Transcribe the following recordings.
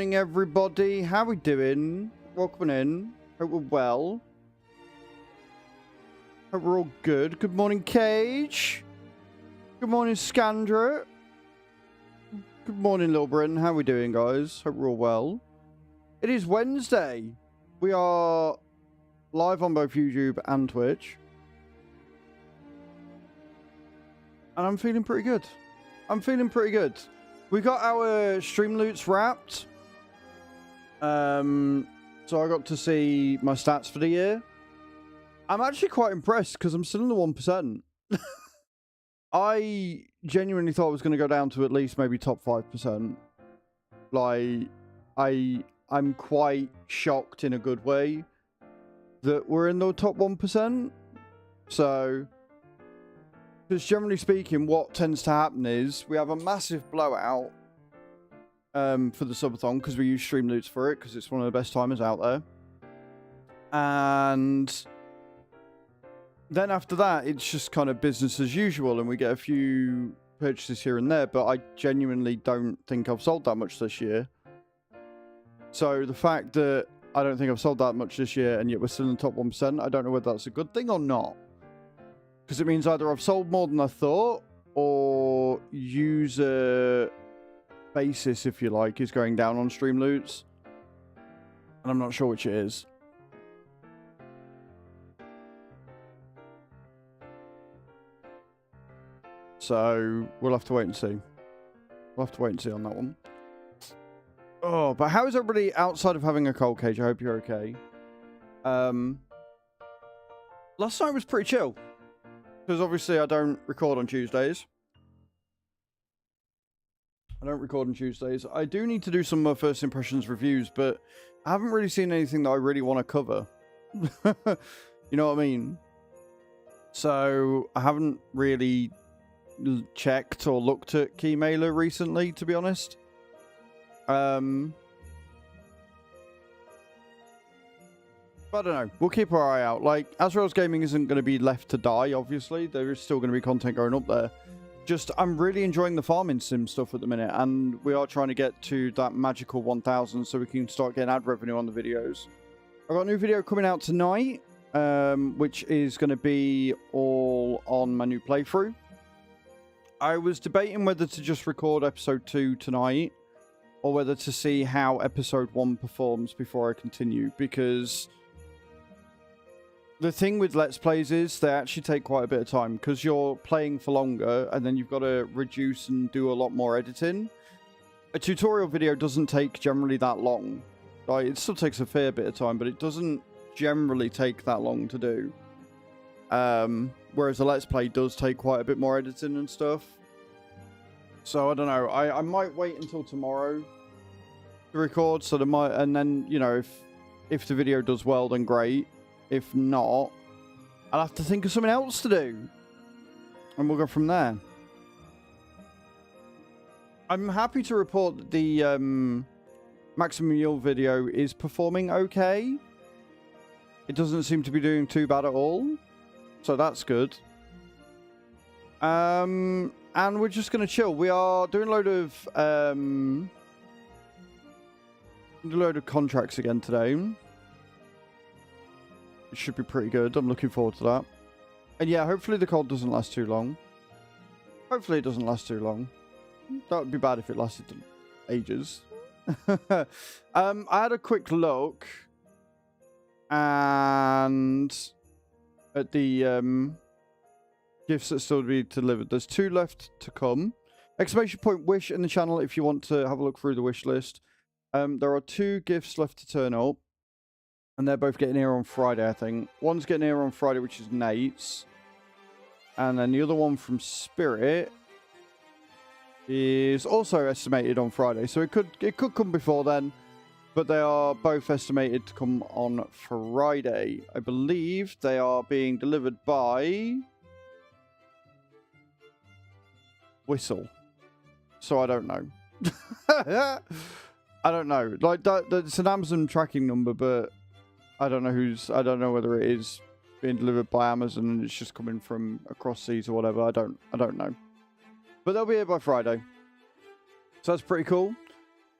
morning, everybody. How we doing? Welcome in. Hope we're well. Hope we're all good. Good morning, Cage. Good morning, Scandra. Good morning, Little Britain. How we doing, guys? Hope we're all well. It is Wednesday. We are live on both YouTube and Twitch. And I'm feeling pretty good. We got our Streamloots wrapped. So I got to see my stats for the year. I'm actually quite impressed because I'm still in the 1%. I genuinely thought I was going to go down to at least maybe top 5%. Like, I'm quite shocked in a good way that we're in the top 1%. So, because generally speaking, what tends to happen is we have a massive blowout for the subathon because we use Streamloots for it because it's one of the best timers out there. And then after that, it's just kind of business as usual and we get a few purchases here and there, but I genuinely don't think I've sold that much this year. So the fact that I don't think I've sold that much this year and yet we're still in the top 1%, I don't know whether that's a good thing or not. Because it means either I've sold more than I thought, or user basis, if you like, is going down on Streamloots. And I'm not sure which it is. So, we'll have to wait and see. We'll have to wait and see on that one. Oh, but how is everybody outside of having a cold, Cage? I hope you're okay. Last night was pretty chill. Because obviously I don't record on Tuesdays. I do need to do some more first impressions reviews, but I haven't really seen anything that I really want to cover. You know what I mean? So I haven't really checked or looked at Keymailer recently, to be honest. But I don't know. We'll keep our eye out. Like, Azrael's Gaming isn't going to be left to die, obviously. There is still going to be content going up there. Just, I'm really enjoying the farming sim stuff at the minute. And we are trying to get to that magical 1,000 so we can start getting ad revenue on the videos. I've got a new video coming out tonight, which is going to be all on my new playthrough. I was debating whether to just record episode 2 tonight or whether to see how episode 1 performs before I continue, because the thing with Let's Plays is they actually take quite a bit of time because you're playing for longer and then you've got to reduce and do a lot more editing. A tutorial video doesn't take generally that long. Like, it still takes a fair bit of time, but it doesn't generally take that long to do. Whereas a Let's Play does take quite a bit more editing and stuff. So, I don't know. I might wait until tomorrow to record, so there might, and then, you know, if the video does well, then great. If not, I'll have to think of something else to do. And we'll go from there. I'm happy to report that the Maximum Yield video is performing okay. It doesn't seem to be doing too bad at all. So that's good. And we're just going to chill. We are doing a load of contracts again today. It should be pretty good. I'm looking forward to that. And yeah, hopefully the cold doesn't last too long. Hopefully it doesn't last too long. That would be bad if it lasted ages. I had a quick look. And at the gifts that still to be delivered. There's 2 left to come. Exclamation point wish in the channel if you want to have a look through the wish list. There are 2 gifts left to turn up. And they're both getting here on Friday, I think. One's getting here on Friday, which is Nate's. And then the other one from Spirit is also estimated on Friday. So it could come before then. But they are both estimated to come on Friday. I believe they are being delivered by Whistle. So I don't know. I don't know. Like, it's an Amazon tracking number, but I don't know whether it is being delivered by Amazon and it's just coming from across seas or whatever. I don't know. But they'll be here by Friday. So that's pretty cool.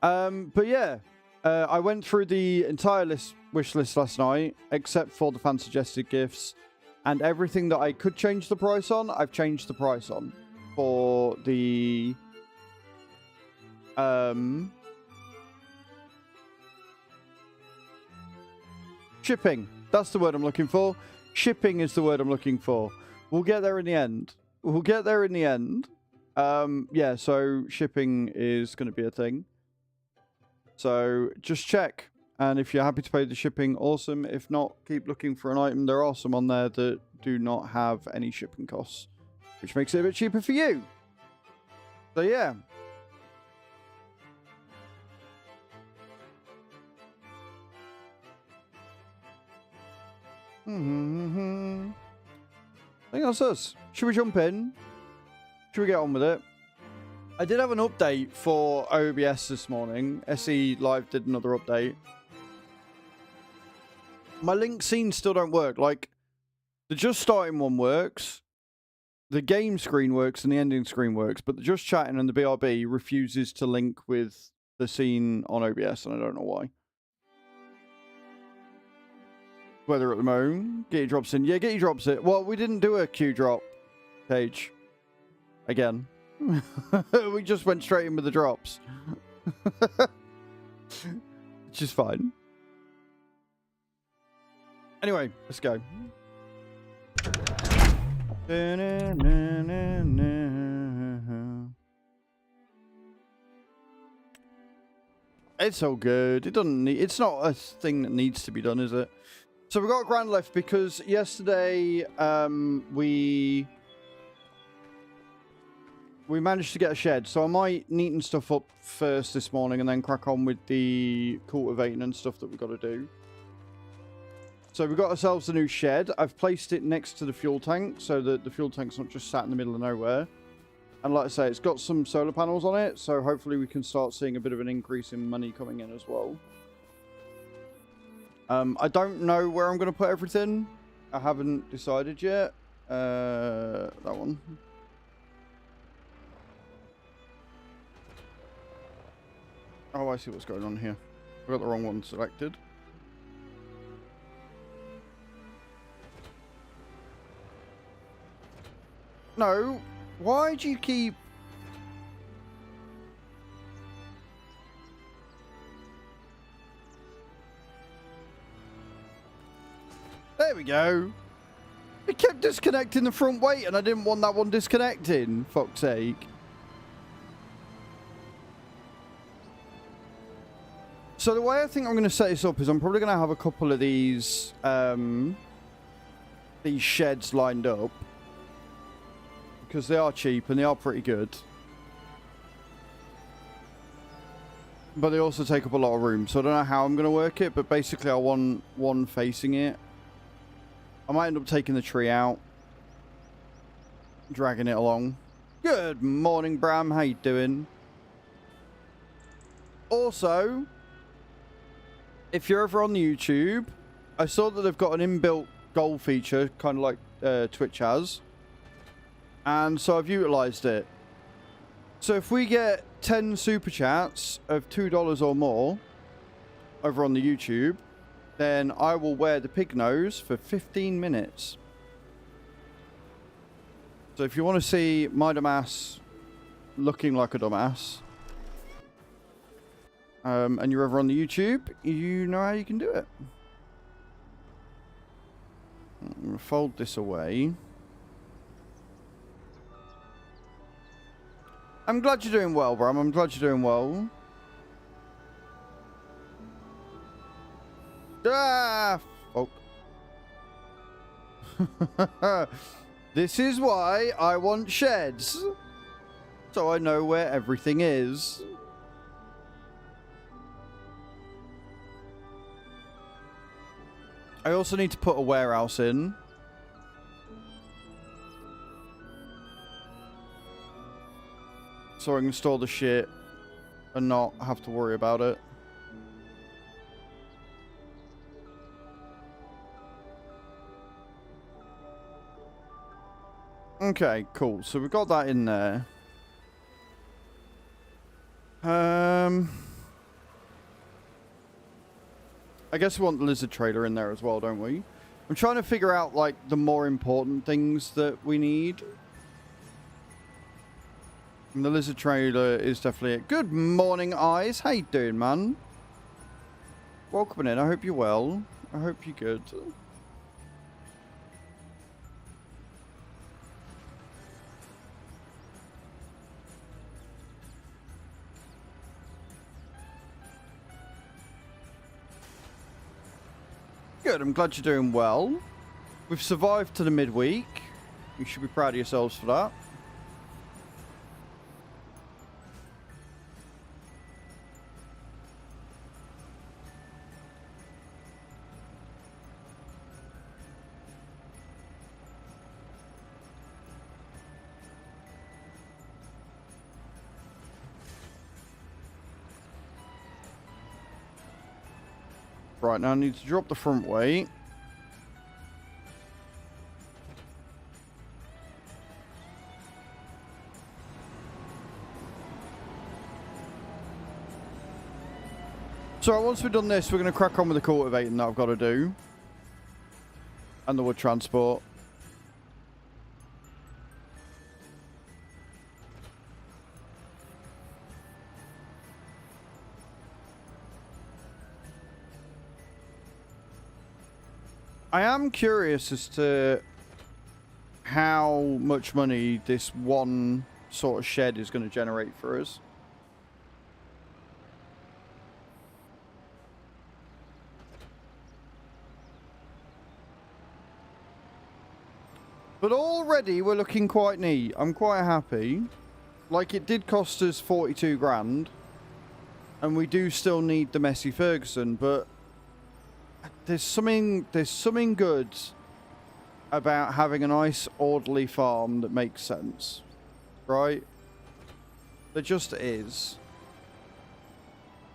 But yeah, I went through the entire wish list last night, except for the fan-suggested gifts. And everything that I could change the price on, I've changed the price on. For the... shipping. That's the word I'm looking for. Shipping is the word I'm looking for. We'll get there in the end. We'll get there in the end. Yeah, so shipping is going to be a thing. So just check. And if you're happy to pay the shipping, awesome. If not, keep looking for an item. There are some on there that do not have any shipping costs, which makes it a bit cheaper for you. So yeah. I think that's us. Should we jump in? Should we get on with it? I did have an update for OBS this morning. SE Live did another update. My link scenes still don't work. Like, the just starting one works, the game screen works, and the ending screen works, but the just chatting and the BRB refuses to link with the scene on OBS, and I don't know why. Weather at the moment. Get your drops in. Yeah, get your drops in. Well, we didn't do a Q drop page. Again. We just went straight in with the drops. Which is fine. Anyway, let's go. It's all good. It doesn't need... It's not a thing that needs to be done, is it? So we've got a grand left because yesterday we managed to get a shed. So I might neaten stuff up first this morning and then crack on with the cultivating and stuff that we've got to do. So we've got ourselves a new shed. I've placed it next to the fuel tank so that the fuel tank's not just sat in the middle of nowhere. And like I say, it's got some solar panels on it. So hopefully we can start seeing a bit of an increase in money coming in as well. I don't know where I'm going to put everything. I haven't decided yet. That one. Oh, I see what's going on here. I've got the wrong one selected. No. Why do you keep... There we go. It kept disconnecting the front weight and I didn't want that one disconnecting. Fuck's sake. So the way I think I'm going to set this up is I'm probably going to have a couple of these sheds lined up. Because they are cheap and they are pretty good. But they also take up a lot of room. So I don't know how I'm going to work it. But basically I want one facing it. I might end up taking the tree out. Dragging it along. Good morning, Bram. How you doing? Also, if you're ever on the YouTube, I saw that they've got an inbuilt goal feature, kind of like Twitch has. And so I've utilized it. So if we get 10 super chats of $2 or more over on the YouTube, then I will wear the pig nose for 15 minutes. So if you want to see my dumbass looking like a dumbass, and you're ever on the YouTube, you know how you can do it. I'm going to fold this away. I'm glad you're doing well, Bram. I'm glad you're doing well. Ah, fuck. This is why I want sheds. So I know where everything is. I also need to put a warehouse in. So I can store the shit and not have to worry about it. Okay, cool. So we've got that in there. I guess we want the lizard trailer in there as well, don't we? I'm trying to figure out, like, the more important things that we need. And the lizard trailer is definitely it. Good morning, Eyes. How you doing, man? Welcome in. I hope you're well. I hope you're good. Good, I'm glad you're doing well. We've survived to the midweek. You should be proud of yourselves for that. Right, now I need to drop the front weight. So once we've done this, we're going to crack on with the cultivating that I've got to do. And the wood transport. I am curious as to how much money this one sort of shed is going to generate for us. But already we're looking quite neat. I'm quite happy. Like, it did cost us 42 grand. And we do still need the Messy Ferguson, but there's something good about having a nice orderly farm that makes sense, right? There just is.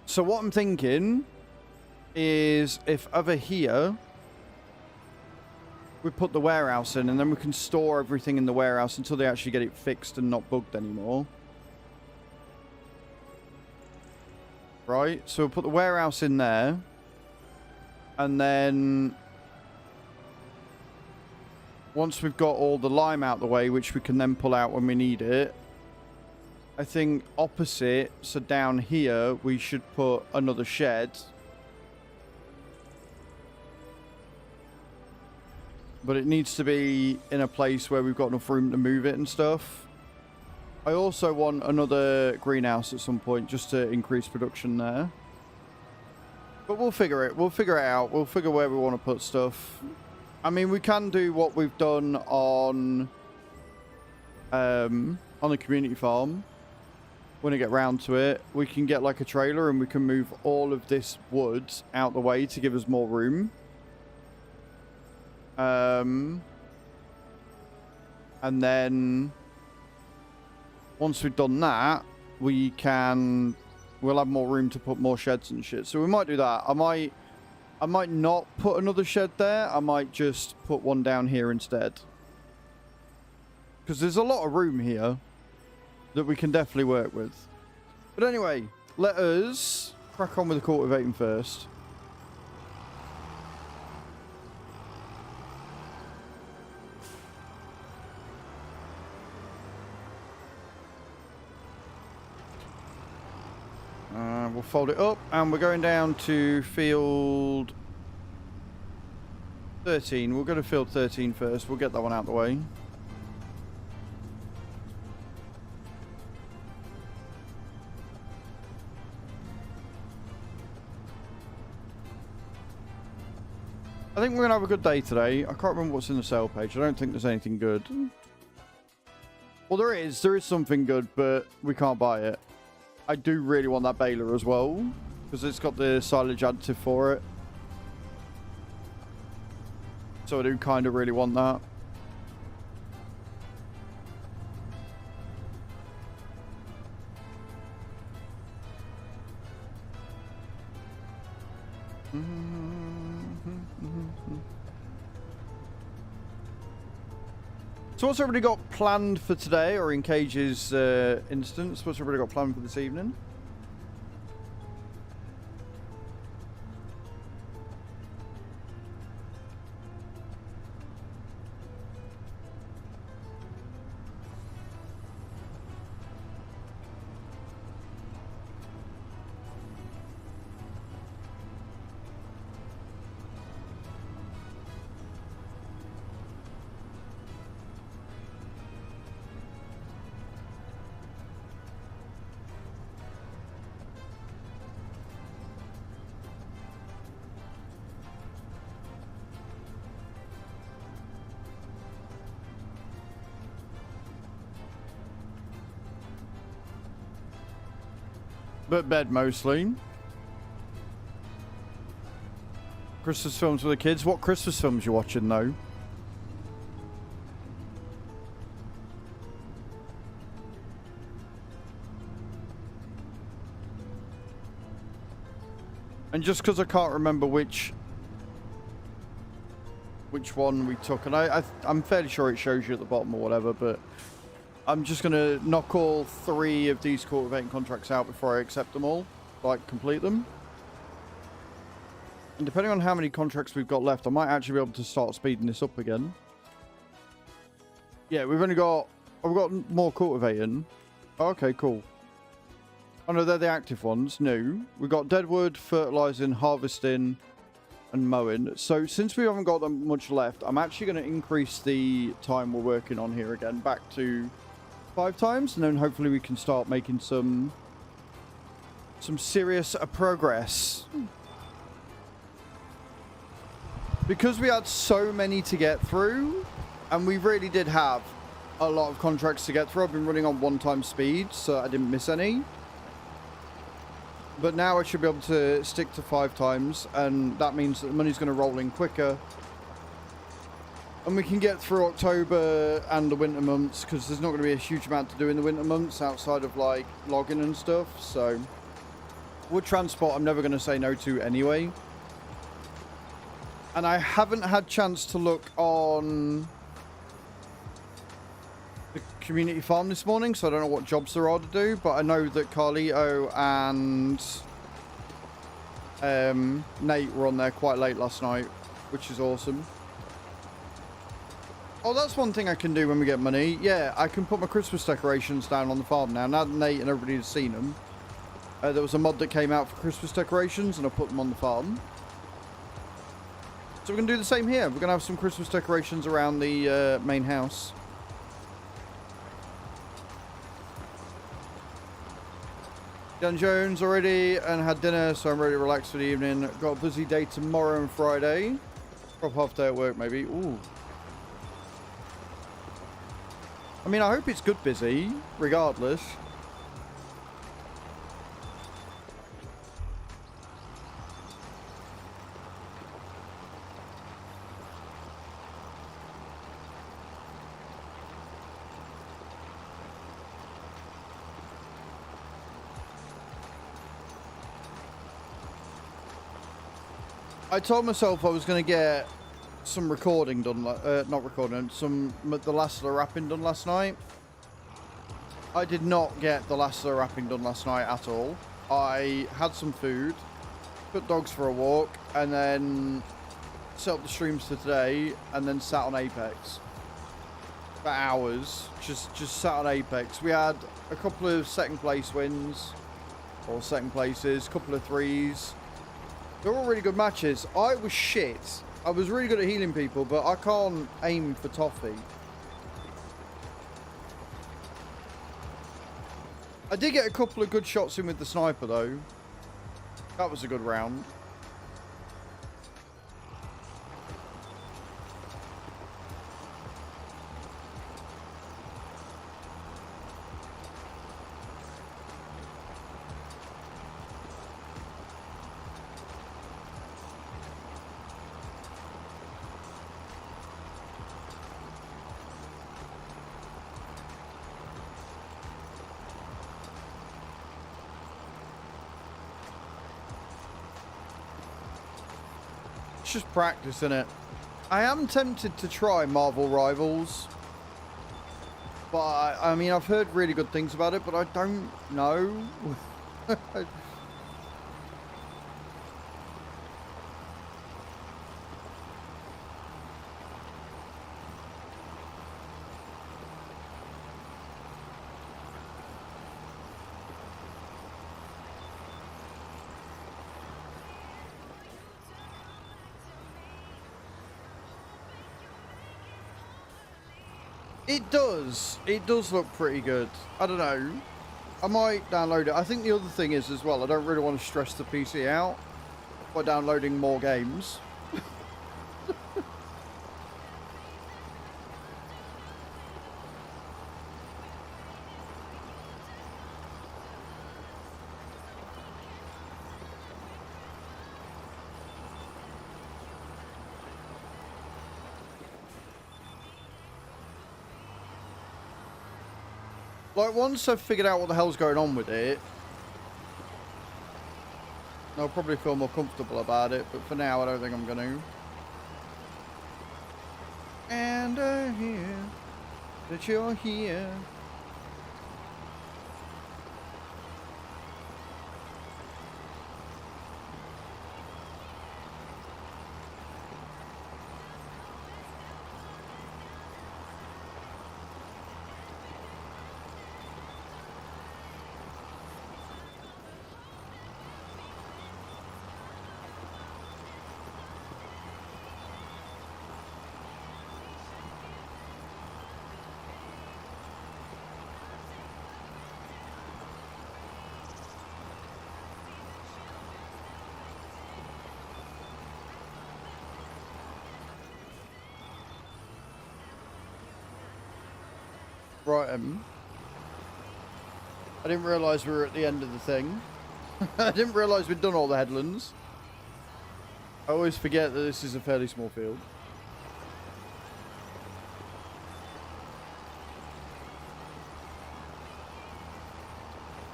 So what I'm thinking is, if over here we put the warehouse in, and then we can store everything in the warehouse until they actually get it fixed and not bugged anymore. Right, so we'll put the warehouse in there. And then once we've got all the lime out the way, which we can then pull out when we need it, I think opposite, so down here, we should put another shed. But it needs to be in a place where we've got enough room to move it and stuff. I also want another greenhouse at some point just to increase production there. But we'll figure it. We'll figure it out. We'll figure where we want to put stuff. I mean, we can do what we've done on the community farm. When I get round to it, we can get like a trailer and we can move all of this wood out the way to give us more room. And then once we've done that, we'll have more room to put more sheds and shit. So we might do that. I might not put another shed there. I might just put one down here instead. Because there's a lot of room here that we can definitely work with. But anyway, let us crack on with the cultivating first. We'll fold it up, and we're going down to field 13. We'll go to field 13 first. We'll get that one out of the way. I think we're going to have a good day today. I can't remember what's in the sale page. I don't think there's anything good. Well, there is. There is something good, but we can't buy it. I do really want that baler as well, because it's got the silage additive for it. So I do kind of really want that. So what's everybody got planned for today, or in Cage's instance, what's everybody got planned for this evening? But bed mostly. Christmas films for the kids. What Christmas films you watching though? And just because I can't remember which one we took, and I'm fairly sure it shows you at the bottom or whatever, but I'm just gonna knock all 3 of these cultivating contracts out before I accept them all, like complete them. And depending on how many contracts we've got left, I might actually be able to start speeding this up again. Yeah, we've got more cultivating. Oh, okay, cool. Oh no, they're the active ones. New. We've got deadwood, fertilizing, harvesting, and mowing. So since we haven't got that much left, I'm actually going to increase the time we're working on here again back to 5 times, and then hopefully we can start making some serious progress. Because we had so many to get through, and we really did have a lot of contracts to get through. I've been running on 1-time speed, so I didn't miss any. But now I should be able to stick to 5 times, and that means that the money's going to roll in quicker. And we can get through October and the winter months, because there's not going to be a huge amount to do in the winter months outside of, like, logging and stuff. So, wood transport I'm never going to say no to anyway. And I haven't had chance to look on the community farm this morning, so I don't know what jobs there are to do, but I know that Carlito and Nate were on there quite late last night, which is awesome. Oh, that's one thing I can do when we get money. Yeah, I can put my Christmas decorations down on the farm now. Now that Nate and everybody has seen them. There was a mod that came out for Christmas decorations, and I put them on the farm. So we're going to do the same here. We're going to have some Christmas decorations around the main house. Done Jones already and had dinner, so I'm ready to relax for the evening. Got a busy day tomorrow and Friday. Probably half day at work, maybe. Ooh. I mean, I hope it's good busy, regardless. I told myself I was going to get some recording done, not recording, the last of the wrapping done last night. I did not get the last of the wrapping done last night at all. I had some food, put dogs for a walk, and then set up the streams for today, and then sat on Apex for hours. Just sat on Apex. We had a couple of second place wins, or second places, a couple of 3s. They were all really good matches. I was shit. I was really good at healing people, but I can't aim for toffee. I did get a couple of good shots in with the sniper, though. That was a good round. It's just practice, innit? I am tempted to try Marvel Rivals, but I mean, I've heard really good things about it, but I don't know. It does. It does look pretty good. I don't know. I might download it. I think the other thing is as well, I don't really want to stress the PC out by downloading more games. Like, once I've figured out what the hell's going on with it, I'll probably feel more comfortable about it, but for now, I don't think I'm going to. And I hear that you're here. Right, I didn't realise we were at the end of the thing. I didn't realise we'd done all the headlands. I always forget that this is a fairly small field.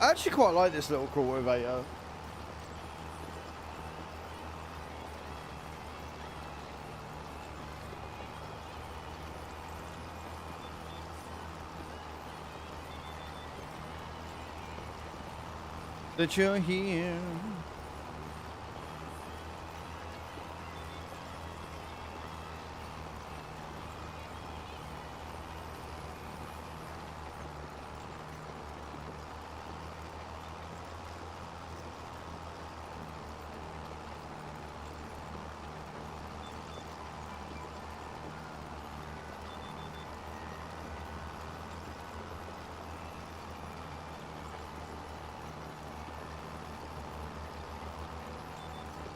I actually quite like this little cultivator. That you're here.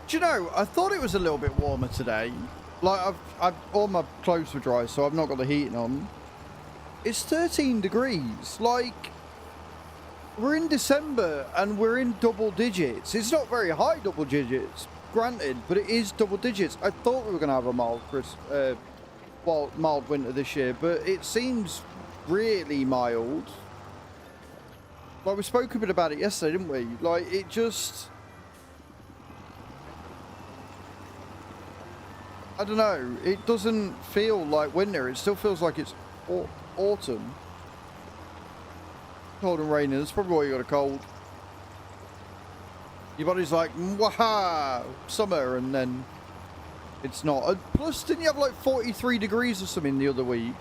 Do you know, I thought it was a little bit warmer today. Like, all my clothes were dry, so I've not got the heating on. It's 13 degrees. Like, we're in December and we're in double digits. It's not very high double digits, granted, but it is double digits. I thought we were going to have a mild winter this year, but it seems really mild. Like, we spoke a bit about it yesterday, didn't we? Like, it just... I don't know, it doesn't feel like winter, it still feels like it's autumn. Cold and rainy, that's probably why you got a cold. Your body's like, waha, summer, and then it's not. Plus, didn't you have like 43 degrees or something the other week?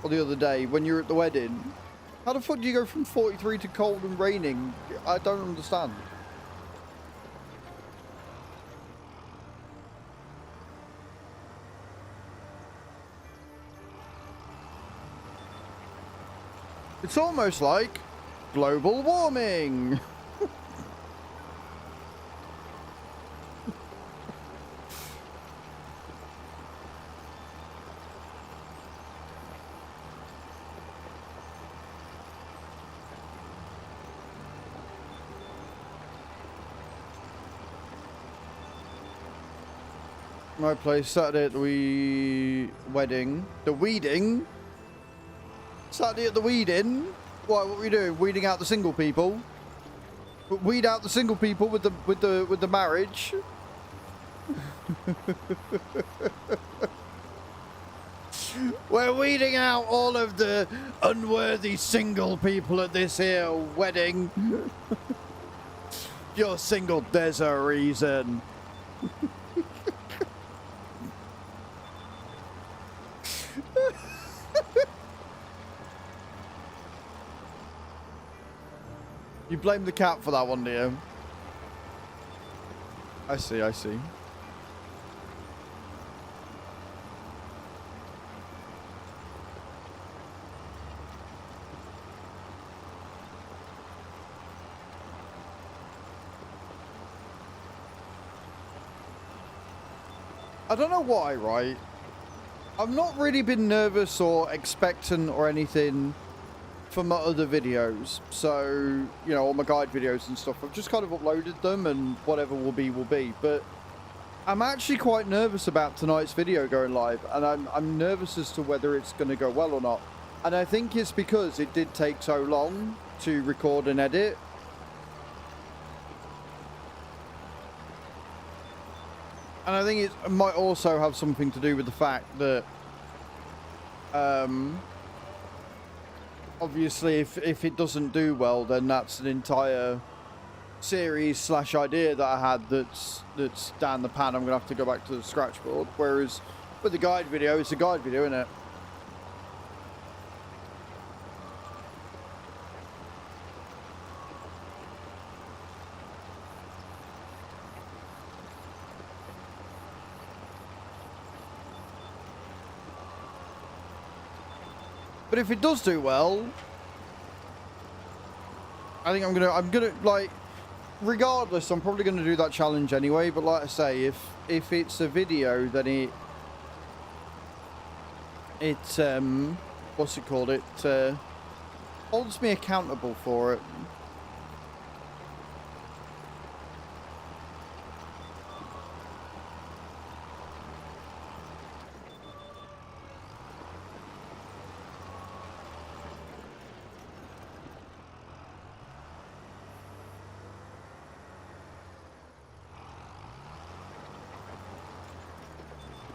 Or the other day, when you were at the wedding? How the fuck do you go from 43 to cold and raining? I don't understand. It's almost like global warming. My place Saturday at the wedding. The weeding? Saturday at the weeding? What are we doing? Weeding out the single people? Weed out the single people with the marriage? We're weeding out all of the unworthy single people at this here wedding. You're single, there's a reason. You blame the cat for that one, do you? I see, I see. I don't know why, right? I've not really been nervous or expectant or anything for my other videos, so, you know, all my guide videos and stuff, I've just kind of uploaded them and whatever will be, but I'm actually quite nervous about tonight's video going live, and I'm nervous as to whether it's going to go well or not. And I think it's because it did take so long to record and edit. And I think it might also have something to do with the fact that, obviously, if it doesn't do well, then that's an entire series / idea that I had that's down the pan. I'm gonna have to go back to the scratch board. Whereas with the guide video, it's a guide video, isn't it? But if it does do well, I think I'm gonna like, regardless, I'm probably gonna do that challenge anyway. But like I say, if it's a video, then it's what's it called? It holds me accountable for it.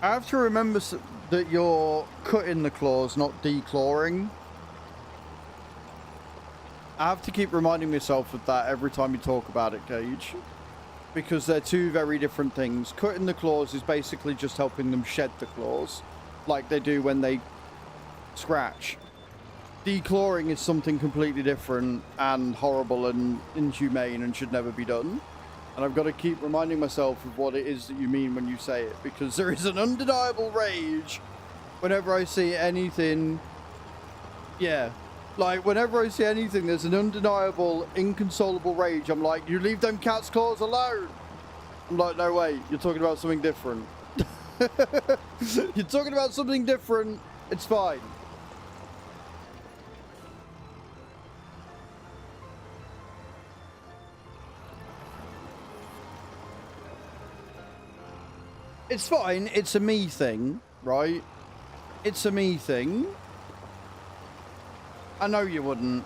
I have to remember that you're cutting the claws, not declawing. I have to keep reminding myself of that every time you talk about it, Cage. Because they're two very different things. Cutting the claws is basically just helping them shed the claws, like they do when they scratch. Declawing is something completely different and horrible and inhumane and should never be done. And I've got to keep reminding myself of what it is that you mean when you say it, because there is an undeniable rage whenever I see anything. Yeah, like whenever I see anything, there's an undeniable, inconsolable rage. I'm like, you leave them cat's claws alone. I'm like, no way, you're talking about something different. You're talking about something different. It's fine. It's fine. It's a me thing, right? It's a me thing. I know you wouldn't.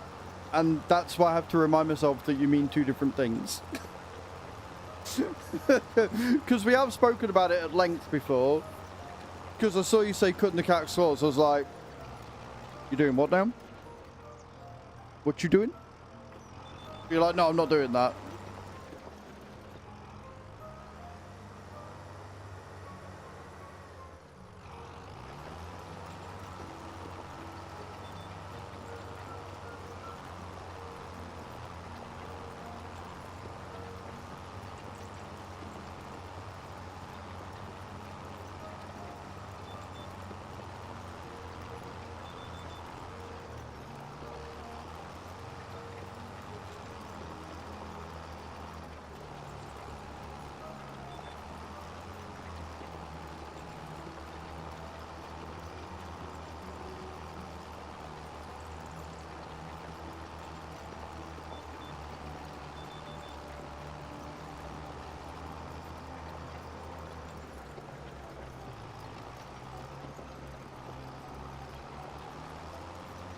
And that's why I have to remind myself that you mean two different things. Because we have spoken about it at length before. Because I saw you say cutting the cat's claws. I was like, you doing what now? What you doing? You're like, no, I'm not doing that.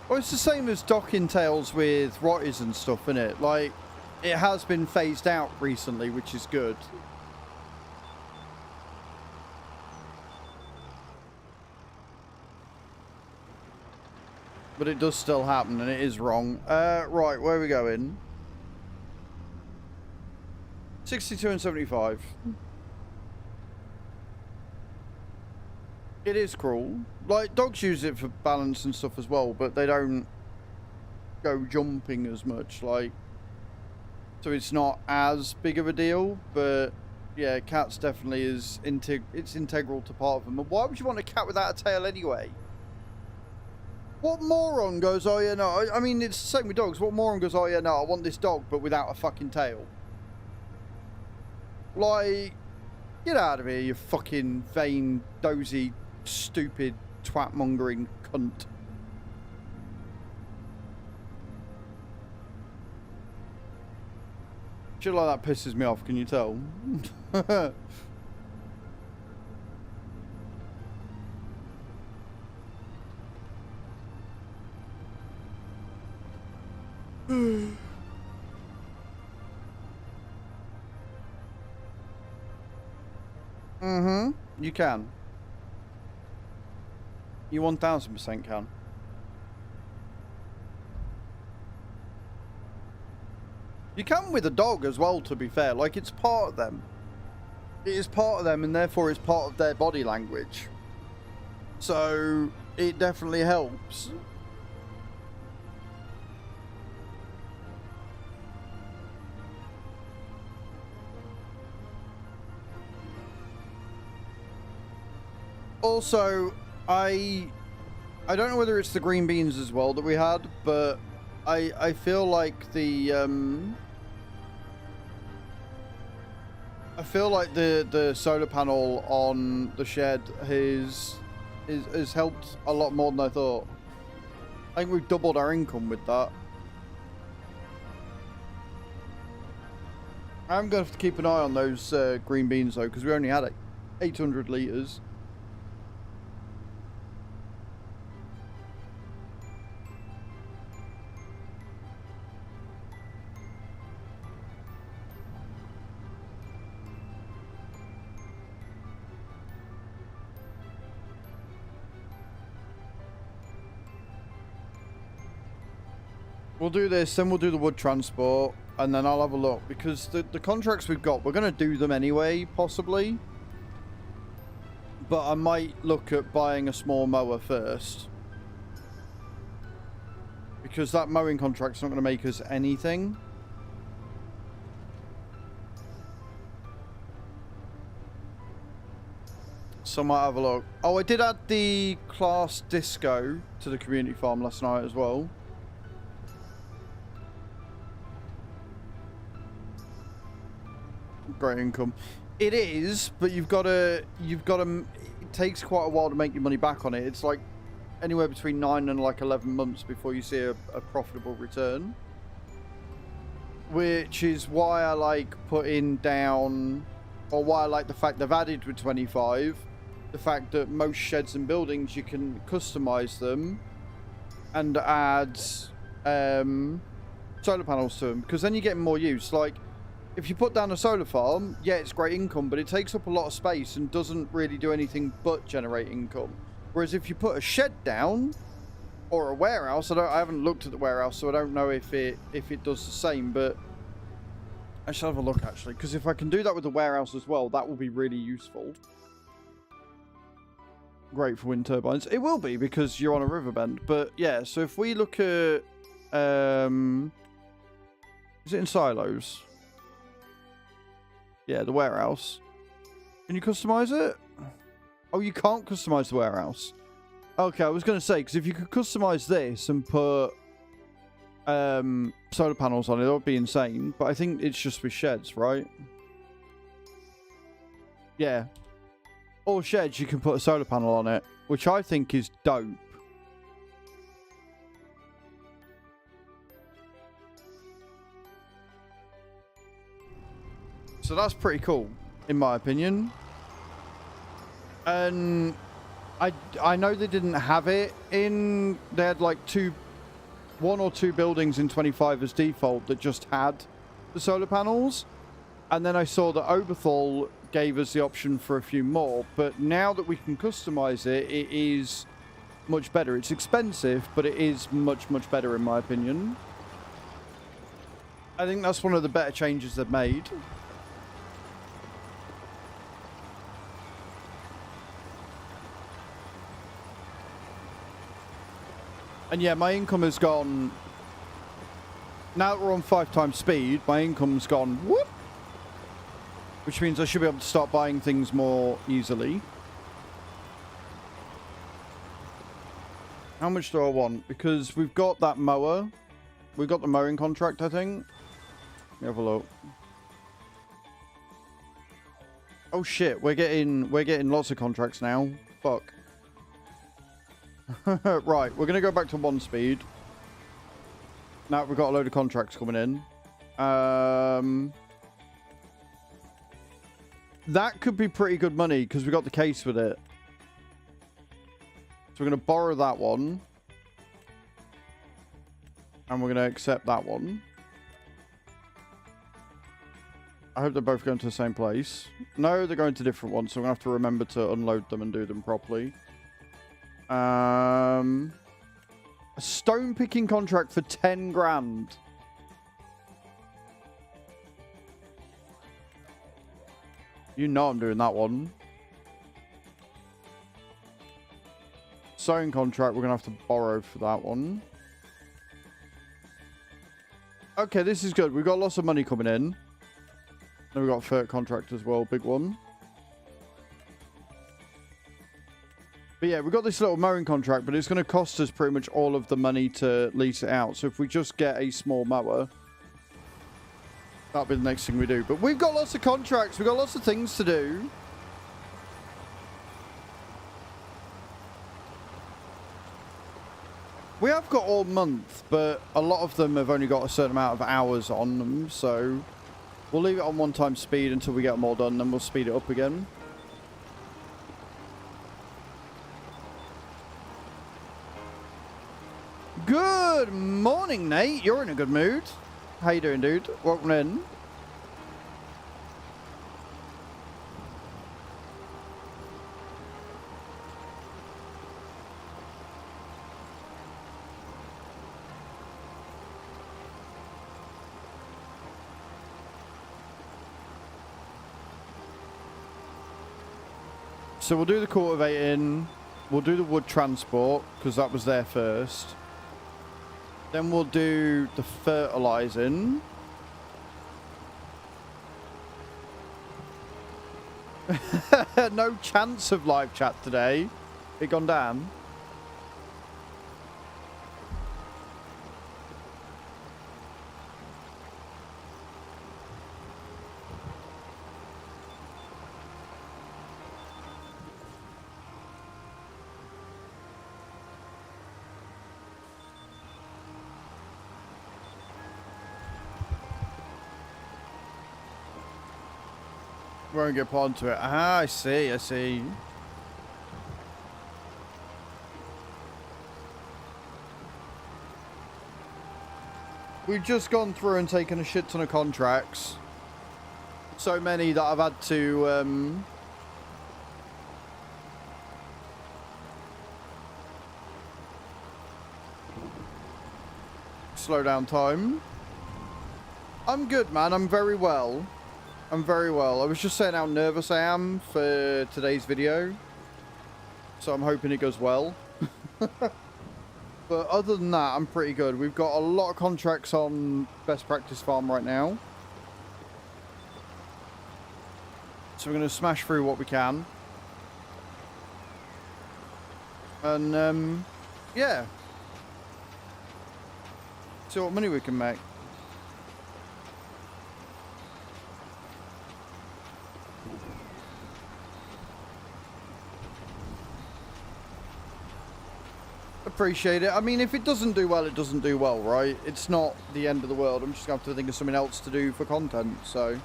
Well, it's the same as docking tails with rotties and stuff, isn't it? Like, it has been phased out recently, which is good. But it does still happen, and it is wrong. Right, where are we going? 62 and 75. It is cruel. Like, dogs use it for balance and stuff as well, but they don't go jumping as much, like, so it's not as big of a deal. But yeah, cats definitely is it's integral to part of them. But why would you want a cat without a tail anyway? What moron goes, oh yeah, no, I mean, it's the same with dogs. What moron goes, oh yeah, no, I want this dog but without a fucking tail? Like, get out of here, you fucking vain, dozy, stupid, twat-mongering cunt. Shit like that pisses me off, can you tell? Mm-hmm. You can. You 1000% can. You can with a dog as well, to be fair. Like, it's part of them. It is part of them, and therefore it's part of their body language. So, it definitely helps. Also, I don't know whether it's the green beans as well that we had, but I feel like the solar panel on the shed has helped a lot more than I thought. I think we've doubled our income with that. I'm going to have to keep an eye on those green beans though, because we only had 800 litres. We'll do this, then we'll do the wood transport, and then I'll have a look, because the contracts we've got, we're going to do them anyway, possibly. But I might look at buying a small mower first. Because that mowing contract's not going to make us anything. So I might have a look. Oh, I did add the class disco to the community farm last night as well. Great income. It is, but you've got to, it takes quite a while to make your money back on it. It's like anywhere between 9 and like 11 months before you see a profitable return. Which is why I like putting down, or why I like the fact they've added with 25, the fact that most sheds and buildings you can customize them and add solar panels to them, because then you get more use. Like, if you put down a solar farm, yeah, it's great income, but it takes up a lot of space and doesn't really do anything but generate income. Whereas if you put a shed down or a warehouse, I haven't looked at the warehouse, so I don't know if it does the same, but I should have a look actually, because if I can do that with the warehouse as well, that will be really useful. Great for wind turbines. It will be, because you're on a riverbend. But yeah, so if we look at is it in silos? Yeah, the warehouse. Can you customize it? Oh, you can't customize the warehouse. Okay, I was going to say, because if you could customize this and put solar panels on it, that would be insane. But I think it's just with sheds, right? Yeah. All sheds, you can put a solar panel on it, which I think is dope. So that's pretty cool, in my opinion. And I know they didn't have it in... They had like one or two buildings in 25 as default that just had the solar panels. And then I saw that Oberthal gave us the option for a few more. But now that we can customize it, it is much better. It's expensive, but it is much, much better in my opinion. I think that's one of the better changes they've made. And yeah, my income has gone... Now that we're on 5 times speed, my income's gone whoop! Which means I should be able to start buying things more easily. How much do I want? Because we've got that mower. We've got the mowing contract, I think. Let me have a look. Oh shit, we're getting lots of contracts now. Fuck. Right, we're going to go back to 1 speed. Now we've got a load of contracts coming in. That could be pretty good money because we got the case with it. So we're going to borrow that one. And we're going to accept that one. I hope they're both going to the same place. No, they're going to different ones, so I'm going to have to remember to unload them and do them properly. A stone picking contract for 10 grand. You know I'm doing that one. Sewing contract, we're going to have to borrow for that one. Okay, this is good. We've got lots of money coming in. Then we've got a third contract as well, big one. But yeah, we've got this little mowing contract, but it's going to cost us pretty much all of the money to lease it out. So if we just get a small mower, that'll be the next thing we do. But we've got lots of contracts. We've got lots of things to do. We have got all month, but a lot of them have only got a certain amount of hours on them. So we'll leave it on 1x speed until we get them all done. Then we'll speed it up again. Good morning, Nate. You're in a good mood. How you doing, dude? Welcome in. So we'll do the cultivating. We'll do the wood transport, because that was there first. Then we'll do the fertilizing. No chance of live chat today. It gone down. Won't get put onto it. Ah, I see, I see. We've just gone through and taken a shit ton of contracts. So many that I've had to slow down time. I'm good, man. I'm very well. I'm very well. I was just saying how nervous I am for today's video. So I'm hoping it goes well. But other than that, I'm pretty good. We've got a lot of contracts on Best Practice Farm right now. So we're going to smash through what we can. And, yeah. See what money we can make. Appreciate it. I mean, if it doesn't do well, it doesn't do well, right? It's not the end of the world. I'm just going to have to think of something else to do for content, so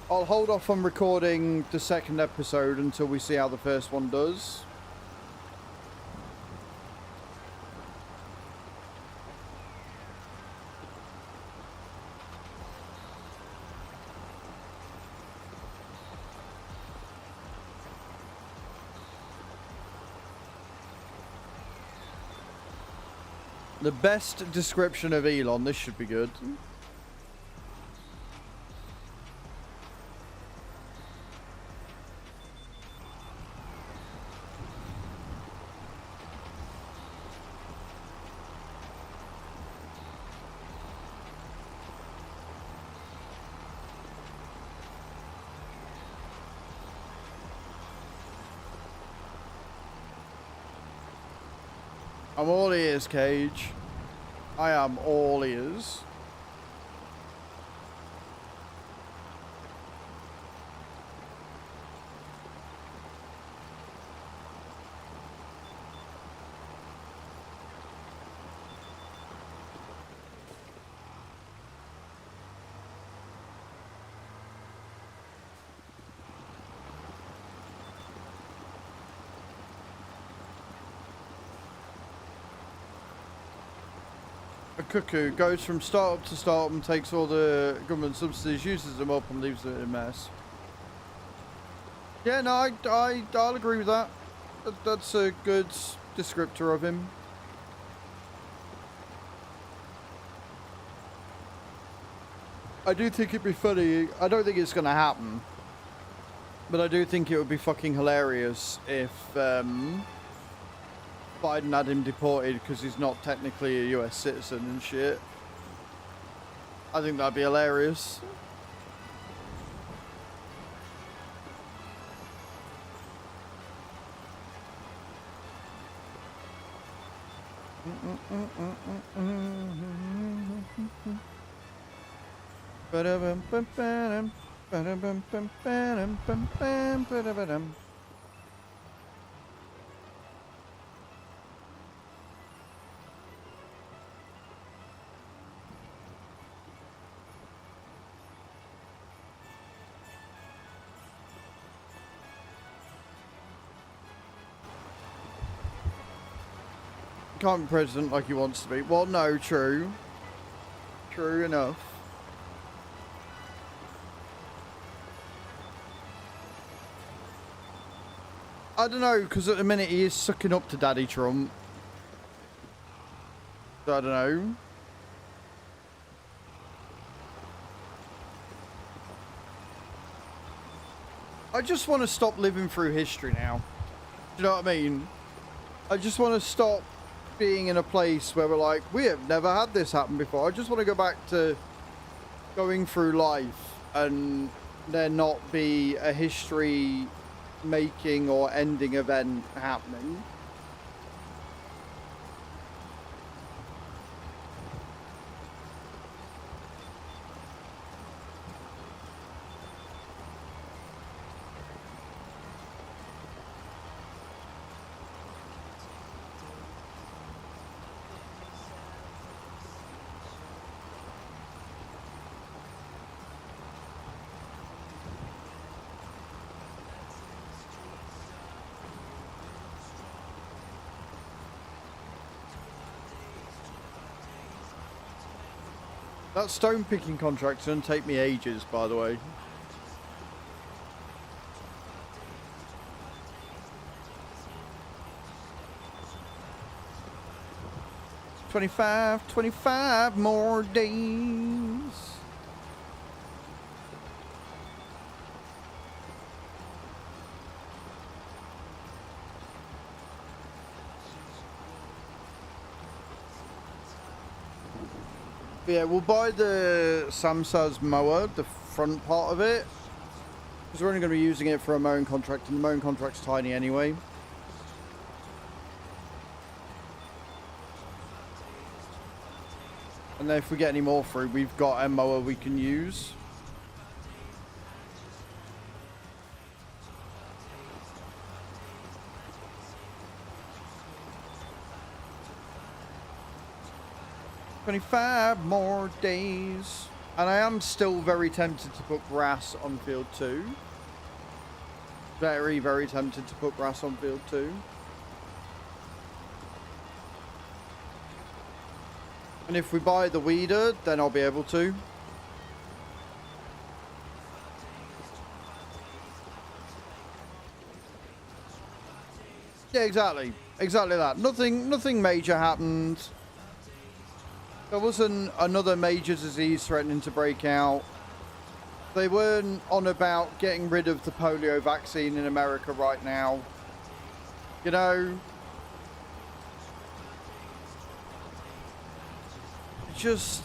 I'll hold off on recording the second episode until we see how the first one does. The best description of Elon. This should be good. I'm all ears, Cage. I am all ears. A cuckoo goes from startup to startup and takes all the government subsidies, uses them up and leaves it a mess. Yeah, no, I'll agree with that. That's a good descriptor of him. I do think it'd be funny. I don't think it's going to happen. But I do think it would be fucking hilarious if Biden had him deported because he's not technically a US citizen and shit. I think that'd be hilarious. Can't be president like he wants to be. Well, no, true. True enough. I don't know, because at the minute he is sucking up to Daddy Trump. So I don't know. I just want to stop living through history now. Do you know what I mean? I just want to stop being in a place where we're like, we have never had this happen before. I just want to go back to going through life and there not be a history making or ending event happening. That stone picking contract's gonna take me ages, by the way. $25 more days. Yeah, we'll buy the Samsas mower, the front part of it, because we're only going to be using it for a mowing contract, and the mowing contract's tiny anyway. And then if we get any more through, we've got a mower we can use. $25 more days. And I am still very tempted to put grass on field 2. Very, very tempted to put grass on field 2. And if we buy the weeder, then I'll be able to. Yeah, exactly. Exactly that. Nothing major happened. There wasn't another major disease threatening to break out. They weren't on about getting rid of the polio vaccine in America right now. You know, just...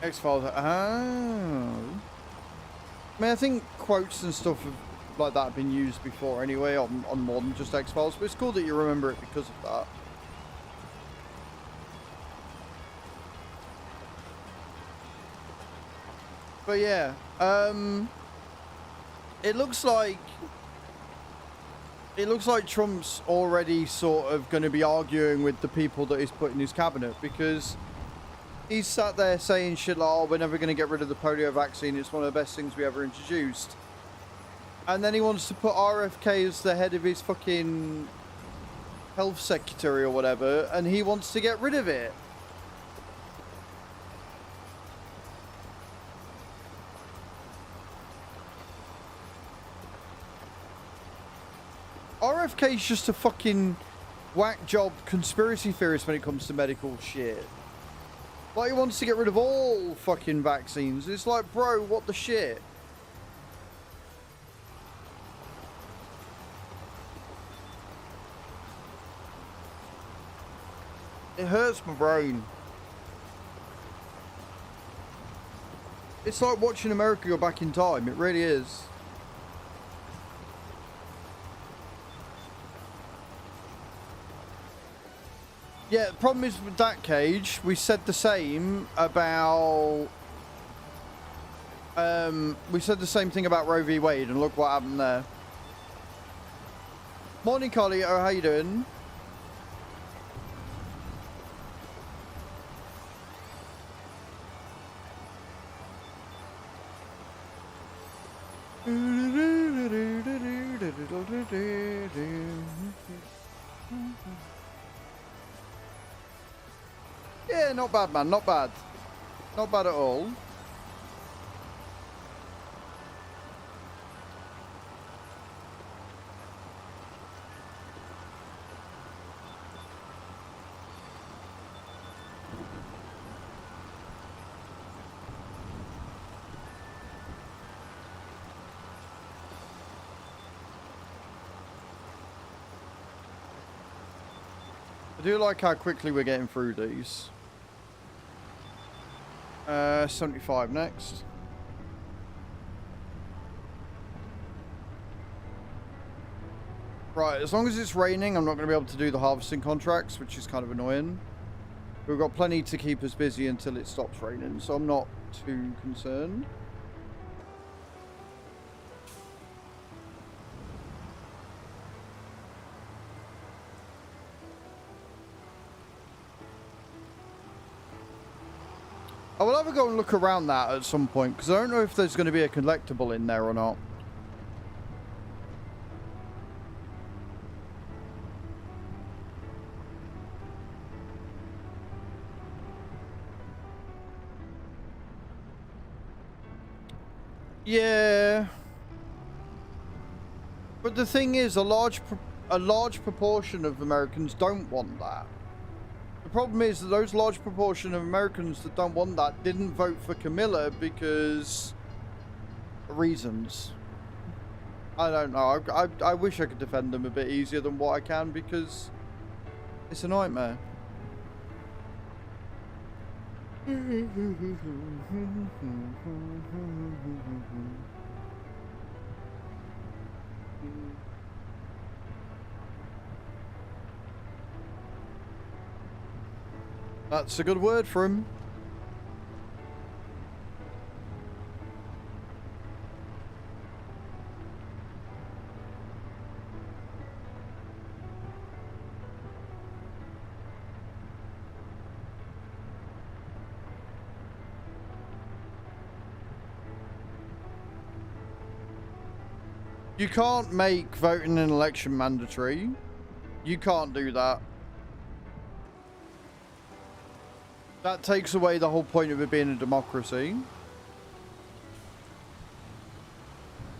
X-Files. Oh. I mean, I think quotes and stuff like that have been used before anyway on more than just X-Files, but it's cool that you remember it because of that. But yeah, it looks like Trump's already sort of going to be arguing with the people that he's put in his cabinet, because He's sat there saying shit like, oh, we're never going to get rid of the polio vaccine. It's one of the best things we ever introduced. And then he wants to put RFK as the head of his fucking health secretary or whatever, and he wants to get rid of it. RFK's just a fucking whack job conspiracy theorist when it comes to medical shit. Like, he wants to get rid of all fucking vaccines. It's like, bro, what the shit? It hurts my brain. It's like watching America go back in time. It really is. Yeah, the problem is with that, Cage, we said the same about... we said the same thing about Roe v. Wade, and look what happened there. Morning, Carlito. How you doing? Yeah, not bad, man. Not bad. Not bad at all. I do like how quickly we're getting through these. 75 next. Right, as long as it's raining, I'm not going to be able to do the harvesting contracts, which is kind of annoying. We've got plenty to keep us busy until it stops raining, so I'm not too concerned. I will have a go and look around that at some point, because I don't know if there's going to be a collectible in there or not. Yeah. But the thing is, a large proportion of Americans don't want that. The problem is that those large proportion of Americans that don't want that didn't vote for Camilla because reasons. I don't know. I wish I could defend them a bit easier than what I can because it's a nightmare. That's a good word for him. You can't make voting in an election mandatory. You can't do that. That takes away the whole point of it being a democracy.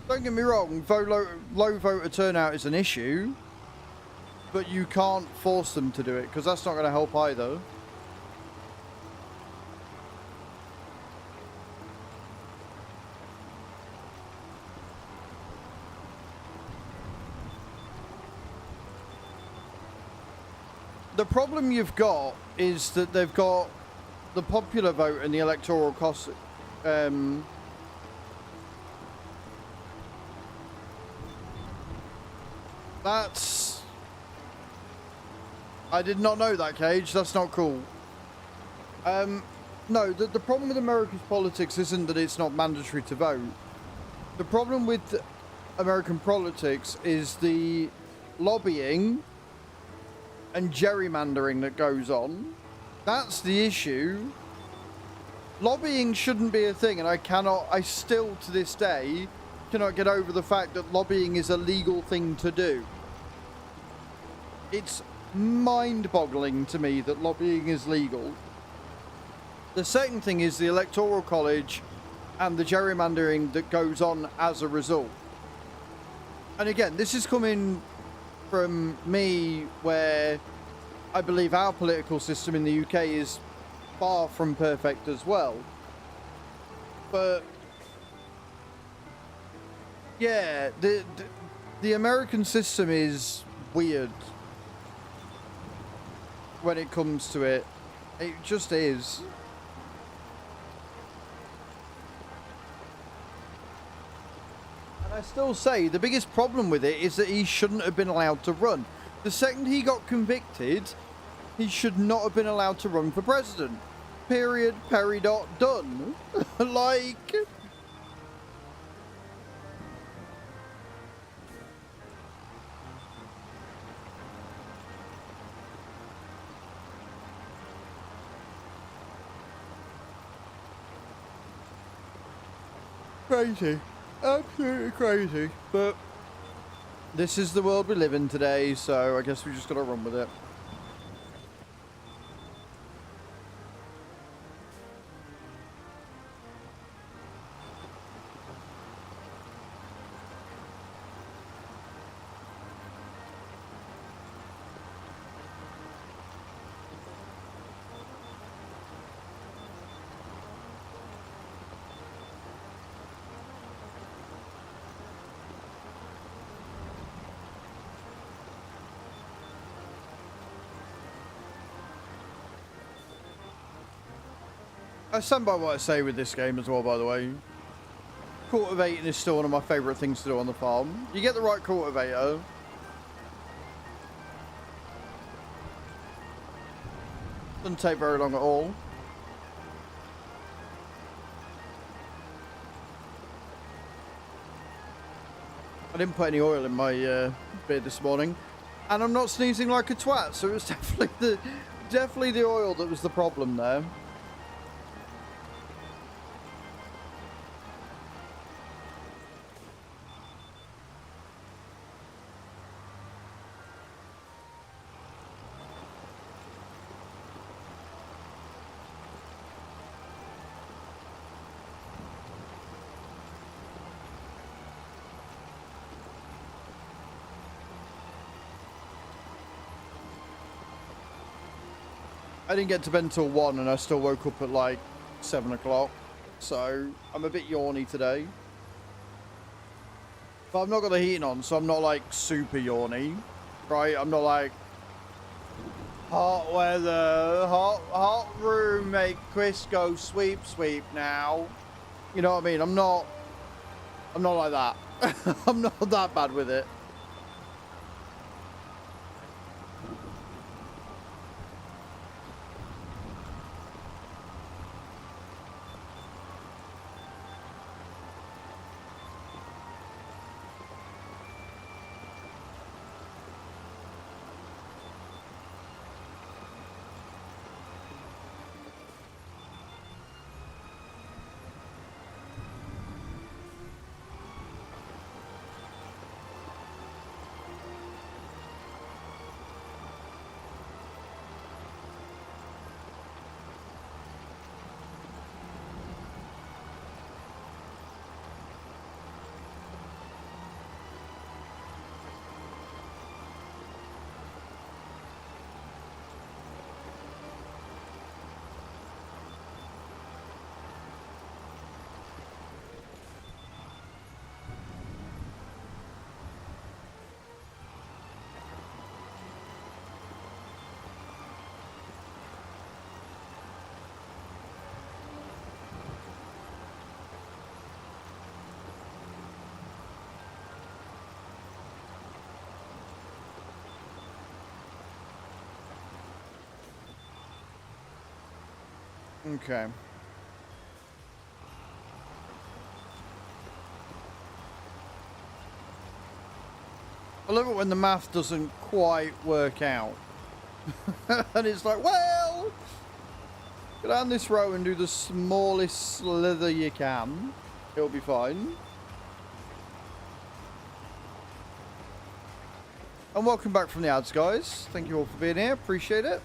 Don't get me wrong, low voter turnout is an issue, but you can't force them to do it, because that's not going to help either. The problem you've got is that they've got the popular vote and the electoral cost. That's... I did not know that, Cage. That's not cool. No, the problem with America's politics isn't that it's not mandatory to vote. The problem with American politics is the lobbying and gerrymandering that goes on. That's the issue. Lobbying shouldn't be a thing, and I still to this day cannot get over the fact that lobbying is a legal thing to do. It's mind-boggling to me that lobbying is legal. The second thing is the Electoral College and the gerrymandering that goes on as a result. And again, this is coming from me where I believe our political system in the UK is far from perfect as well. But yeah, the American system is weird when it comes to it. It just is. And I still say the biggest problem with it is that he shouldn't have been allowed to run. The second he got convicted, he should not have been allowed to run for president. Period. Peridot. Done. Like... crazy. Absolutely crazy. But this is the world we live in today, so I guess we just gotta run with it. I stand by what I say with this game as well, by the way. Cultivating is still one of my favourite things to do on the farm. You get the right cultivator. Doesn't take very long at all. I didn't put any oil in my beard this morning. And I'm not sneezing like a twat, so it was definitely the oil that was the problem there. I didn't get to bed until 1 and I still woke up at like 7 o'clock. So I'm a bit yawny today. But I've not got the heating on, so I'm not like super yawny. Right? I'm not like hot weather, hot room, make Chris go sweep now. You know what I mean? I'm not like that. I'm not that bad with it. Okay. I love it when the math doesn't quite work out. And it's like, well, Go down this row and do the smallest slither you can. It'll be fine. And welcome back from the ads, guys. Thank you all for being here. Appreciate it.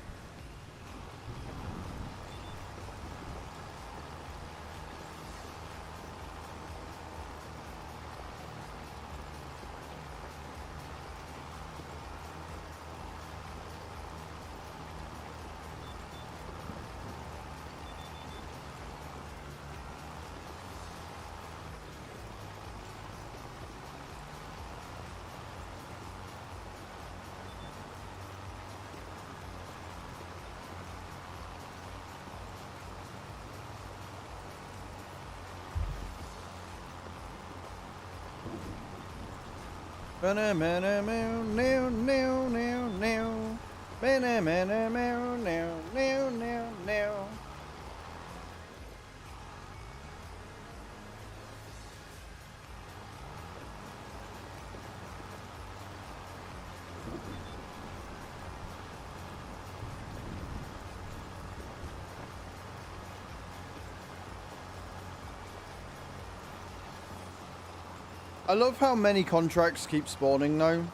I love how many contracts keep spawning though.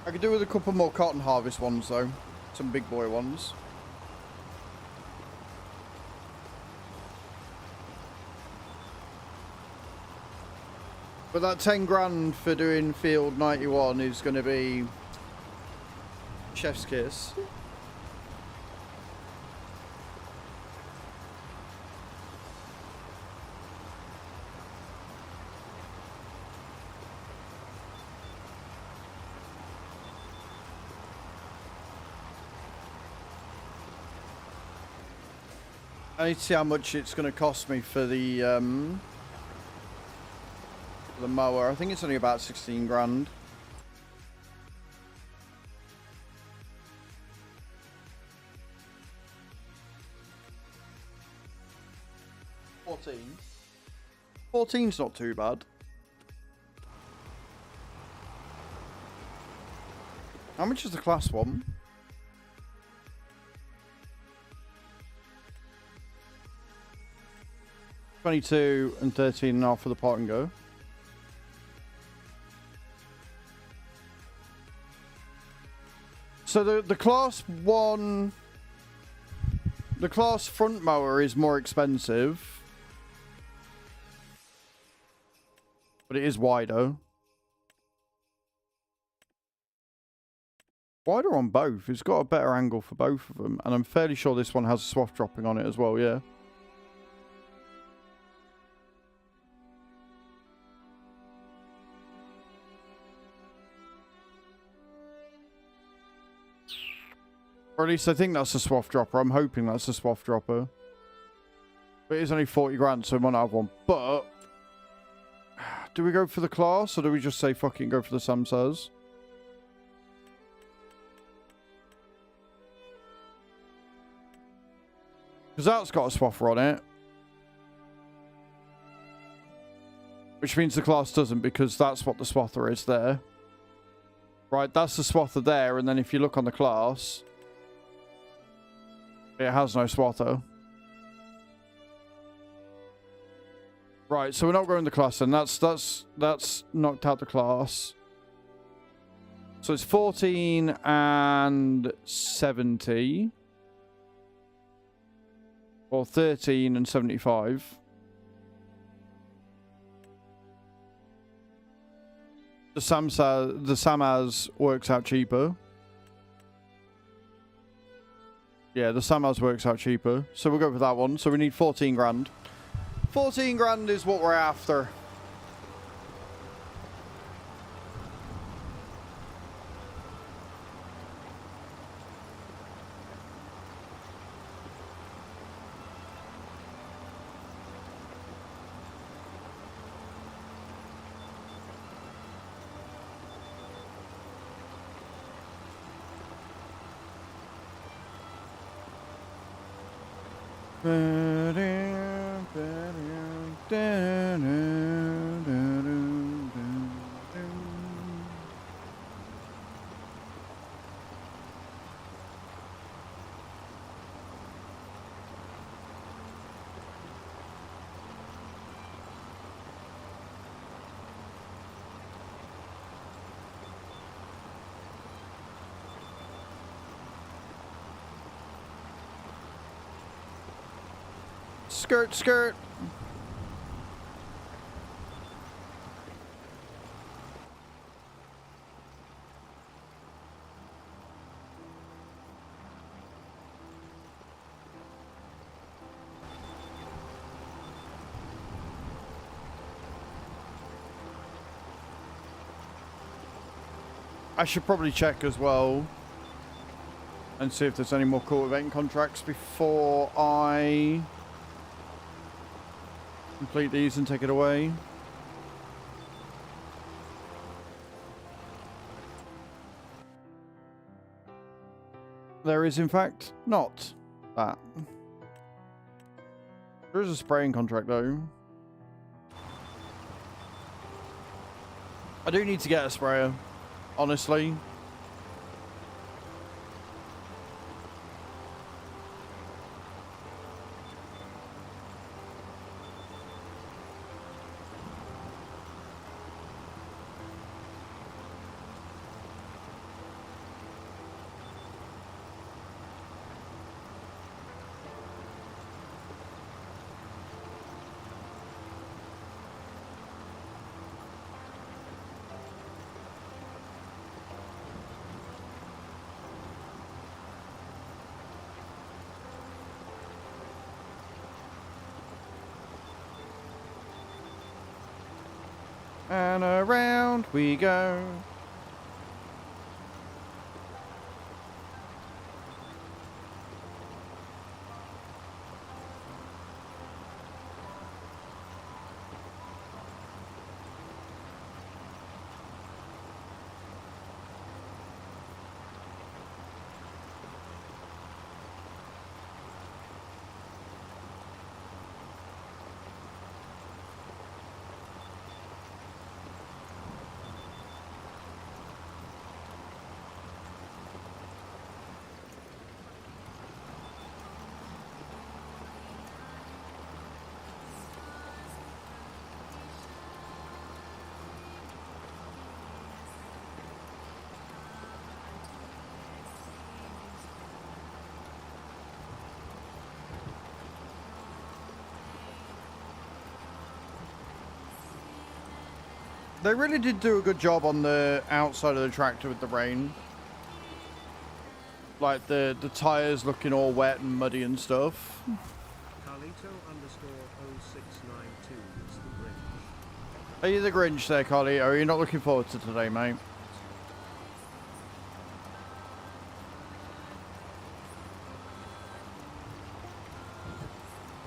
I could do with a couple more cotton harvest ones though. Some big boy ones. But that 10 grand for doing field 91 is going to be chef's kiss. I need to see how much it's going to cost me for the mower. I think it's only about 16 grand. $14's not too bad. How much is the class one? $22 and $13.5 for the pot and go. So the class one, the class front mower is more expensive, but it is wider. Wider on both. It's got a better angle for both of them, and I'm fairly sure this one has a swath dropping on it as well. Yeah. Or at least I think that's a swath dropper. I'm hoping that's a swath dropper. But it is only 40 grand, so I might not have one. But do we go for the class, or do we just say fucking go for the Samsas? Because that's got a swather on it. Which means the class doesn't, because that's what the swather is there. Right, that's the swather there, and then if you look on the class, it has no swather. Right, so we're not going to class then. That's knocked out the class. So it's 14 and 70. Or 13 and 75. The Samaz works out cheaper. Yeah, the Samaz works out cheaper. So we'll go with that one. So we need 14 grand. 14 grand is what we're after. Skirt, skirt. I should probably check as well and see if there's any more cultivating contracts before I complete these and take it away. There is, in fact, not that. There is a spraying contract, though. I do need to get a sprayer, honestly. And around we go. They really did do a good job on the outside of the tractor with the rain. Like the tires looking all wet and muddy and stuff. Carlito_0692 is the Grinch. Are you the Grinch there, Carly? Or are you not looking forward to today, mate?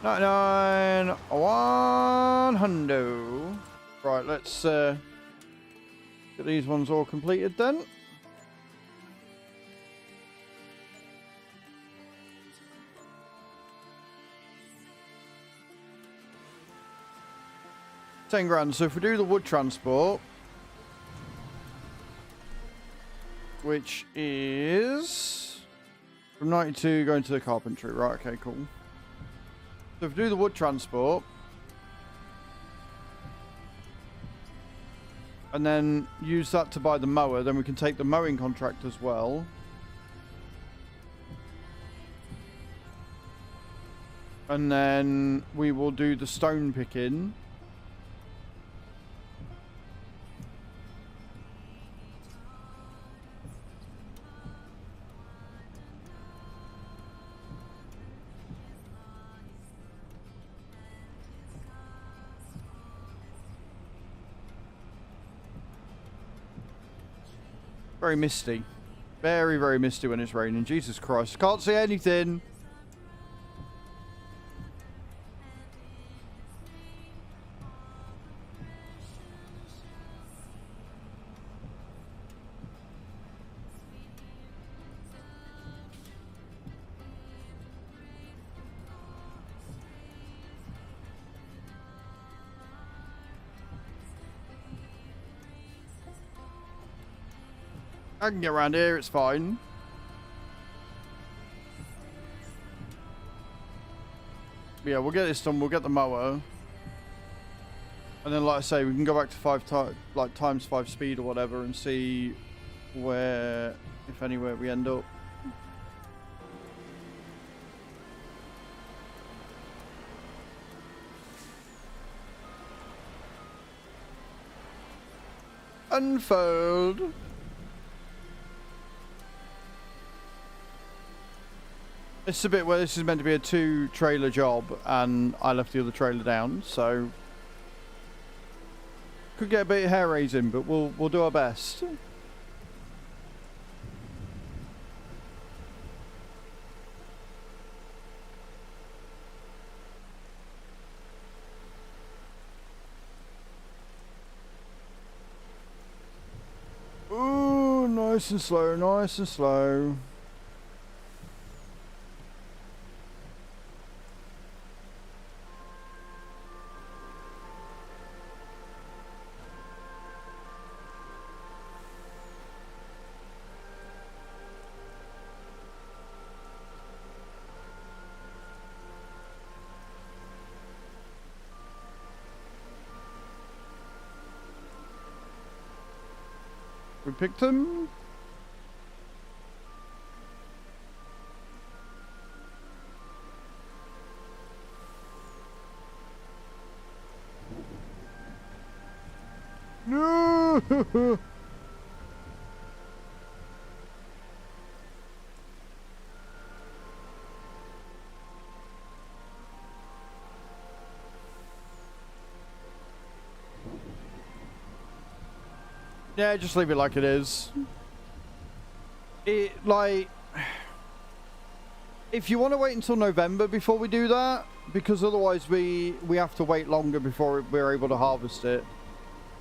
$99,100. Right, let's get these ones all completed then. $10,000. So if we do the wood transport, which is from 92 going to the carpentry, right? Okay, cool. So if we do the wood transport, and then use that to buy the mower, then we can take the mowing contract as well. And then we will do the stone picking. Very misty. Very, very misty when it's raining. Jesus Christ. Can't see anything. I can get around here, it's fine. Yeah, we'll get this done, we'll get the mower. And then, like I say, we can go back to times 5 speed or whatever and see where, if anywhere, we end up. unfold. This is a bit where this is meant to be a 2-trailer job, and I left the other trailer down, so could get a bit of hair raising, but we'll do our best. Ooh, nice and slow, nice and slow. We picked him. No. Yeah, just leave it like it is. Like, if you want to wait until November before we do that, because otherwise we have to wait longer before we're able to harvest it.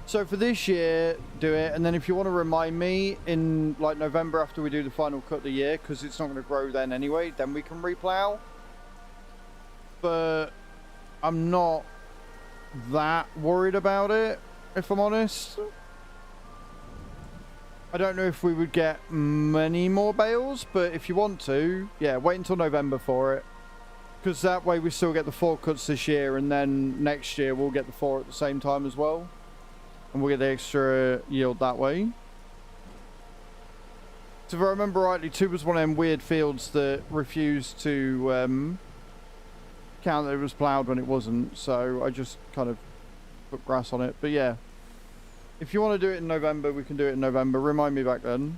So for this year, do it, and then if you want to remind me in like November after we do the final cut of the year, because it's not going to grow then anyway, then we can replow. But I'm not that worried about it, if I'm honest. I don't know if we would get many more bales, but if you want to, yeah, wait until November for it. Because that way we still get the 4 cuts this year, and then next year we'll get the 4 at the same time as well. And we'll get the extra yield that way. So if I remember rightly, 2 was one of them weird fields that refused to count that it was ploughed when it wasn't. So I just kind of put grass on it. But yeah. If you want to do it in November, we can do it in November. Remind me back then.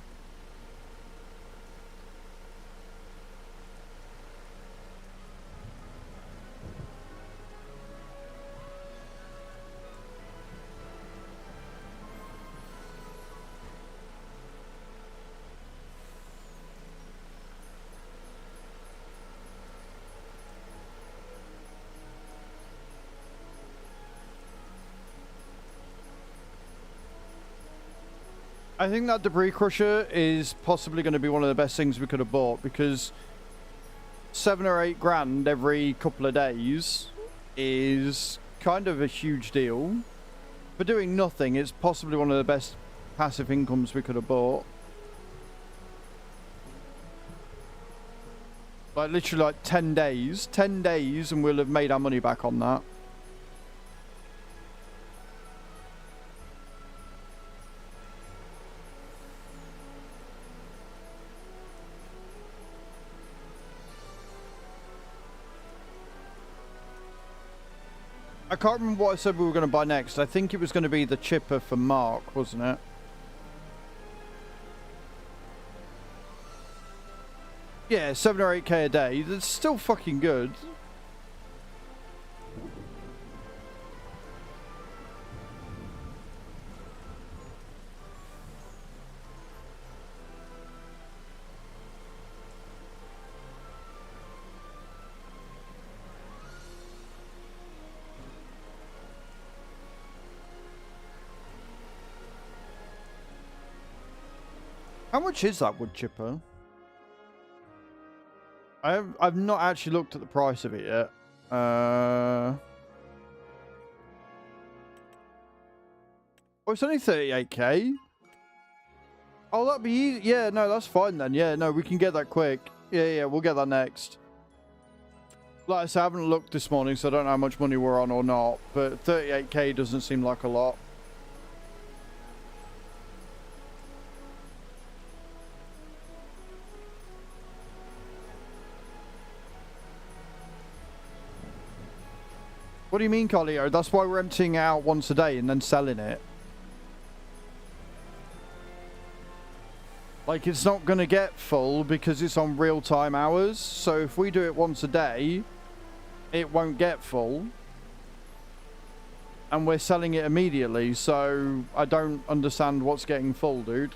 I think that debris crusher is possibly going to be one of the best things we could have bought, because 7 or 8 grand every couple of days is kind of a huge deal. For doing nothing, it's possibly one of the best passive incomes we could have bought. Like literally like 10 days. 10 days and we'll have made our money back on that. I can't remember what I said we were going to buy next. I think it was going to be the chipper for Mark, wasn't it? Yeah, 7 or 8k a day. That's still fucking good. How much is that wood chipper? I've not actually looked at the price of it yet. Oh, it's only 38k. Oh, that'd be easy. Yeah, no, that's fine then. Yeah, no, we can get that quick. Yeah, we'll get that next. Like I said, I haven't looked this morning, so I don't know how much money we're on or not. But 38k doesn't seem like a lot. What do you mean, Carlio? That's why we're emptying it out once a day and then selling it. Like, it's not going to get full because it's on real-time hours. So if we do it once a day, it won't get full. And we're selling it immediately, so I don't understand what's getting full, dude.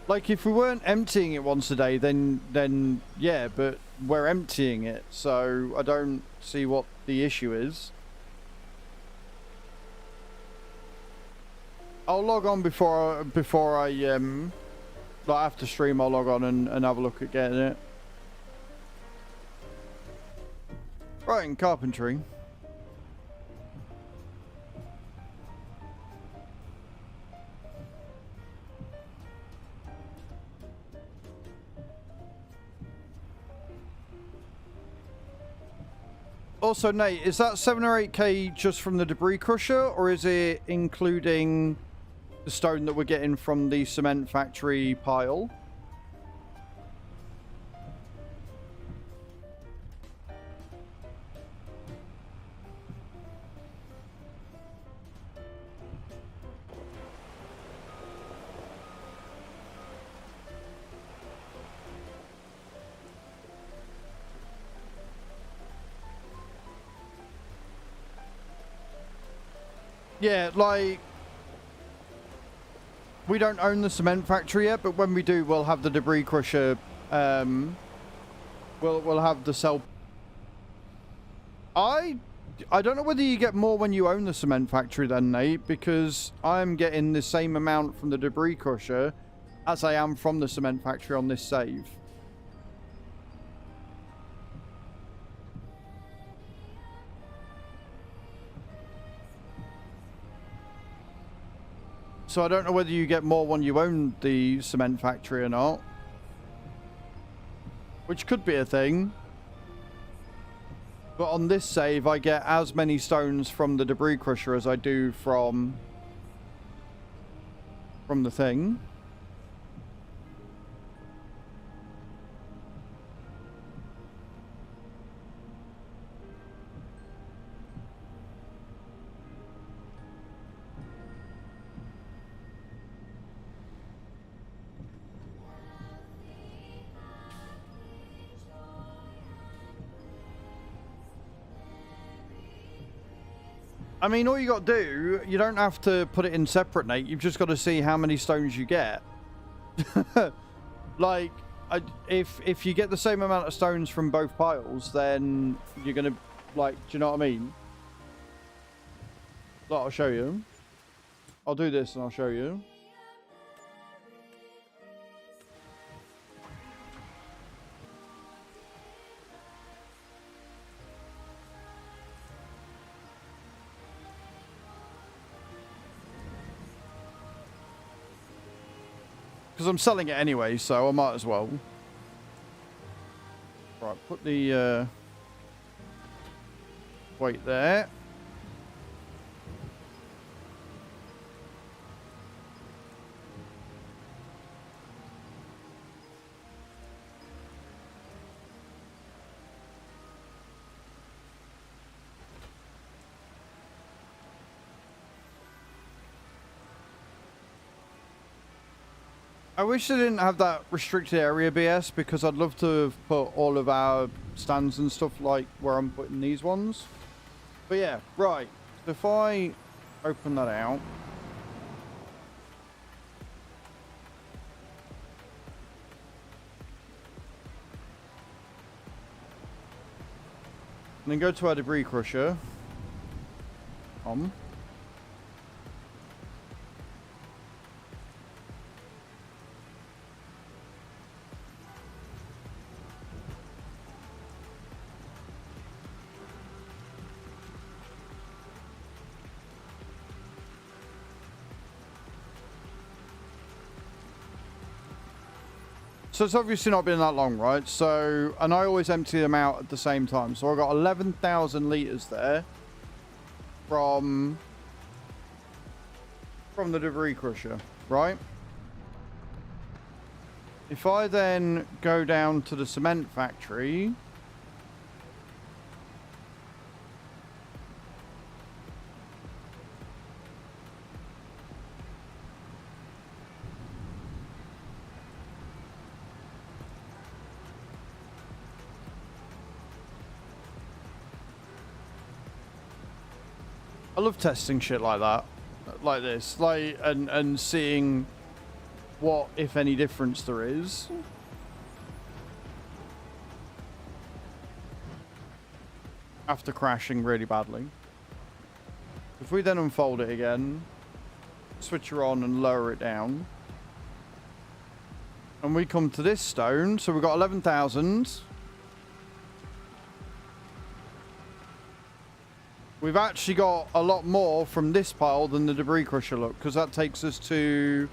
Like, if we weren't emptying it once a day, then yeah, but we're emptying it, so I don't see what the issue is. I'll log on before I like after stream. I'll log on and have a look at getting it. Right, in carpentry. Also, Nate, is that 7 or 8k just from the debris crusher, or is it including the stone that we're getting from the cement factory pile? Yeah, like, we don't own the cement factory yet, but when we do, we'll have the debris crusher. We'll have the cell. I don't know whether you get more when you own the cement factory then, Nate, because I'm getting the same amount from the debris crusher as I am from the cement factory on this save. So I don't know whether you get more when you own the cement factory or not. Which could be a thing. But on this save, I get as many stones from the debris crusher as I do from the thing. I mean, all you got to do, you don't have to put it in separate, Nate. You've just got to see how many stones you get. Like, if you get the same amount of stones from both piles, then you're going to, like, do you know what I mean? Like, I'll show you. I'll do this and I'll show you. Because I'm selling it anyway, so I might as well. Right, put the weight there. I wish they didn't have that restricted area BS, because I'd love to have put all of our stands and stuff like where I'm putting these ones. But yeah, right. So if I open that out. And then go to our debris crusher. So it's obviously not been that long, right? So, and I always empty them out at the same time. So I got 11,000 litres there from the debris crusher, right? If I then go down to the cement factory, I love testing shit like that. Like this. Like, and seeing what, if any, difference there is. After crashing really badly. If we then unfold it again, switch her on and lower it down. And we come to this stone, so we've got 11,000. We've actually got a lot more from this pile than the debris crusher, look, because that takes us to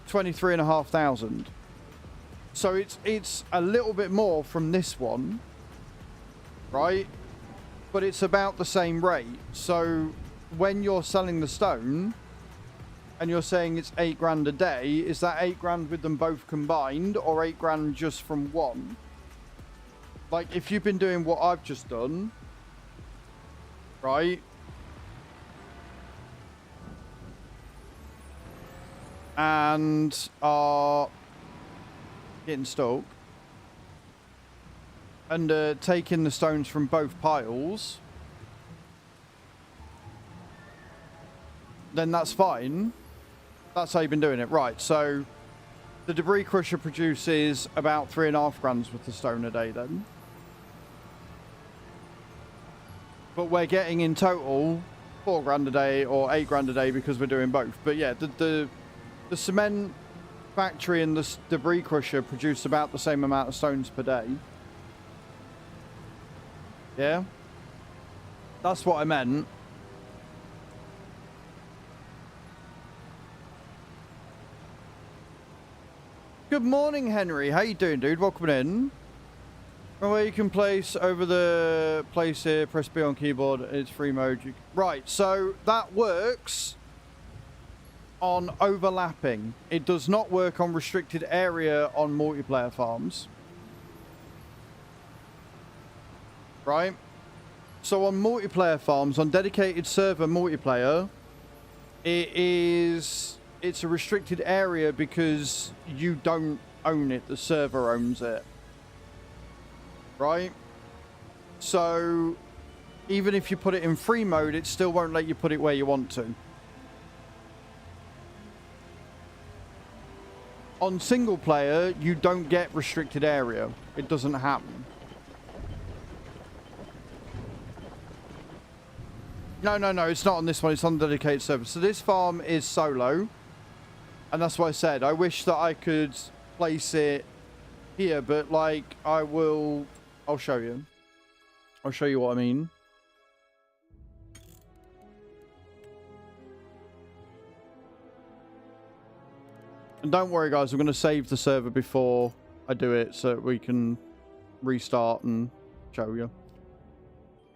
23,500. So it's a little bit more from this one, right? But it's about the same rate. So when you're selling the stone and you're saying it's 8 grand a day, is that 8 grand with them both combined or 8 grand just from one? Like, if you've been doing what I've just done, right? And are getting stoked. And taking the stones from both piles. Then that's fine. That's how you've been doing it. Right, so the debris crusher produces about 3.5 grams worth of stone a day then. But we're getting in total 4 grand a day or 8 grand a day because we're doing both. But yeah, the cement factory and the debris crusher produce about the same amount of stones per day. Yeah? That's what I meant. Good morning, Henry. How you doing, dude? Welcome in. Where you can place over the place here, press B on keyboard. It's free mode. Right, so that works on overlapping. It does not work on restricted area on multiplayer farms. Right? So on multiplayer farms, on dedicated server multiplayer, it's a restricted area because you don't own it, the server owns it. Right? So even if you put it in free mode, it still won't let you put it where you want to. On single player, you don't get restricted area. It doesn't happen. No, it's not on this one. It's on the dedicated server. So this farm is solo. And that's what I said. I wish that I could place it here, but like I'll show you. I'll show you what I mean. And don't worry, guys. I'm going to save the server before I do it so that we can restart and show you.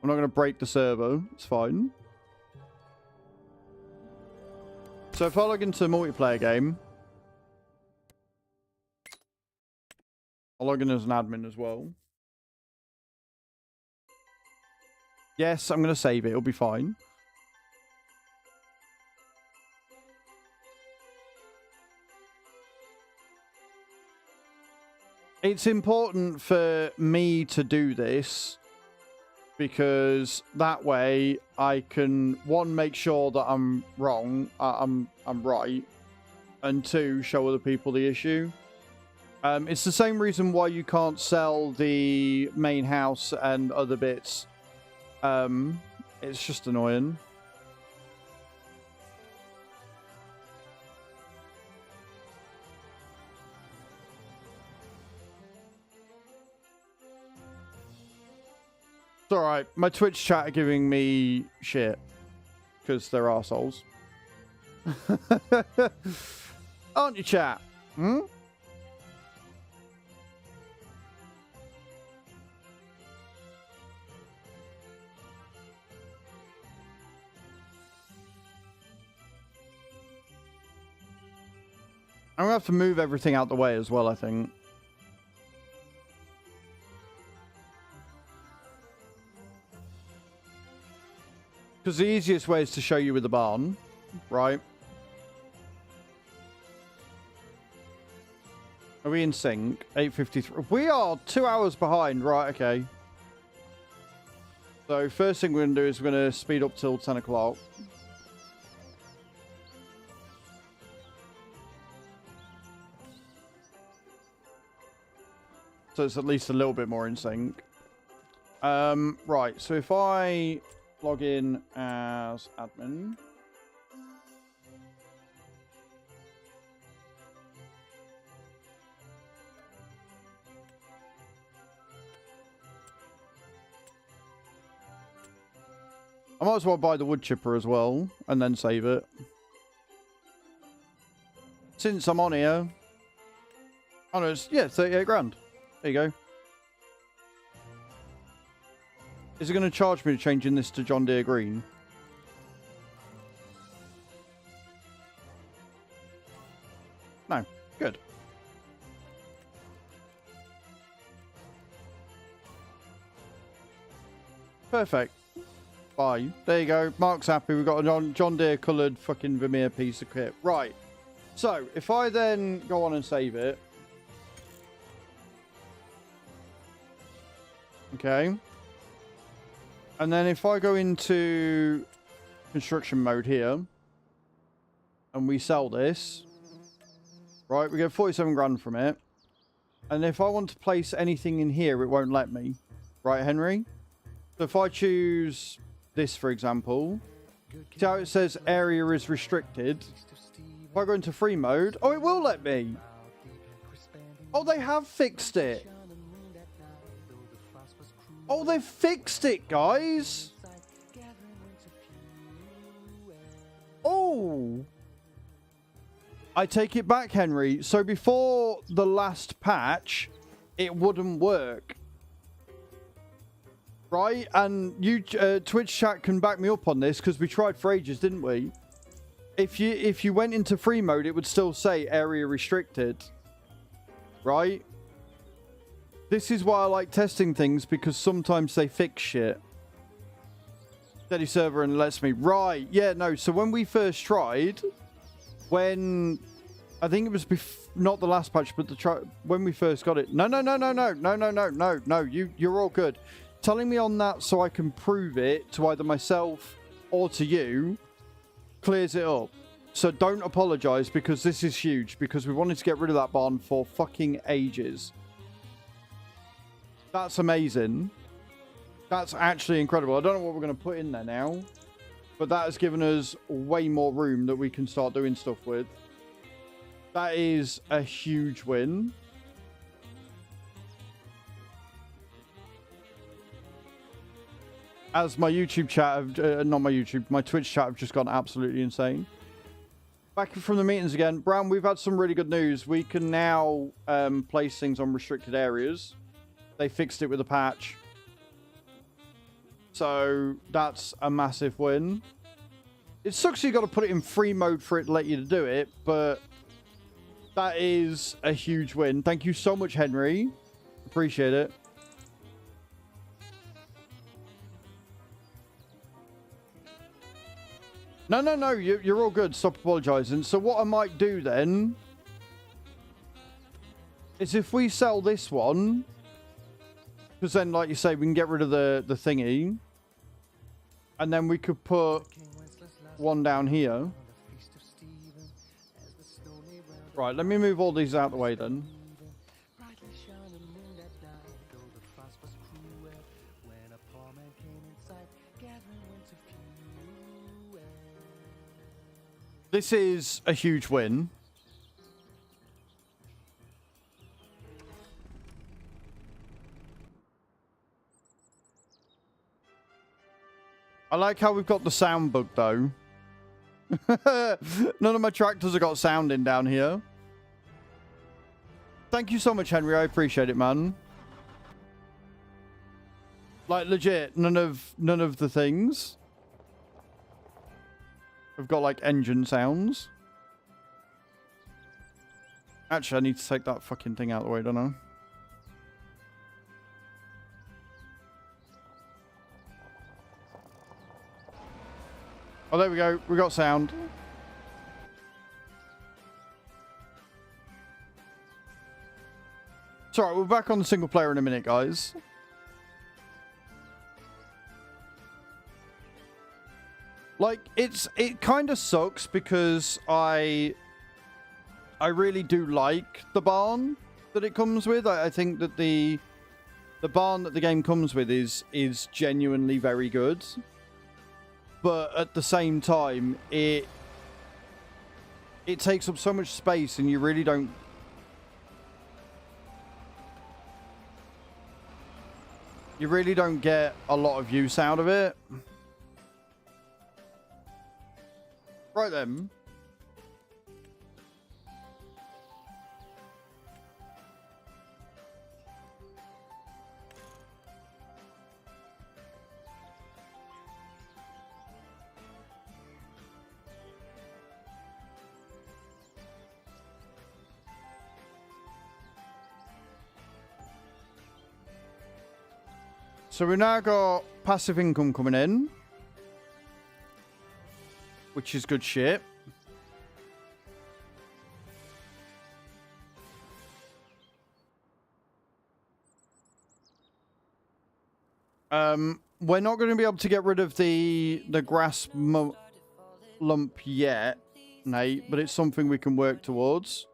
I'm not going to break the server. It's fine. So if I log into a multiplayer game, I'll log in as an admin as well. Yes, I'm going to save it. It'll be fine. It's important for me to do this because that way I can, one, make sure that I'm wrong, I'm right, and two, show other people the issue. It's the same reason why you can't sell the main house and other bits. It's just annoying. It's alright. My Twitch chat are giving me shit. Because they're arseholes. Aren't you, chat? Hmm? I'm gonna have to move everything out the way as well, I think. Because the easiest way is to show you with the barn, right? Are we in sync? 8:53. We are 2 hours behind, right? Okay. So first thing we're going to do is we're going to speed up till 10 o'clock. So it's at least a little bit more in sync. Right, so if I log in as admin. I might as well buy the wood chipper as well and then save it. Since I'm on here. Oh no, it's, yeah, 38 grand. There you go. Is it going to charge me to changing this to John Deere Green? No. Good. Perfect. Bye. There you go. Mark's happy. We've got a John Deere coloured fucking Vermeer piece of kit. Right. So, if I then go on and save it. Okay. And then if I go into construction mode here. And we sell this. Right, we get 47 grand from it. And if I want to place anything in here, it won't let me. Right, Henry? So if I choose this, for example. See how it says area is restricted? If I go into free mode, oh, it will let me. Oh, they have fixed it. Oh, they've fixed it, guys. Oh. I take it back, Henry. So before the last patch, it wouldn't work. Right? And you, Twitch chat can back me up on this because we tried for ages, didn't we? If you went into free mode, it would still say area restricted. Right? This is why I like testing things, because sometimes they fix shit. Steady server and lets me. Right. Yeah, no. So when we first tried, when I think it was not the last patch, but when we first got it. No. You're all good. Telling me on that so I can prove it to either myself or to you clears it up. So don't apologize, because this is huge, because we wanted to get rid of that barn for fucking ages. That's amazing. That's actually incredible. I don't know what we're going to put in there now, but that has given us way more room that we can start doing stuff with. That is a huge win. As my YouTube chat, not my YouTube, my Twitch chat have just gone absolutely insane. Back from the meetings again. Brown, we've had some really good news. We can now place things on restricted areas. They fixed it with a patch. So that's a massive win. It sucks you got to put it in free mode for it to let you do it, but that is a huge win. Thank you so much, Henry. Appreciate it. No, you're all good. Stop apologizing. So what I might do then is if we sell this one, because then, like you say, we can get rid of the thingy, and then we could put one down here. Right, let me move all these out the way then. This is a huge win. I like how we've got the sound bug, though. None of my tractors have got sound in down here. Thank you so much, Henry. I appreciate it, man. Like, legit, none of the things. We've got, like, engine sounds. Actually, I need to take that fucking thing out of the way, don't I? Oh, there we go. We got sound. It's alright, we're back on the single player in a minute, guys. Like, it kind of sucks because I really do like the barn that it comes with. I think that the barn that the game comes with is genuinely very good. But at the same time, it takes up so much space and you really don't... You really don't get a lot of use out of it. Right then. So we've now got passive income coming in, which is good shit. We're not going to be able to get rid of the grass lump yet, Nate, but it's something we can work towards.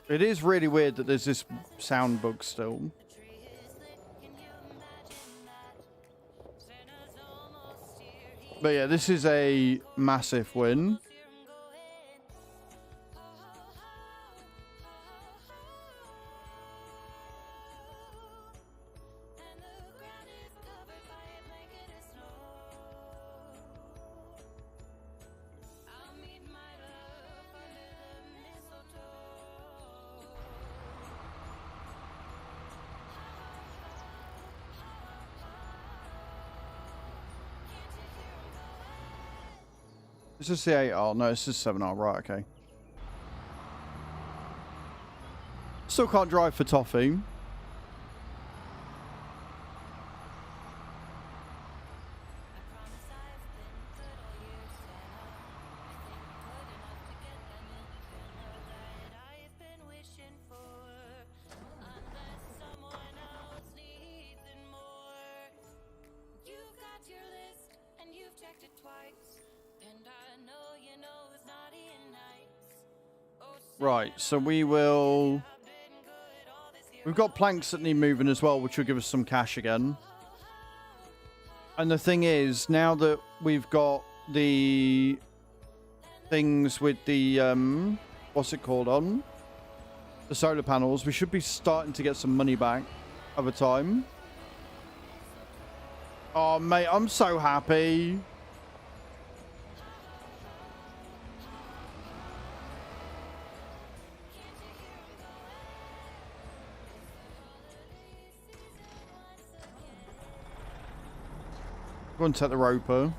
It is really weird that there's this sound bug still. But yeah, this is a massive win. Is this the 8R? No, this is 7R. Right, okay. Still can't drive for Toffee. Right, so we've got planks that need moving as well, which will give us some cash again. And the thing is, now that we've got the things with the, what's it called on? The solar panels, we should be starting to get some money back over time. Oh, mate, I'm so happy. Go and take the roper.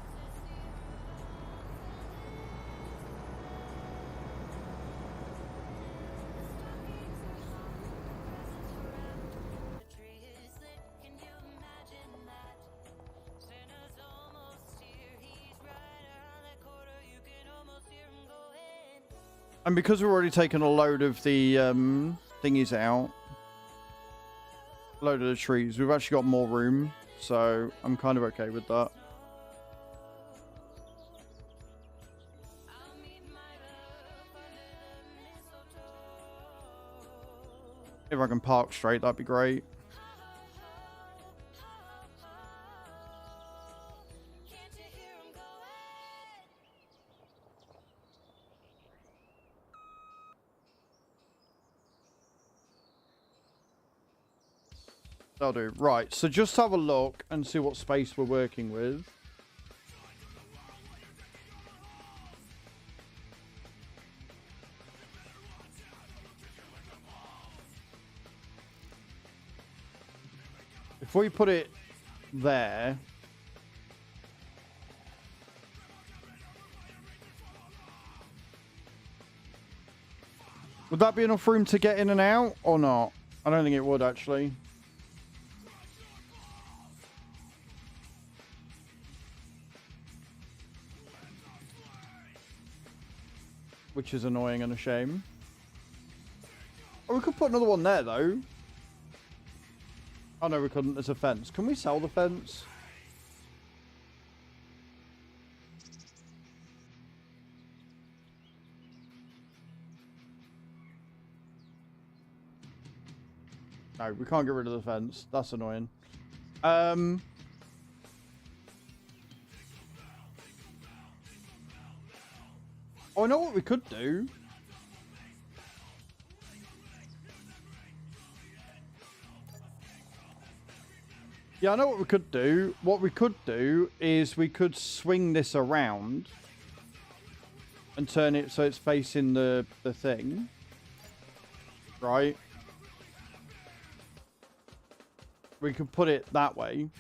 And because we've already taken a load of the thingies out, a load of the trees, we've actually got more room. So I'm kind of okay with that. If I can park straight, that'd be great. That'll do. Right, so just have a look and see what space we're working with. If we put it there... Would that be enough room to get in and out or not? I don't think it would, actually. Which is annoying and a shame. Oh, we could put another one there, though. Oh no, we couldn't. There's a fence. Can we sell the fence? No, we can't get rid of the fence. That's annoying. Oh, I know what we could do. Yeah, I know what we could do. What we could do is we could swing this around and turn it so it's facing the thing. Right? We could put it that way.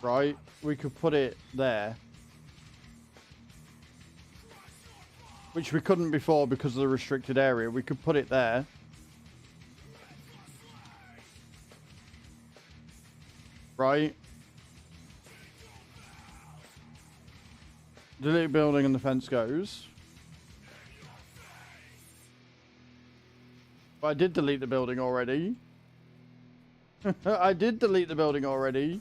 Right? We could put it there. Which we couldn't before because of the restricted area. We could put it there. Right? Delete building and the fence goes. But I did delete the building already. I did delete the building already.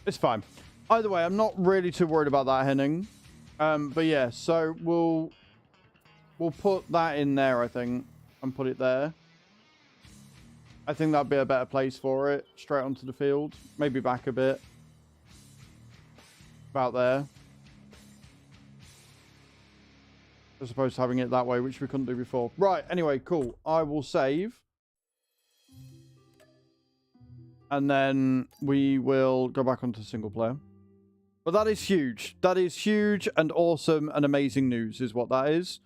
It's fine. Either way, I'm not really too worried about that, Henning. But yeah, so we'll put that in there, I think, and put it there. I think that'd be a better place for it. Straight onto the field. Maybe back a bit. About there. As opposed to having it that way, which we couldn't do before. Right, anyway, cool. I will save. And then we will go back onto single player. But that is huge. That is huge and awesome and amazing news is what that is.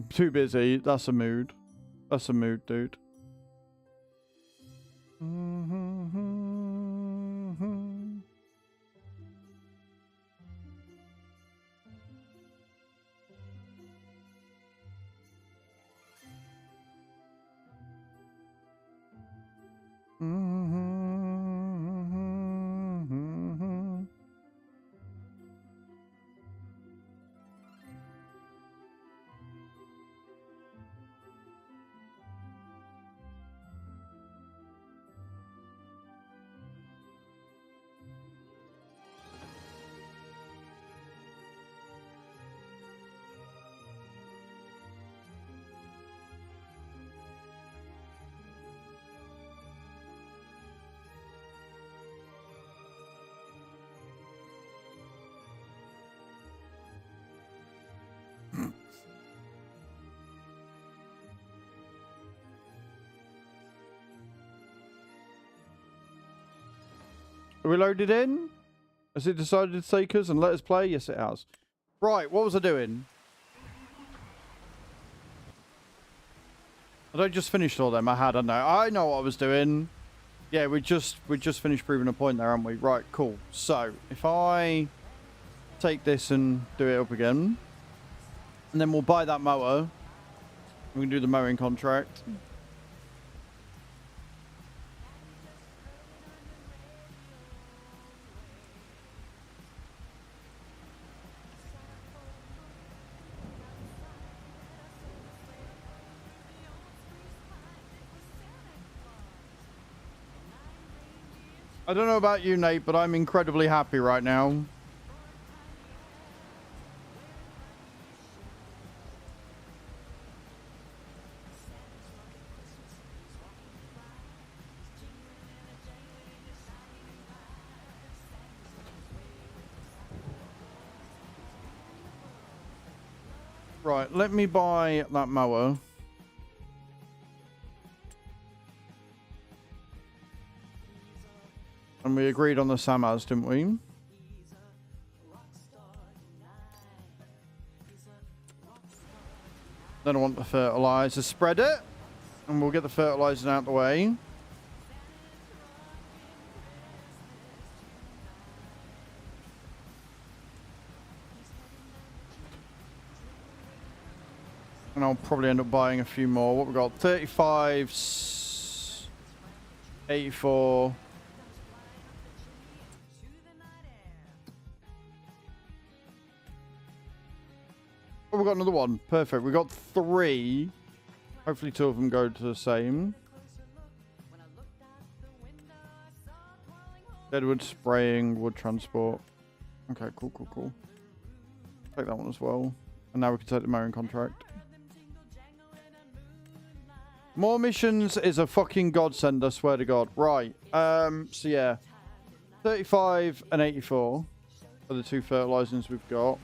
Too busy. That's a mood. That's a mood, dude. Are we loaded in? Has it decided to take us and let us play? Yes, it has. Right, what was I doing? I just finished all them. I know what I was doing. Yeah, we just finished proving a point there, haven't we? Right, cool. So, if I take this and do it up again, and then we'll buy that mower. We can do the mowing contract. I don't know about you, Nate, but I'm incredibly happy right now. Right, let me buy that mower. And we agreed on the Samaz, didn't we? Then I want the fertilizer. Spread it. And we'll get the fertilizer out the way. And I'll probably end up buying a few more. What we got? 35, 84. Oh, we got another one. Perfect. We got 3. Hopefully 2 of them go to the same. Deadwood spraying, wood transport. Okay, cool, cool, cool. Take that one as well. And now we can take the mowing contract. More missions is a fucking godsend, I swear to God. Right. So yeah. 35 and 84 are the 2 fertilizers we've got.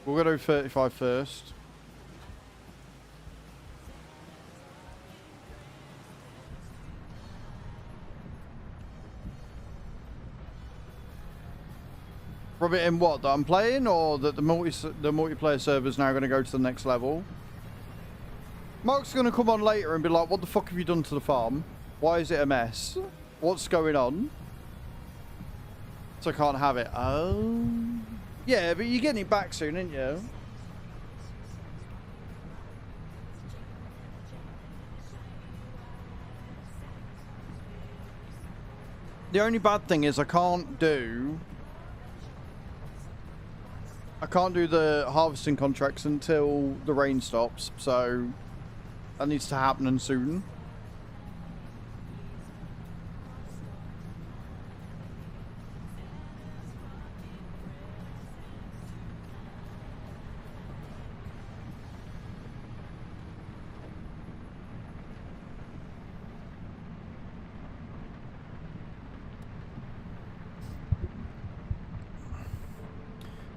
We'll go to 35 first. Rub it in what? That I'm playing, or that the multiplayer server is now going to go to the next level? Mark's going to come on later and be like, what the fuck have you done to the farm? Why is it a mess? What's going on? So I can't have it. Oh. Yeah, but you're getting it back soon, aren't you? The only bad thing is I can't do the harvesting contracts until the rain stops, so that needs to happen soon.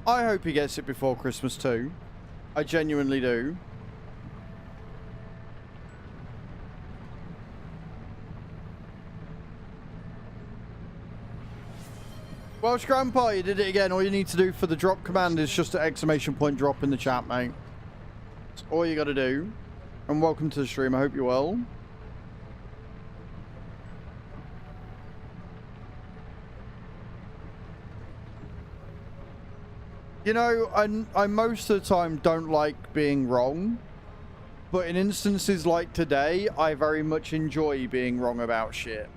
I hope he gets it before Christmas too. I genuinely do. Welsh Grandpa, you did it again. All you need to do for the drop command is just an exclamation point drop in the chat, mate. That's all you got to do. And welcome to the stream. I hope you're well. You know, I most of the time don't like being wrong, but in instances like today, I very much enjoy being wrong about shit.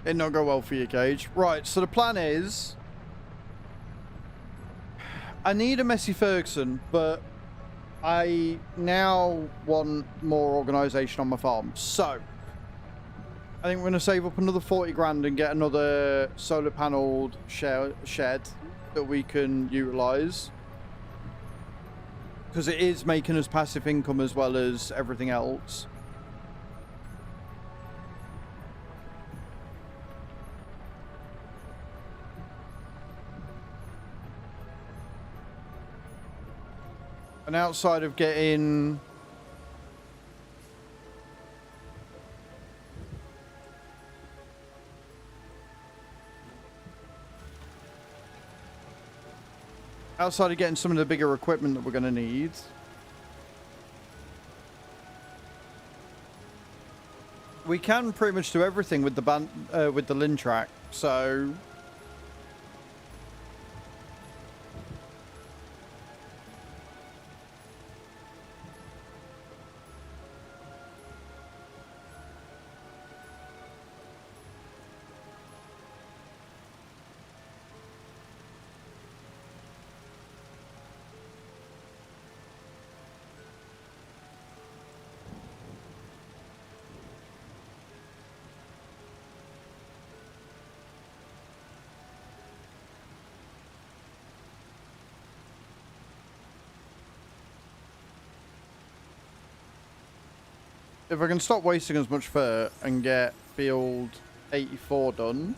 It not go well for you, Cage. Right, so the plan is I need a Messi Ferguson, but I now want more organisation on my farm. So I think we're going to save up another 40 grand and get another solar panelled shed that we can utilise, because it is making us passive income as well as everything else. And outside of getting some of the bigger equipment that we're going to need, we can pretty much do everything with the Lin track. So If I can stop wasting as much fur and get field 84 done.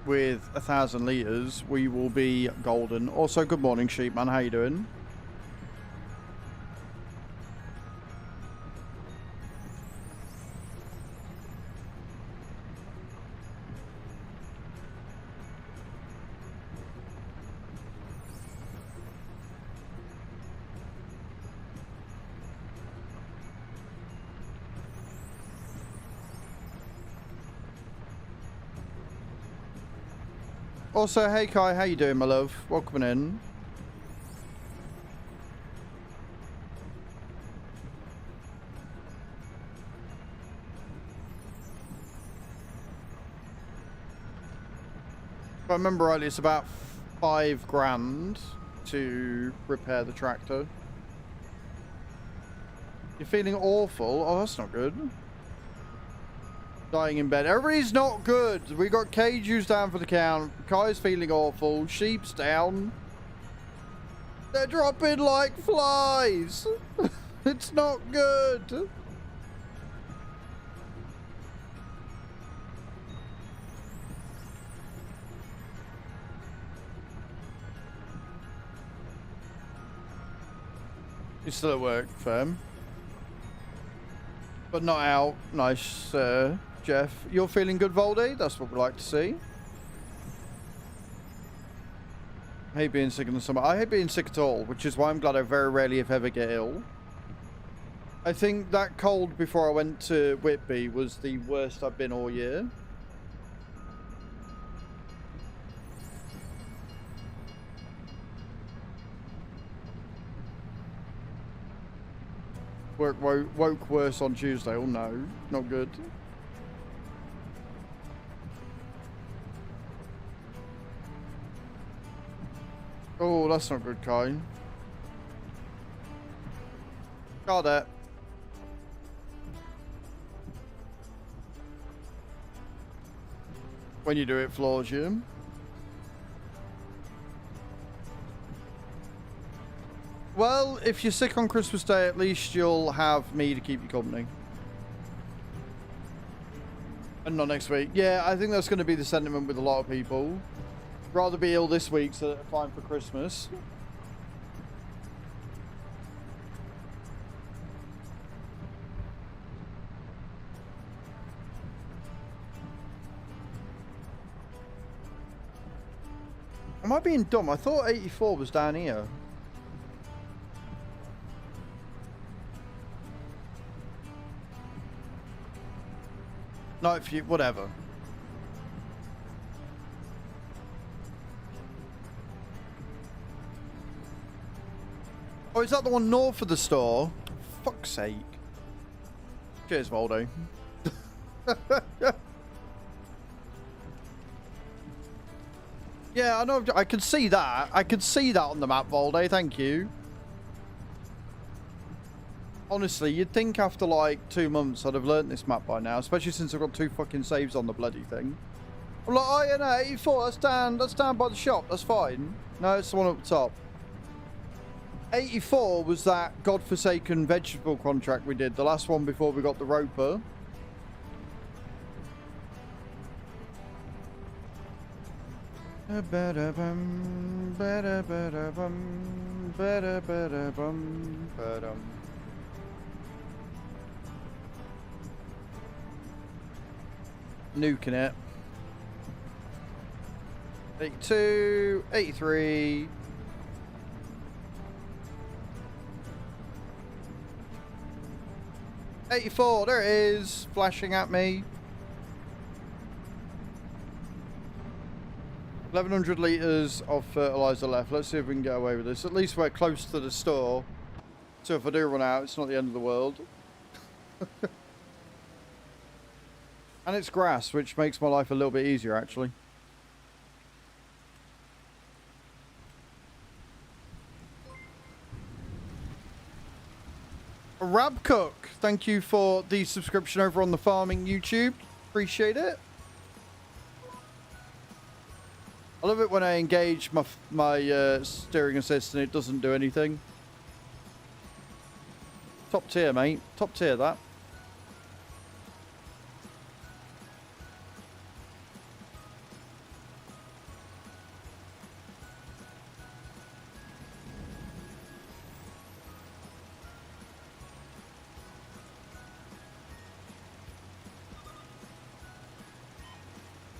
With 1,000 litres, we will be golden. Also, good morning, Sheepman. How you doing? Also, hey Kai, how you doing, my love? Welcome in. If I remember rightly, it's about 5 grand to repair the tractor. You're feeling awful? Oh, that's not good. Dying in bed. Everybody's not good. We got Kaju's down for the count. Kai's feeling awful. Sheep's down. They're dropping like flies. It's not good. You're still at work, fam. But not out. Nice, Jeff. You're feeling good, Voldy? That's what we like to see. I hate being sick in the summer. I hate being sick at all, which is why I'm glad I very rarely, if ever, get ill. I think that cold before I went to Whitby was the worst I've been all year. Woke worse on Tuesday. Oh no, not good. Oh, that's not good, Kai. Got it. When you do it, floors you. Well, if you're sick on Christmas Day, at least you'll have me to keep you company. And not next week. Yeah, I think that's going to be the sentiment with a lot of people. Rather be ill this week so that they're fine for Christmas. Am I being dumb? I thought 84 was down here. Not if you... whatever. Oh, is that the one north of the store? Fuck's sake. Cheers, Voldo. Yeah, I know. I could see that. I could see that on the map, Voldo. Thank you. Honestly, you'd think after like 2 months I'd have learnt this map by now, especially since I've got 2 fucking saves on the bloody thing. I'm like, oh yeah, no, 84, that's down by the shop, that's fine. No, it's the one up top. 84 was that godforsaken vegetable contract we did, the last one before we got the roper. Nuking it. 82, 83. $84, there it is, flashing at me. 1,100 litres of fertiliser left. Let's see if we can get away with this. At least we're close to the store. So if I do run out, it's not the end of the world. And it's grass, which makes my life a little bit easier, actually. Rabcook, thank you for the subscription over on the farming YouTube. Appreciate it. I love it when I engage my steering assist and it doesn't do anything. Top tier, mate. Top tier, that.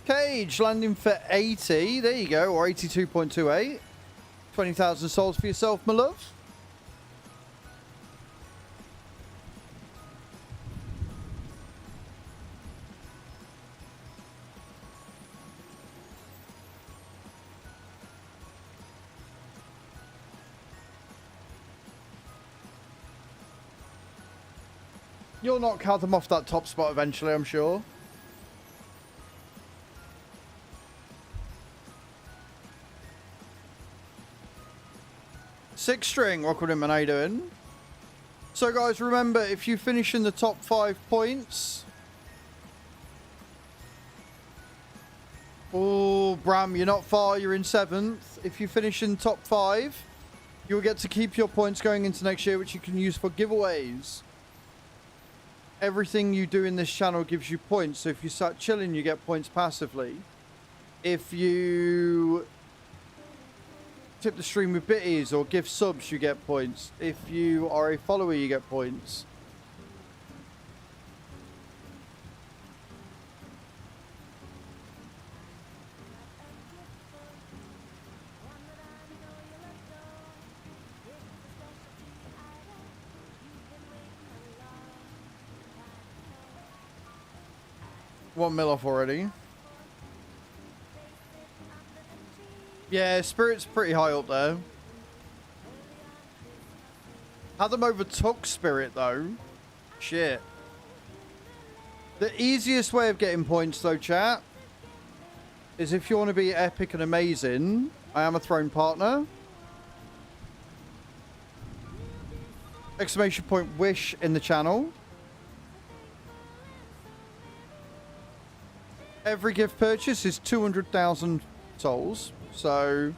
Cage landing for 80. There you go, or 82.28. 20,000 souls for yourself, my love. You'll knock them off that top spot eventually, I'm sure. Six string, Rockwoodman, how you doing? So guys, remember, if you finish in the top 5 points... Oh, Bram, you're not far, you're in 7th. If you finish in top 5, you'll get to keep your points going into next year, which you can use for giveaways. Everything you do in this channel gives you points, so if you start chilling, you get points passively. If you tip the stream with bitties or give subs, you get points. If you are a follower, you get points. One mil off already. Yeah, Spirit's pretty high up there. Had them overtook Spirit though. Shit. The easiest way of getting points though, chat, is if you want to be epic and amazing. I am a throne partner. Exclamation point wish in the channel. Every gift purchase is 200,000 souls. So,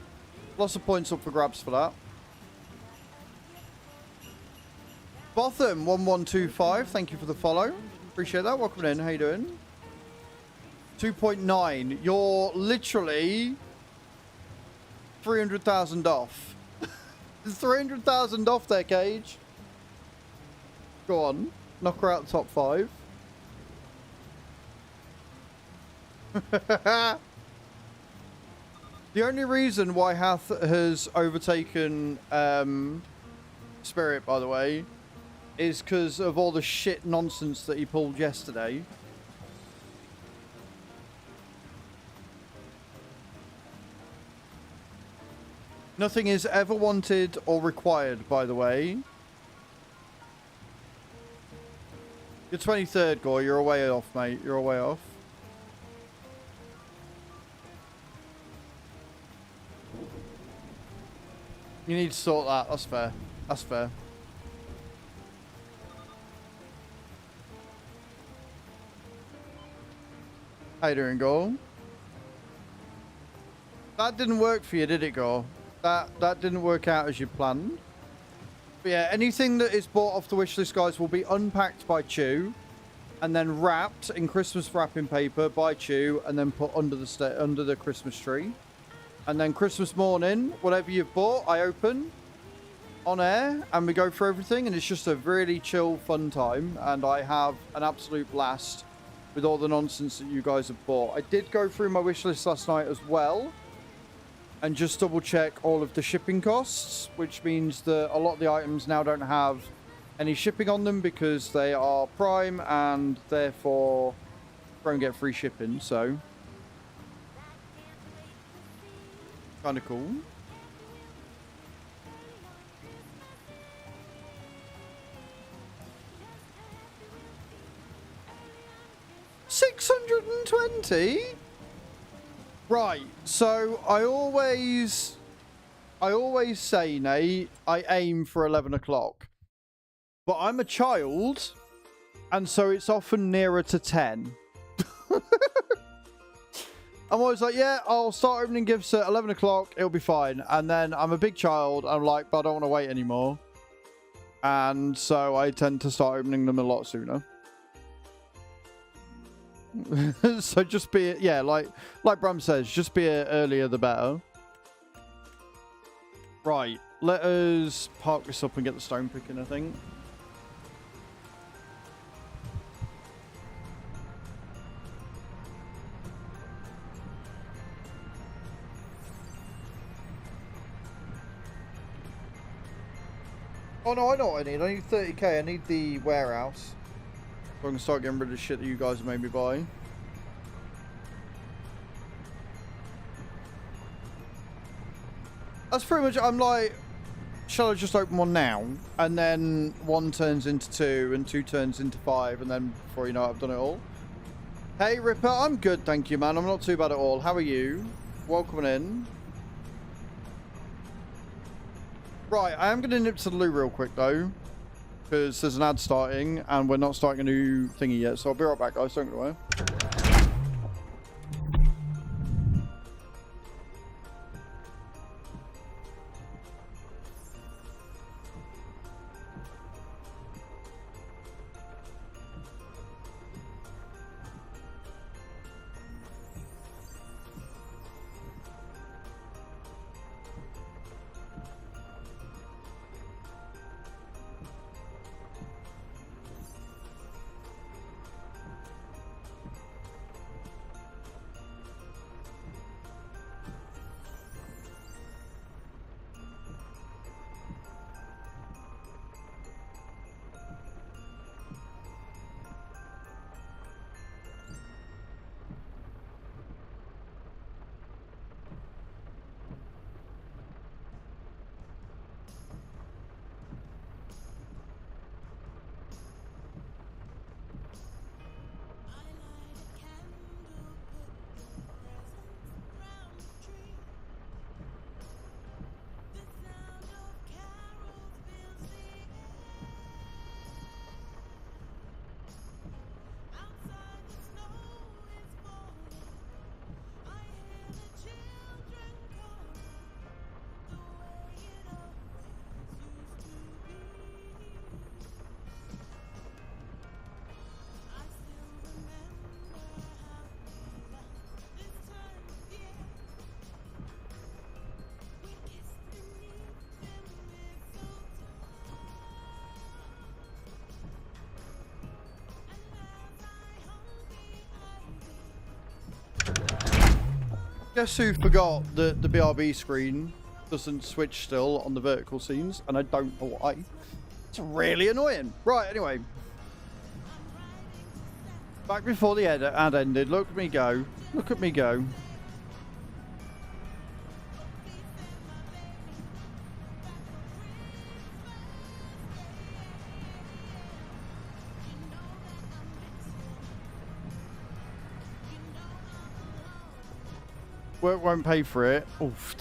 lots of points up for grabs for that. Botham 1125, thank you for the follow. Appreciate that. Welcome in. How you doing? 2.9. You're literally 300,000 off. 300,000 off there, Cage. Go on. Knock her out top 5. The only reason why Hath has overtaken Spirit, by the way, is because of all the shit nonsense that he pulled yesterday. Nothing is ever wanted or required, by the way. You're 23rd, Gore. You're a way off, mate. You're a way off. You need to sort that. That's fair. That's fair. How you doing, Go? That didn't work for you, did it, Go? That didn't work out as you planned. But yeah, anything that is bought off the wishlist, guys, will be unpacked by Chew and then wrapped in Christmas wrapping paper by Chew and then put under the Christmas tree. And then Christmas morning, whatever you've bought, I open on air and we go through everything. And it's just a really chill, fun time. And I have an absolute blast with all the nonsense that you guys have bought. I did go through my wish list last night as well. And just double check all of the shipping costs. Which means that a lot of the items now don't have any shipping on them because they are Prime. And therefore, don't get free shipping. So... kind of cool. $620? Right, so I always say, Nate, I aim for 11 o'clock. But I'm a child, and so it's often nearer to 10. I'm always like, yeah, I'll start opening gifts at 11 o'clock. It'll be fine. And then I'm a big child. I'm like, but I don't want to wait anymore. And so I tend to start opening them a lot sooner. So just be, yeah, like Bram says, just be earlier the better. Right, let us park this up and get the stone picking, I think. Oh no, I know what I need. I need 30k. I need the warehouse. So I can start getting rid of the shit that you guys made me buy. That's pretty much, I'm like, shall I just open one now? And then one turns into 2 and 2 turns into 5 and then before you know it, I've done it all. Hey Ripper, I'm good, thank you, man. I'm not too bad at all. How are you? Welcome in. Right, I am going to nip to the loo real quick though, because there's an ad starting and we're not starting a new thingy yet. So I'll be right back, guys. Don't go away. Guess who forgot that the BRB screen doesn't switch still on the vertical scenes, and I don't know why. It's really annoying. Right, anyway. Back before the ad ended. Look at me go. Look at me go. Work won't pay for it. Oof.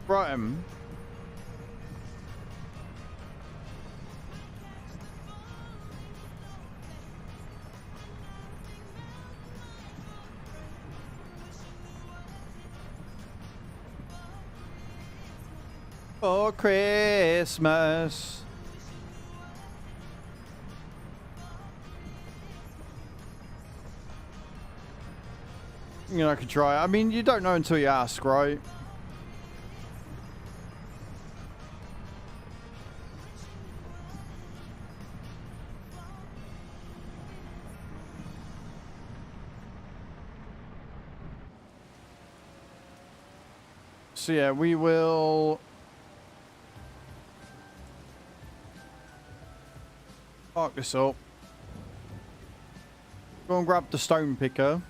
Right. For Christmas. You know, I could try. I mean, you don't know until you ask, right? So yeah, we will park this up. Go and grab the stone picker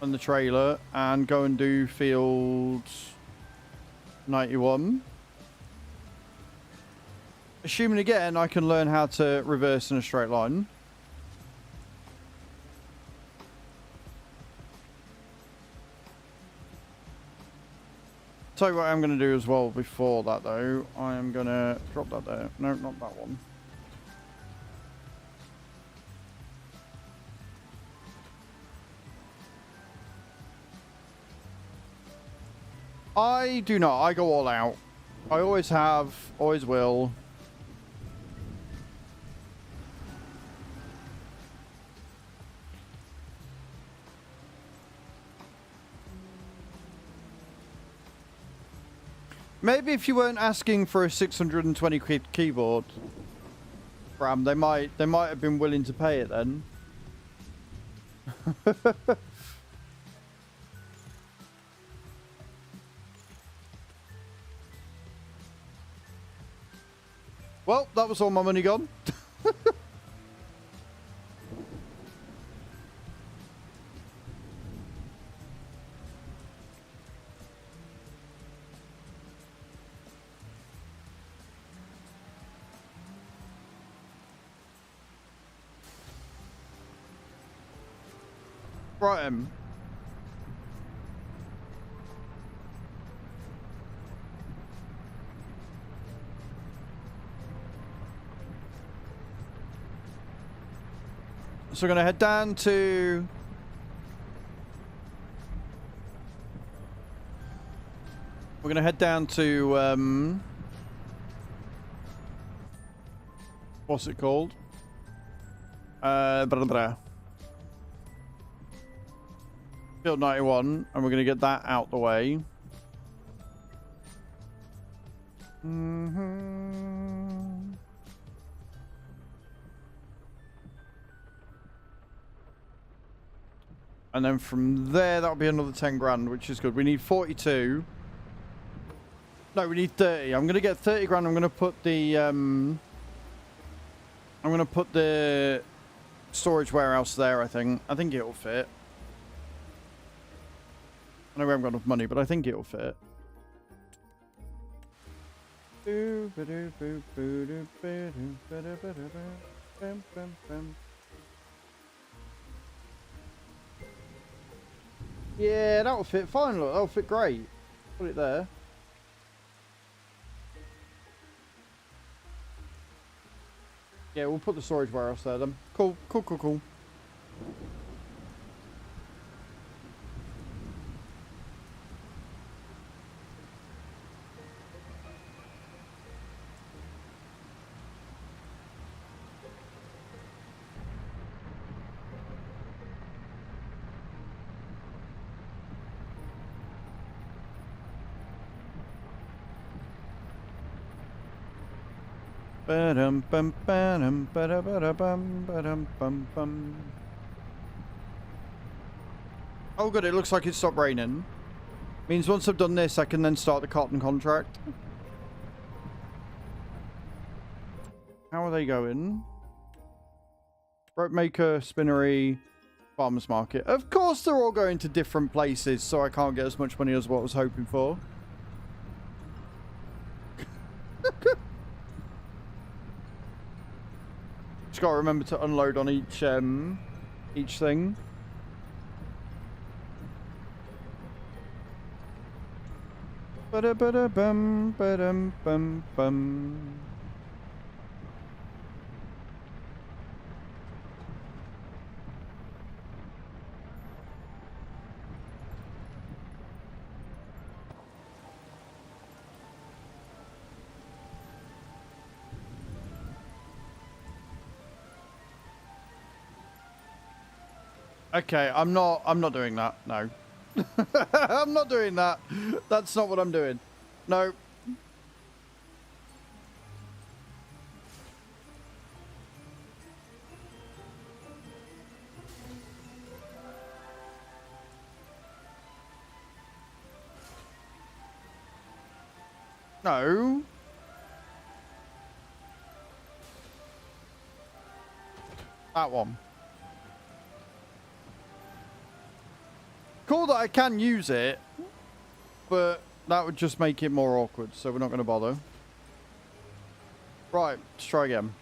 on the trailer and go and do field 91. Assuming again I can learn how to reverse in a straight line. Tell you what I'm going to do as well before that though. I am going to drop that there. No, not that one. I do not. I go all out. I always have, always will. Maybe if you weren't asking for a 620 quid keyboard, Bram, they might have been willing to pay it then. Well, that was all my money gone. Right, so we're going to head down to... We're going to head down to... what's it called? Field 91, and we're going to get that out the way. And then from there, that'll be another 10 grand, which is good. We need 42. No, we need 30. I'm going to get 30 grand. I'm going to put the... I'm going to put the storage warehouse there, I think. I think it'll fit. I know we haven't got enough money, but I think it'll fit. Yeah, that'll fit fine, look. That'll fit great. Put it there. Yeah, we'll put the storage warehouse there then. Cool, cool, cool, cool. Oh good, it looks like it stopped raining. Means once I've done this, I can then start the cotton contract. How are they going? Rope maker, spinnery, farmer's market. Of course they're all going to different places, so I can't get as much money as what I was hoping for. Just gotta remember to unload on each thing. Ba-da-ba-da-bum, ba-dum-bum-bum. Okay, I'm not doing that. No. I'm not doing that. That's not what I'm doing. No. No. That one. Cool that I can use it, but that would just make it more awkward, so we're not going to bother. Right, let's try again.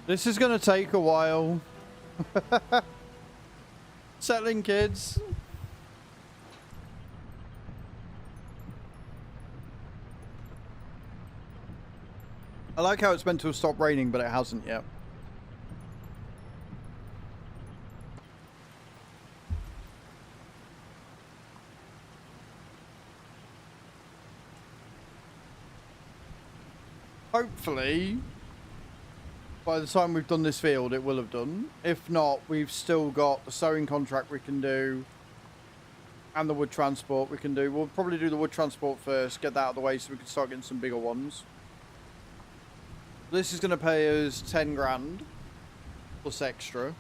This is going to take a while. Settling kids. I like how it's meant to have stopped raining, but it hasn't yet. Hopefully, by the time we've done this field, it will have done. If not, we've still got the sowing contract we can do and the wood transport we can do. We'll probably do the wood transport first, get that out of the way so we can start getting some bigger ones. This is going to pay us 10 grand plus extra.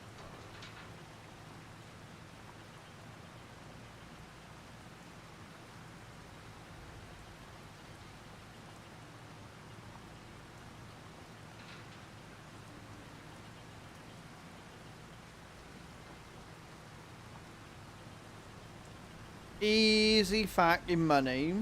Easy fucking money.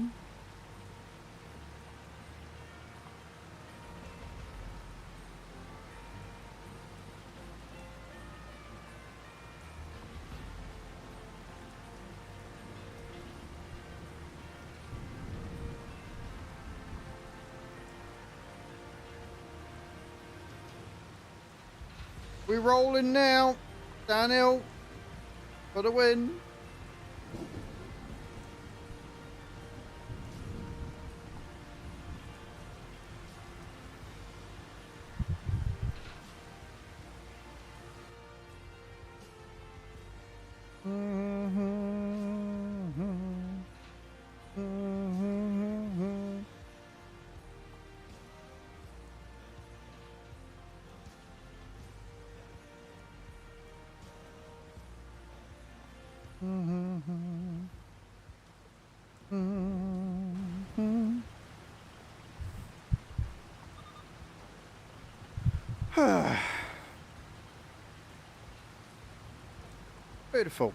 We're rolling now. Downhill for the win. Beautiful.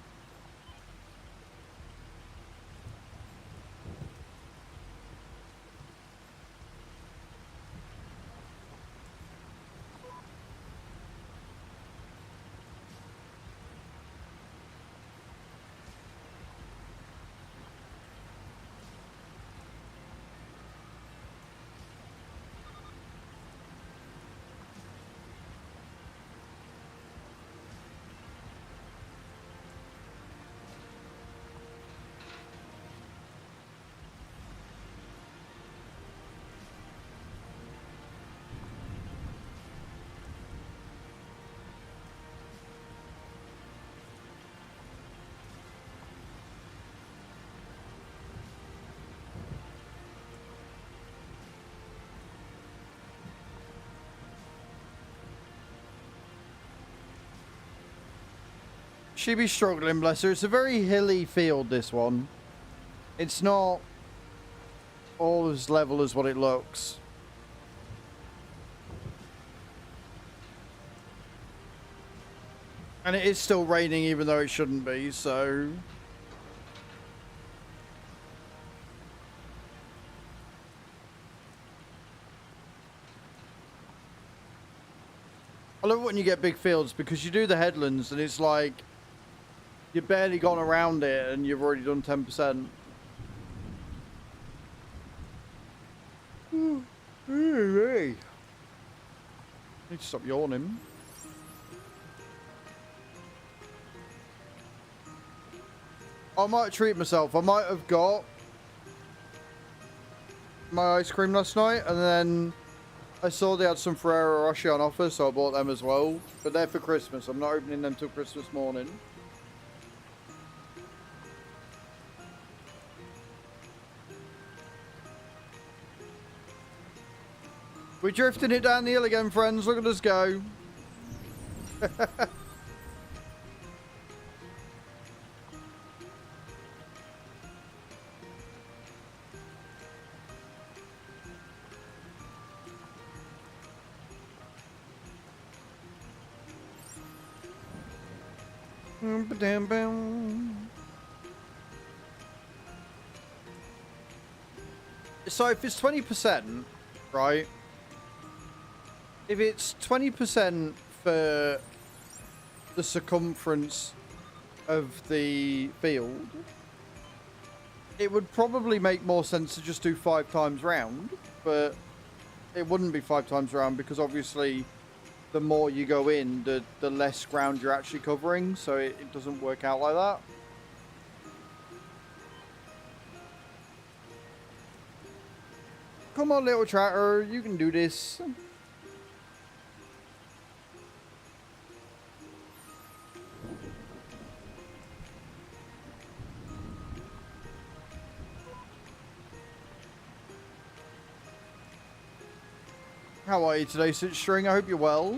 She be struggling, bless her. It's a very hilly field, this one. It's not all as level as what it looks. And it is still raining even though it shouldn't be, so... I love it when you get big fields because you do the headlands and it's like... You've barely gone around it and you've already done 10%. Hey. Need to stop yawning. I might treat myself. I might have got my ice cream last night and then I saw they had some Ferrero Rocher on offer, so I bought them as well. But they're for Christmas. I'm not opening them till Christmas morning. We're drifting it down the hill again, friends. Look at us go. So if it's 20%, right? If it's 20% for the circumference of the field, it would probably make more sense to just do 5 times round, but it wouldn't be 5 times round because obviously the more you go in, the less ground you're actually covering, so it doesn't work out like that. Come on, little tractor, you can do this. How are you today, Sit String? I hope you're well.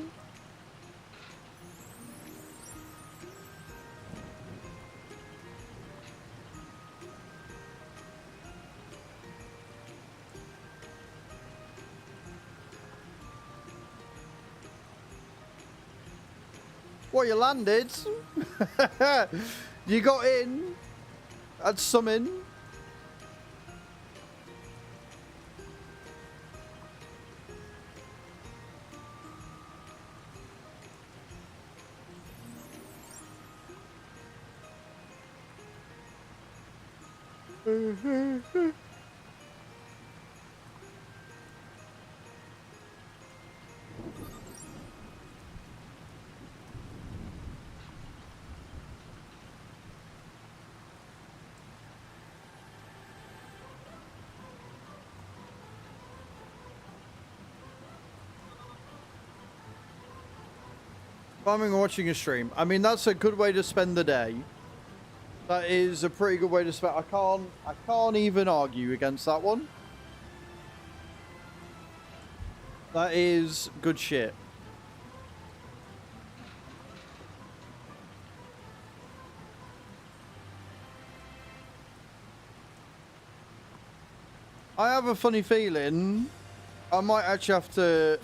What, you landed? You got in? Had some in? Farming or watching a stream. I mean, that's a good way to spend the day. That is a pretty good way to spend. I can't even argue against that one. That is good shit. I have a funny feeling I might actually have to,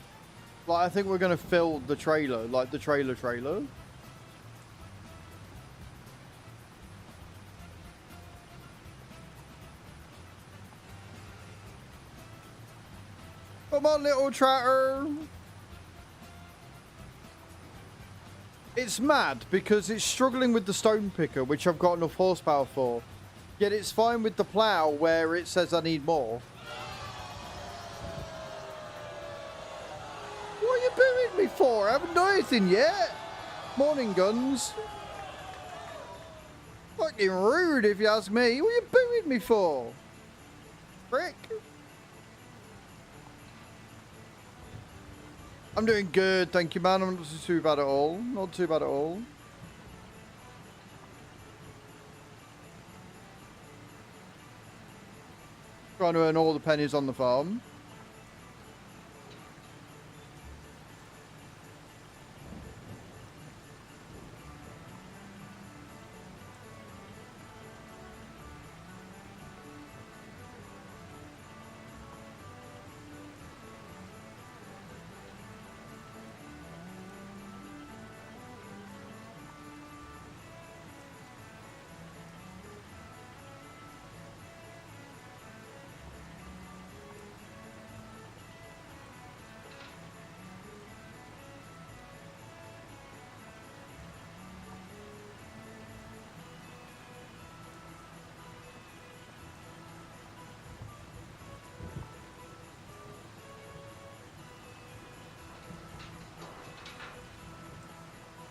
like, I think we're going to fill the trailer, like the trailer. Come on, little tractor. It's mad because it's struggling with the stone picker, which I've got enough horsepower for. Yet it's fine with the plow where it says I need more. What are you booing me for? I haven't done anything yet. Morning, guns. Fucking rude if you ask me. What are you booing me for? Frick. I'm doing good, thank you, man. I'm not too bad at all. Not too bad at all. Trying to earn all the pennies on the farm.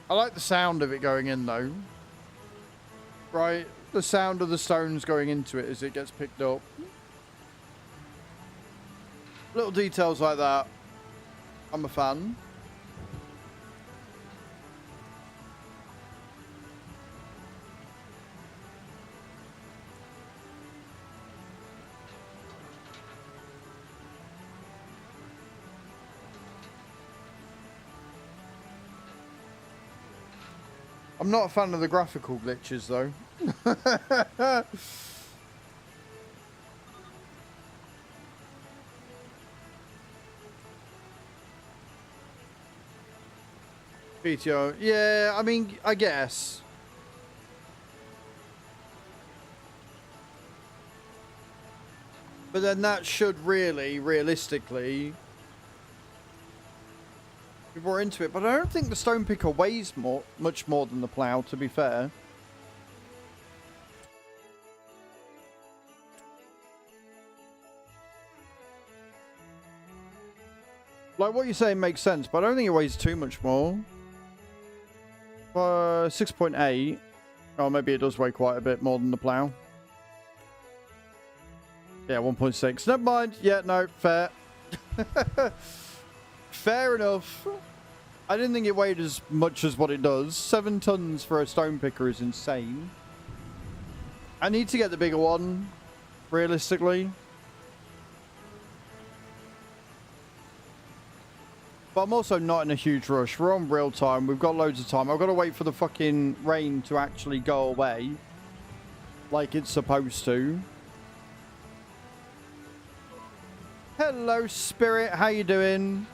I like the sound of it going in, though. Right? The sound of the stones going into it as it gets picked up. Little details like that. I'm a fan. I'm not a fan of the graphical glitches, though. PTO. Yeah, I mean, I guess. But then that should really, realistically, be more into it. But I don't think the stone picker weighs much more than the plow, to be fair. Like, what you're saying makes sense, but I don't think it weighs too much more. 6.8. Oh, maybe it does weigh quite a bit more than the plow. Yeah, 1.6. Never mind. Yeah, no, fair. Fair enough. I didn't think it weighed as much as what it does. 7 tons for a stone picker is insane. I need to get the bigger one, realistically. But I'm also not in a huge rush. We're on real time. We've got loads of time. I've got to wait for the fucking rain to actually go away. Like it's supposed to. Hello, Spirit. How you doing?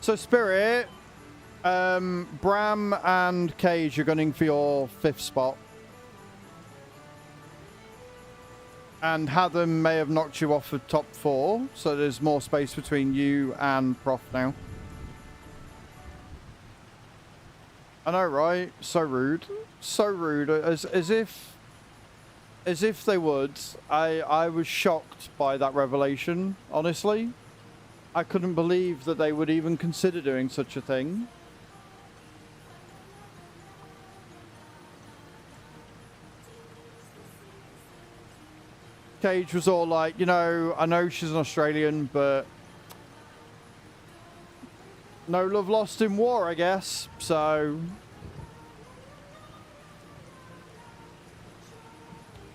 So, Spirit, Bram and Cage, you're gunning for your 5th spot. And Hatham may have knocked you off the top 4, so there's more space between you and Prof now. I know, right? So rude. So rude. As if they would. I was shocked by that revelation, honestly. I couldn't believe that they would even consider doing such a thing. Cage was all like, you know, I know she's an Australian, but no love lost in war, I guess. So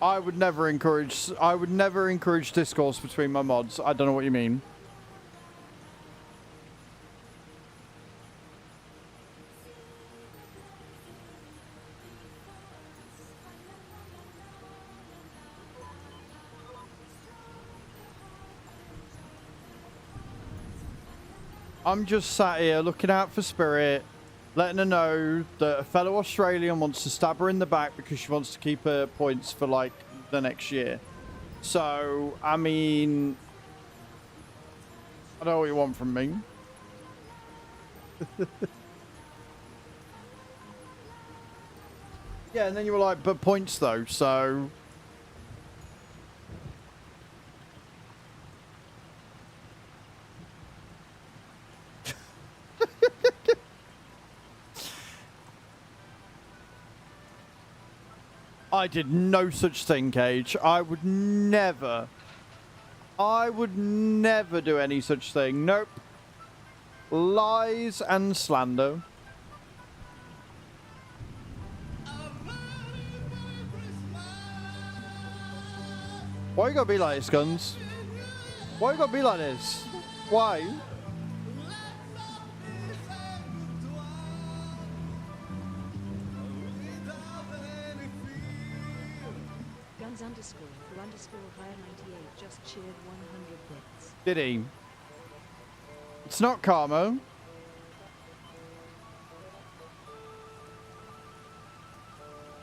I would never encourage discourse between my mods. I don't know what you mean. I'm just sat here looking out for Spirit, letting her know that a fellow Australian wants to stab her in the back because she wants to keep her points for, like, the next year. So, I mean, I don't know what you want from me. Yeah, and then you were like, but points though, so... I did no such thing, Cage. I would never do any such thing. Nope. Lies and slander. Why you gotta be like this, Guns? Why you gotta be like this? Why? _higher98 just cheered 100 bits. Did he? It's not karma.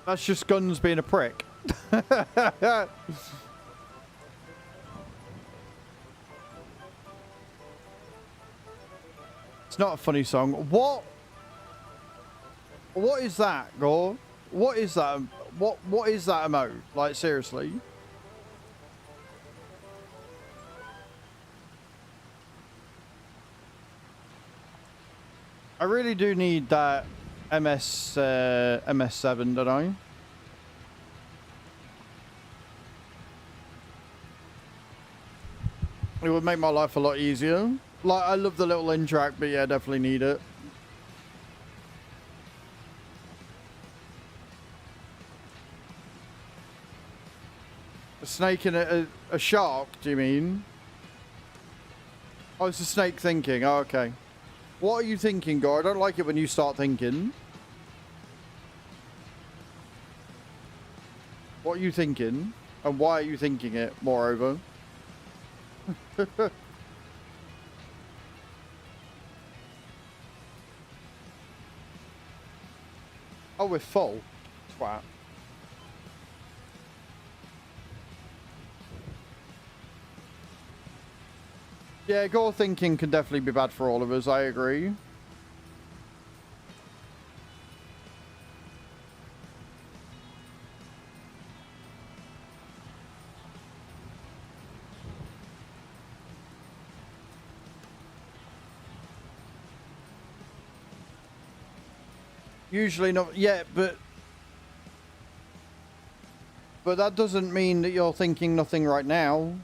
That's just Guns being a prick. It's not a funny song. What is that, Gore? What is that? What is that emote? Like, seriously? I really do need that MS7, don't I? It would make my life a lot easier. Like, I love the little in track, but yeah, definitely need it. A snake and a shark, do you mean? Oh, it's a snake thinking. Oh, okay. What are you thinking, Gore? I don't like it when you start thinking. What are you thinking? And why are you thinking it, moreover? Oh, we're full. Twat. Yeah, Gore thinking can definitely be bad for all of us, I agree. Usually not, yeah, but that doesn't mean that you're thinking nothing right now.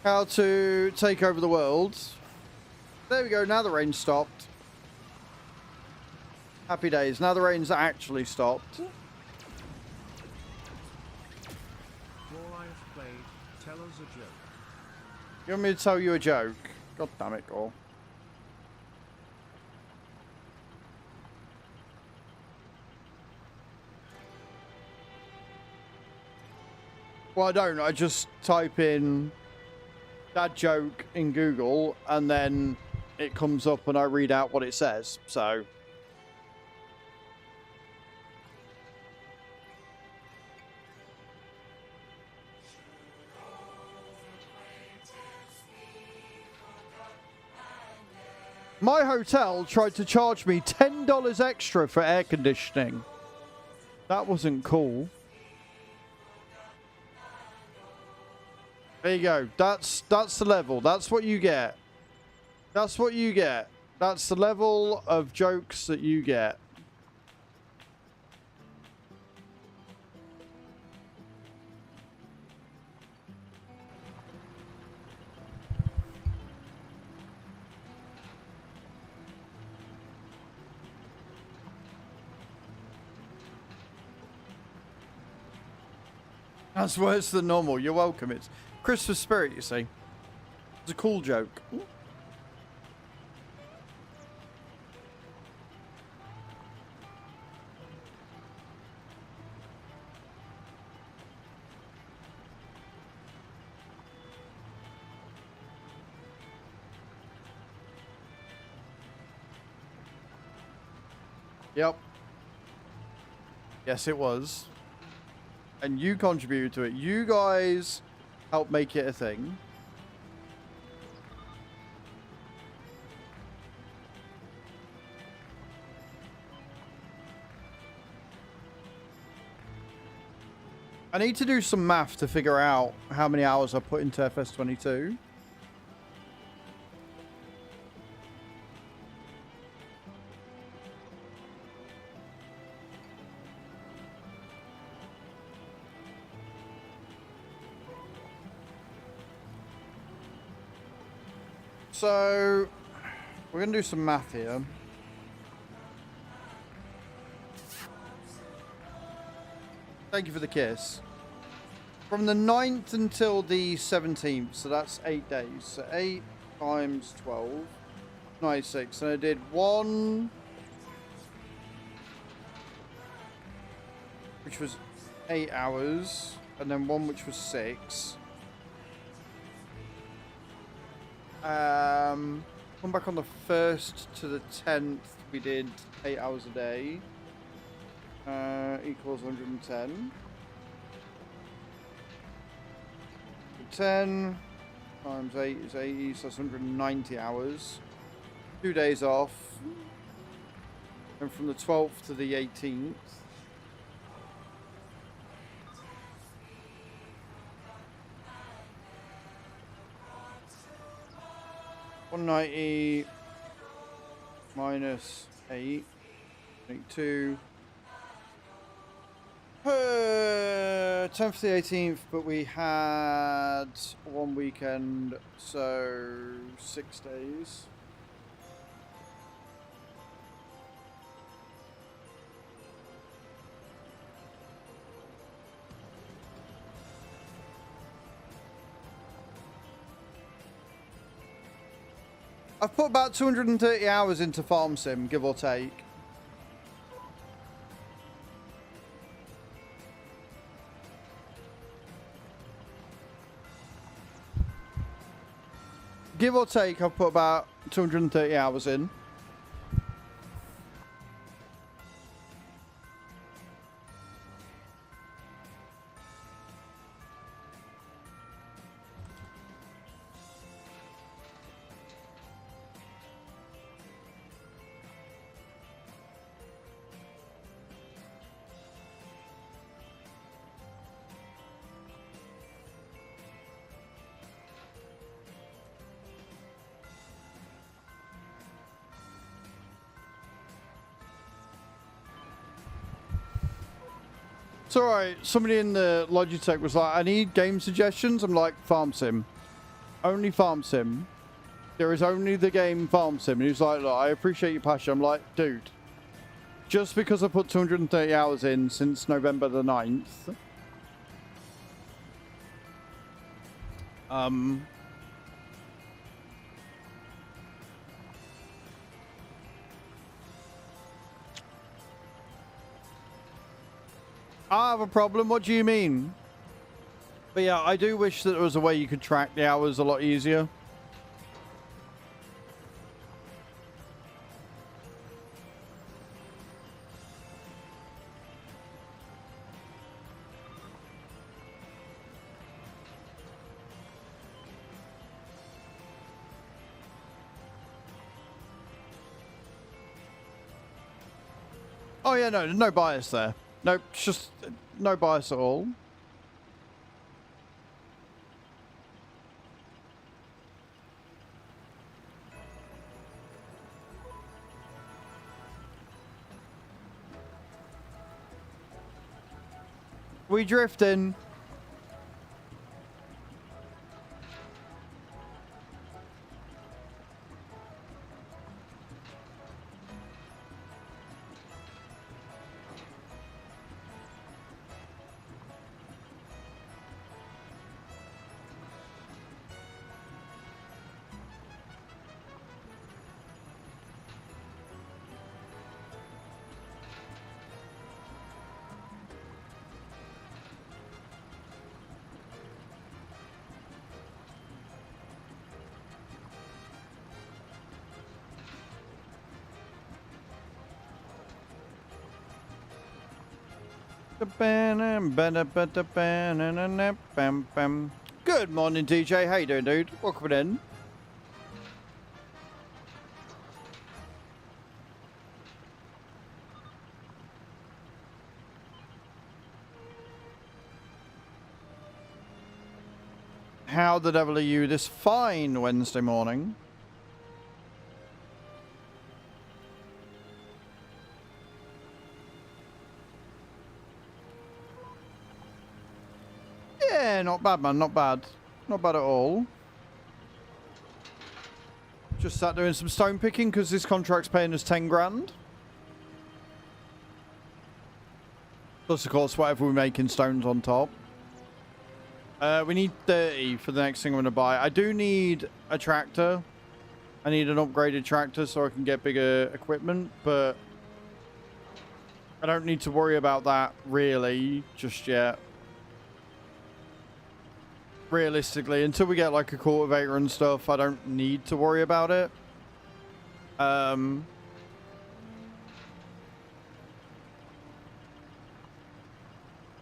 How to take over the world. There we go, now the rain stopped. Happy days, now the rain's actually stopped. More I've played, tell us a joke. You want me to tell you a joke? God damn it, Gore. Well, I don't. I just type in that joke in Google and then it comes up and I read out what it says. So my hotel tried to charge me $10 extra for air conditioning. That wasn't cool. There you go. That's the level. That's what you get. That's what you get. That's the level of jokes that you get. That's worse than normal. You're welcome. It's Christmas spirit, you see. It's a cool joke. Yep. Yes, it was. And you contributed to it. You guys helped make it a thing. I need to do some math to figure out how many hours I put into FS22. So, we're going to do some math here. Thank you for the kiss. From the 9th until the 17th, so that's 8 days. So 8 times 12, 96. And I did 1, which was 8 hours, and then 1 which was 6. Come back on the 1st to the 10th, we did 8 hours a day, equals 110. 10 times 8 is 80, so that's 190 hours. 2 days off. And from the 12th to the 18th, 190 minus 8. 22. 10th to the 18th, but we had one weekend, so 6 days. I've put about 230 hours into Farm Sim, give or take. Give or take, I've put about 230 hours in. It's alright. Somebody in the Logitech was like, I need game suggestions. I'm like, Farm Sim. Only Farm Sim. There is only the game Farm Sim. And he's like, look, I appreciate your passion. I'm like, dude, just because I put 230 hours in since November the 9th. I have a problem. What do you mean? But yeah, I do wish that there was a way you could track the hours a lot easier. Oh yeah, no, there's no bias there. Nope, just no bias at all. We drifting. Good morning, DJ. How you doing, dude? Welcome in. How the devil are you this fine Wednesday morning? Yeah, not bad, man. Not bad. Not bad at all. Just sat doing some stone picking because this contract's paying us 10 grand. Plus, of course, whatever we make in stones on top. We need 30 for the next thing I'm going to buy. I do need a tractor. I need an upgraded tractor so I can get bigger equipment, but I don't need to worry about that really just yet. Realistically, until we get like a cultivator and stuff, I don't need to worry about it. But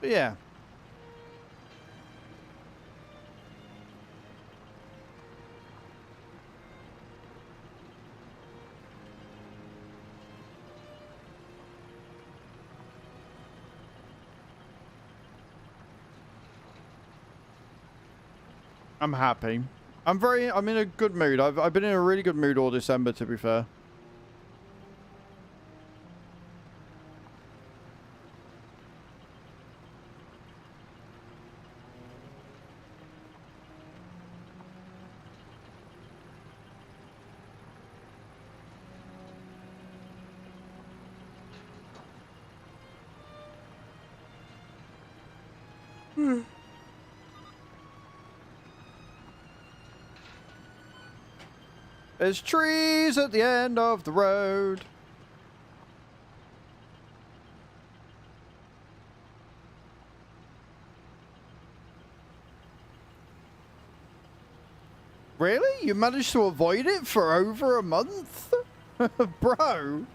yeah. I'm happy. I'm in a good mood. I've been in a really good mood all December, to be fair. There's trees at the end of the road. Really? You managed to avoid it for over a month? Bro.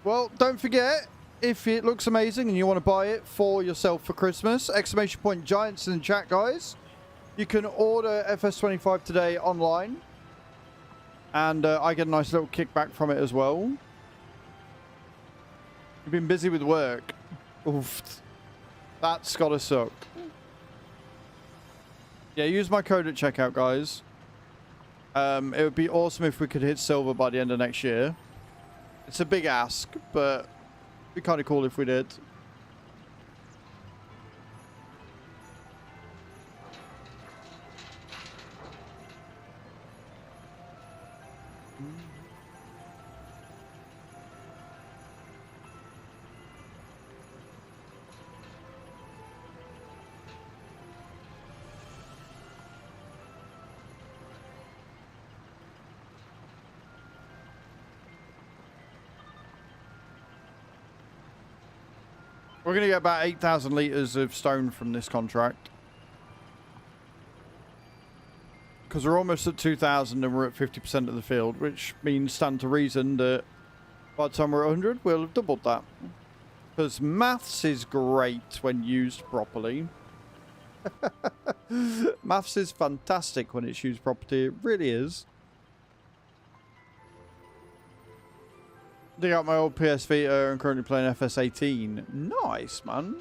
Well, don't forget, if it looks amazing and you want to buy it for yourself for Christmas, exclamation point giants in the chat, guys. You can order FS25 today online. And I get a nice little kickback from it as well. You've been busy with work. Oof. That's gotta suck. Yeah, use my code at checkout, guys. It would be awesome if we could hit silver by the end of next year. It's a big ask, but it'd be kind of cool if we did. We're going to get about 8,000 litres of stone from this contract. Because we're almost at 2,000 and we're at 50% of the field, which means stand to reason that by the time we're at 100, we'll have doubled that. Because maths is great when used properly. Maths is fantastic when it's used properly. It really is. Dig out my old PS Vita and currently playing FS18. Nice, man.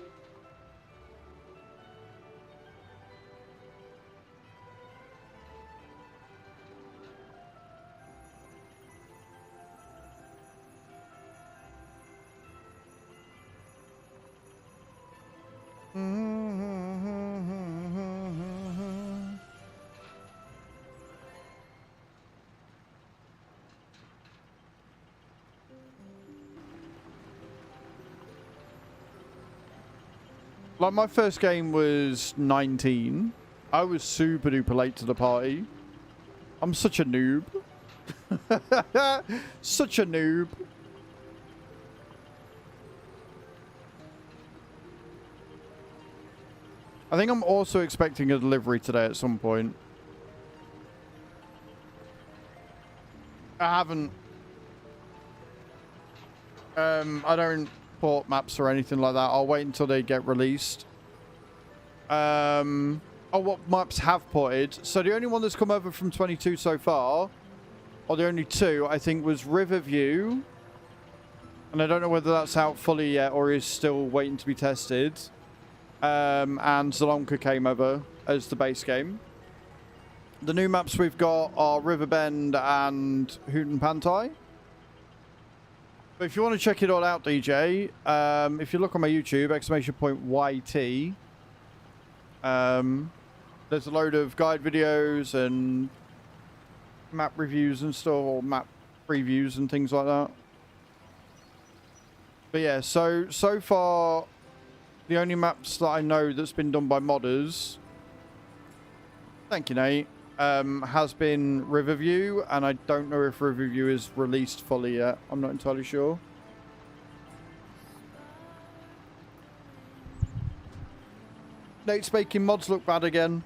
Like, my first game was 19. I was super duper late to the party. I'm such a noob. Such a noob. I think I'm also expecting a delivery today at some point. I haven't. I don't port maps or anything like that. I'll wait until they get released. Oh, what maps have ported? So the only one that's come over from 22 so far, or the only two, I think, was Riverview. And I don't know whether that's out fully yet or is still waiting to be tested. And Zalonka came over as the base game. The new maps we've got are Riverbend and Hooten Pantai. But if you want to check it all out, DJ, if you look on my YouTube, exclamation point YT, there's a load of guide videos and map reviews and stuff, or map previews and things like that. But yeah, so far, the only maps that I know that's been done by modders, thank you, Nate, has been Riverview, and I don't know if Riverview is released fully yet. I'm not entirely sure. Nate's making mods look bad again.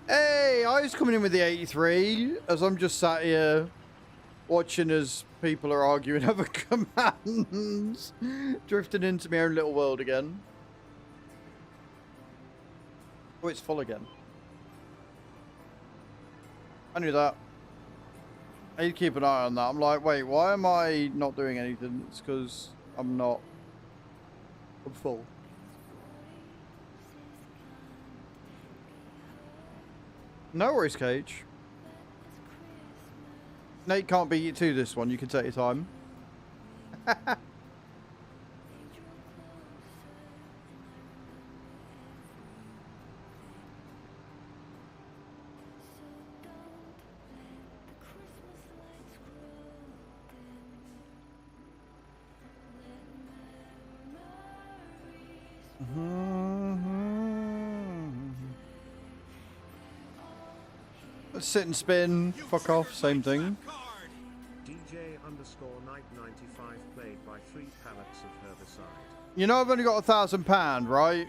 Hey, I was coming in with the 83 as I'm just sat here watching as people are arguing over commands. Drifting into my own little world again. Oh, it's full again. I knew that. I need to keep an eye on that. I'm like, wait, why am I not doing anything? It's because I'm not. I'm full. No worries, Cage. Nate can't beat you to this one. You can take your time. Sit and spin. Fuck off. Same thing. DJ underscore night 95 played by 3 pallets of herbicide. You know I've only got £1,000, right?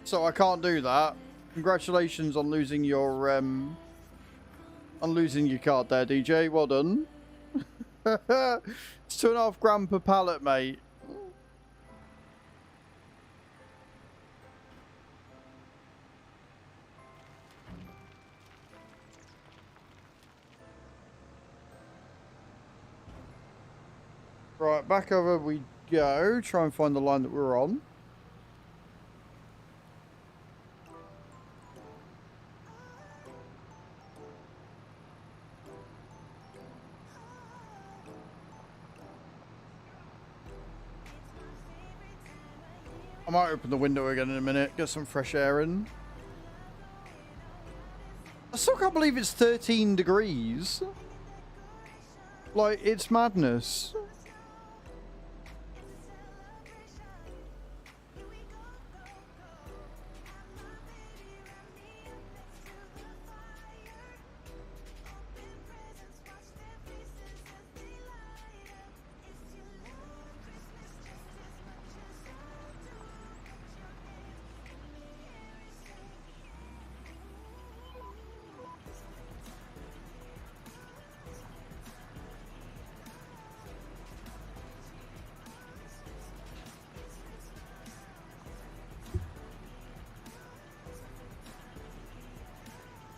So I can't do that. Congratulations on losing your card there, DJ. Well done. It's 2.5 grand per pallet, mate. Right, back over we go. Try and find the line that we're on. I might open the window again in a minute, get some fresh air in. I still can't believe it's 13 degrees. Like, it's madness.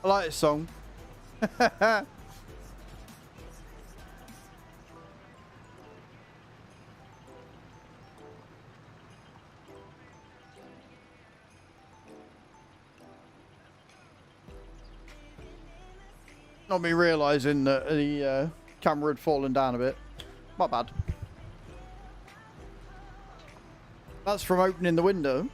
I like this song. Not me realising that the camera had fallen down a bit. My bad. That's from opening the window.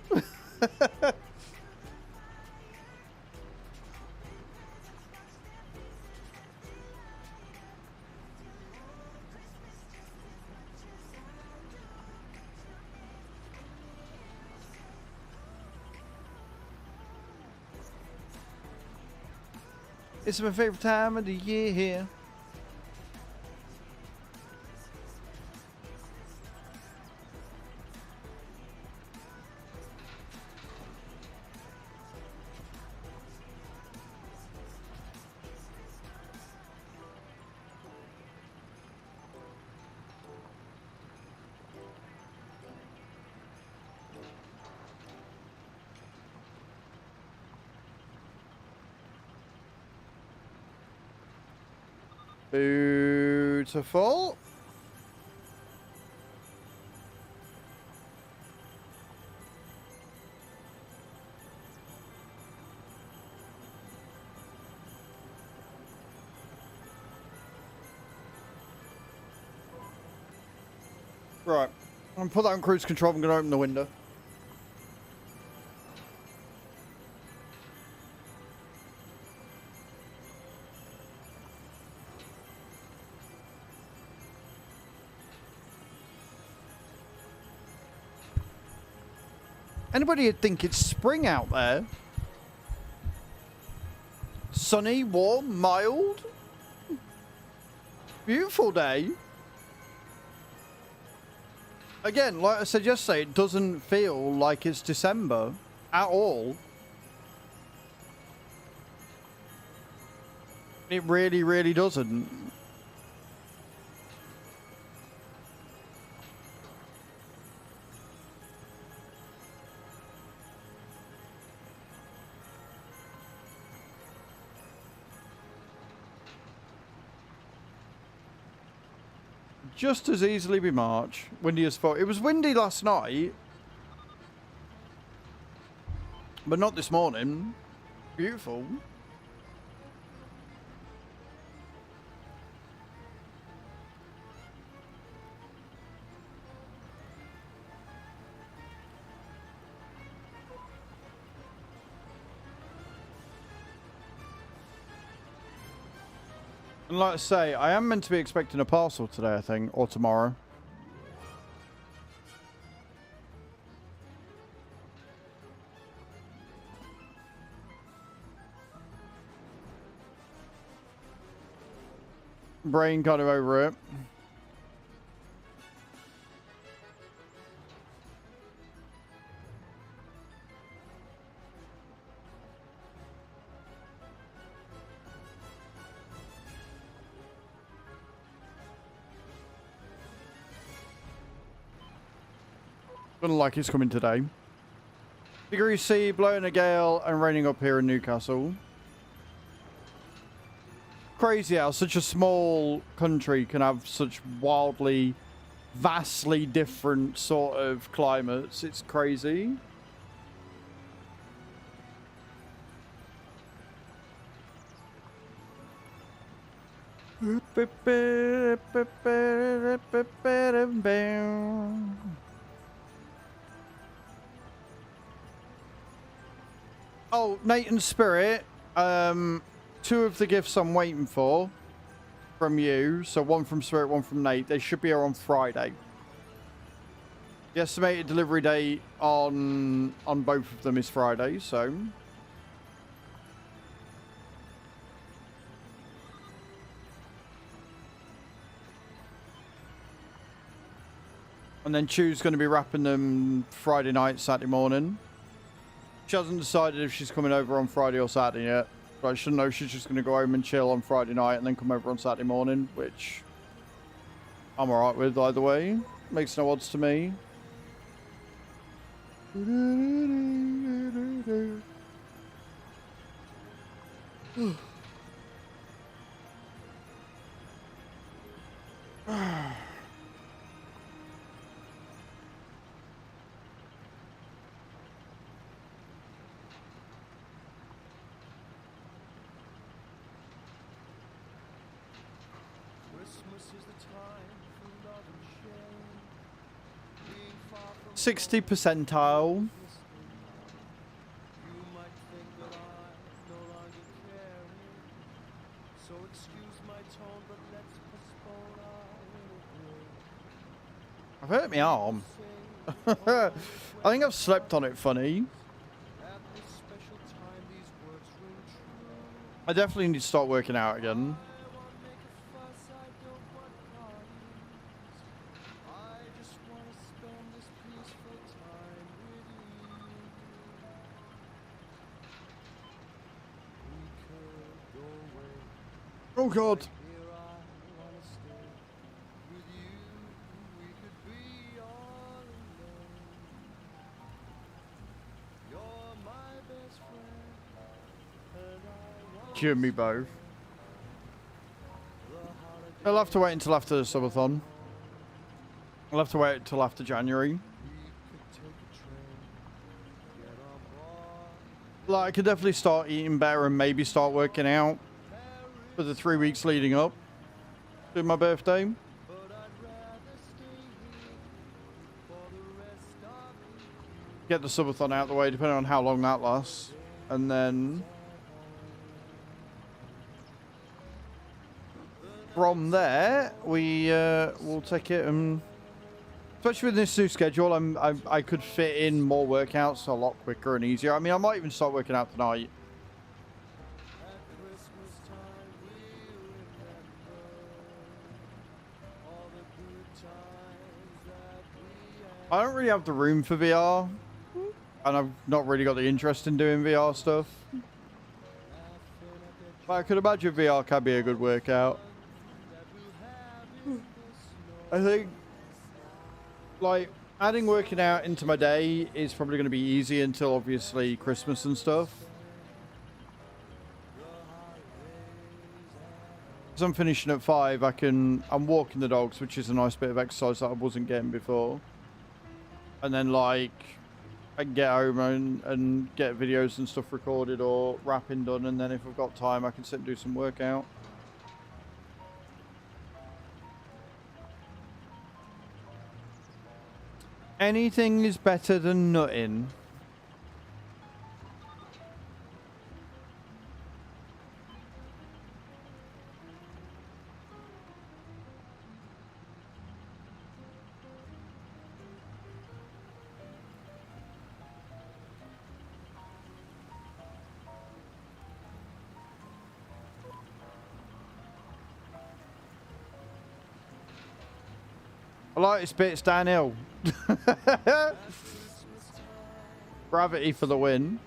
It's my favourite time of the year. Beautiful. Right. I'm going to put that on cruise control. I'm going to open the window. Anybody would think it's spring out there. Sunny, warm, mild. Beautiful day. Again, like I said yesterday, it doesn't feel like it's December at all. It really, really doesn't. Just as easily be March. Windy as fuck. It was windy last night. But not this morning. Beautiful. And like I say, I am meant to be expecting a parcel today, I think, or tomorrow. Brain kind of over it. Doesn't like it's coming today. Degree C, blowing a gale and raining up here in Newcastle. Crazy how such a small country can have such wildly, vastly different sort of climates. It's crazy. Oh, Nate and Spirit. 2 of the gifts I'm waiting for from you. So 1 from Spirit, 1 from Nate. They should be here on Friday. The estimated delivery date on both of them is Friday, so... And then Chu's going to be wrapping them Friday night, Saturday morning. She hasn't decided if she's coming over on Friday or Saturday yet. But I should know she's just going to go home and chill on Friday night and then come over on Saturday morning, which I'm alright with either way. Makes no odds to me. Christmas is the time for love and sharing. Being far from 60 percentile. you might think that I'm no longer caring. So excuse my tone, but let's postpone our I've hurt my arm. I think I've slept on it funny. at this special time. These words ring true. I definitely need to start working out again. I won't make a fuss. I don't want parties. I just want to spend this peaceful time with you. We could go away. Oh god. Here I wanna stay with you. We could be all alone. You're my best friend, and I want You and me both. the holiday. I'll have to wait until after the subathon. I'll have to wait until after January. We could take a train, get on board. Like, I could definitely start eating better and maybe start working out for the 3 weeks leading up to my birthday. But I'd rather stay here for the rest of the Get the subathon out of the way, depending on how long that lasts. And then... from there, we will take it and Especially with this new schedule, I could fit in more workouts a lot quicker and easier. I mean, I might even start working out tonight. At Christmas time we remember all the good times that we had. I don't really have the room for VR, and I've not really got the interest in doing VR stuff. But I could imagine VR can be a good workout. I think, like, adding working out into my day is probably going to be easy until obviously Christmas and stuff. Because I'm finishing at 5, I'm walking the dogs, which is a nice bit of exercise that I wasn't getting before. And then, like, I can get home and get videos and stuff recorded or wrapping done, and then if I've got time I can sit and do some workout. Anything is better than nothing. I like this bit, it's downhill. Gravity for the win.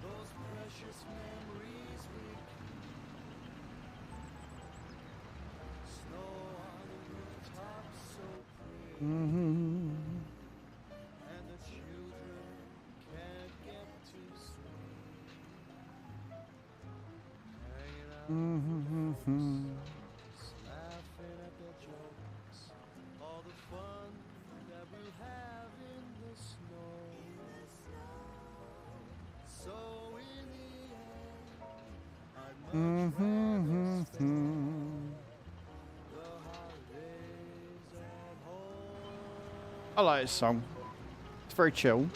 Those precious memories we keep. Snow on the rooftop so pretty. And the children can't get to sleep. Hanging out with friends, laughing at their jokes. All the fun that we'll have in the snow. So in the end, I'd much rather spend the holidays at home. I like this song. It's very chill.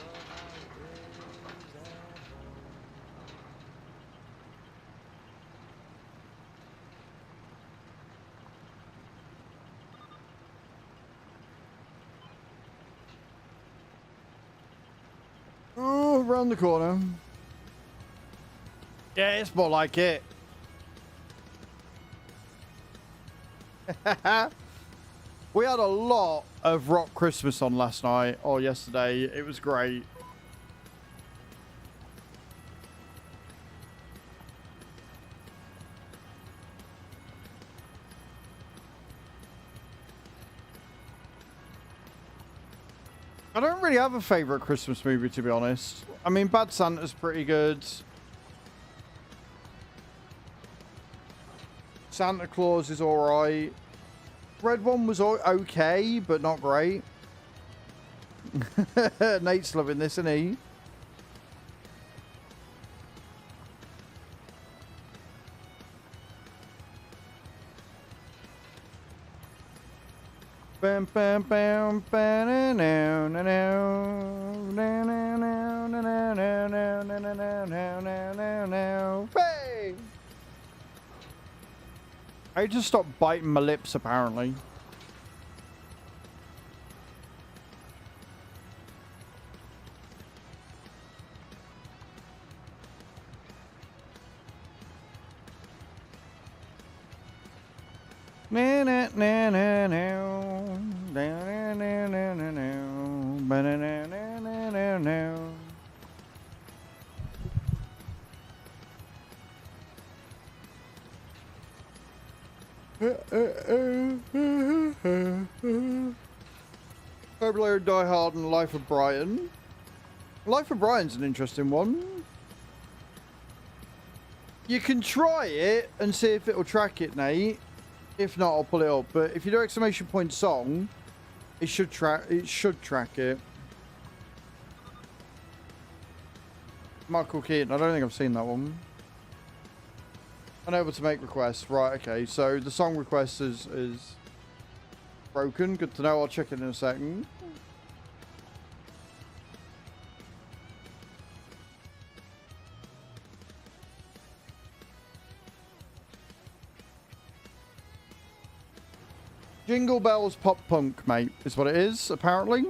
Oh, around the corner. Yeah, it's more like it. We had a lot of Rock Christmas on last night or yesterday. It was great. I don't really have a favorite Christmas movie, to be honest. I mean, Bad Santa's pretty good. Santa Claus is alright. Red One was okay, but not great. Nate's loving this, isn't he? Bam bam bam bam now now now now now now now now now now now now now. Hey! I just stopped biting my lips apparently. Na na na na na na na na na na na na na na na. I played Die Hard and Life of Brian. Life of Brian's an interesting one. You can try it and see if it'll track it, Nate. If not, I'll pull it up. But if you do exclamation point song, it should track it. Michael Keaton. I don't think I've seen that one. Unable to make requests. Right, okay. So the song request is broken. Good to know. I'll check it in a second. Jingle Bells Pop Punk, mate, is what it is, apparently.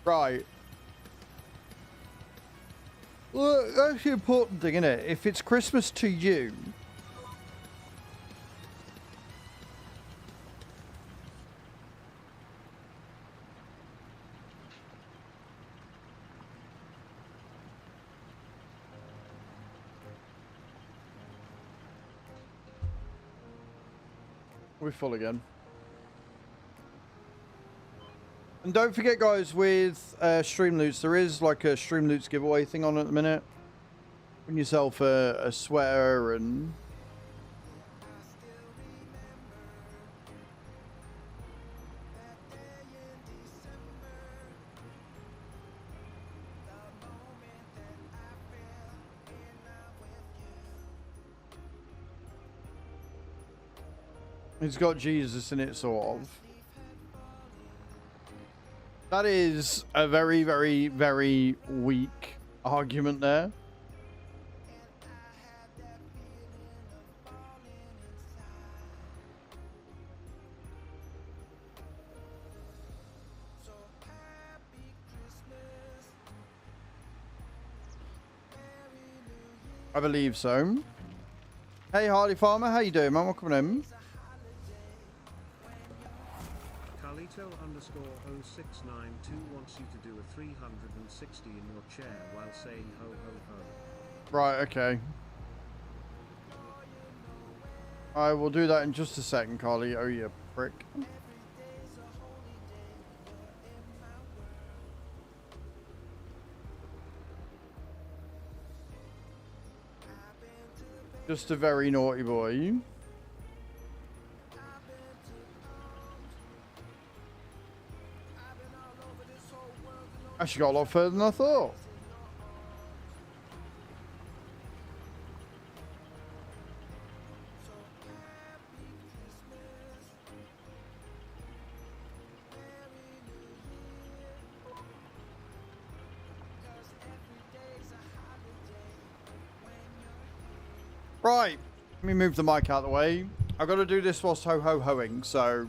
Right. Well, that's the important thing, isn't it? If it's Christmas to you... We're full again. And don't forget, guys, with Streamloots, there is like a Streamloots giveaway thing on at the minute. Win yourself a sweater and... It's got Jesus in it, sort of. That is a very, very, very weak argument there. I believe so. Hey, Harley Farmer, how you doing, man? Welcome in. Carlito_0692 wants you to do a 360 in your chair while saying ho ho ho. Right, okay. I will do that in just a second, Carly. Oh, you prick. Just a very naughty boy. Actually got a lot further than I thought. Right, let me move the mic out of the way. I've got to do this whilst ho-ho-hoing, so...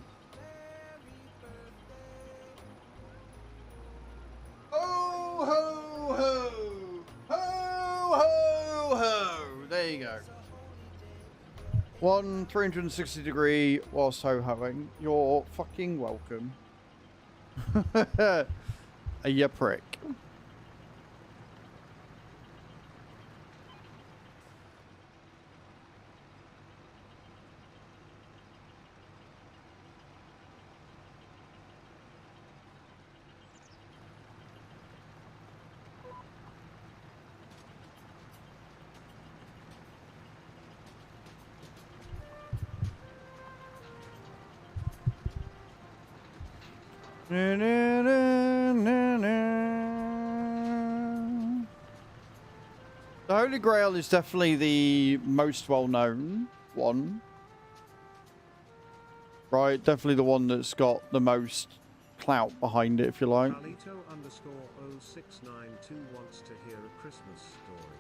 Ho-ho-ho! Ho-ho-ho! There you go. 360 degree whilst ho-hoing. You're fucking welcome. You prick. Na, na, na, na, na. The Holy Grail is definitely the most well-known one. Right, definitely the one that's got the most clout behind it, if you like. Carlito_0692 wants to hear a Christmas story.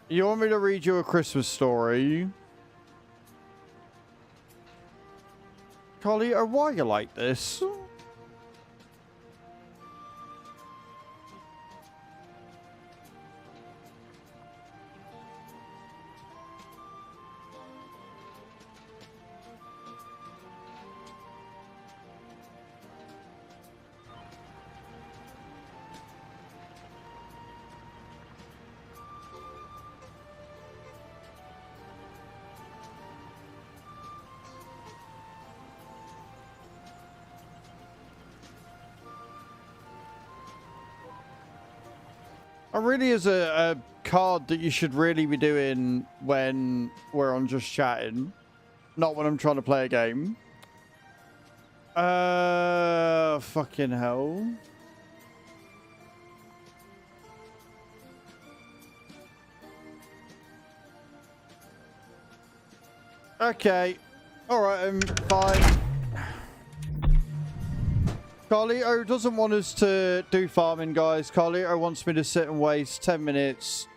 You want me to read you a Christmas story? Carly, why are you like this? It really is a card that you should really be doing when we're on just chatting, not when I'm trying to play a game. Fucking hell. Okay. Alright, fine. Carlito doesn't want us to do farming, guys. Carlito wants me to sit and waste 10 minutes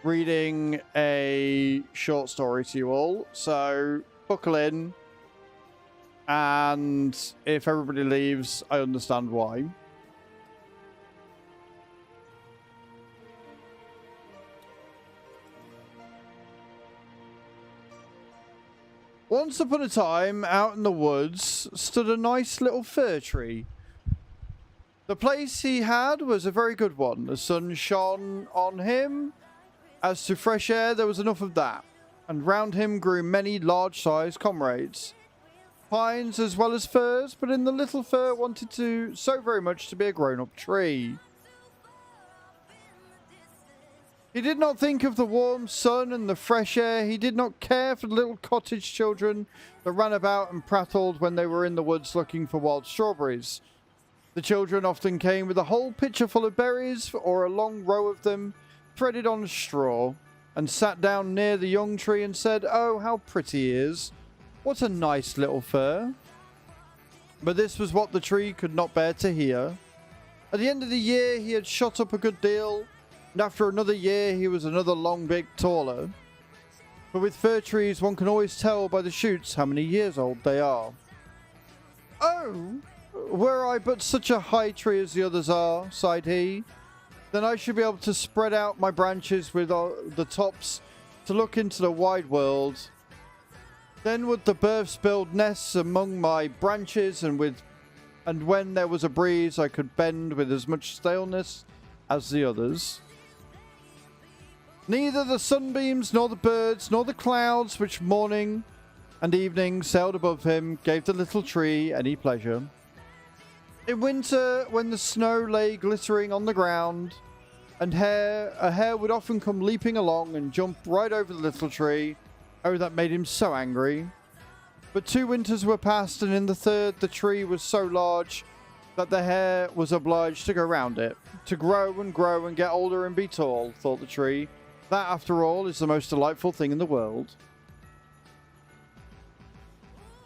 reading a short story to you all. So, buckle in. And if everybody leaves, I understand why. Once upon a time, out in the woods, stood a nice little fir tree. The place he had was a very good one. The sun shone on him. As to fresh air, there was enough of that. And round him grew many large-sized comrades. Pines as well as firs, but in the little fir wanted to so very much to be a grown-up tree. He did not think of the warm sun and the fresh air. He did not care for the little cottage children that ran about and prattled when they were in the woods looking for wild strawberries. The children often came with a whole pitcher full of berries or a long row of them threaded on straw, and sat down near the young tree and said, "Oh, how pretty he is. What a nice little fir." But this was what the tree could not bear to hear. At the end of the year, he had shot up a good deal, and after another year, he was another long bit taller. But with fir trees, one can always tell by the shoots how many years old they are. "Oh, were I but such a high tree as the others are," sighed he, "then I should be able to spread out my branches with the tops to look into the wide world. Then would the birds build nests among my branches, and when there was a breeze, I could bend with as much staleness as the others." Neither the sunbeams, nor the birds, nor the clouds which morning and evening sailed above him gave the little tree any pleasure. In winter, when the snow lay glittering on the ground, and a hare would often come leaping along and jump right over the little tree. Oh, that made him so angry. But 2 winters were past, and in the third the tree was so large that the hare was obliged to go round it. To grow and get older and be tall, thought the tree. That, after all, is the most delightful thing in the world.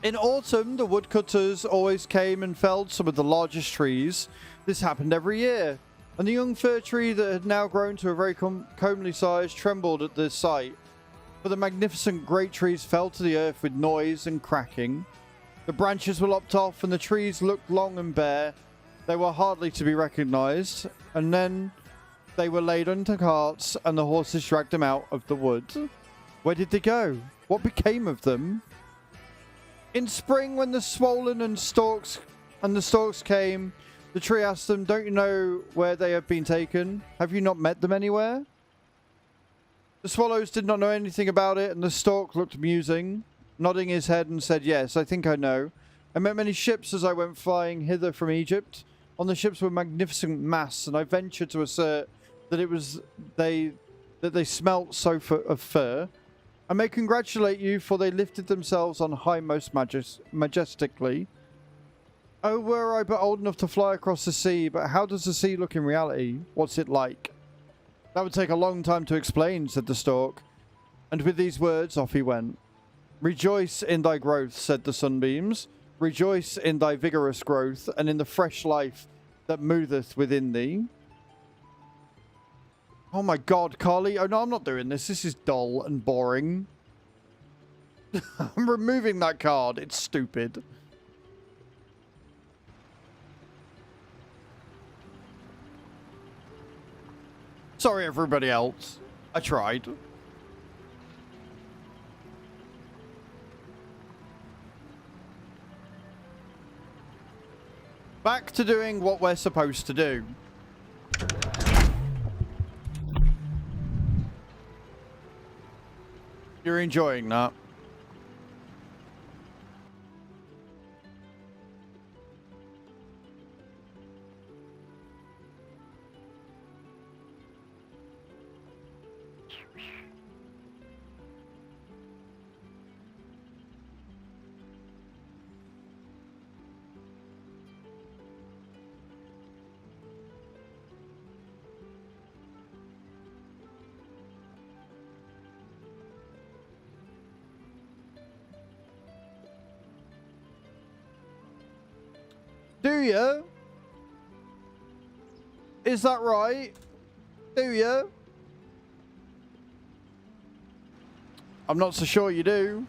In autumn, the woodcutters always came and felled some of the largest trees. This happened every year, and the young fir tree that had now grown to a very comely size trembled at this sight. For the magnificent great trees fell to the earth with noise and cracking. The branches were lopped off, and the trees looked long and bare. They were hardly to be recognized, and then they were laid into carts, and the horses dragged them out of the wood. Where did they go? What became of them? In spring, when the swollen and the stalks came, the tree asked them, "Don't you know where they have been taken? Have you not met them anywhere?" The swallows did not know anything about it, and the stalk looked musing, nodding his head and said, "Yes, I think I know. I met many ships as I went flying hither from Egypt. On the ships were magnificent masts, and I venture to assert that they smelt so of fur. I may congratulate you, for they lifted themselves on high most majestically. Oh, were I but old enough to fly across the sea, but how does the sea look in reality? What's it like?" "That would take a long time to explain," said the stork. And with these words, off he went. "Rejoice in thy growth," said the sunbeams. "Rejoice in thy vigorous growth, and in the fresh life that moveth within thee." Oh my god, Carly. Oh no, I'm not doing this. This is dull and boring. I'm removing that card. It's stupid. Sorry, everybody else. I tried. Back to doing what we're supposed to do. You're enjoying that. Do you? Is that right? Do you? I'm not so sure you do.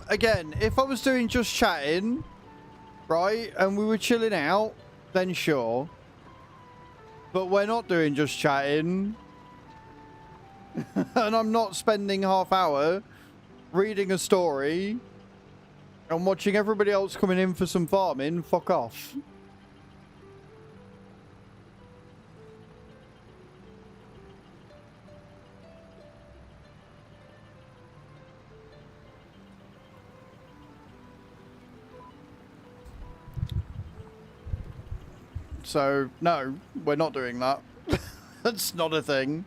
Again, if I was doing just chatting, right, and we were chilling out, then sure. But we're not doing just chatting. And I'm not spending half hour reading a story and watching everybody else coming in for some farming. Fuck off. So, no, we're not doing that. That's not a thing.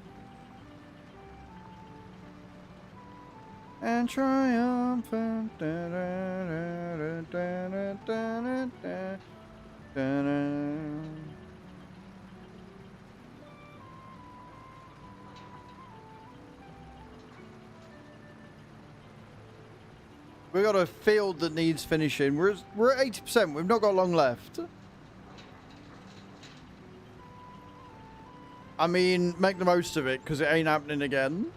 And triumphant. We got a field that needs finishing. We're at 80%. We've not got long left. I mean, make the most of it, because it ain't happening again.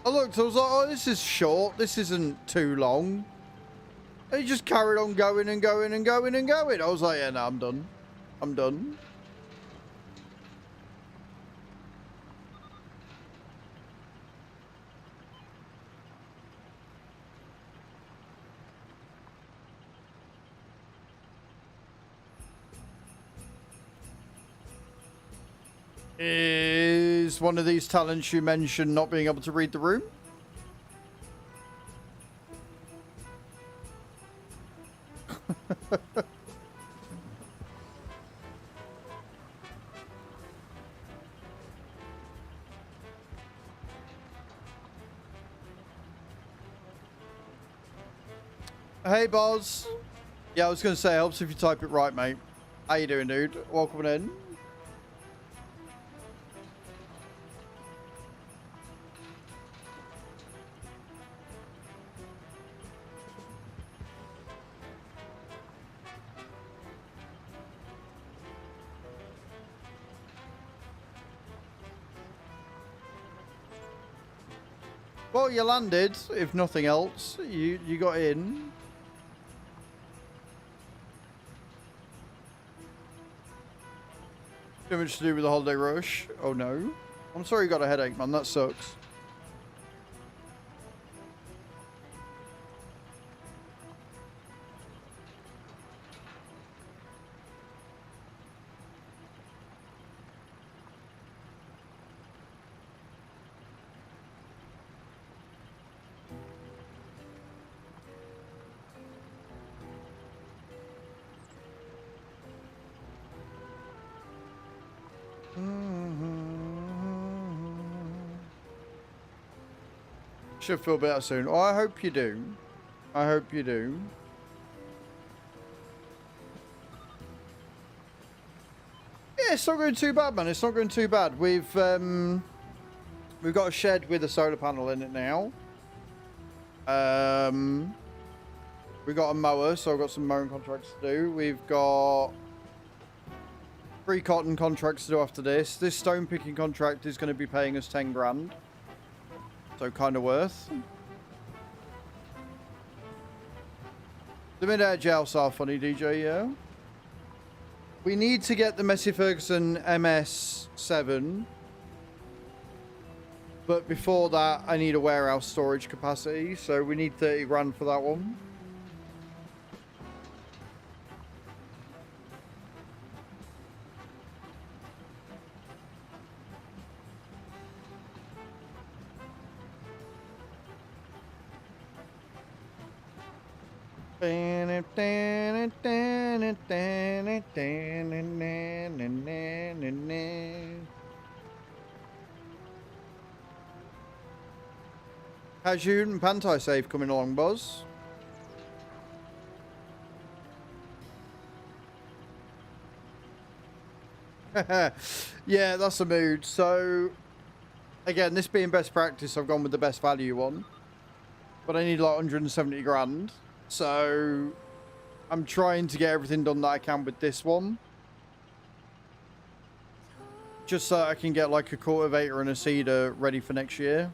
I looked, I was like, oh, this is short. This isn't too long. And he just carried on going and going and going and going. I was like, yeah, no, I'm done. I'm done. Is one of these talents you mentioned not being able to read the room? Hey, Boz. Yeah, I was going to say, it helps if you type it right, mate. How you doing, dude? Welcome in. Well, you landed, if nothing else. You got in. Too much to do with the holiday rush. Oh no. I'm sorry you got a headache, man. That sucks. Should feel better soon. Oh, I hope you do. I hope you do. Yeah, it's not going too bad, man. It's not going too bad. We've got a shed with a solar panel in it now. We got a mower, so I've got some mowing contracts to do. We've got 3 cotton contracts to do after this. This stone picking contract is going to be paying us 10 grand. So kind of worth. The mid-air jousts are funny, DJ, yeah? We need to get the Messi Ferguson MS7. But before that, I need a warehouse storage capacity. So we need 30 grand for that one. How's your and Pantai save coming along, Buzz? Yeah, that's the mood. So, again, this being best practice, I've gone with the best value one. But I need like 170 grand. So, I'm trying to get everything done that I can with this one. Just so I can get like a cultivator and a seeder ready for next year.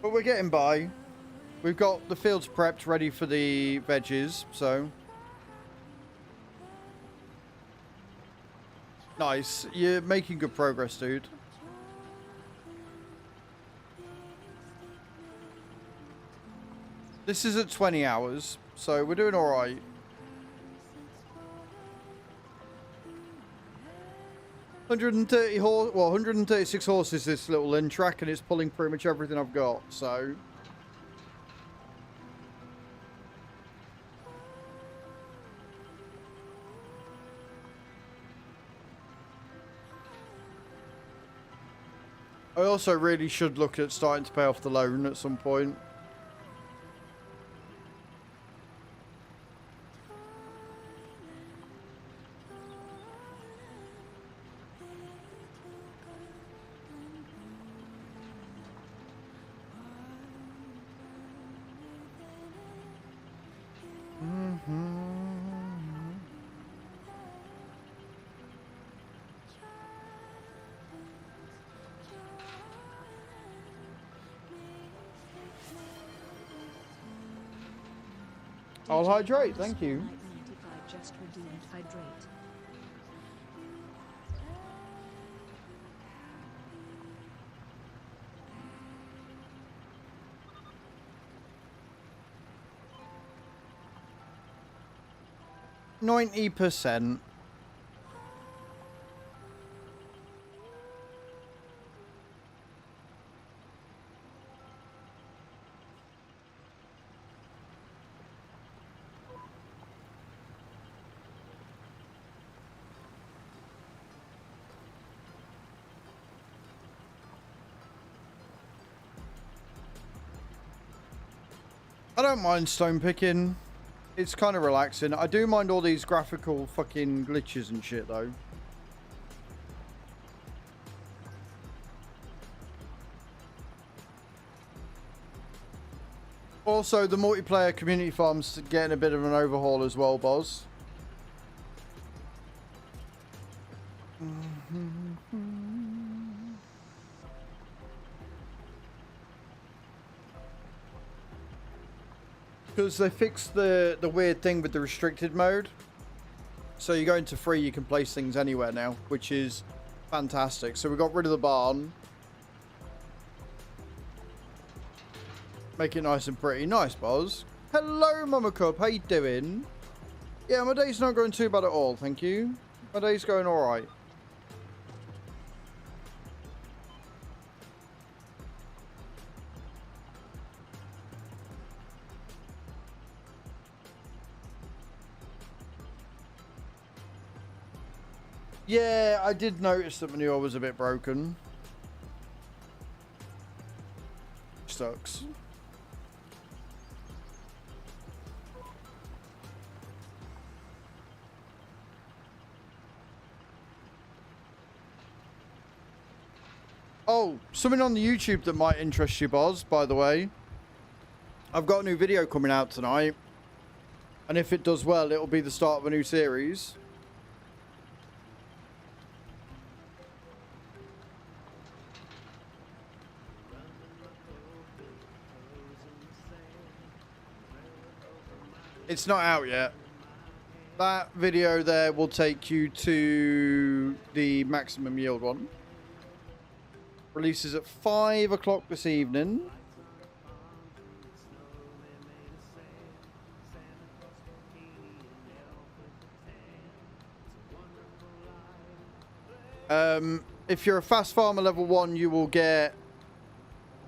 But we're getting by. We've got the fields prepped ready for the veggies, so. Nice. You're making good progress, dude. This is at 20 hours, so we're doing alright. Well, 136 horses this little in track, and it's pulling pretty much everything I've got, so. I also really should look at starting to pay off the loan at some point. I'll hydrate, thank you. 95 just redeemed hydrate. %90. I don't mind stone picking. It's kind of relaxing. I do mind all these graphical fucking glitches and shit, though. Also, the multiplayer community farm's getting a bit of an overhaul as well, Boz. Because they fixed the weird thing with the restricted mode. So you go into free, you can place things anywhere now, which is fantastic. So we got rid of the barn. Make it nice and pretty. Nice, Boz. Hello, Mama Cub. How you doing? Yeah, my day's not going too bad at all, thank you. My day's going alright. Yeah, I did notice that manure was a bit broken. Sucks. Oh, something on the YouTube that might interest you, Boz, by the way. I've got a new video coming out tonight. And if it does well, it'll be the start of a new series. It's not out yet. That video there will take you to the maximum yield one. Releases at 5 o'clock this evening. If you're a fast farmer level 1, you will get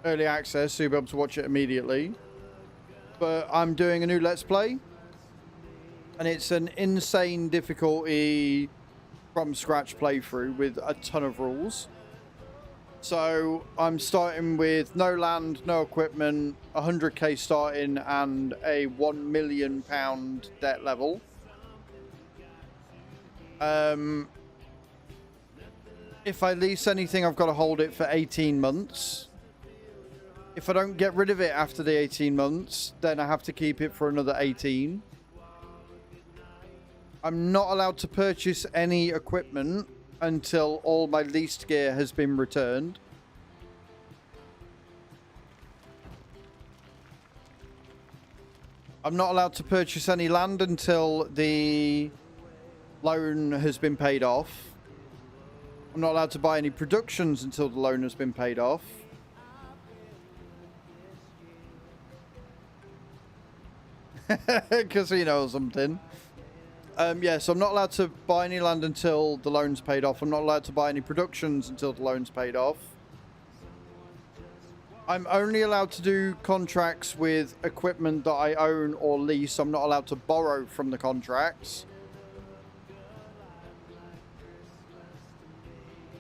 early access, so you'll be able to watch it immediately. But I'm doing a new Let's Play. And it's an insane difficulty from scratch playthrough with a ton of rules. So I'm starting with no land, no equipment, 100k starting, and a £1 million debt level. If I lease anything, I've got to hold it for 18 months. If I don't get rid of it after the 18 months, then I have to keep it for another 18. I'm not allowed to purchase any equipment until all my leased gear has been returned. I'm not allowed to purchase any land until the loan has been paid off. I'm not allowed to buy any productions until the loan has been paid off. Casino or something. Yeah, so I'm not allowed to buy any land until the loan's paid off. I'm not allowed to buy any productions until the loan's paid off. I'm only allowed to do contracts with equipment that I own or lease. I'm not allowed to borrow from the contracts.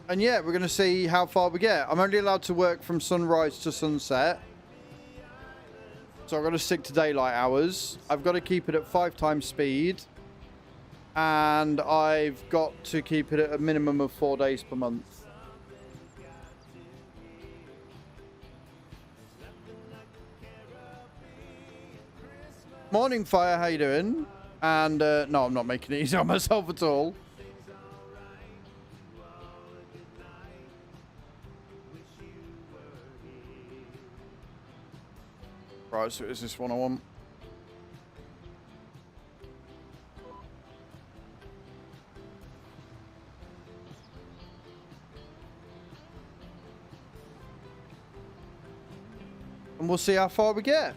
And yeah, we're going to see how far we get. I'm only allowed to work from sunrise to sunset. So I've got to stick to daylight hours. I've got to keep it at 5 times speed. And I've got to keep it at a minimum of 4 days per month. Morning, Fire. How you doing? And no, I'm not making it easy on myself at all. Right, so is this one I want? And we'll see how far we get.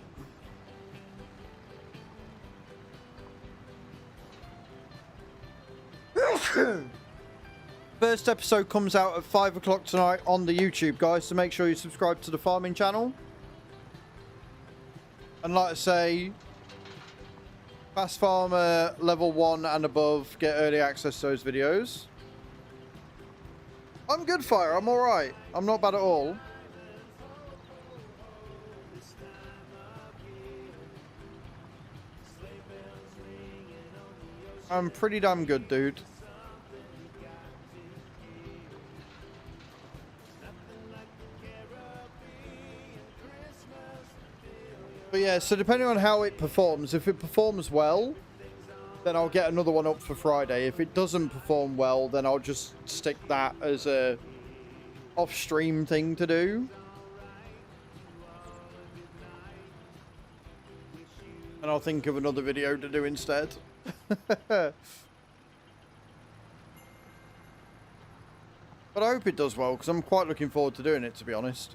First episode comes out at 5 o'clock tonight on the YouTube, guys, so make sure you subscribe to the farming channel. And like I say, Fast Farmer level 1 and above get early access to those videos. I'm good, Fire. I'm alright. I'm not bad at all. I'm pretty damn good, dude. But yeah, so depending on how it performs, if it performs well, then I'll get another one up for Friday. If it doesn't perform well, then I'll just stick that as a off-stream thing to do. And I'll think of another video to do instead. But I hope it does well, because I'm quite looking forward to doing it, to be honest.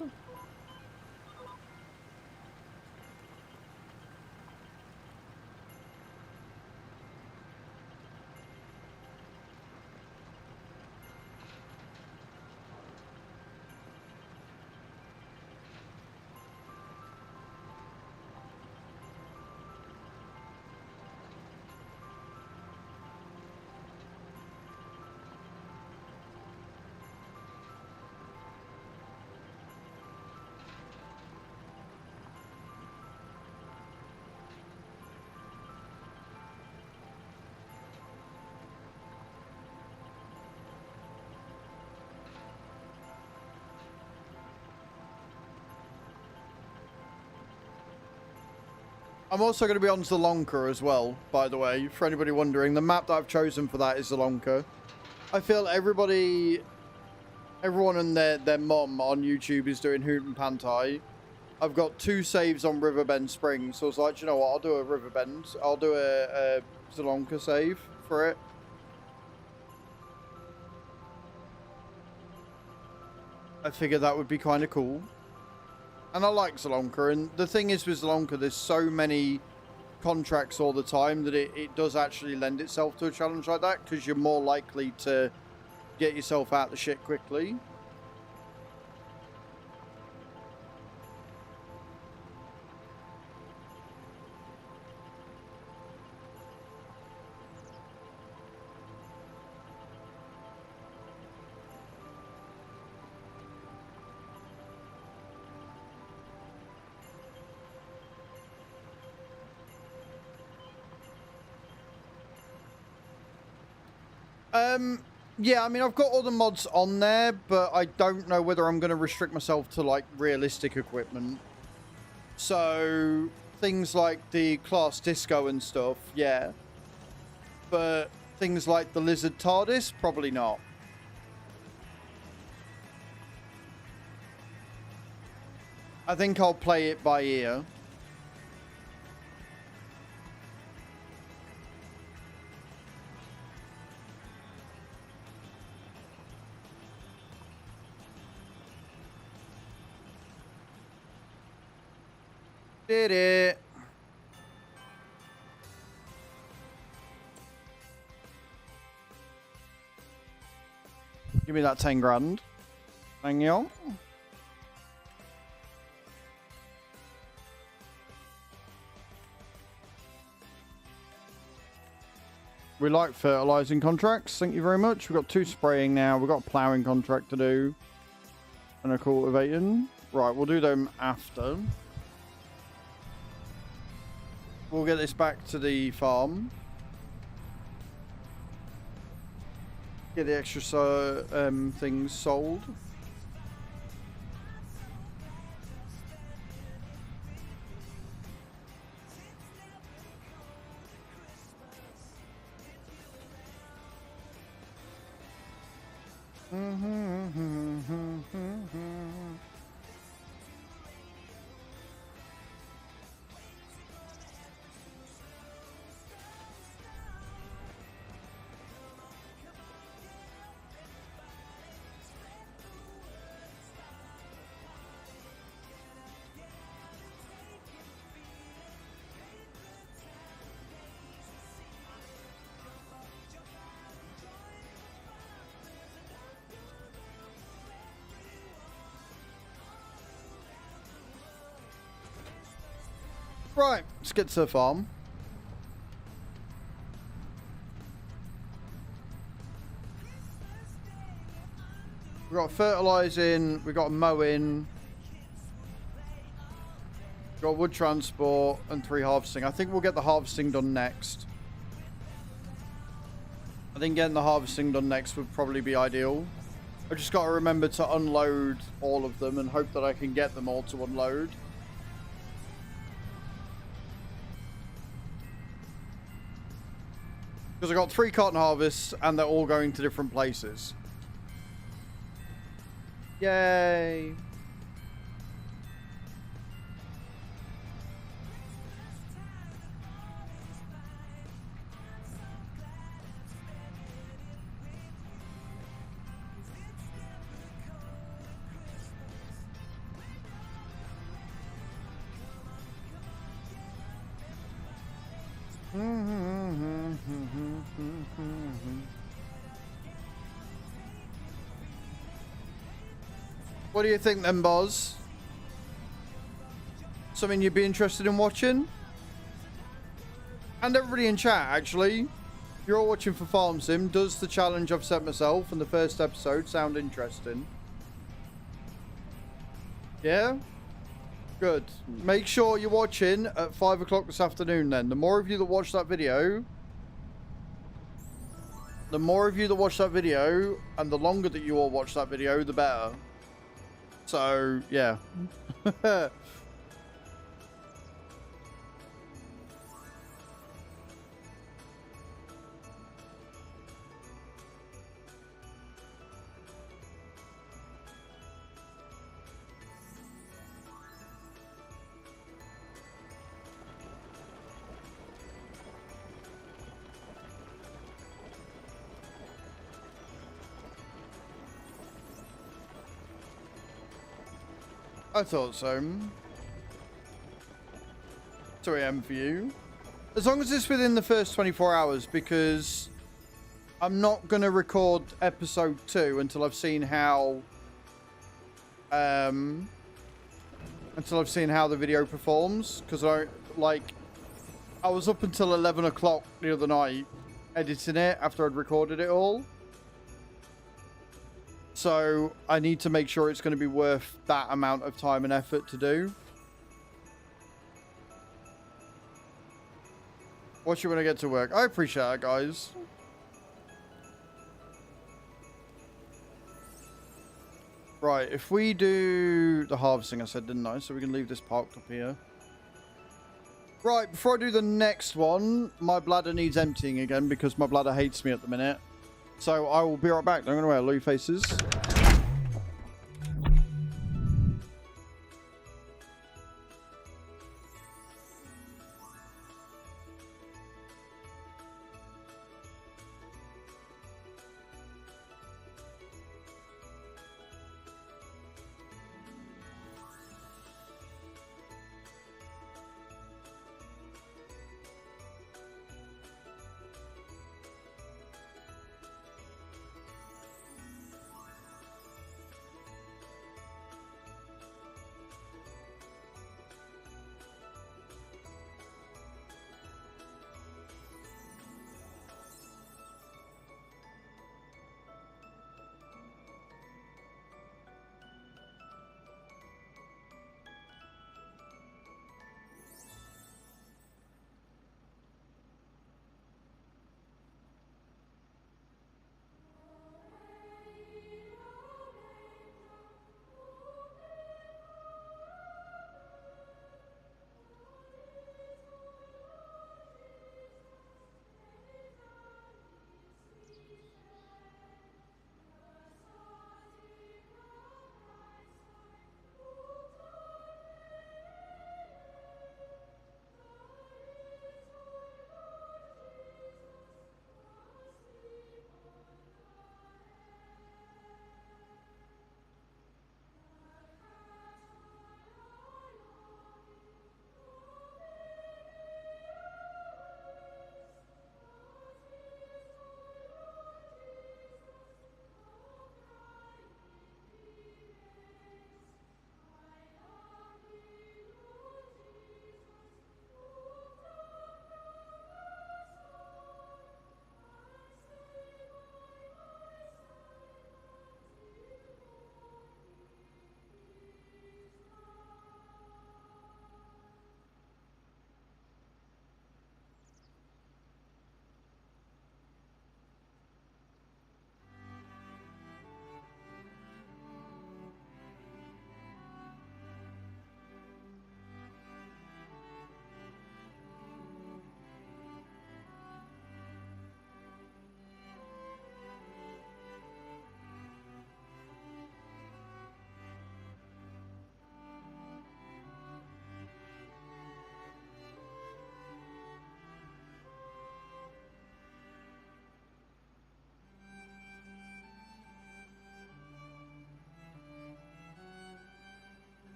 I'm also going to be on Zelonka as well, by the way, for anybody wondering. The map that I've chosen for that is Zelonka. I feel everyone and their mum on YouTube is doing Hoot and Pantai. I've got 2 saves on Riverbend Spring, so I was like, you know what, I'll do a Riverbend. I'll do a Zelonka save for it. I figured that would be kind of cool. And I like Zelonka, and the thing is with Zelonka, there's so many contracts all the time that it does actually lend itself to a challenge like that, because you're more likely to get yourself out the shit quickly. Yeah, I mean, I've got all the mods on there, but I don't know whether I'm going to restrict myself to, like, realistic equipment. So, things like the class disco and stuff, yeah. But things like the lizard TARDIS, probably not. I think I'll play it by ear. Did it. Give me that 10 grand. Thank you. We like fertilizing contracts. Thank you very much. We've got 2 spraying now. We've got a ploughing contract to do. And a cultivating. Right, we'll do them after. We'll get this back to the farm. Get the extra things sold. Right, let's get to the farm. We've got fertilizing, we've got mowing, we've got wood transport, and 3 harvesting. I think we'll get the harvesting done next. I think getting the harvesting done next would probably be ideal. I've just got to remember to unload all of them and hope that I can get them all to unload. Because I got 3 cotton harvests and they're all going to different places. Yay! What do you think then, Boz? Something you'd be interested in watching? And everybody in chat, actually. You're all watching for Farm Sim. Does the challenge I've set myself in the first episode sound interesting? Yeah? Good. Make sure you're watching at 5 o'clock this afternoon then. The more of you that watch that video... The more of you that watch that video, and the longer that you all watch that video, the better. So, yeah. I thought so. 2 AM for you. As long as it's within the first 24 hours, because I'm not going to record episode 2 until I've seen how... until I've seen how the video performs. Because I was up until 11 o'clock the other night editing it after I'd recorded it all. So I need to make sure it's going to be worth that amount of time and effort to do. Watch you when I get to work. I appreciate that, guys. Right, if we do the harvesting, I said, didn't I? So we can leave this parked up here. Right, before I do the next one, my bladder needs emptying again because my bladder hates me at the minute. So I will be right back. I'm going to wear Louis faces.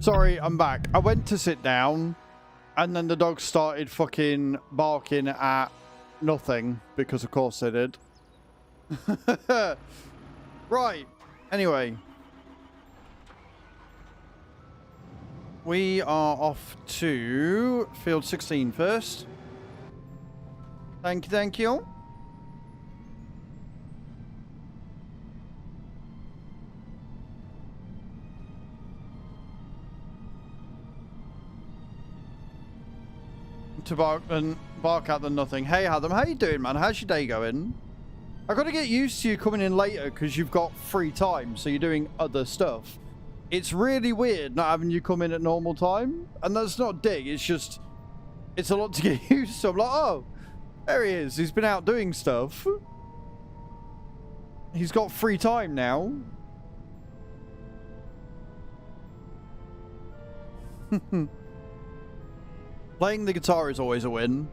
Sorry, I'm back. I went to sit down, And then the dogs started fucking barking at nothing, because of course they did. Right. Anyway. We are off to field 16 first. Thank you, thank you. To bark at the nothing. Hey Adam, how you doing, man? How's your day going? I got to get used to you coming in later because you've got free time, so you're doing other stuff. It's really weird not having you come in at normal time, and that's not dig. It's just, it's a lot to get used to. I'm like, oh, there he is. He's been out doing stuff. He's got free time now. Playing the guitar is always a win.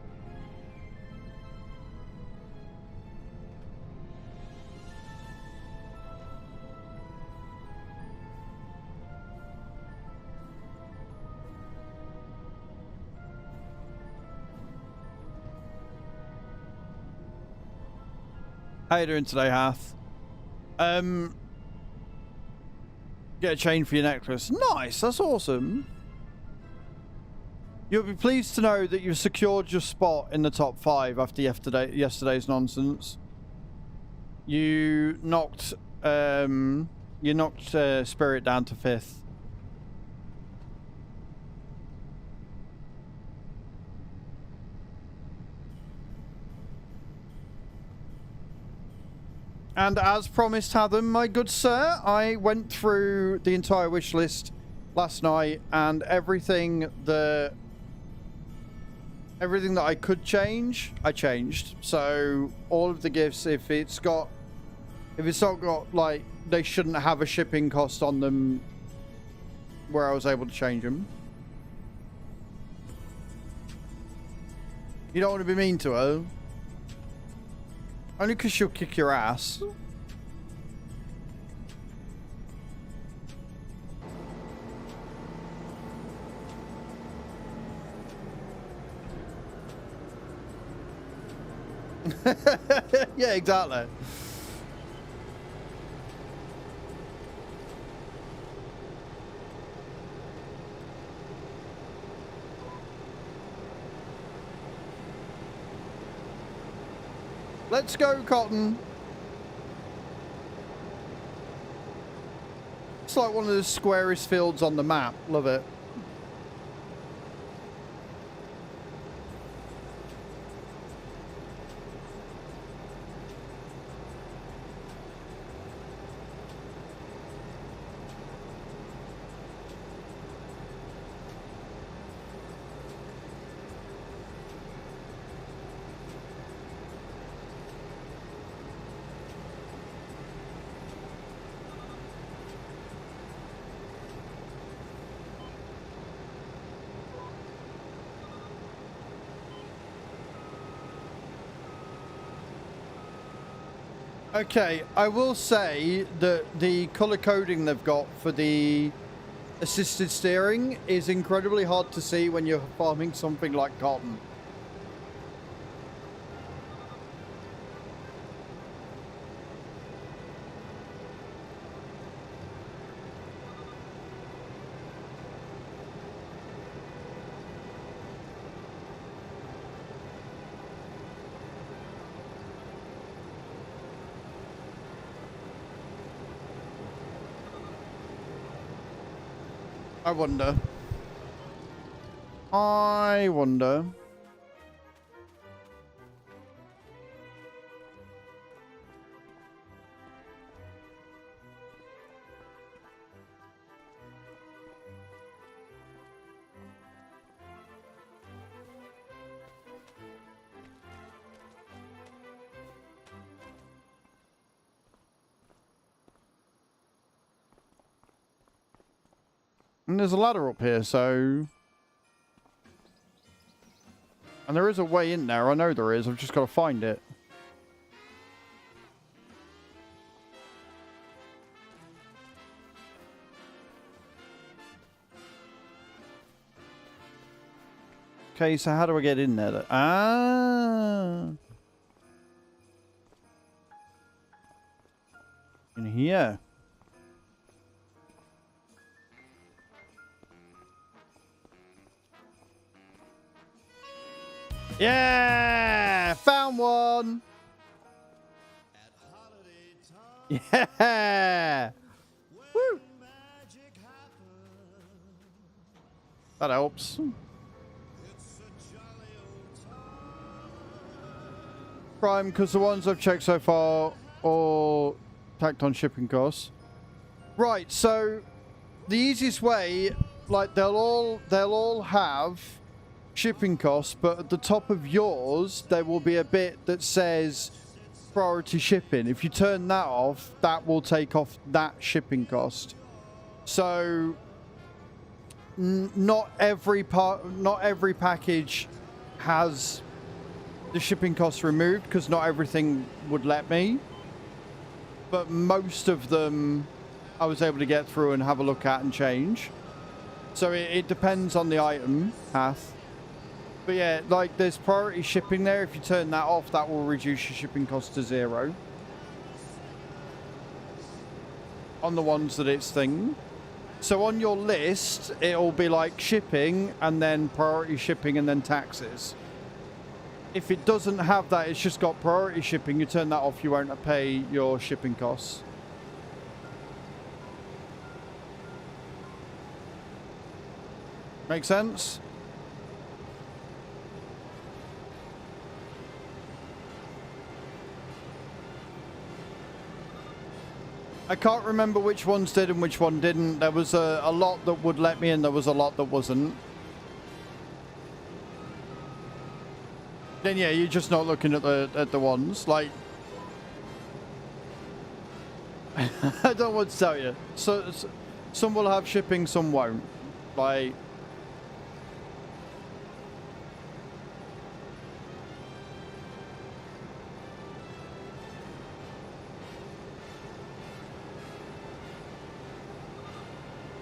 How you doing today, Hath? Get a chain for your necklace. Nice, that's awesome. You'll be pleased to know that you've secured your spot in the top 5 after yesterday's nonsense. You knocked Spirit down to 5th. And as promised, Hatham, my good sir, I went through the entire wish list last night, and everything that I could change, I changed. So all of the gifts, if it's not got, like, they shouldn't have a shipping cost on them, where I was able to change them. You don't want to be mean to her. Only because she'll kick your ass. Yeah, exactly. Let's go, Cotton. It's like one of the squarest fields on the map. Love it. Okay, I will say that the color coding they've got for the assisted steering is incredibly hard to see when you're farming something like cotton. I wonder. And there's a ladder up here, so... And there is a way in there, I know there is, I've just got to find it. Okay, so how do I get in there? Ah. In here. Yeah! Found one! Yeah! Woo! That helps. Prime, because the ones I've checked so far all tacked on shipping costs. Right, so the easiest way, like they'll all have shipping costs, but at the top of yours there will be a bit that says priority shipping. If you turn that off, that will take off that shipping cost. So not every package has the shipping costs removed, because not everything would let me, but most of them I was able to get through and have a look at and change. So it depends on the item path. But yeah, like there's priority shipping there. If you turn that off, that will reduce your shipping cost to 0 on the ones that it's thing. So on your list, it'll be like shipping and then priority shipping and then taxes. If it doesn't have that, it's just got priority shipping, you turn that off, you won't pay your shipping costs. Make sense? I can't remember which ones did and which one didn't. There was a lot that would let me and there was a lot that wasn't. Then yeah, you're just not looking at the ones. Like, I don't want to tell you. So some will have shipping, some won't. Like,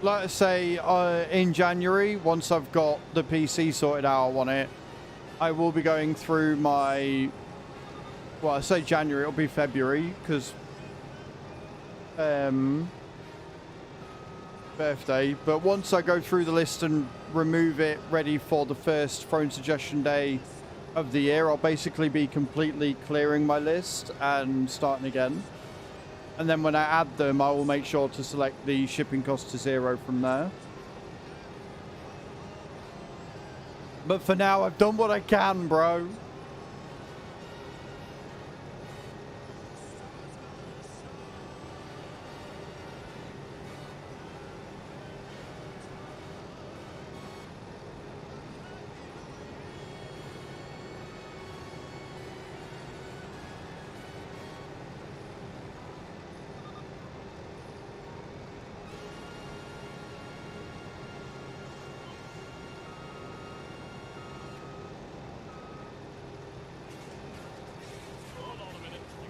like I say, in January, once I've got the PC sorted out on it, I will be going through my, well, I say January, it'll be February, because birthday. But once I go through the list and remove it ready for the first phone suggestion day of the year, I'll basically be completely clearing my list and starting again. And then when I add them, I will make sure to select the shipping cost to 0 from there. But for now, I've done what I can, bro.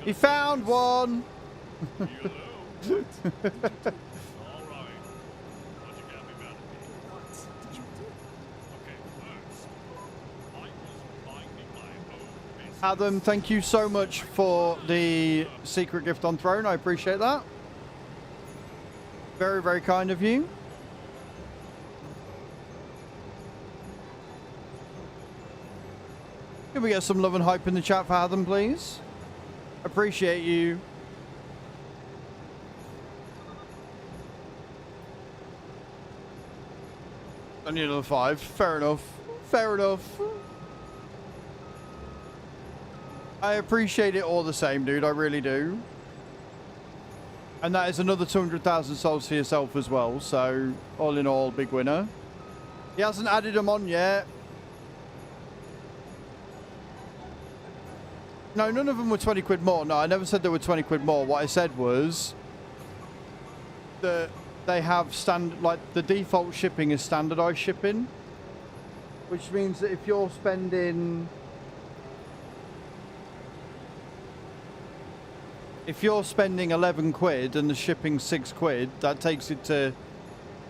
He found one. Adam, thank you so much for the secret gift on Throne. I appreciate that. Very, very kind of you. Can we get some love and hype in the chat for Adam, please? Appreciate you. I need another 5. Fair enough. Fair enough. I appreciate it all the same, dude. I really do. And that is another 200,000 souls for yourself as well. So, all in all, big winner. He hasn't added them on yet. No, none of them were 20 quid more. No, I never said they were 20 quid more. What I said was that they have like the default shipping is standardized shipping, which means that if you're spending 11 quid and the shipping's 6 quid, that takes it to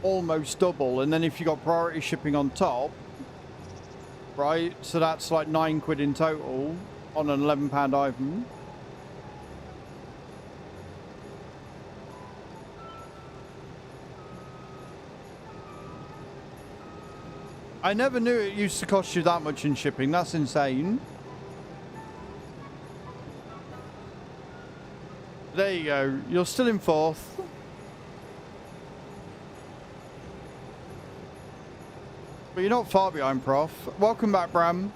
almost double. And then if you got priority shipping on top, right? So that's like £9 in total on an £11 item. I never knew it used to cost you that much in shipping. That's insane. There you go. You're still in 4th. But you're not far behind, Prof. Welcome back, Bram.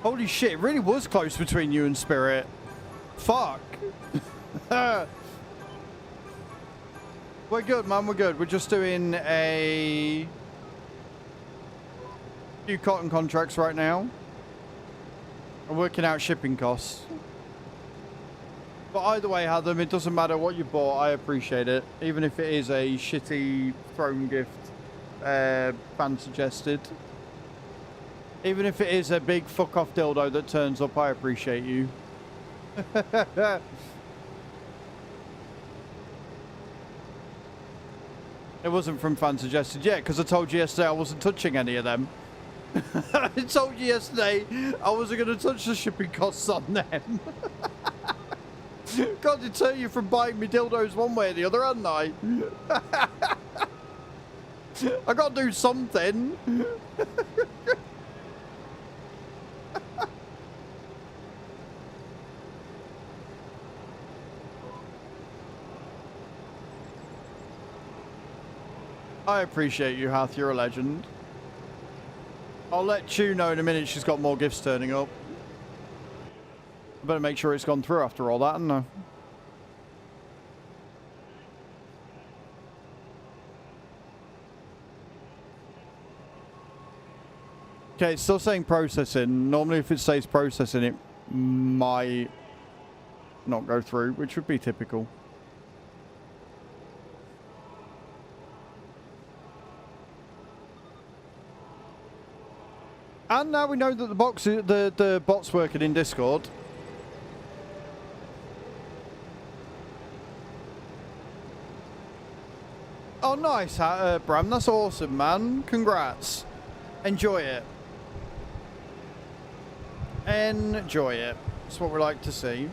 Holy shit, it really was close between you and Spirit. Fuck. We're good, man. We're good. We're just doing a few cotton contracts right now. I'm working out shipping costs. But either way, Adam, it doesn't matter what you bought. I appreciate it. Even if it is a shitty throne gift fan suggested. Even if it is a big fuck off dildo that turns up, I appreciate you. It wasn't from fan suggested yet, because I told you yesterday I wasn't touching any of them. I told you yesterday I wasn't going to touch the shipping costs on them. Can't deter you from buying me dildos one way or the other, hadn't I? I got to do something. I appreciate you, Hath. You're a legend. I'll let Chu know in a minute she's got more gifts turning up. I better make sure it's gone through after all that, haven't I? Okay, it's still saying processing. Normally if it says processing, it might not go through, which would be typical. And now we know that the bot's working in Discord. Oh, nice, Bram. That's awesome, man. Congrats. Enjoy it. Enjoy it. That's what we like to see.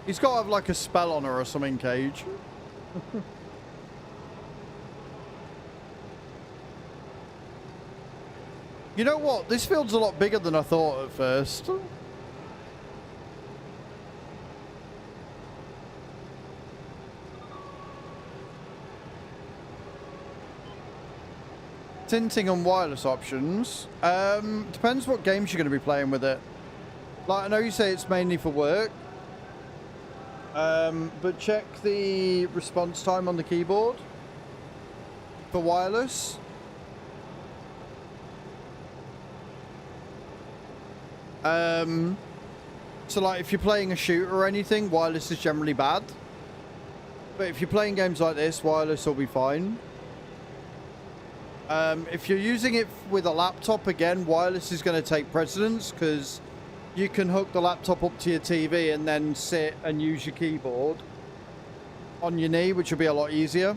He's got to have like a spell on her or something, Cage. You know what? This field's a lot bigger than I thought at first. Tinting and wireless options. Depends what games you're going to be playing with it. Like, I know you say it's mainly for work. But check the response time on the keyboard for wireless. So like if you're playing a shooter or anything, wireless is generally bad. But if you're playing games like this, wireless will be fine. If you're using it with a laptop, again, wireless is going to take precedence because you can hook the laptop up to your TV and then sit and use your keyboard on your knee, which will be a lot easier.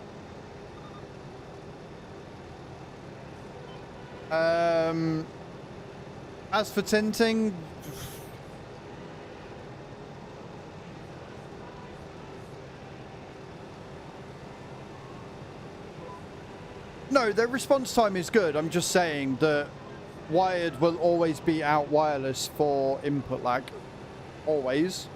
As for tinting, no, their response time is good. I'm just saying that wired will always beat out wireless for input lag. Always.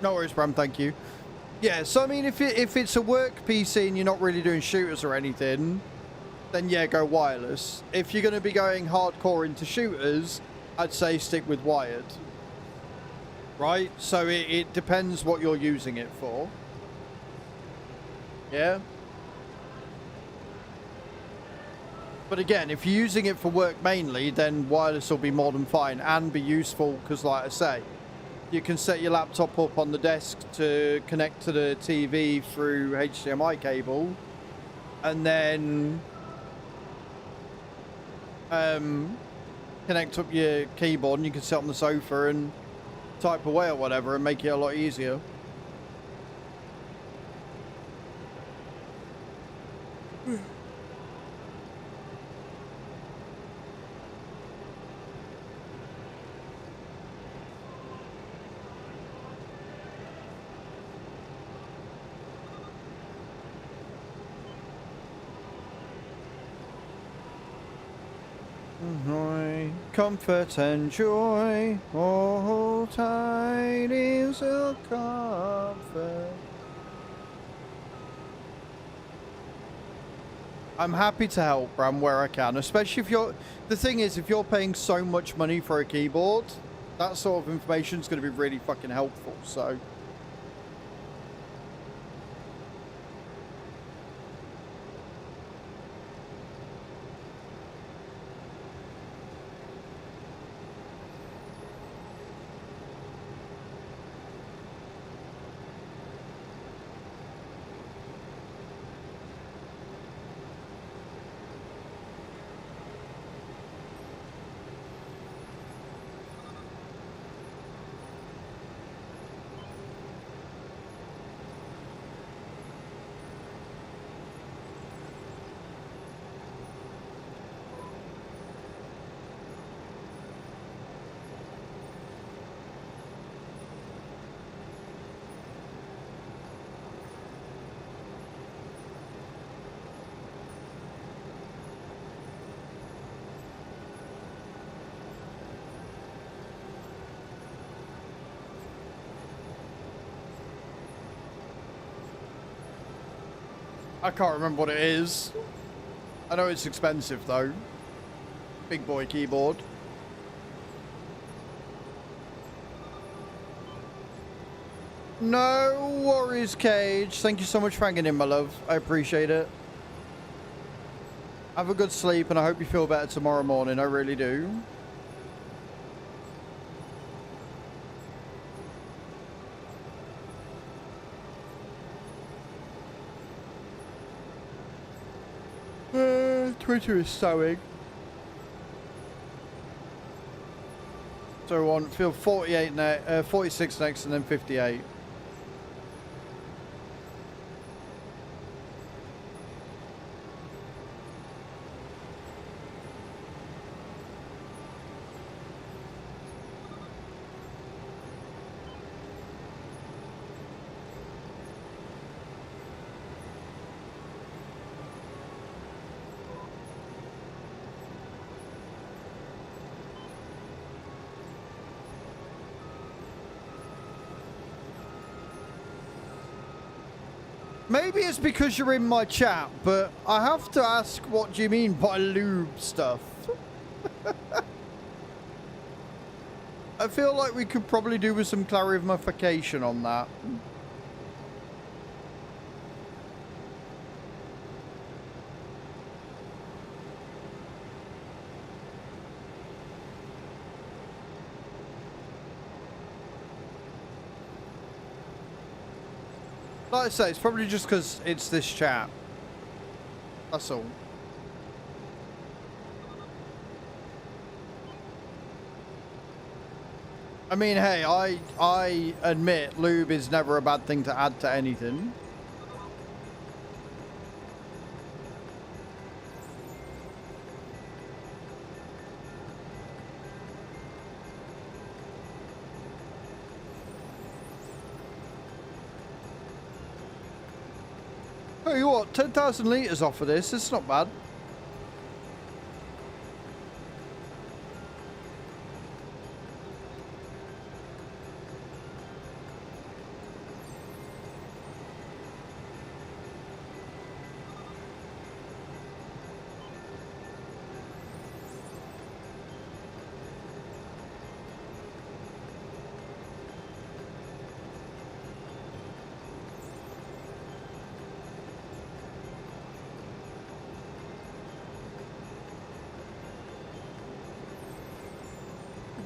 No worries, Bram, thank you. Yeah, so I mean, if it's a work PC and you're not really doing shooters or anything, then yeah, go wireless. If you're going to be going hardcore into shooters, I'd say stick with wired. Right? So it depends what you're using it for. Yeah? But again, if you're using it for work mainly, then wireless will be more than fine and be useful because, like I say, You can set your laptop up on the desk to connect to the TV through HDMI cable, and then connect up your keyboard, and you can sit on the sofa and type away or whatever and make it a lot easier. Comfort and joy, all tidings of comfort. I'm happy to help, Bram, where I can, especially if you're... The thing is, if you're paying so much money for a keyboard, that sort of information is going to be really fucking helpful, so... I can't remember what it is. I know it's expensive though. Big boy keyboard. No worries, Cage. Thank you so much for hanging in, my love. I appreciate it. Have a good sleep, and I hope you feel better tomorrow morning. I really do. Twitter is sewing. So on field 48 next, 46 next, and then 58. Maybe it's because you're in my chat, but I have to ask, what do you mean by lube stuff? I feel like we could probably do with some clarification on that. Like I say, it's probably just because it's this chat. That's all. I mean, hey, I admit lube is never a bad thing to add to anything. Tell you what, 10,000 litres off of this, it's not bad.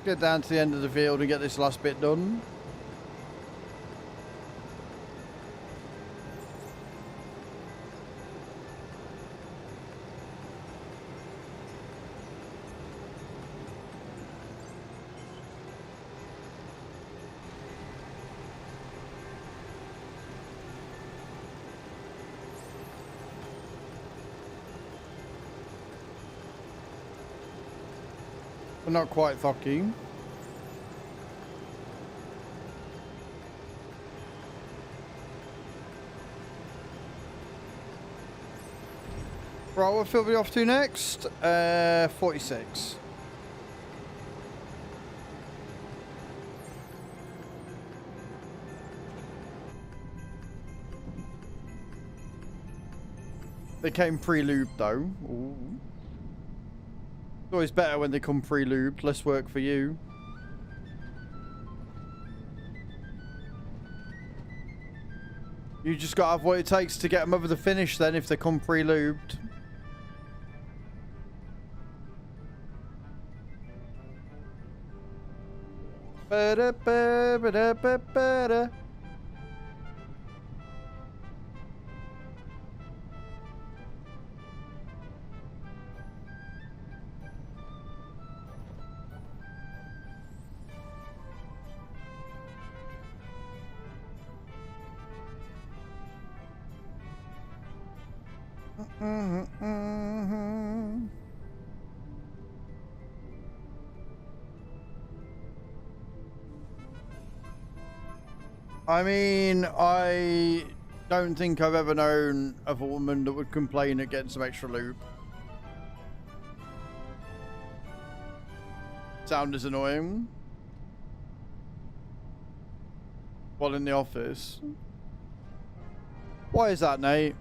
Get down to the end of the field and get this last bit done. But not quite thocky. Right, what field are we off to next? 46. They came pre-lubed though. Ooh. It's always better when they come pre-lubed. Less work for you. You just gotta have what it takes to get them over the finish then if they come pre-lubed. Ba-da-ba-ba-da-ba-ba-da. I mean, I don't think I've ever known of a woman that would complain at getting some extra lube. Sound is annoying. While in the office. Why is that, Nate?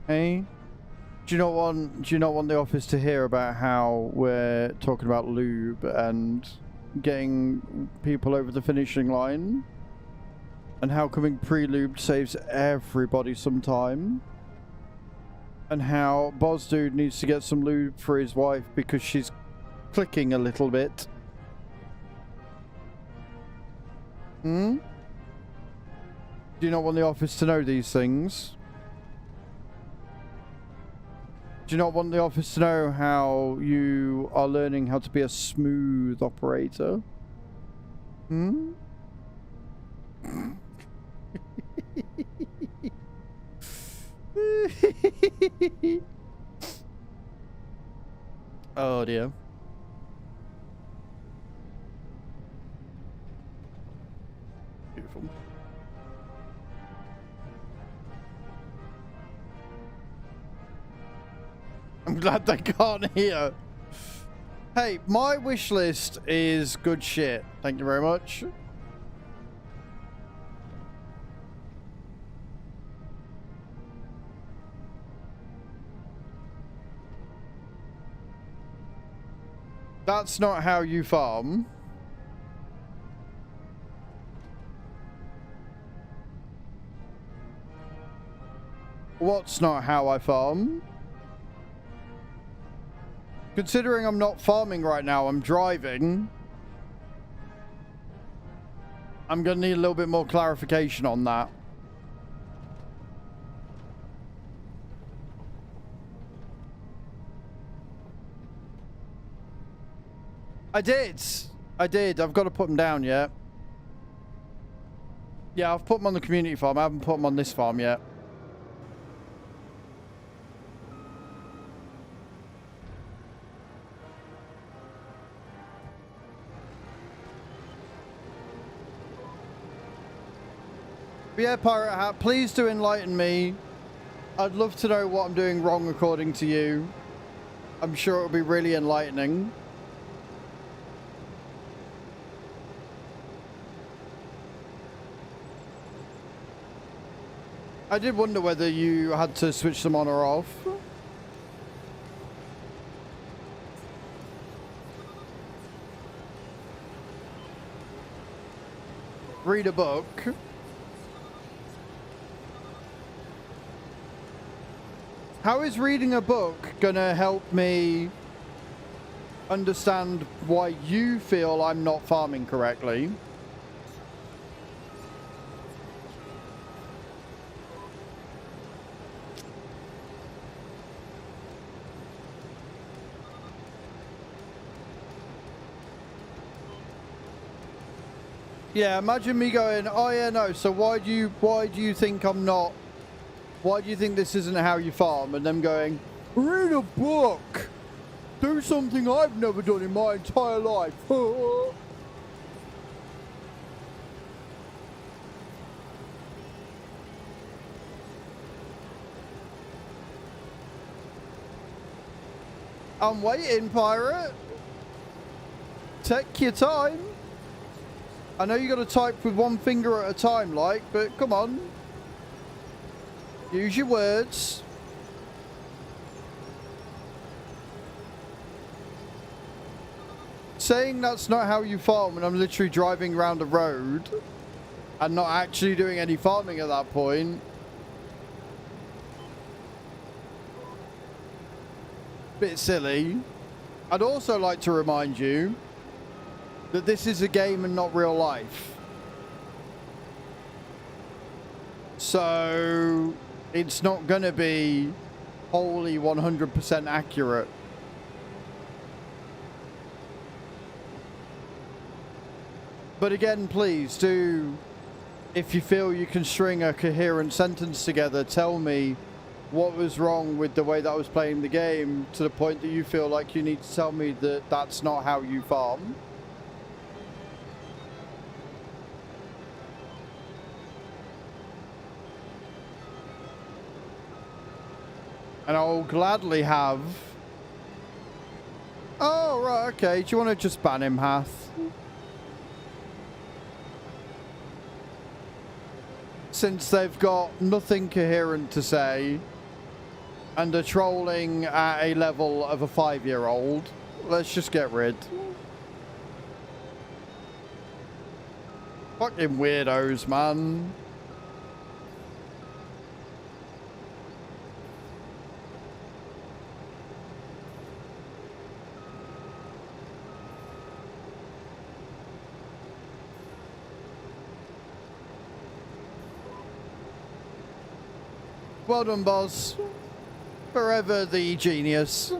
Hey? Do you not want the office to hear about how we're talking about lube and getting people over the finishing line? And how coming pre-lubed saves everybody some time. And how Boz Dude needs to get some lube for his wife because she's clicking a little bit. Hmm? Do you not want the office to know these things? Do you not want the office to know how you are learning how to be a smooth operator? Hmm? Oh dear. Beautiful. I'm glad they can't hear. Hey, my wish list is good shit. Thank you very much. That's not how you farm. What's not how I farm? Considering I'm not farming right now, I'm driving. I'm gonna need a little bit more clarification on that. I did. I've got to put them down yet. Yeah, I've put them on the community farm. I haven't put them on this farm yet. But yeah, Pirate Hat, please do enlighten me. I'd love to know what I'm doing wrong according to you. I'm sure it'll be really enlightening. I did wonder whether you had to switch them on or off. Read a book. How is reading a book gonna help me understand why you feel I'm not farming correctly? Yeah, imagine me going, oh yeah, no, so why do you think I'm not, why do you think this isn't how you farm? And them going, read a book, do do something I've never done in my entire life. I'm waiting, pirate. Take your time. I know you got to type with one finger at a time, like, but come on. Use your words. Saying that's not how you farm when I'm literally driving around a road and not actually doing any farming at that point. Bit silly. I'd also like to remind you that this is a game and not real life. So it's not going to be wholly 100% accurate. But again, please do, if you feel you can string a coherent sentence together, tell me what was wrong with the way that I was playing the game to the point that you feel like you need to tell me that that's not how you farm. And I'll gladly have... Oh, right, okay. Do you want to just ban him, Hath? Since they've got nothing coherent to say and are trolling at a level of a 5-year-old, let's just get rid. Fucking weirdos, man. Well done, boss. Forever the genius.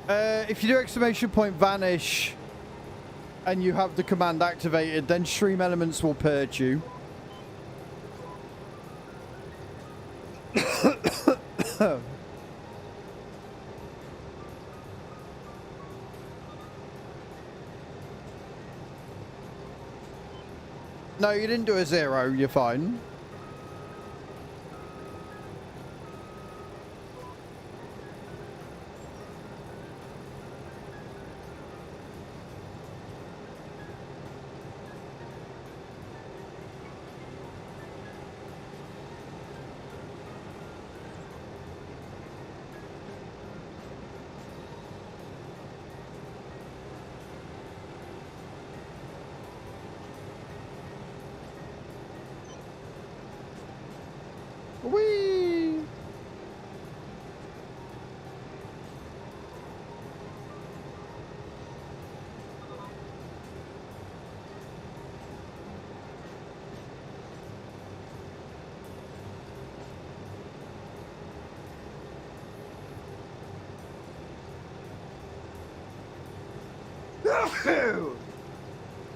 If you do exclamation point vanish and you have the command activated, then Stream Elements will purge you. No, you didn't do a 0. You're fine. Whee!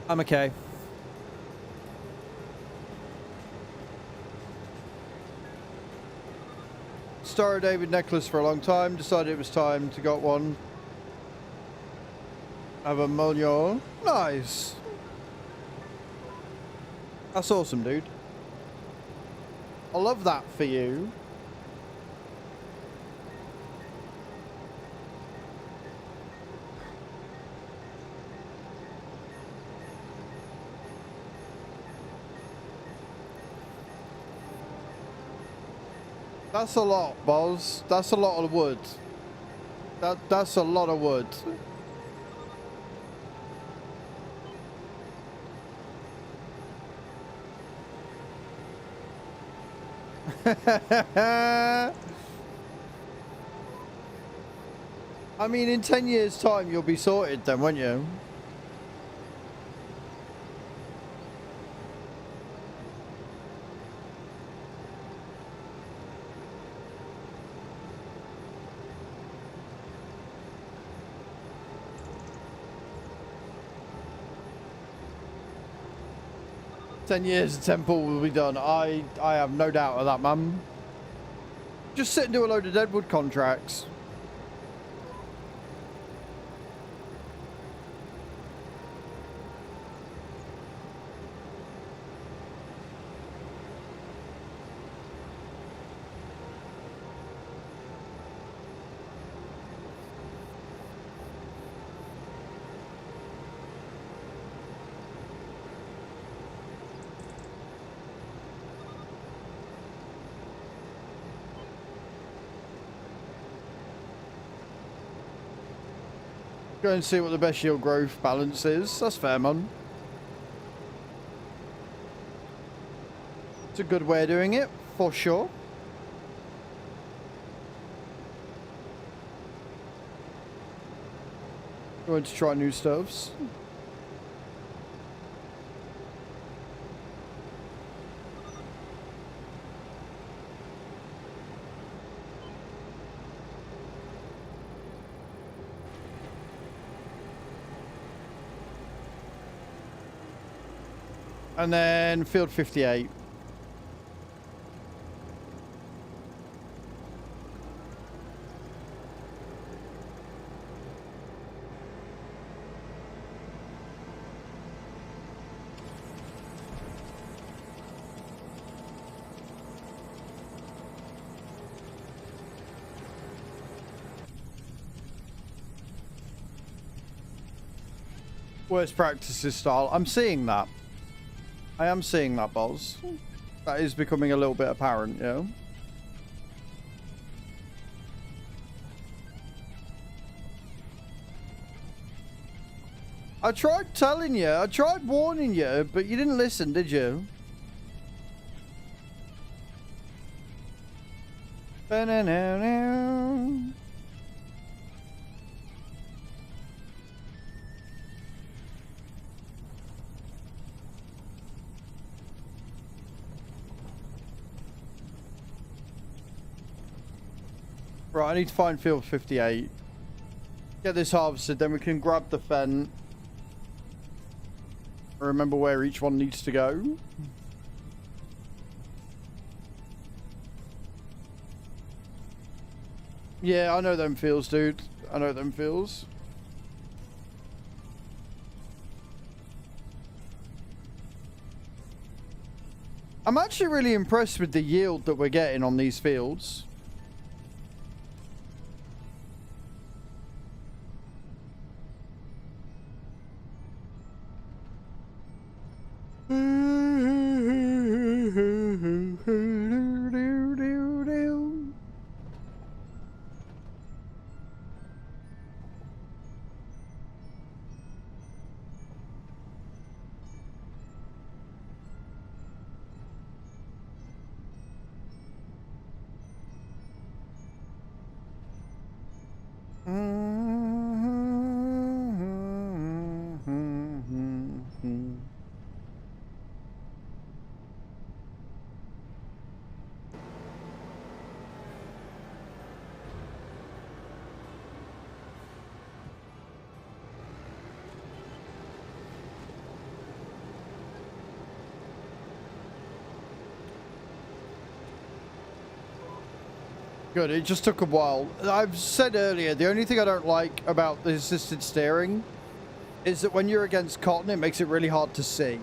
I'm okay. Star David necklace for a long time. Decided it was time to got one. Have a Molyo. Nice. That's awesome, dude. I love that for you. That's a lot, Boz. That's a lot of wood. That's a lot of wood. I mean, in 10 years' time, you'll be sorted then, won't you? 10 years, the temple will be done. I have no doubt of that, man. Just sit and do a load of Deadwood contracts. Go and see what the best yield growth balance is. That's fair, man. It's a good way of doing it, for sure. Going to try new stuffs. And then field 58. Worst practices style. I'm seeing that. I am seeing that, Boz. That is becoming a little bit apparent, you know? I tried telling you, I tried warning you, but you didn't listen, did you? Ba-na-na-na. Right, I need to find field 58. Get this harvested, then we can grab the fen. Remember where each one needs to go. Yeah, I know them feels, dude. I know them feels. I'm actually really impressed with the yield that we're getting on these fields. Good, it just took a while. I've said earlier, the only thing I don't like about the assisted steering is that when you're against cotton, it makes it really hard to see.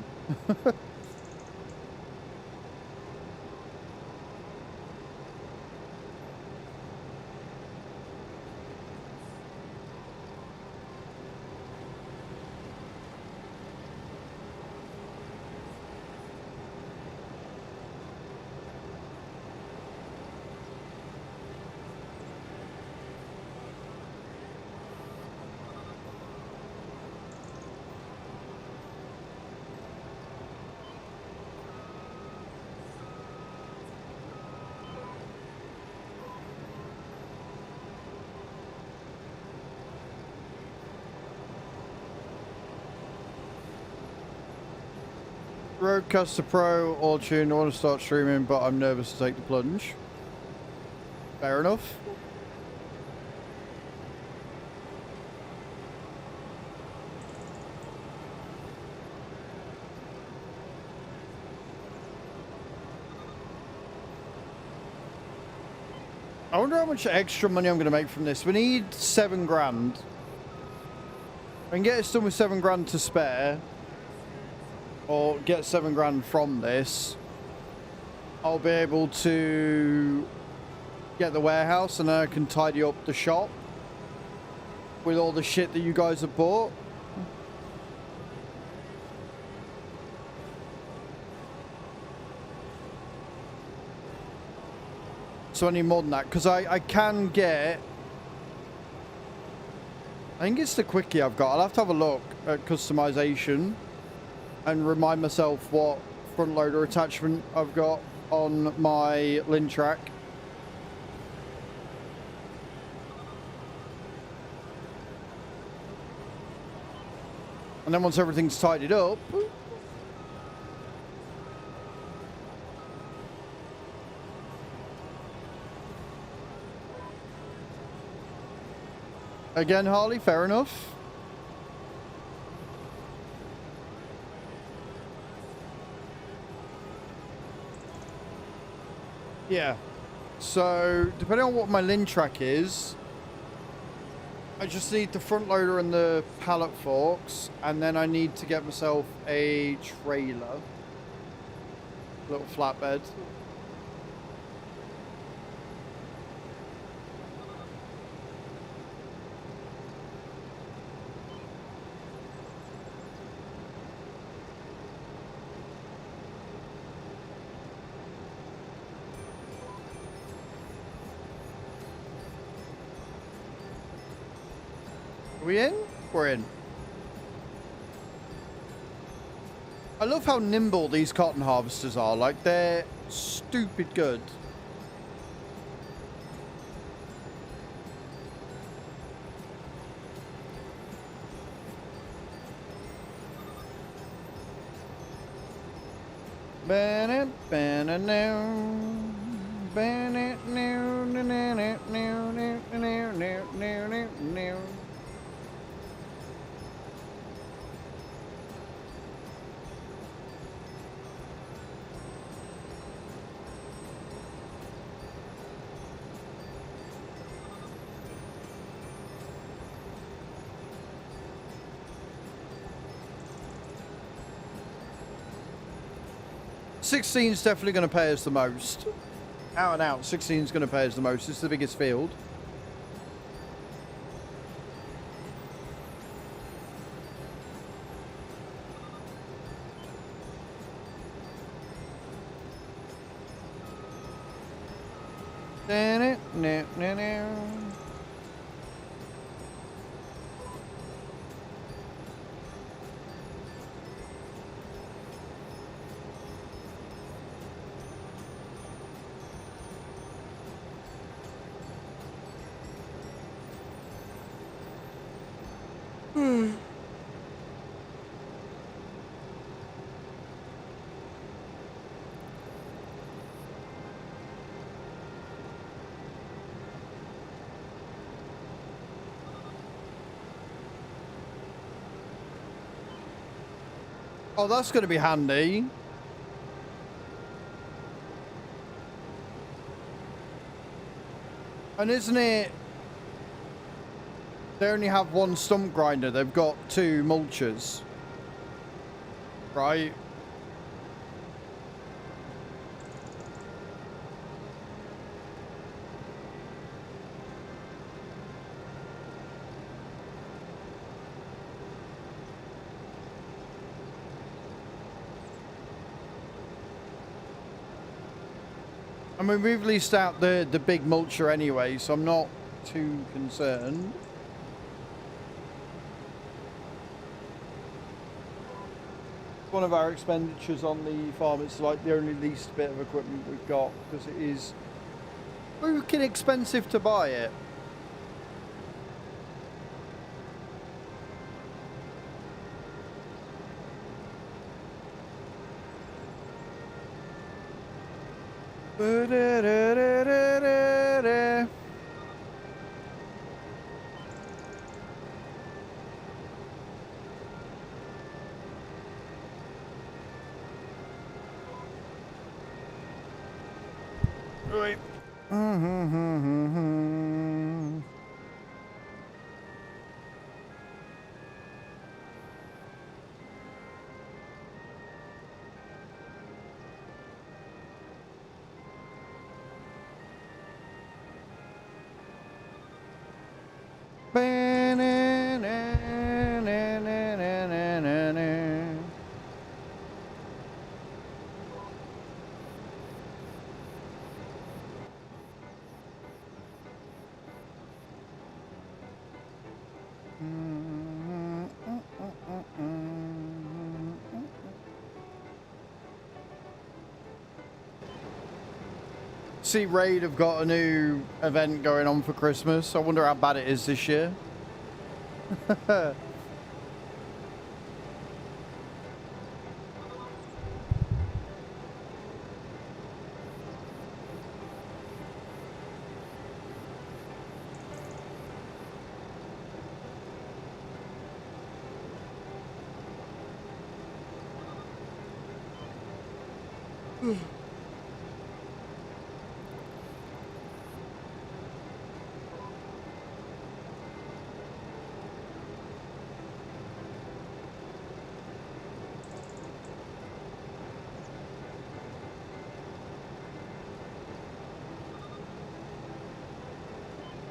Roadcaster Pro or tune. I want to start streaming, but I'm nervous to take the plunge. Fair enough. I wonder how much extra money I'm going to make from this. We need 7 grand. I can get it done with 7 grand to spare. Or get 7 grand from this. I'll be able to get the warehouse and then I can tidy up the shop with all the shit that you guys have bought. So I need more than that because I can get, I think it's the quickie I've got. I'll have to have a look at customization and remind myself what front loader attachment I've got on my Lintrack. And then once everything's tidied up, again, Harley, fair enough. Yeah. So, depending on what my Lintrack is, I just need the front loader and the pallet forks, and then I need to get myself a trailer. Little flatbed. Are we in? We're in. I love how nimble these cotton harvesters are. Like, they're stupid good. Ban is definitely going to pay us the most. Out and out, 16 is going to pay us the most. It's the biggest field. Oh, that's going to be handy. And isn't it... They only have one stump grinder. They've got 2 mulchers. Right? I mean, we've leased out the big mulcher anyway, so I'm not too concerned. One of our expenditures on the farm, it's like the only least bit of equipment we've got, because it is freaking expensive to buy it. Right. See, Raid have got a new event going on for Christmas. I wonder how bad it is this year.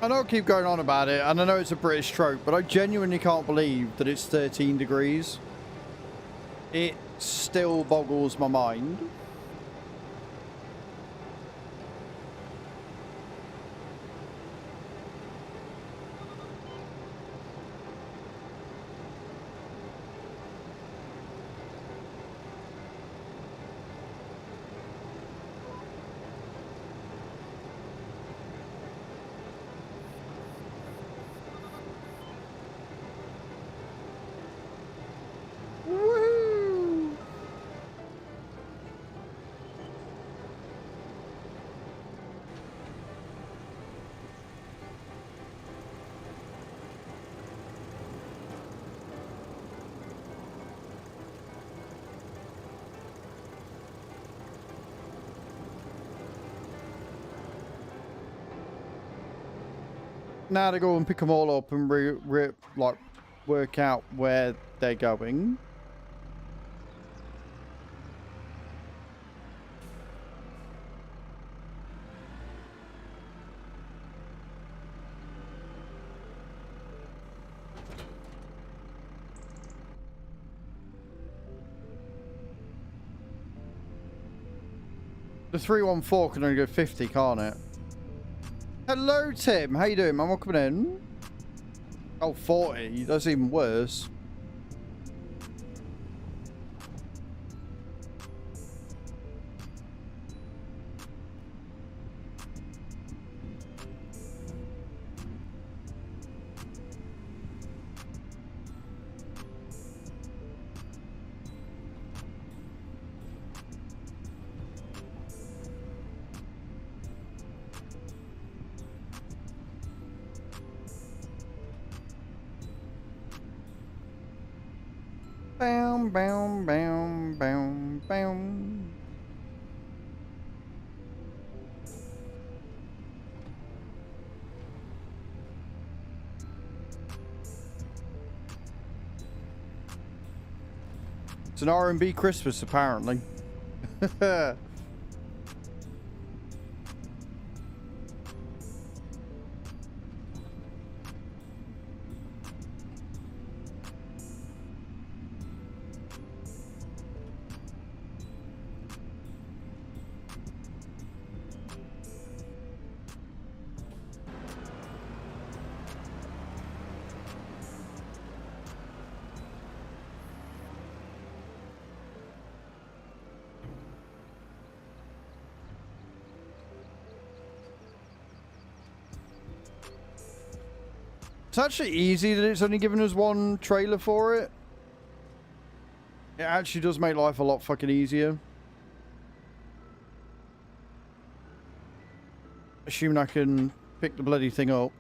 I know I keep going on about it, and I know it's a British trope, but I genuinely can't believe that it's 13 degrees. It still boggles my mind. Now to go and pick them all up and like work out where they're going. The 314 can only go 50, can't it? Hello, Tim. How you doing, man? Welcome in. Oh, 40. That's even worse. Bam, bam, bam, bam, bam. It's an R&B Christmas, apparently. It's actually easy that it's only given us one trailer for it. It actually does make life a lot fucking easier. Assuming I can pick the bloody thing up.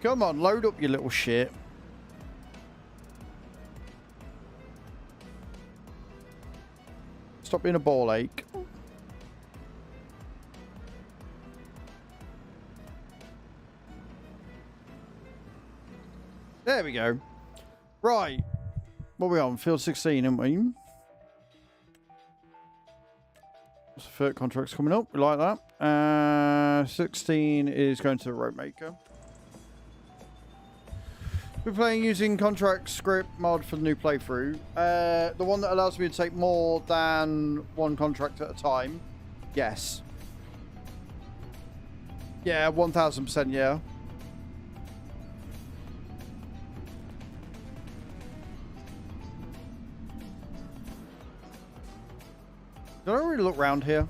Come on, load up, you little shit. Stop being a ball ache. There we go. Right. What are we on? Field 16, aren't we? So third contract's coming up. We like that. 16 is going to the road maker. We're playing using contract script mod for the new playthrough. The one that allows me to take more than one contract at a time. Yes. Yeah, 1000%, yeah. Did I really look round here?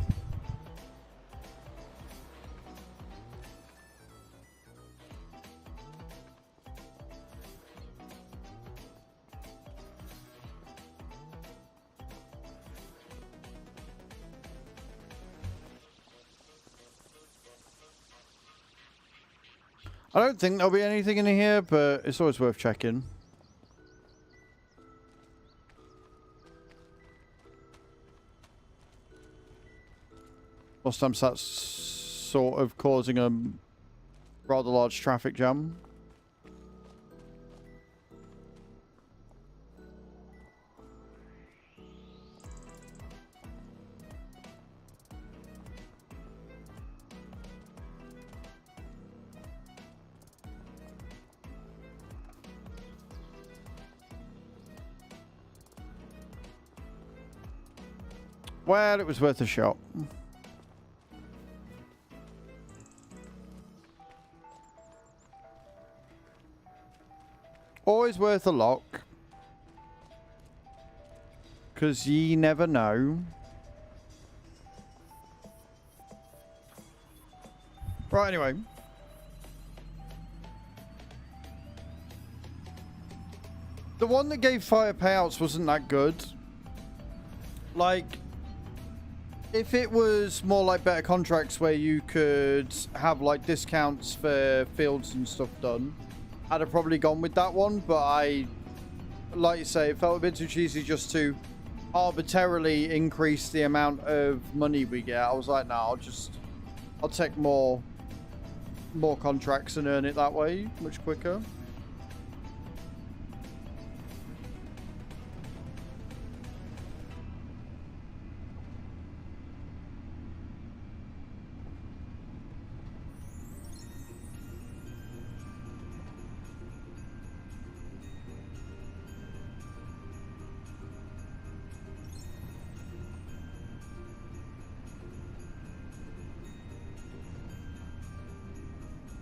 I don't think there'll be anything in here, but it's always worth checking. Last time that's sort of causing a rather large traffic jam. Well, it was worth a shot. Always worth a lock. Because ye never know. Right, anyway. The one that gave fire payouts wasn't that good. Like, if it was more like better contracts where you could have like discounts for fields and stuff done, I'd have probably gone with that one, but like you say, it felt a bit too cheesy just to arbitrarily increase the amount of money we get. I was like, no, I'll take more contracts and earn it that way much quicker.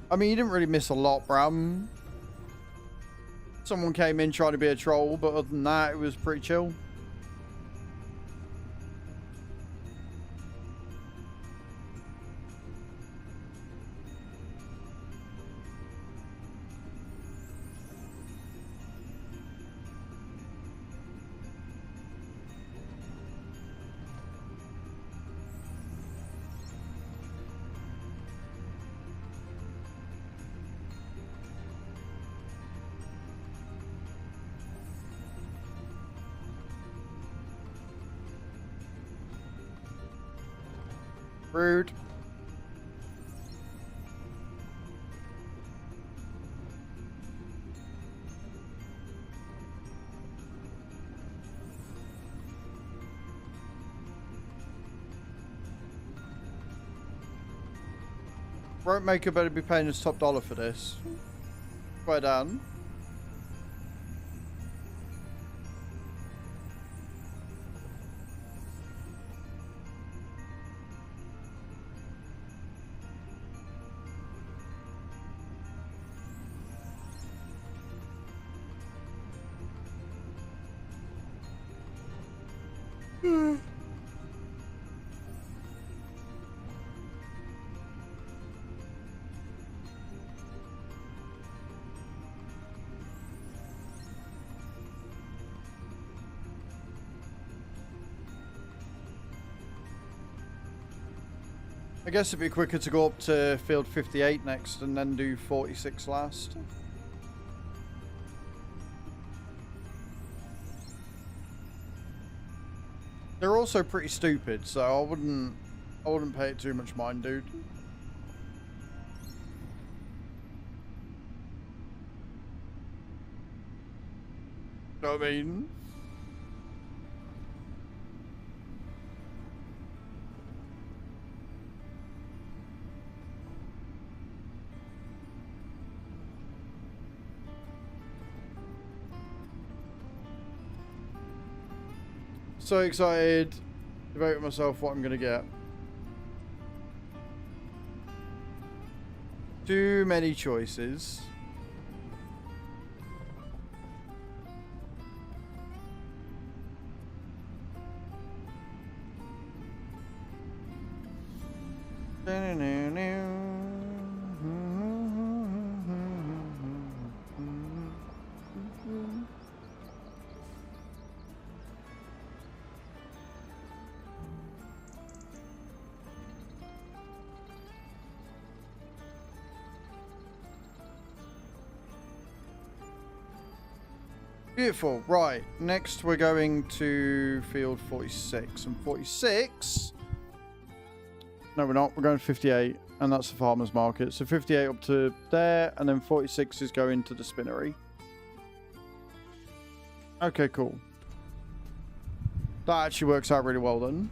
I mean, you didn't really miss a lot, Bram. Someone came in trying to be a troll, but other than that, it was pretty chill. Rude. Rope maker better be paying us top dollar for this. Well done. I guess it'd be quicker to go up to field 58 next and then do 46 last. They're also pretty stupid, so I wouldn't pay it too much mind, dude. Know what I mean? So excited. Debate with myself what I'm gonna get. Too many choices. Beautiful. Right. Next, we're going to field 46. And 46... No, we're not. We're going to 58. And that's the farmer's market. So 58 up to there. And then 46 is going to the spinnery. Okay, cool. That actually works out really well then.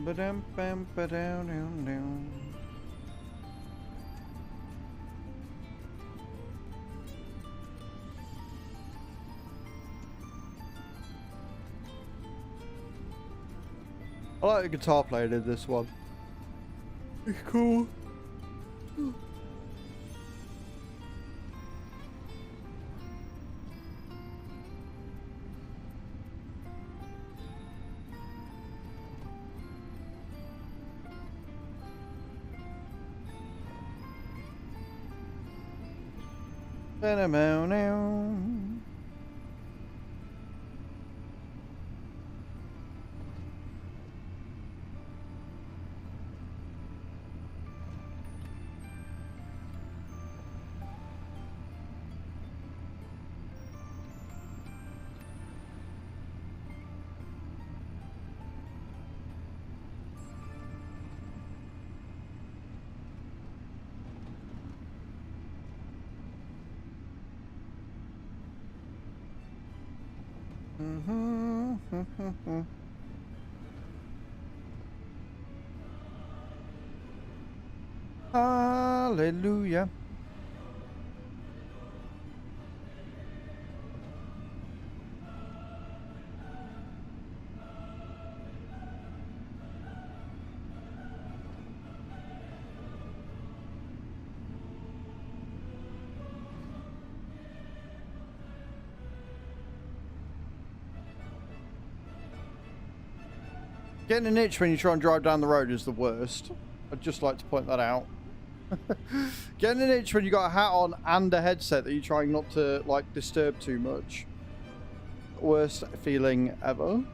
Ba-dum, bam, ba-down, down, down. I like the guitar player did this one. It's cool. Now. Hallelujah. Getting an itch when you try and drive down the road is the worst. I'd just like to point that out. Getting an itch when you got a hat on and a headset that you're trying not to like disturb too much. Worst feeling ever.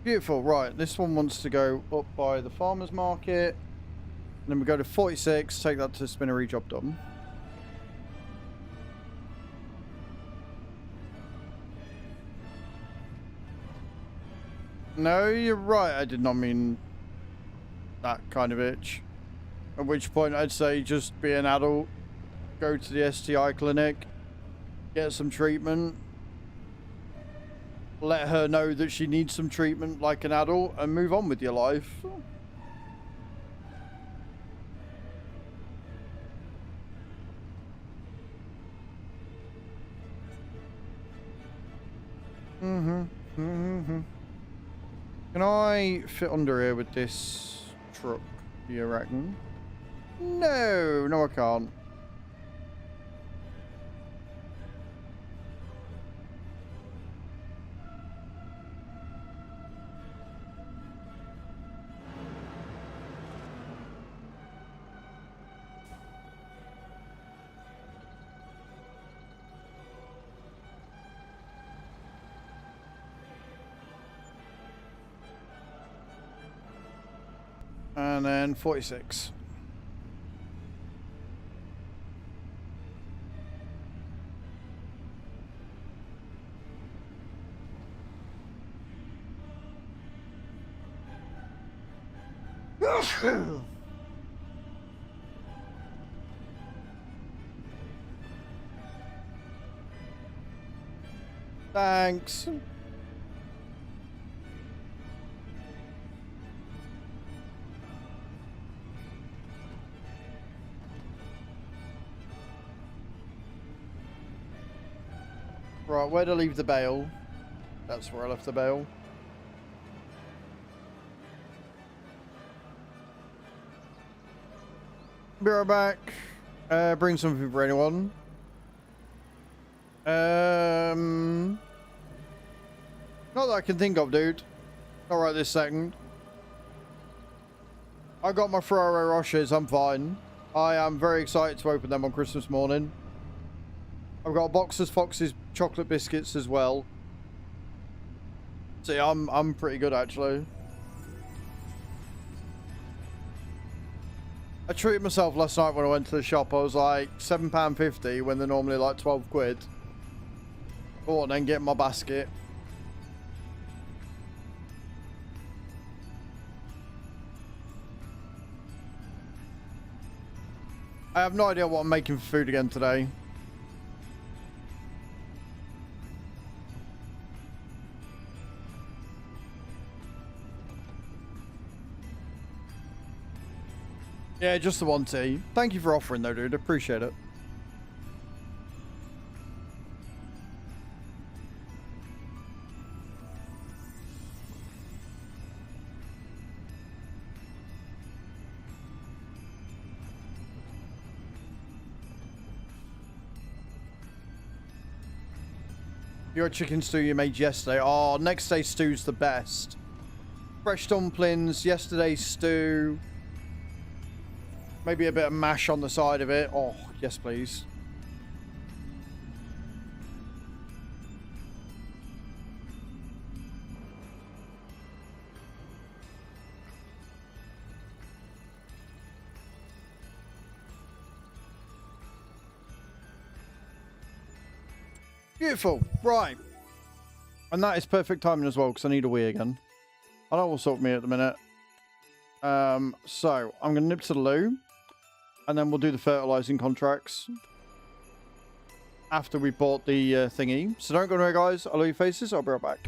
Beautiful. Right, this one wants to go up by the farmer's market. And then we go to 46, take that to spinnery, job done. No, you're right. I did not mean that kind of itch. At which point I'd say just be an adult, go to the STI clinic, get some treatment. let her know that she needs some treatment like an adult and move on with your life. Can I fit under here with this truck, do you reckon? No, no I can't. And then 46. Thanks. Right, where to leave the bale? That's where I left the bale. Be right back. Bring something for anyone. Not that I can think of, dude. Not right this second. I got my Ferrero Rochers, I'm fine. I am very excited to open them on Christmas morning. I've got Boxers Fox's chocolate biscuits as well. See, I'm pretty good actually. I treated myself last night when I went to the shop. I was like £7.50 when they're normally like 12 quid. Oh, and then get my basket. I have no idea what I'm making for food again today. Yeah, just the one tea. Thank you for offering though, dude. Appreciate it. Your chicken stew you made yesterday. Oh, next day stew's the best. Fresh dumplings, yesterday's stew. Maybe a bit of mash on the side of it. Oh, yes, please. Beautiful. Right. And that is perfect timing as well, because I need a wee again. I don't want to sort me at the minute. So, I'm going to nip to the loo. And then we'll do the fertilizing contracts after we bought the thingy. So don't go anywhere, guys. I'll leave your faces. I'll be right back.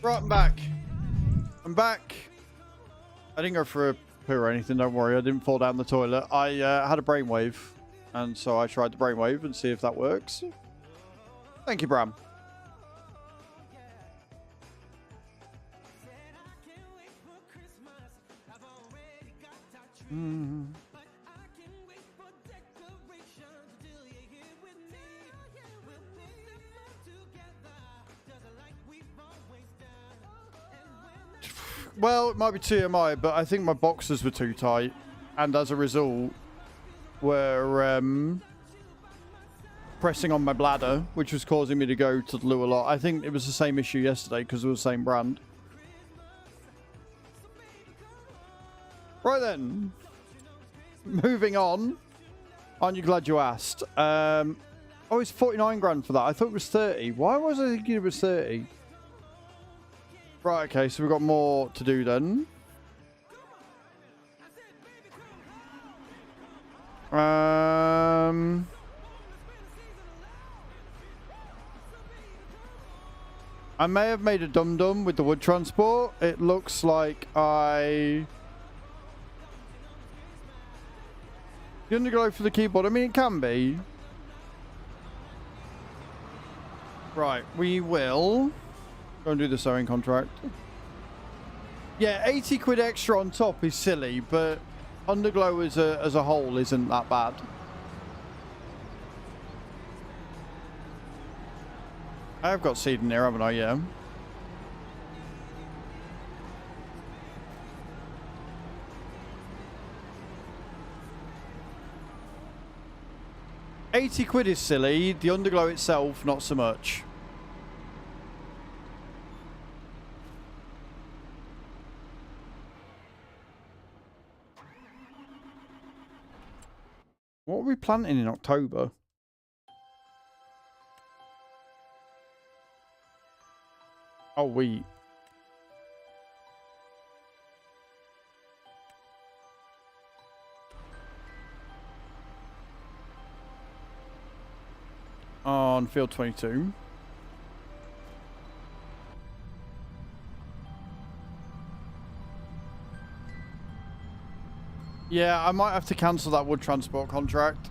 Right, I'm back. I'm back. I didn't go for a poo or anything, don't worry. I didn't fall down the toilet. I had a brainwave, and so I tried the brainwave and see if that works. Thank you, Bram. Well, it might be TMI, but I think my boxers were too tight, and as a result, were pressing on my bladder, which was causing me to go to the loo a lot. I think it was the same issue yesterday because it was the same brand. Right then, moving on. Aren't you glad you asked? Oh, it's 49 grand for that. I thought it was 30. Why was I thinking it was 30? Right, okay, so we've got more to do then. I may have made a dum-dum with the wood transport. It looks like I... You want to go for the keyboard? I mean, it can be. Right, we will go and do the sewing contract. Yeah, 80 quid extra on top is silly, but Underglow as a whole isn't that bad. I have got seed in there, haven't I? Yeah. £80 is silly. The Underglow itself, not so much. What are we planting in October? Oh, wheat. On field 22. Yeah, I might have to cancel that wood transport contract.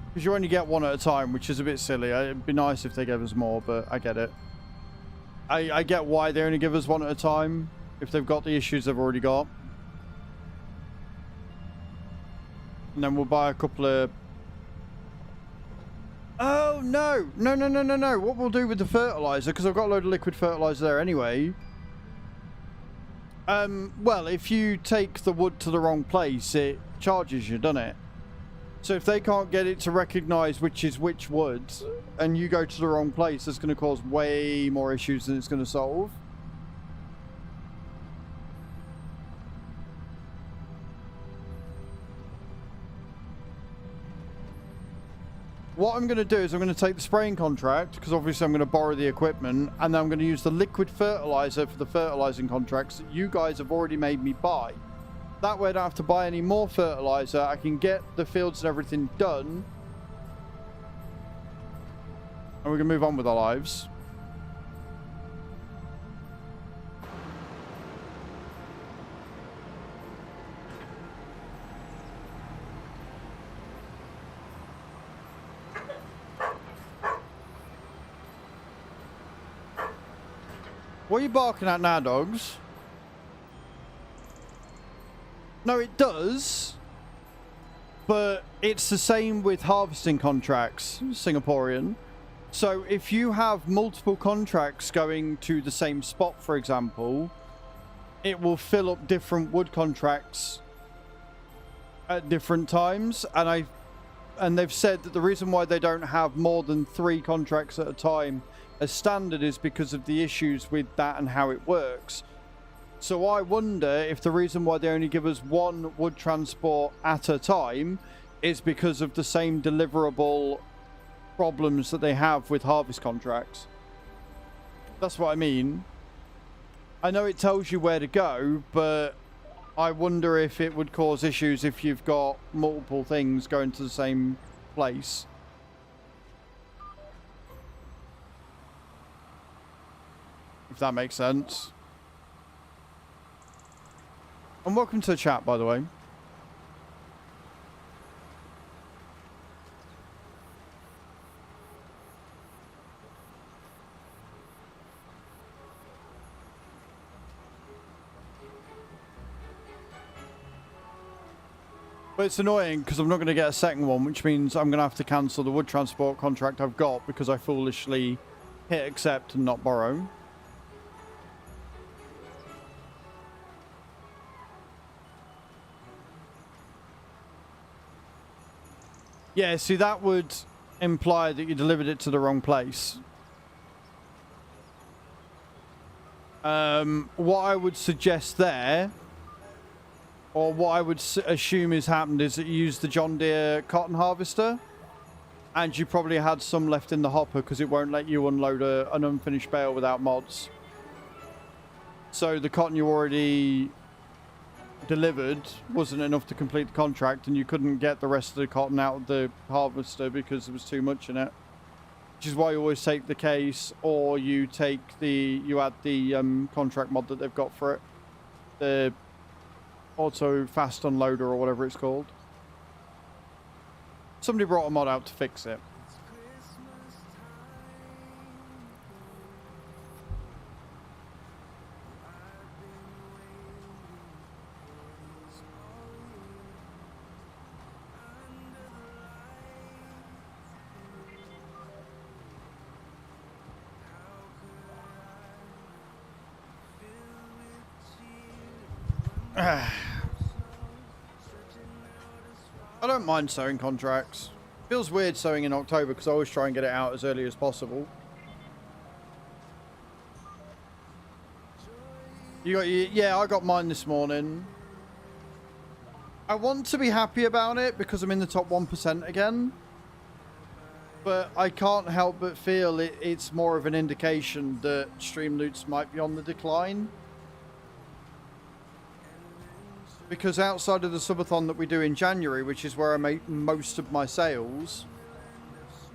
Because you only get one at a time, which is a bit silly. It'd be nice if they gave us more, but I get it. I get why they only give us one at a time, if they've got the issues they've already got. And then we'll buy a couple of... Oh, no! No, no, no, no, no. What we'll do with the fertilizer, because I've got a load of liquid fertilizer there anyway. Well, if you take the wood to the wrong place, it charges you, doesn't it? So if they can't get it to recognize which is which wood, and you go to the wrong place, that's going to cause way more issues than it's going to solve. What I'm going to do is I'm going to take the spraying contract, because obviously I'm going to borrow the equipment, and then I'm going to use the liquid fertilizer for the fertilizing contracts that you guys have already made me buy. That way I don't have to buy any more fertilizer. I can get the fields and everything done. And we can move on with our lives. What are you barking at now, dogs? No, it does. But it's the same with harvesting contracts, Singaporean. So if you have multiple contracts going to the same spot, for example, it will fill up different wood contracts at different times. And they've said that the reason why they don't have more than 3 contracts at a time as standard is because of the issues with that and how it works. So I wonder if the reason why they only give us 1 wood transport at a time is because of the same deliverable problems that they have with harvest contracts. That's what I mean. I know it tells you where to go, but I wonder if it would cause issues if you've got multiple things going to the same place. if that makes sense. And welcome to the chat, by the way. But it's annoying because I'm not going to get a second one, which means I'm going to have to cancel the wood transport contract I've got because I foolishly hit accept and not borrow. Yeah, see, that would imply that you delivered it to the wrong place. What I would suggest there, or what I would assume has happened, is that you used the John Deere cotton harvester, and you probably had some left in the hopper because it won't let you unload an unfinished bale without mods. So the cotton you already delivered wasn't enough to complete the contract, and you couldn't get the rest of the cotton out of the harvester because there was too much in it. Which is why you always take the case, or you take you add the contract mod that they've got for it, the auto fast unloader or whatever it's called. Somebody brought a mod out to fix it. I don't mind sewing contracts. Feels weird sewing in October because I always try and get it out as early as possible. You got yeah, I got mine this morning. I want to be happy about it because I'm in the top 1% again. But I can't help but feel it's more of an indication that Streamloots might be on the decline. Because outside of the subathon that we do in January, which is where I make most of my sales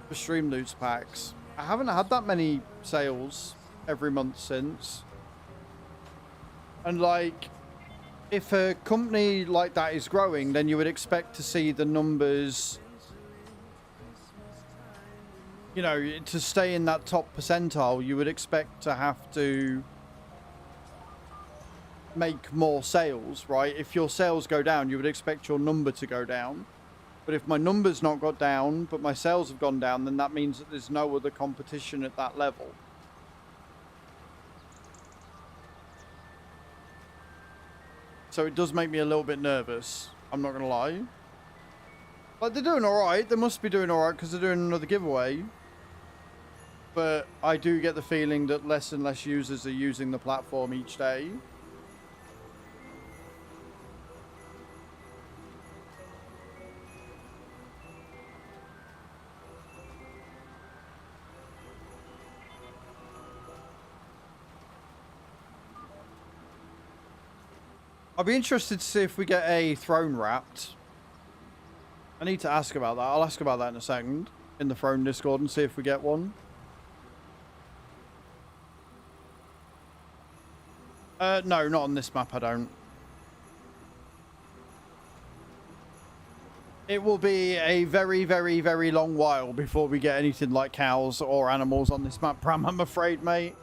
for Streamloots packs, I haven't had that many sales every month since. And like, if a company like that is growing, then you would expect to see the numbers, you know, to stay in that top percentile, you would expect to have to make more sales, right? If your sales go down, you would expect your number to go down. But if my number's not got down, but my sales have gone down, then that means that there's no other competition at that level. So it does make me a little bit nervous, I'm not gonna lie. Like, they're doing alright, they must be doing alright because they're doing another giveaway. But I do get the feeling that less and less users are using the platform each day. I'll be interested to see if we get a throne wrapped. I need to ask about that. I'll ask about that in a second in the throne Discord and see if we get one. No, not on this map, I don't. It will be a very, very, very long while before we get anything like cows or animals on this map, Pram, I'm afraid, mate.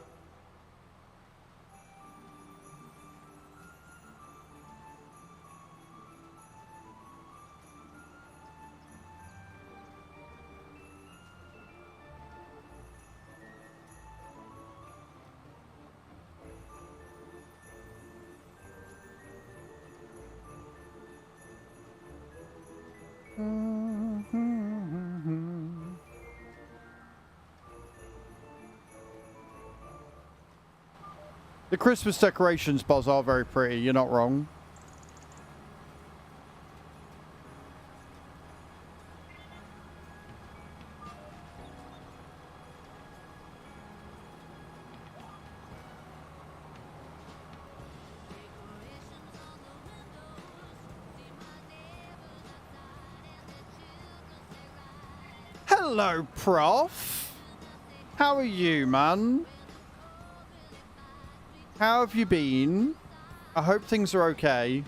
The Christmas decorations, Boz, are very pretty. You're not wrong. Hello, Prof. How are you, man? How have you been? I hope things are okay.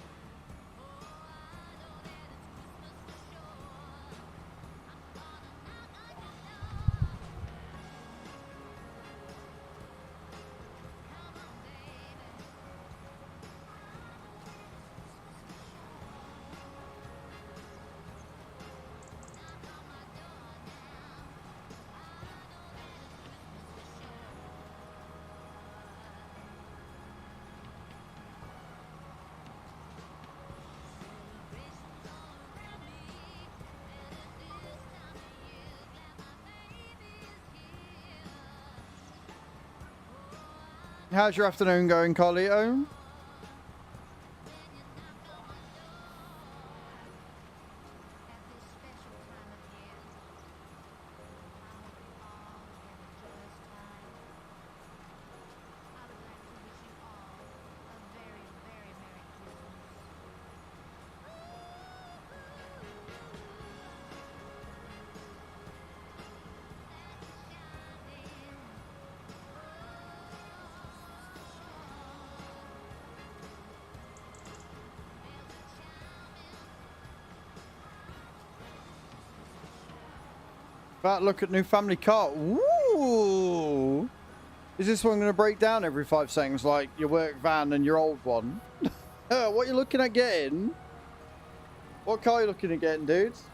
How's your afternoon going, Carlito? About look at new family car. Ooh. Is this one going to break down every 5 seconds like your work van and your old one? What are you looking at getting? What car are you looking at getting, dudes?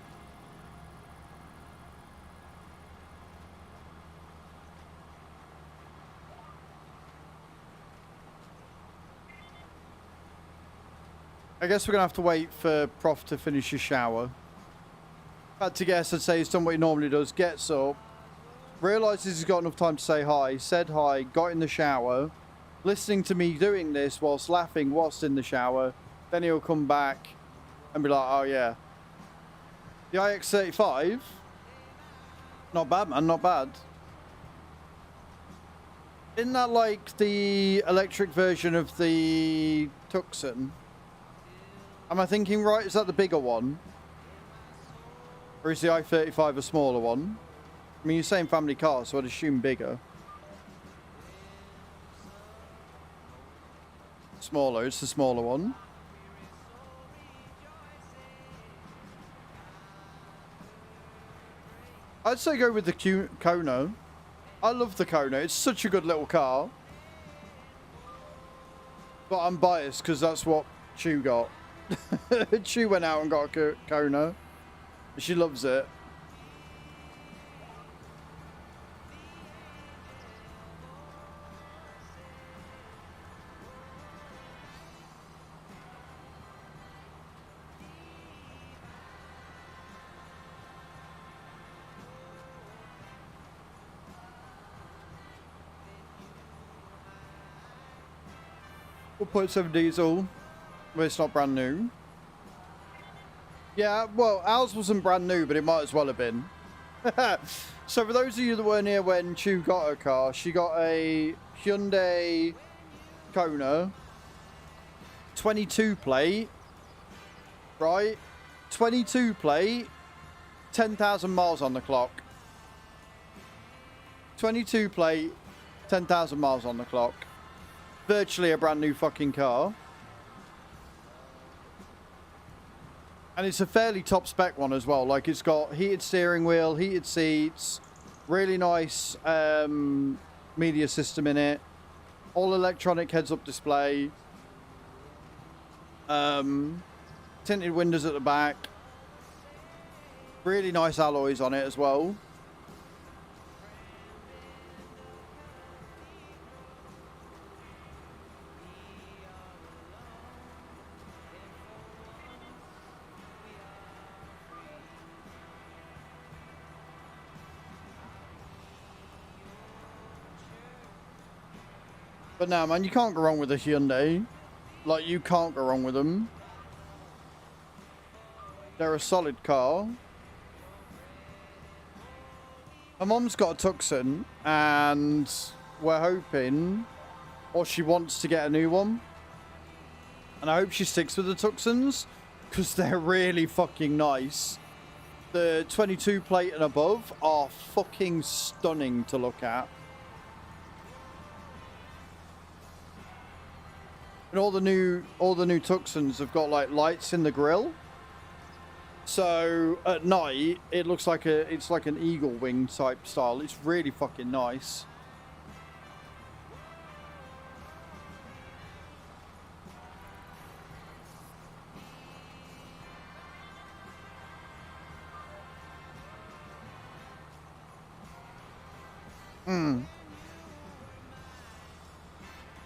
I guess we're going to have to wait for Prof to finish his shower. Had to guess, I'd say he's done what he normally does. Gets up, realises he's got enough time to say hi, said hi, got in the shower, listening to me doing this whilst laughing whilst in the shower. Then he'll come back and be like, oh yeah. The iX35? Not bad, man, not bad. Isn't that like the electric version of the Tucson? Am I thinking right? Is that the bigger one? Or is the i35 a smaller one? I mean, you're saying family car, so I'd assume bigger. Smaller, it's the smaller one. I'd say go with the Kona. I love the Kona. It's such a good little car. But I'm biased because that's what Chew got. Chew went out and got a Kona. She loves it. We'll put 7 diesel. Well, it's not brand new. Yeah, well, ours wasn't brand new, but it might as well have been. So for those of you that weren't here when Chew got her car, she got a Hyundai Kona 22 plate, right? 22 plate, 10,000 miles on the clock. 22 plate, 10,000 miles on the clock. Virtually a brand new fucking car. And it's a fairly top spec one as well. Like, it's got heated steering wheel, heated seats, really nice media system in it, all electronic heads-up display, tinted windows at the back, really nice alloys on it as well. But no, man, you can't go wrong with a Hyundai. Like, you can't go wrong with them. They're a solid car. My mom's got a Tucson, and we're hoping, or she wants to get a new one. And I hope she sticks with the Tucsons, because they're really fucking nice. The 22 plate and above are fucking stunning to look at. And all the new Tucsons have got like lights in the grill. So at night it looks like it's like an eagle wing type style. It's really fucking nice.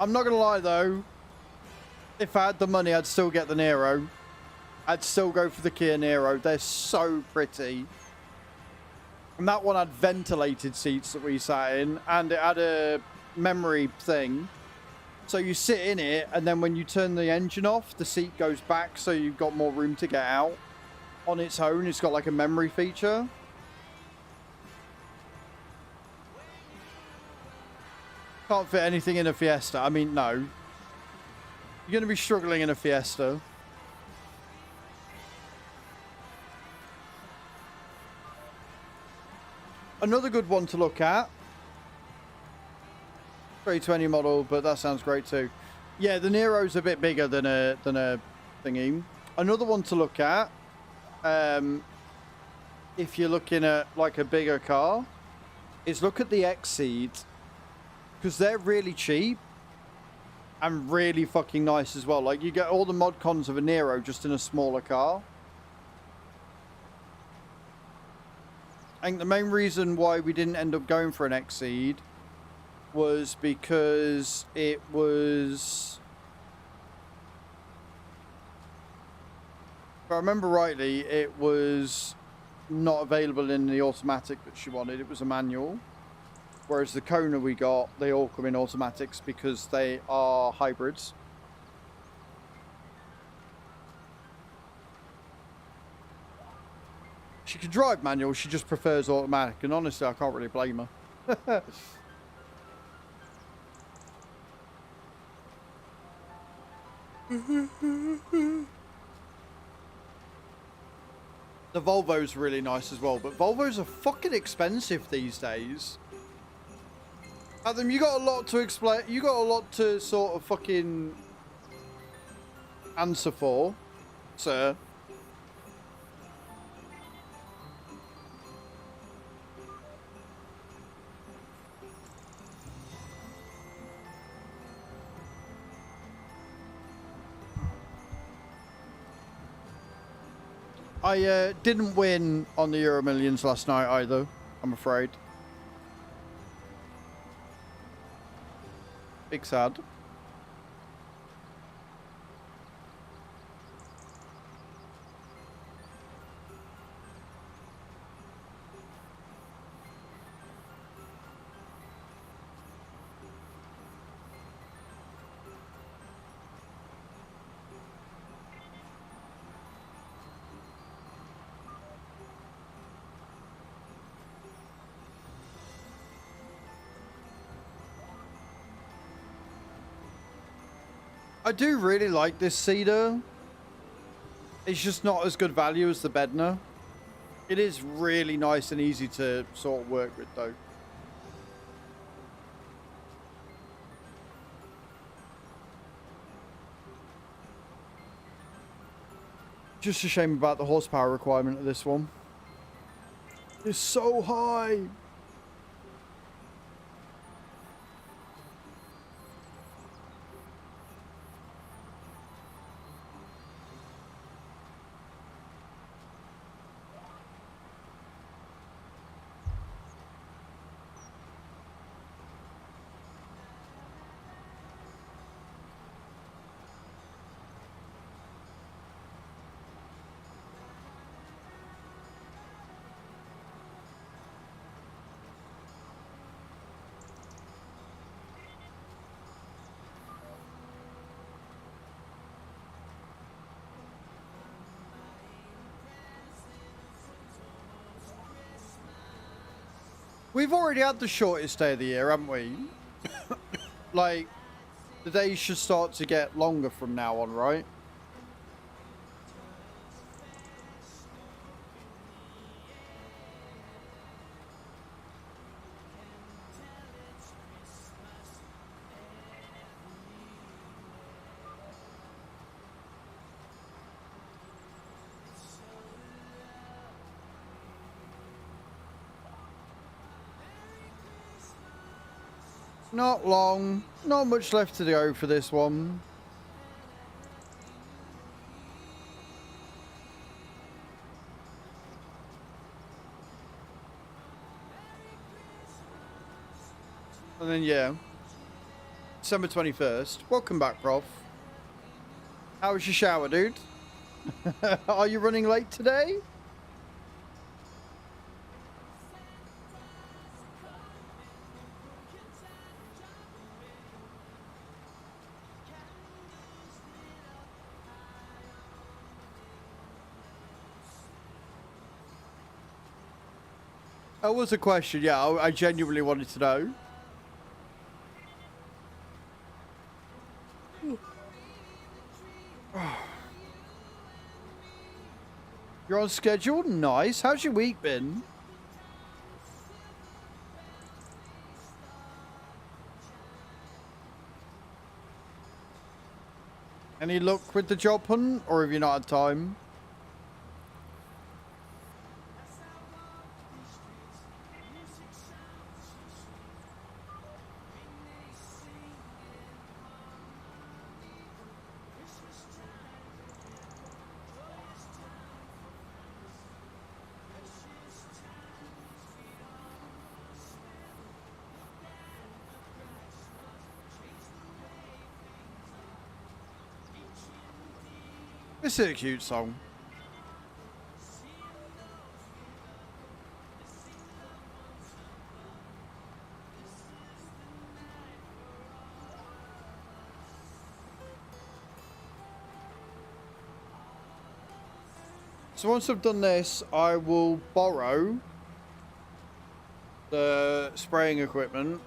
I'm not gonna lie though, if I had the money I'd still get the Nero. I'd still go for the Kia Niro. They're so pretty. And that one had ventilated seats that we sat in, and it had a memory thing. So you sit in it, and then when you turn the engine off, the seat goes back, so you've got more room to get out. On its own, it's got like a memory feature. Can't fit anything in a Fiesta. I mean, no. You're going to be struggling in a Fiesta. Another good one to look at. 320 model, but that sounds great too. Yeah, the Nero's a bit bigger than a thingy. Another one to look at, if you're looking at like a bigger car, is look at the Exceed, because they're really cheap and really fucking nice as well. Like you get all the mod cons of a Nero just in a smaller car. I think the main reason why we didn't end up going for an Exceed was because it was, if I remember rightly, it was not available in the automatic that she wanted. It was a manual. Whereas the Kona we got, they all come in automatics because they are hybrids. She can drive manual, she just prefers automatic, and honestly, I can't really blame her. The Volvo's really nice as well, but Volvos are fucking expensive these days. Adam, you got a lot to explain. You got a lot to sort of fucking answer for, sir. I didn't win on the Euro Millions last night either, I'm afraid. Big sad. I do really like this Cedar. It's just not as good value as the Bednar. It is really nice and easy to sort of work with though. Just a shame about the horsepower requirement of this one. It's so high. We've already had the shortest day of the year, haven't we? Like, the days should start to get longer from now on, right? Not long. Not much left to go for this one. And then, yeah. December 21st. Welcome back, Prof. How was your shower, dude? Are you running late today? That was a question, yeah. I genuinely wanted to know. You're on schedule? Nice. How's your week been? Any luck with the job hunt, or have you not had time? This is a cute song. So once I've done this, I will borrow the spraying equipment,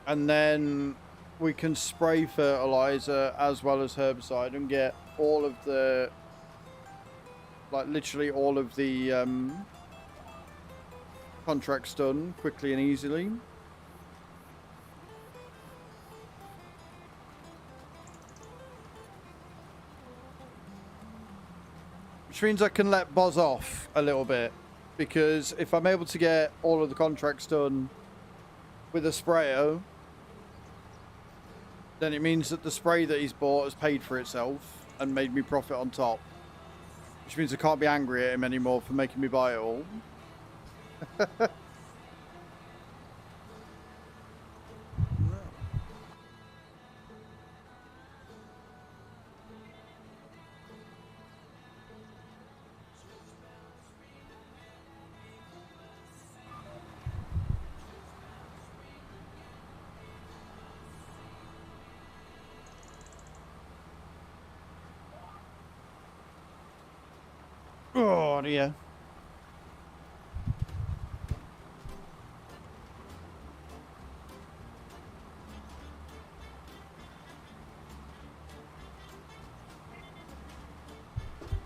and then we can spray fertilizer as well as herbicide and get all of the, like literally all of the contracts done quickly and easily. Which means I can let Boz off a little bit, because if I'm able to get all of the contracts done with a sprayer, then it means that the spray that he's bought has paid for itself and made me profit on top. Which means I can't be angry at him anymore for making me buy it all. Oh dear.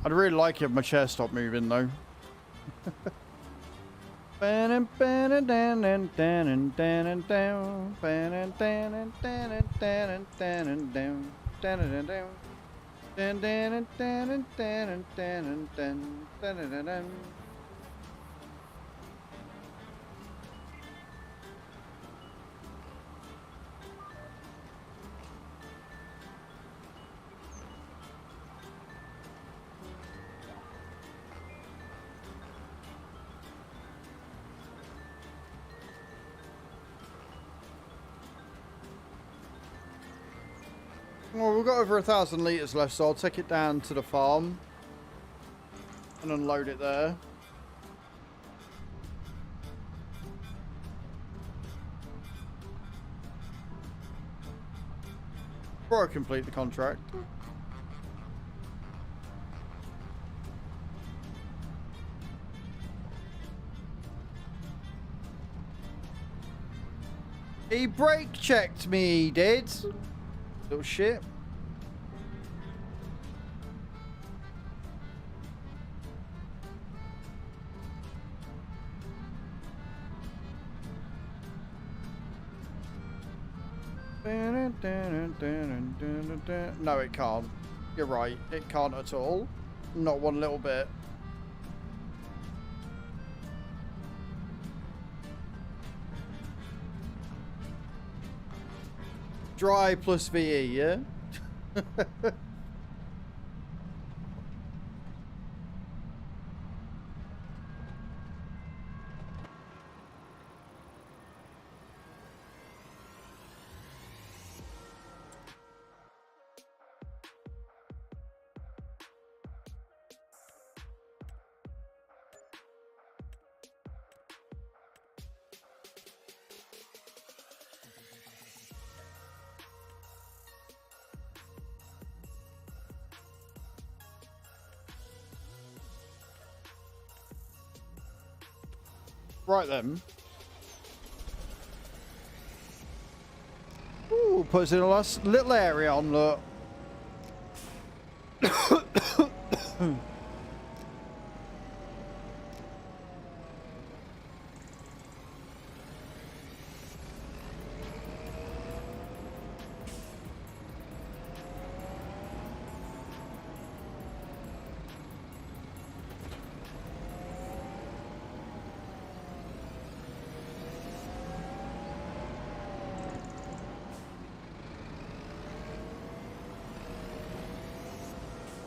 I'd really like it if my chair stopped moving though. Well, we've got over 1,000 litres left, so I'll take it down to the farm and unload it there. Before I complete the contract. He brake checked me, he did. Little shit. No, it can't. You're right. It can't at all. Not one little bit. dry plus VE, yeah? Right then. Ooh, puts in a little area on, look.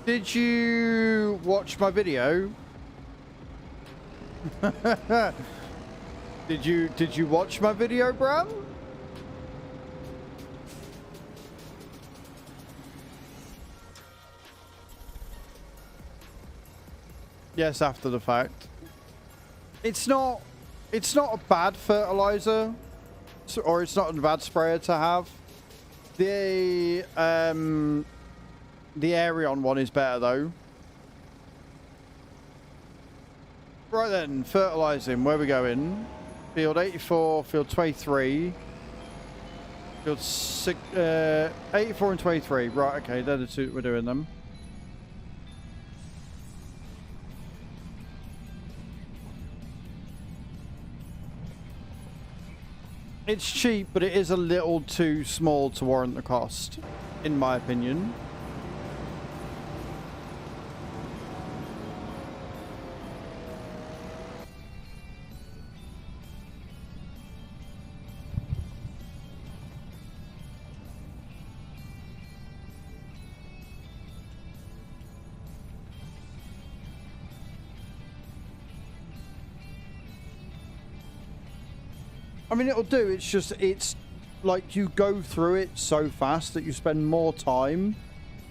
Did you watch my video? Did you watch my video, Bram? Yes, after the fact. It's not a bad fertilizer, or it's not a bad sprayer to have. The Aerion one is better though. Right then, fertilizing. Where we going? Field 84, field 23, field 84 and 23. Right, okay, they're the two we're doing them. It's cheap, but it is a little too small to warrant the cost, in my opinion. I mean, it'll do. It's just, it's like you go through it so fast that you spend more time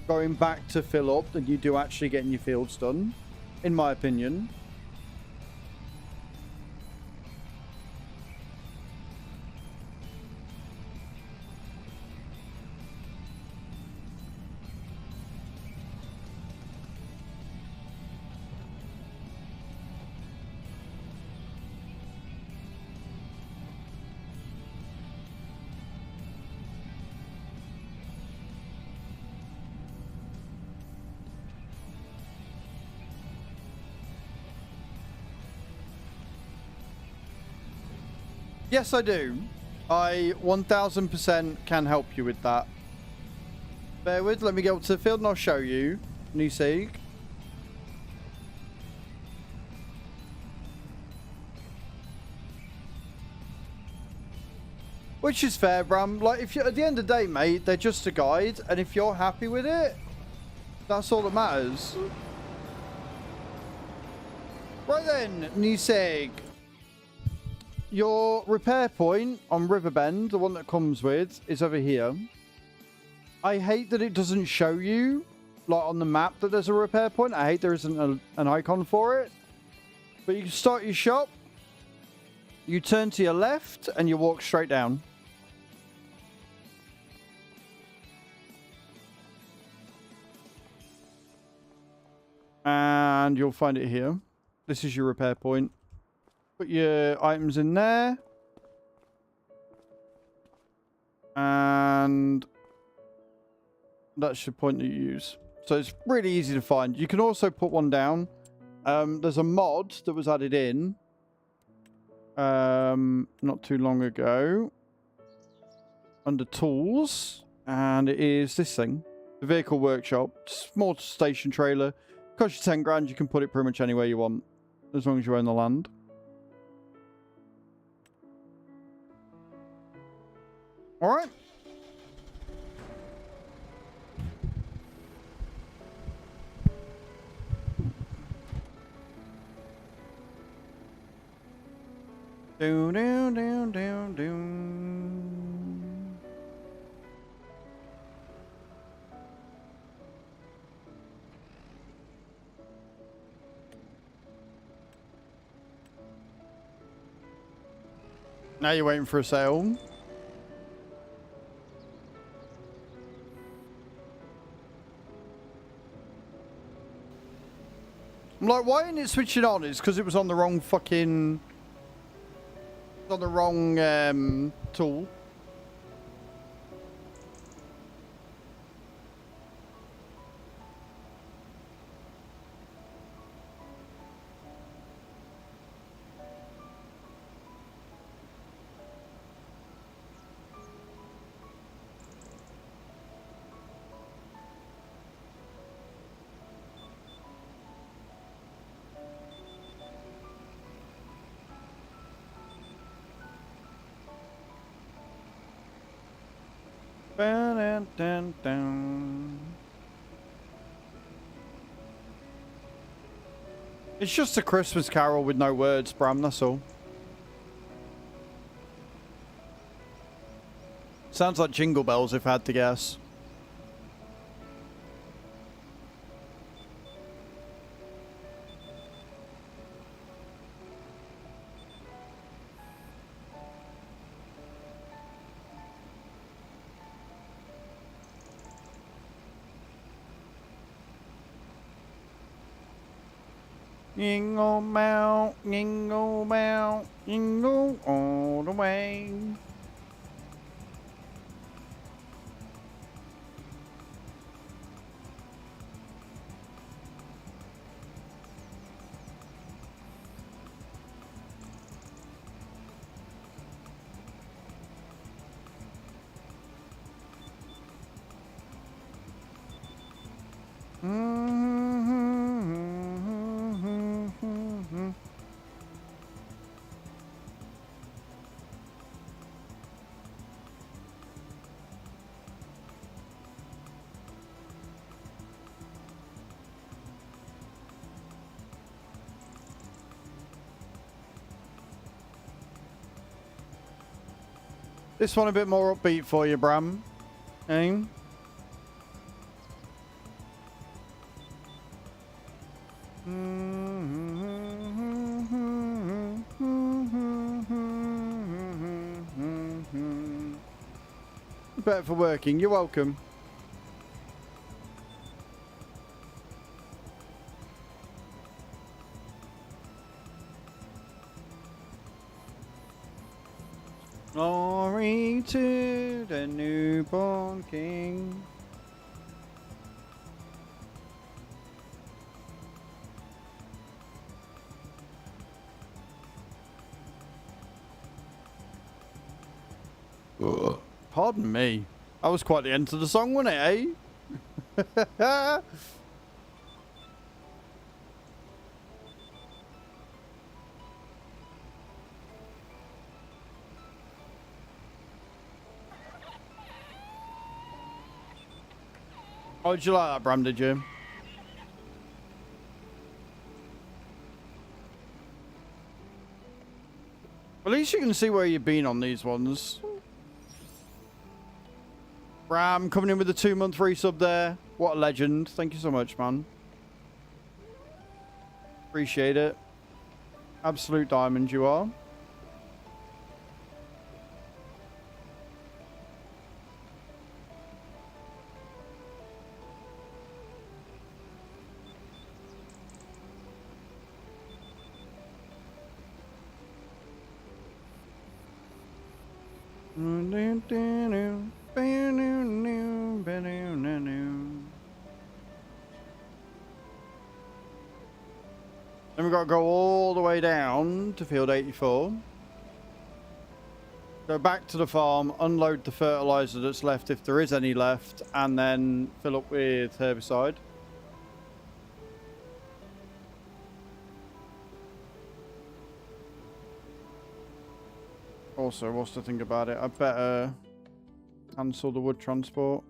going back to fill up than you do actually getting your fields done, in my opinion. Yes, I do. I 1000% can help you with that. Bear with, let me go up to the field and I'll show you. New Sieg. Which is fair, Bram. Like, if you're at the end of the day, mate, they're just a guide, and if you're happy with it, that's all that matters. Right then, New Sieg. Your repair point on Riverbend, the one that comes with, is over here. I hate that it doesn't show you, like on the map, that there's a repair point. I hate there isn't an icon for it. But you can start your shop, you turn to your left, and you walk straight down. And you'll find it here. This is your repair point. Put your items in there. And that's your point that you use. So it's really easy to find. You can also put one down. There's a mod that was added in not too long ago under tools. And it is this thing. The vehicle workshop. Small station trailer. Costs you 10 grand. You can put it pretty much anywhere you want. As long as you own the land. Alright. Do do do do do. Now you're waiting for a sale. I'm like, why ain't it switching on? It's because it was on the wrong fucking... on the wrong tool. Ba-dun-dun-dun. It's just a Christmas carol with no words, Bram, that's all. Sounds like Jingle Bells if I had to guess. Jingle bell, jingle all the way. This one a bit more upbeat for you, Bram. Eh? Better for working. You're welcome. Glory to the newborn King. Ugh. Pardon me. That was quite the end to the song, wasn't it, eh? Oh, did you like that, Bram, did you? At least you can see where you've been on these ones. Bram coming in with a 2-month resub there. What a legend. Thank you so much, man. Appreciate it. Absolute diamond you are. Then we've got to go all the way down to field 84. Go back to the farm, unload the fertilizer that's left if there is any left, and then fill up with herbicide. Also, what's the thing about it? I better cancel the wood transport.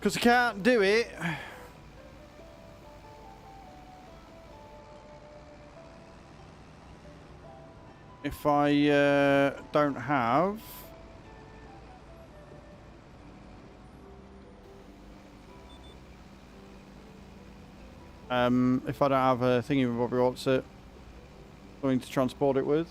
Because I can't do it. If I don't have... if I don't have a thingy with what's it, something to transport it with.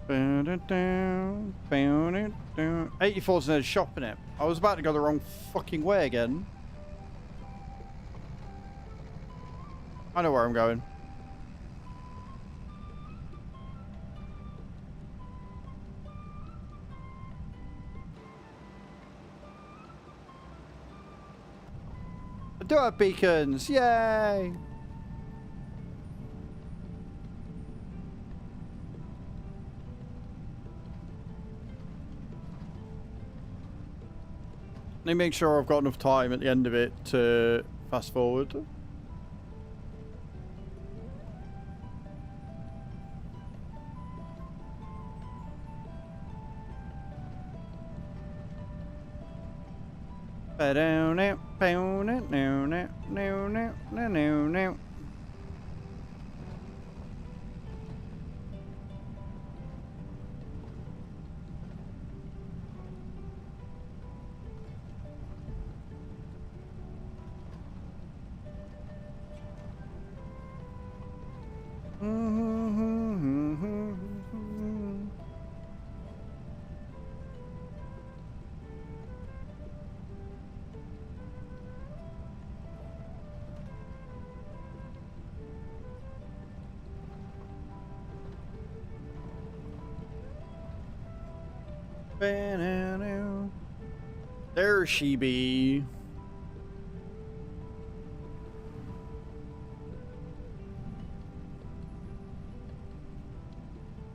Found it down, found it down. 84's in a shop in it. I was about to go the wrong fucking way again. I know where I'm going. I do have beacons, yay! Let me make sure I've got enough time at the end of it to fast forward. There she be.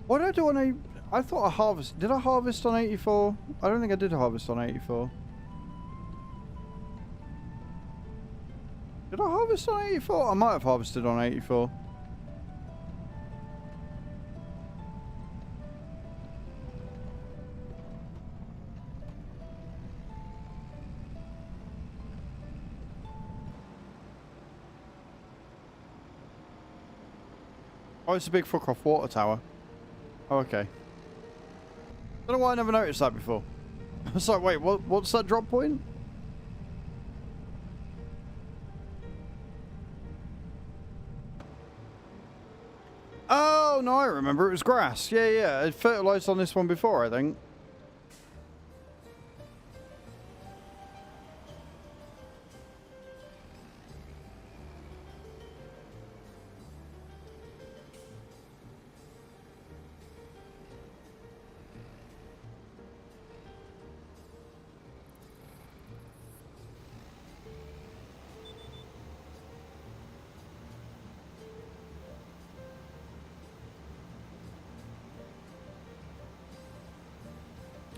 What did I do on a... I thought I harvest... Did I harvest on 84? I don't think I did harvest on 84. Did I harvest on 84? I might have harvested on 84. Oh, it's a big fuck off water tower. Oh, okay. Don't know why I never noticed that before. I was like, wait, what's that drop point? Oh, no, I remember. It was grass. Yeah, yeah. I fertilized on this one before, I think.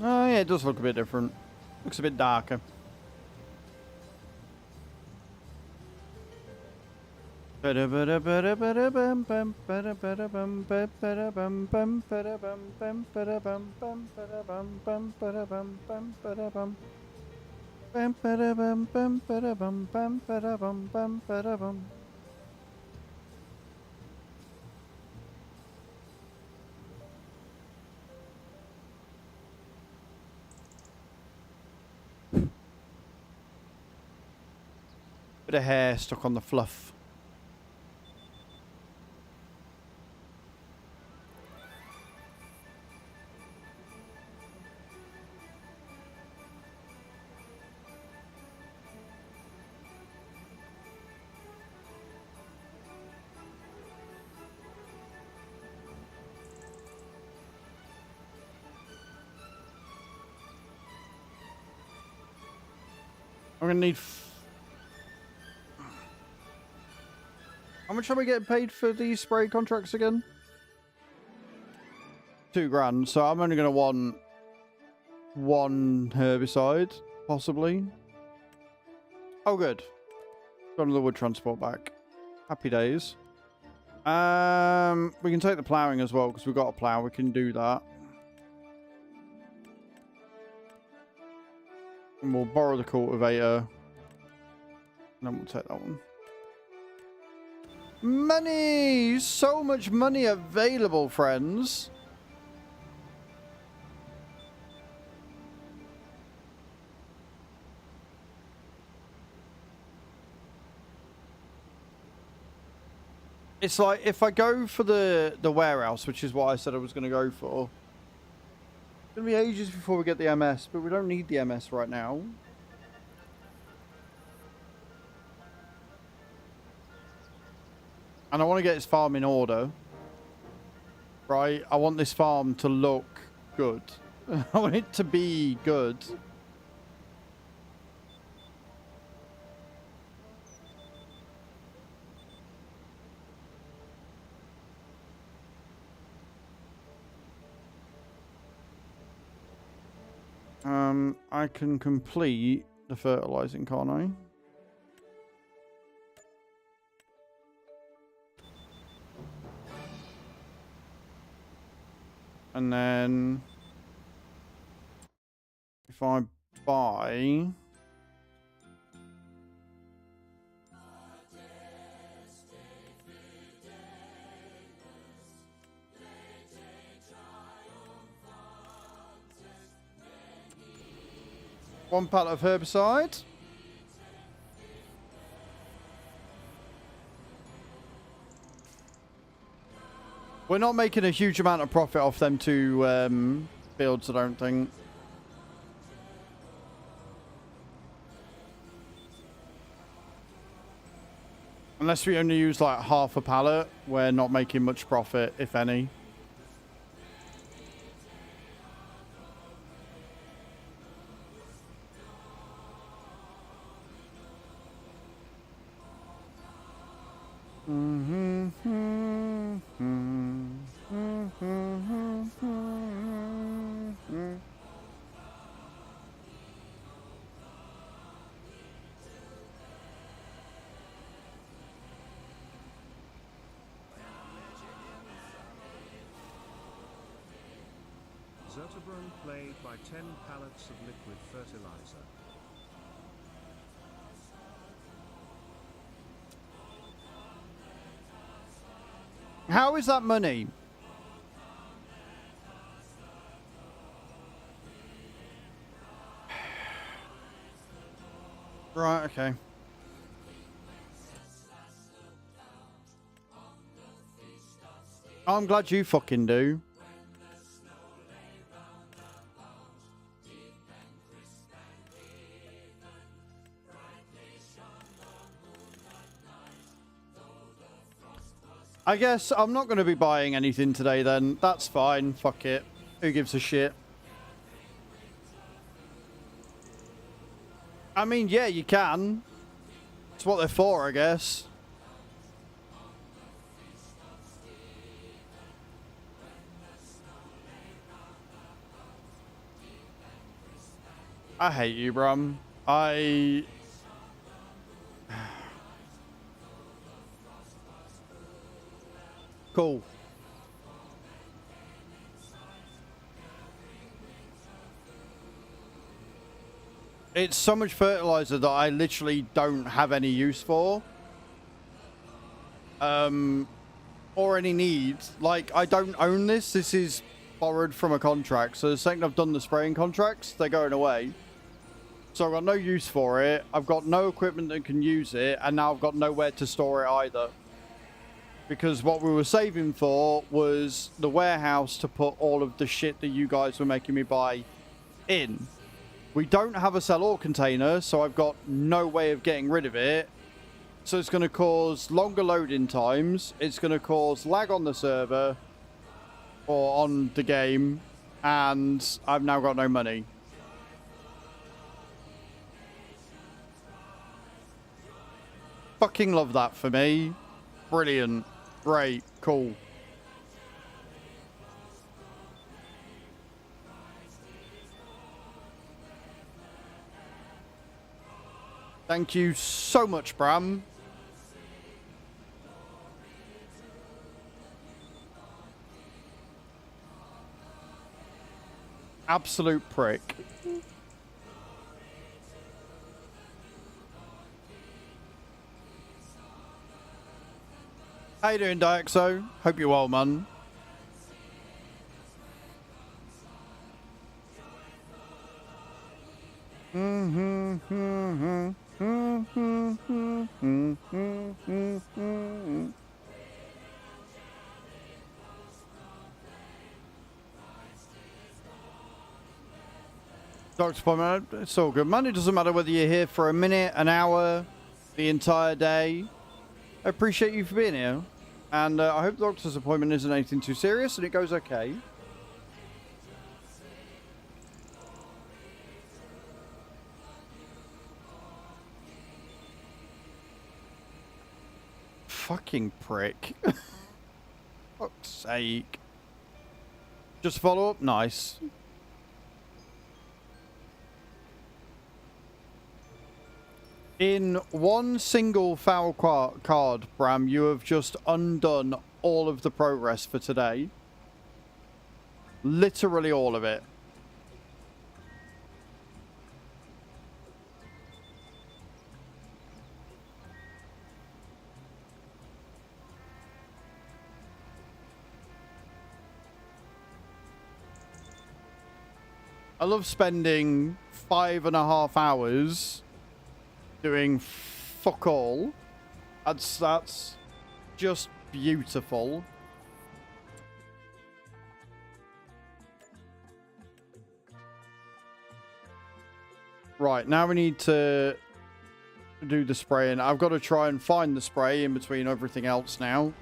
Oh, yeah, it does look a bit different. Looks a bit darker. Bit of hair stuck on the fluff. I'm gonna need... How much are we getting paid for these spray contracts again? $2,000. So I'm only going to want one herbicide, possibly. Oh, good. Got another wood transport back. Happy days. We can take the ploughing as well because we've got a plough. We can do that. And we'll borrow the cultivator. And then we'll take that one. Money! So much money available, friends. It's like, if I go for the warehouse, which is what I said I was going to go for, it's going to be ages before we get the MS, but we don't need the MS right now. And I want to get this farm in order. Right? I want this farm to look good. I want it to be good. I can complete the fertilizing, can't I? And then if I buy one pallet of herbicide. We're not making a huge amount of profit off them two fields, I don't think. Unless we only use like half a pallet, we're not making much profit, if any. Zertobron played by 10 pallets of liquid fertilizer. How is that money? Right, okay. I'm glad you fucking do. I guess I'm not going to be buying anything today then. That's fine. Fuck it. Who gives a shit? I mean, yeah, you can. It's what they're for, I guess. I hate you, Brum. Cool. It's so much fertilizer that I literally don't have any use for. Or any need. Like, I don't own this. This is borrowed from a contract. So the second I've done the spraying contracts, they're going away. So I've got no use for it. I've got no equipment that can use it. And now I've got nowhere to store it either. Because what we were saving for was the warehouse to put all of the shit that you guys were making me buy in. We don't have a sell-all container, so I've got no way of getting rid of it. So it's going to cause longer loading times. It's going to cause lag on the server or on the game. And I've now got no money. Fucking love that for me. Brilliant. Great. Cool. Thank you so much, Bram. Absolute prick. How you doing, Diaxo? Hope you're well, man. Dr. Pomer, it's all good, man. It doesn't matter whether you're here for a minute, an hour, the entire day. I appreciate you for being here. And I hope the doctor's appointment isn't anything too serious and it goes okay. Fucking prick. Fuck's sake. Just follow up? Nice. In one single foul card, Bram, you have just undone all of the progress for today. Literally all of it. I love spending 5.5 hours doing fuck all. That's just beautiful. Right, now we need to do the spraying. I've got to try and find the spray in between everything else now.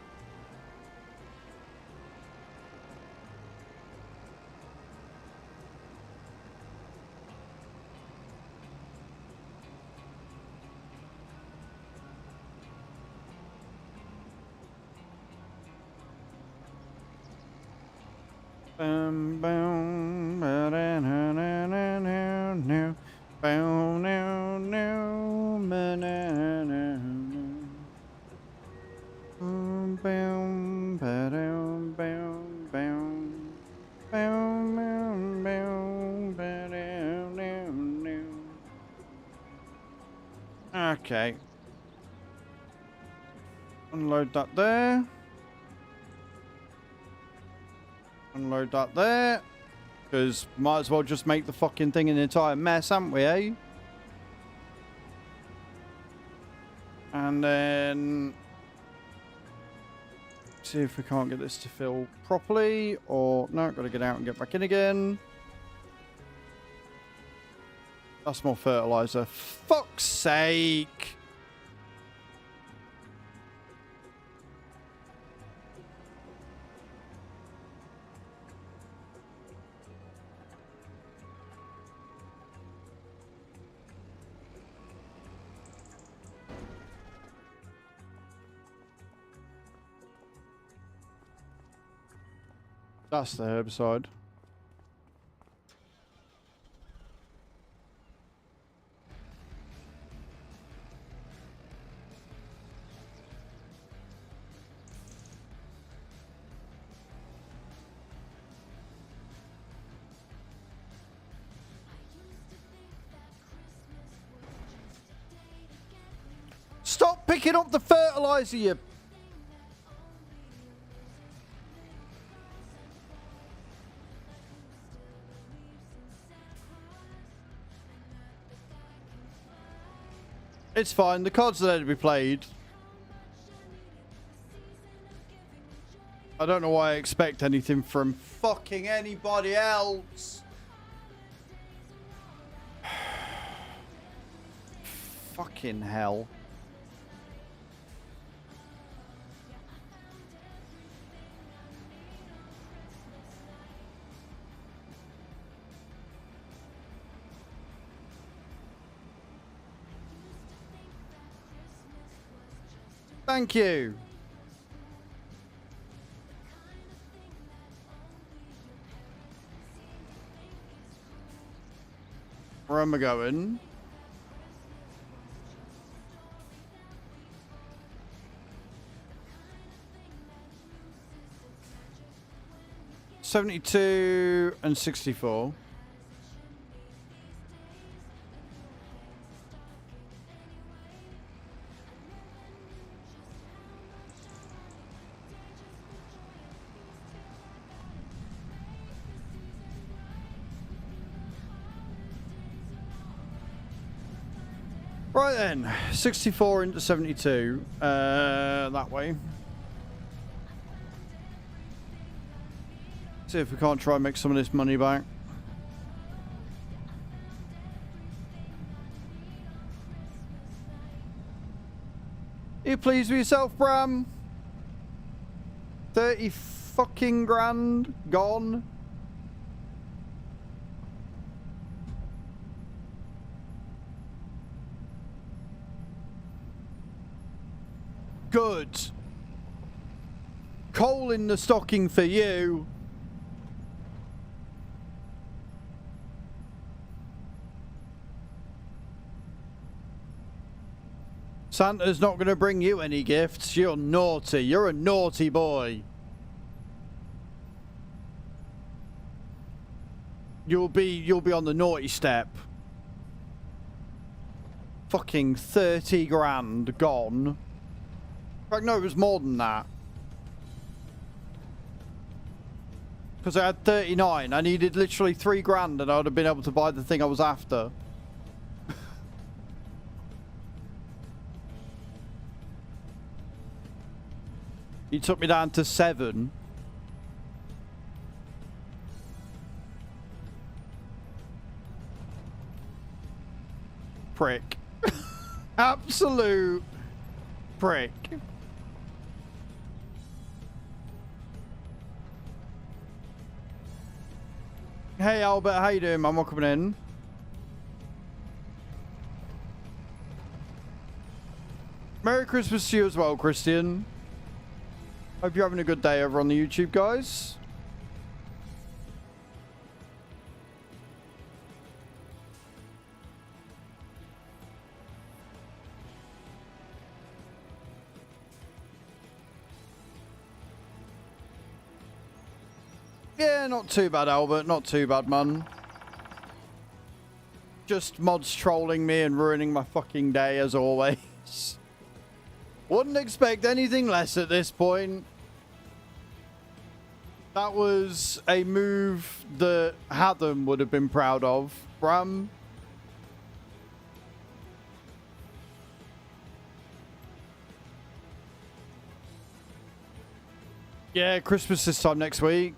Okay. Unload that there. Unload that there. Because might as well just make the fucking thing an entire mess, haven't we, eh? And then see if we can't get this to fill properly. Or no, got to get out and get back in again. That's more fertilizer. Fuck's sake. That's the herbicide. Stop picking up the fertilizer, you... It's fine. The cards are there to be played. I don't know why I expect anything from fucking anybody else. Fucking hell. Thank you. Where am I going? 72 and 64. Right then, 64 into 72, that way. See if we can't try and make some of this money back. Are you pleased with yourself, Bram? 30 fucking grand gone. Good. Coal in the stocking for you. Santa's not going to bring you any gifts. You're naughty. You're a naughty boy. You'll be on the naughty step. Fucking 30 grand gone. In fact, no, it was more than that. Because I had 39. I needed literally 3 grand and I would have been able to buy the thing I was after. He took me down to 7. Prick. Absolute prick. Hey Albert, how you doing, man? Welcome in. Merry Christmas to you as well, Christian. Hope you're having a good day over on the YouTube, guys. Yeah, not too bad, Albert. Not too bad, man. Just mods trolling me and ruining my fucking day, as always. Wouldn't expect anything less at this point. That was a move that Hatham would have been proud of. Bram. Yeah, Christmas this time next week.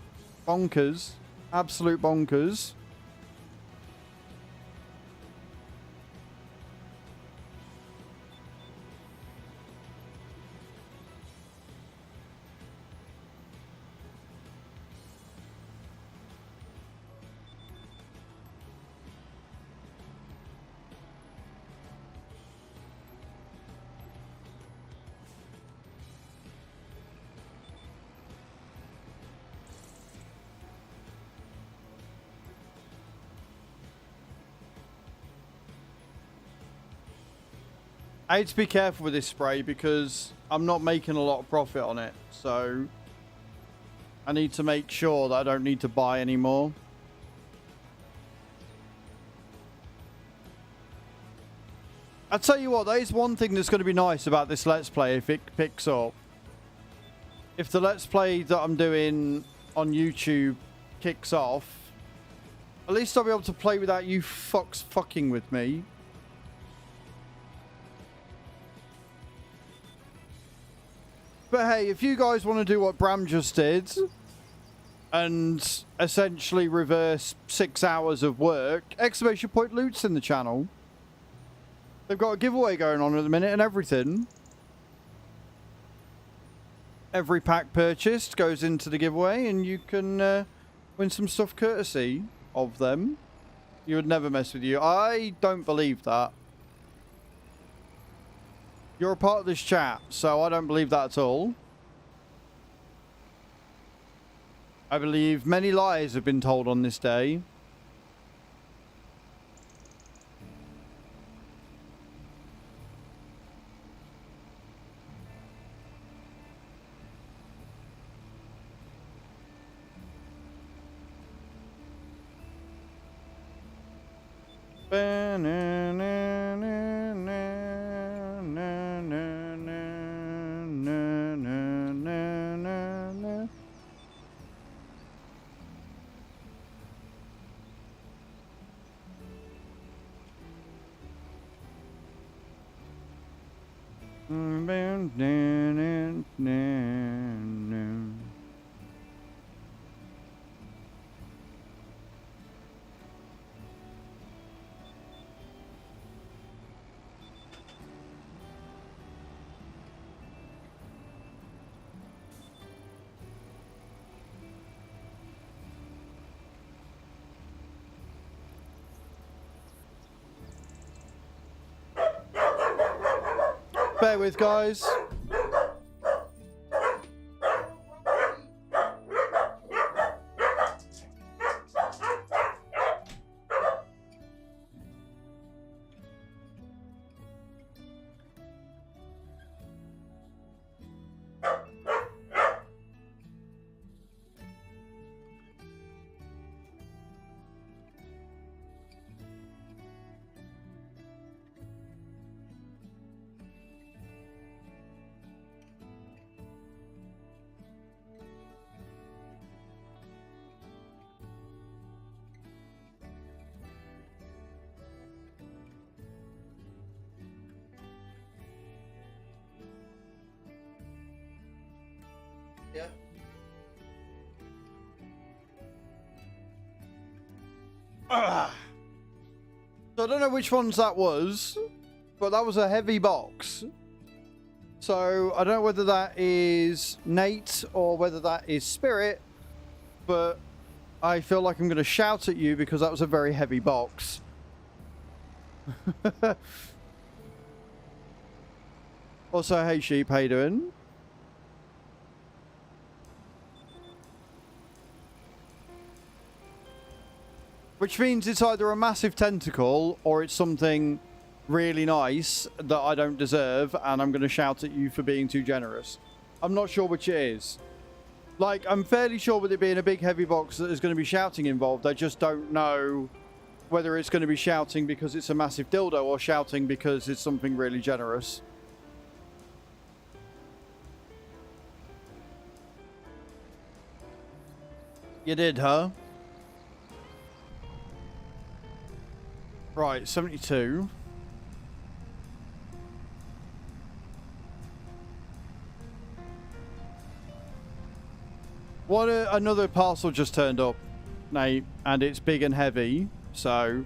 Bonkers. Absolute bonkers. I need to be careful with this spray because I'm not making a lot of profit on it. So I need to make sure that I don't need to buy any more. I'll tell you what, that is one thing that's going to be nice about this Let's Play if it picks up. If the Let's Play that I'm doing on YouTube kicks off, at least I'll be able to play without you fucks fucking with me. But hey, if you guys want to do what Bram just did and essentially reverse 6 hours of work, exclamation point Loots in the channel. They've got a giveaway going on at the minute and everything. Every pack purchased goes into the giveaway and you can win some stuff courtesy of them. You would never mess with you. I don't believe that. You're a part of this chat, so I don't believe that at all. I believe many lies have been told on this day. Bear with, guys. Yeah. So I don't know which ones that was, but that was a heavy box. So I don't know whether that is Nate or whether that is Spirit, but I feel like I'm going to shout at you because that was a very heavy box. Also, hey Sheep, how you doing? Which means it's either a massive tentacle or it's something really nice that I don't deserve and I'm going to shout at you for being too generous. I'm not sure which it is. Like, I'm fairly sure with it being a big heavy box that there's going to be shouting involved. I just don't know whether it's going to be shouting because it's a massive dildo or shouting because it's something really generous. You did, huh? Right, 72. What another parcel just turned up, Nate, and it's big and heavy, so...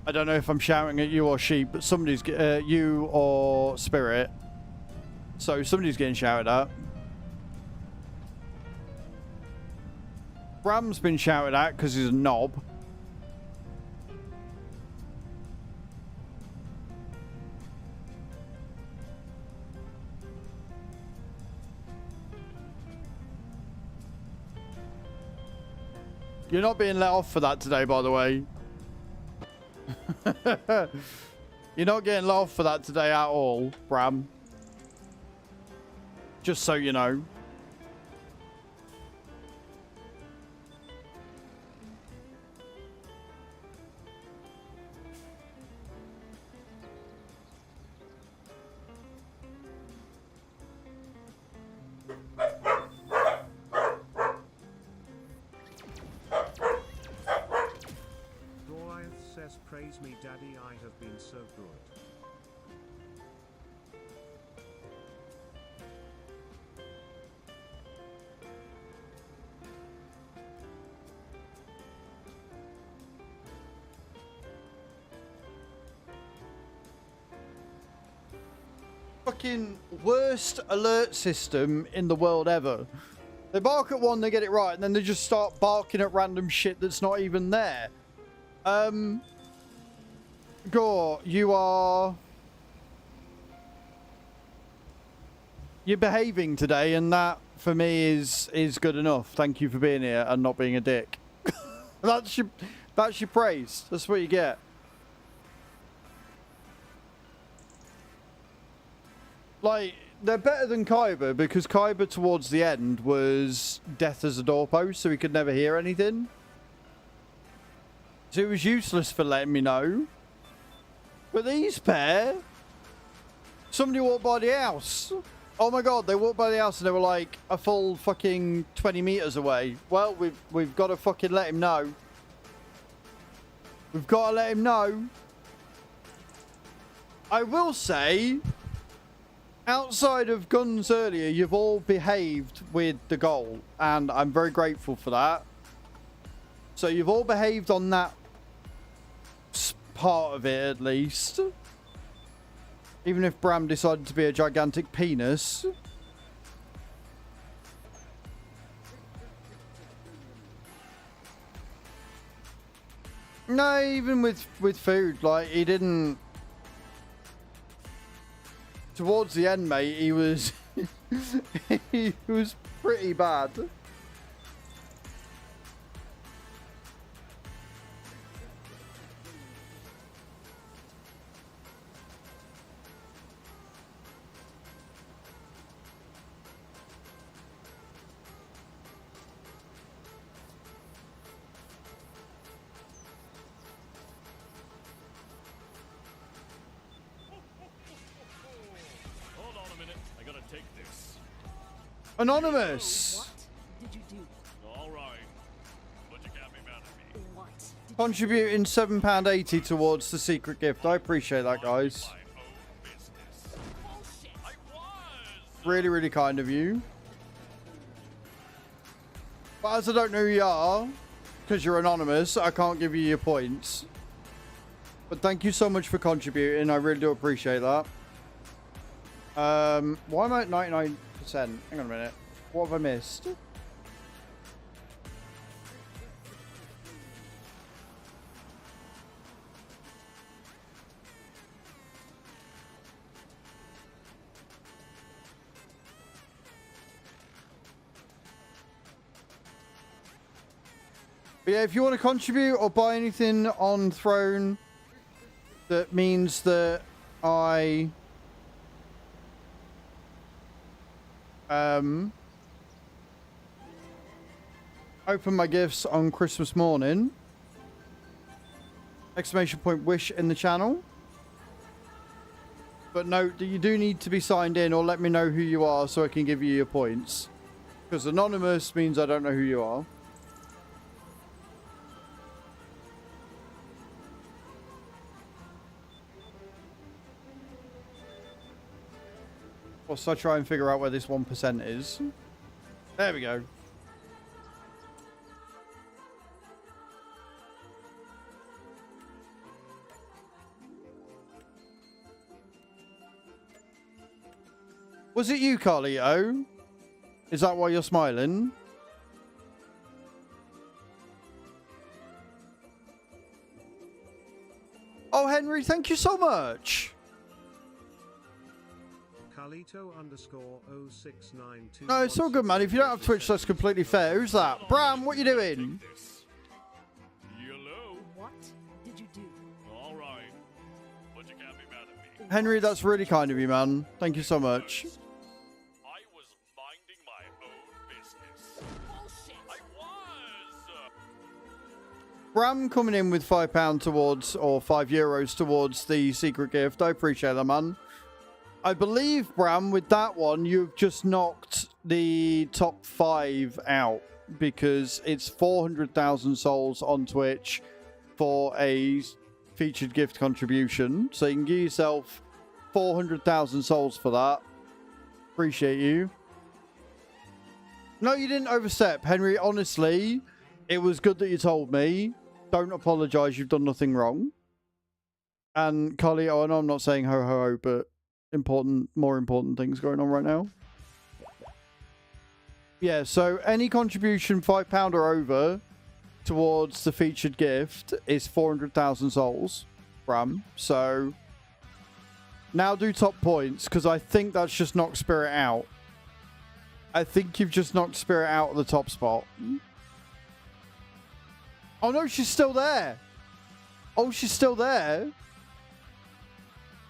I don't know if I'm shouting at you or Sheep, but somebody's... you or Spirit. So somebody's getting shouted at. Bram's been shouted at because he's a knob. You're not being let off for that today, by the way. You're not getting let off for that today at all, Bram. Just so you know. Praise me, Daddy, I have been so good. Fucking worst alert system in the world ever. They bark at one, they get it right, and then they just start barking at random shit that's not even there. Gore, you're behaving today, and that for me is good enough. Thank you for being here and not being a dick. that's your praise. That's what you get. Like, they're better than Kyber because Kyber towards the end was death as a doorpost, so he could never hear anything. So it was useless for letting me know. But these pair, somebody walked by the house. Oh my god, they walked by the house and they were like a full fucking 20 meters away. Well, we've got to fucking let him know. We've got to let him know. I will say, outside of guns earlier, you've all behaved with the goal, and I'm very grateful for that. So you've all behaved on that part of it, at least. Even if Bram decided to be a gigantic penis. No, even with food, like, he didn't... Towards the end, mate, he was... he was pretty bad. Anonymous! What did you do? All right. But you can't be mad at me. What did Contributing £7.80 towards the secret gift. I appreciate that, guys. My own business. Bullshit. I was. Really, really kind of you. But as I don't know who you are, because you're anonymous, I can't give you your points. But thank you so much for contributing. I really do appreciate that. Why am I at 99%? Hang on a minute. What have I missed? But yeah, if you want to contribute or buy anything on Throne that means that I open my gifts on Christmas morning. Exclamation point wish in the channel. But note that you do need to be signed in or let me know who you are so I can give you your points. Because anonymous means I don't know who you are. Whilst I try and figure out where this 1% is. There we go. Was it you, Carlito? Is that why you're smiling? Oh, Henry, thank you so much. Carlito_0692. No, it's all good, man. If you don't have Twitch, that's completely fair. Who's that? Bram, what you doing? Hello. What did you do? All right. But you can't be mad at me. Henry, that's really kind of you, man. Thank you so much. I was minding my own business. Bullshit. I was. Bram coming in with £5 towards, or €5 towards the secret gift. I appreciate that, man. I believe, Bram, with that one, you've just knocked the top 5 out because it's 400,000 souls on Twitch for a featured gift contribution. So you can give yourself 400,000 souls for that. Appreciate you. No, you didn't overstep, Henry. Honestly, it was good that you told me. Don't apologise. You've done nothing wrong. And Carly, I know I'm not saying ho ho ho, but more important things going on right now. Yeah, so any contribution £5 or over towards the featured gift is 400,000 souls, Bram. So now do top points because I think that's just knocked Spirit out. I think you've just knocked Spirit out of the top spot. Oh no, she's still there. Oh, she's still there.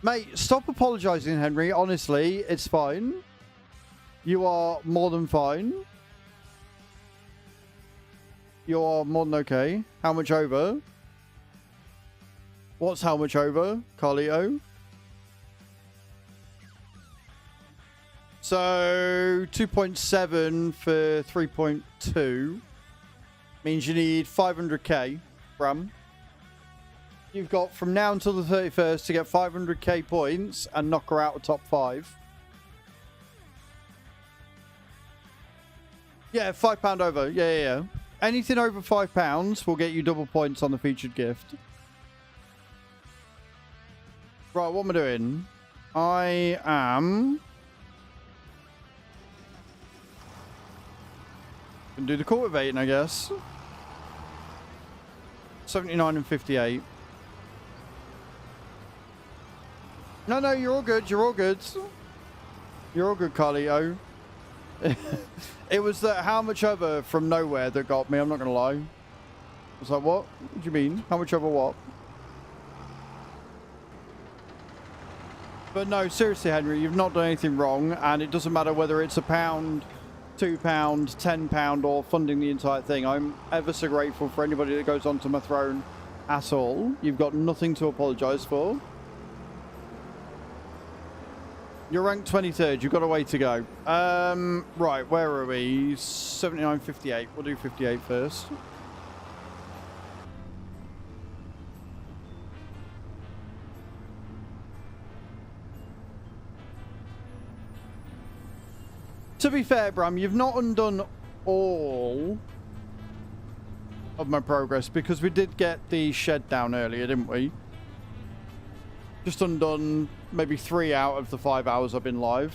Mate, stop apologising, Henry. Honestly, it's fine. You are more than fine. You are more than okay. How much over? What's how much over, Carlito? So 2.7 for 3.2 means you need 500k, Bram. You've got from now until the 31st to get 500k points and knock her out of top 5. Yeah, £5 over. Yeah. Anything over £5 will get you double points on the featured gift. Right, what am I doing? I am... Can do the cultivating, I guess. 79 and 58. No, you're all good. You're all good. You're all good, Carlito. It was that how much over from nowhere that got me. I'm not going to lie. I was like, what? What do you mean? How much over what? But no, seriously, Henry, you've not done anything wrong. And it doesn't matter whether it's £1, £2, £10 or funding the entire thing. I'm ever so grateful for anybody that goes onto my throne at all. You've got nothing to apologise for. You're ranked 23rd. You've got a way to go. Right, where are we? 79, 58. We'll do 58 first. To be fair, Bram, you've not undone all of my progress because we did get the shed down earlier, didn't we? Just undone maybe 3 out of the 5 hours I've been live.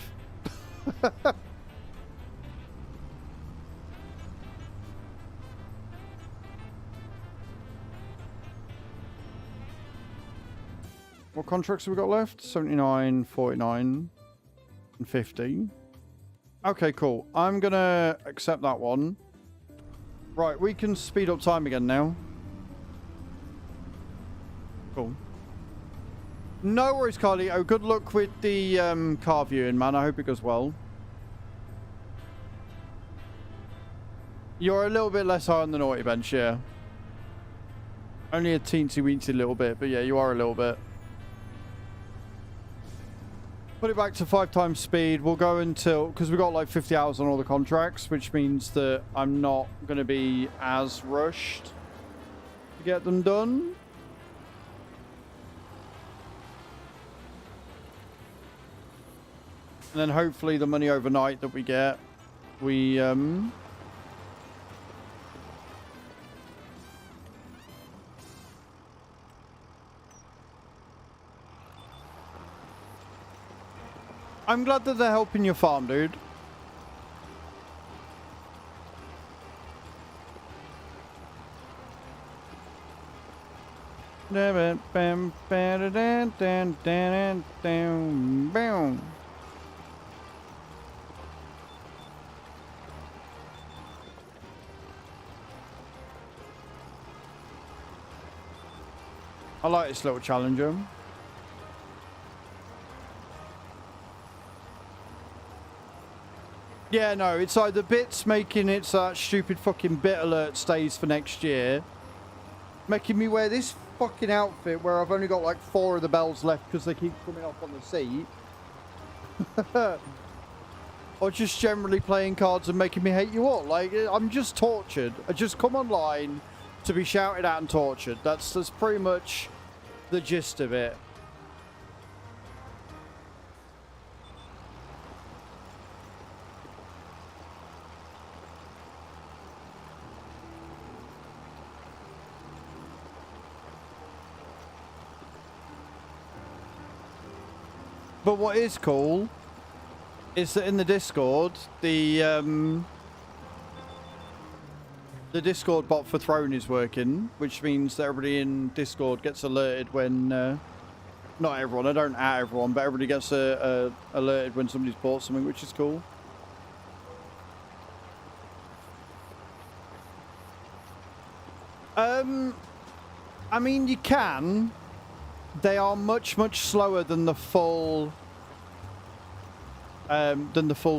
What contracts have we got left? 79, 49, and 50. Okay, cool. I'm going to accept that one. Right, we can speed up time again now. Cool. No worries, Carlito. Good luck with the car viewing, man. I hope it goes well. You're a little bit less high on the naughty bench, yeah. Only a teensy-weensy little bit, but yeah, you are a little bit. Put it back to 5 times speed. We'll go until... Because we've got like 50 hours on all the contracts, which means that I'm not going to be as rushed to get them done. And then hopefully the money overnight that we get, we... I'm glad that they're helping your farm, dude. I like this little challenger. Yeah, no, it's like the bits making it so that stupid fucking bit alert stays for next year. Making me wear this fucking outfit where I've only got like 4 of the bells left because they keep coming off on the seat. Or just generally playing cards and making me hate you all. Like, I'm just tortured. I just come online to be shouted at and tortured. That's pretty much the gist of it. But what is cool is that in the Discord, the Discord bot for Throne is working, which means that everybody in Discord gets alerted when, not everyone, I don't at everyone, but everybody gets alerted when somebody's bought something, which is cool. I mean, you can. they are much slower than the full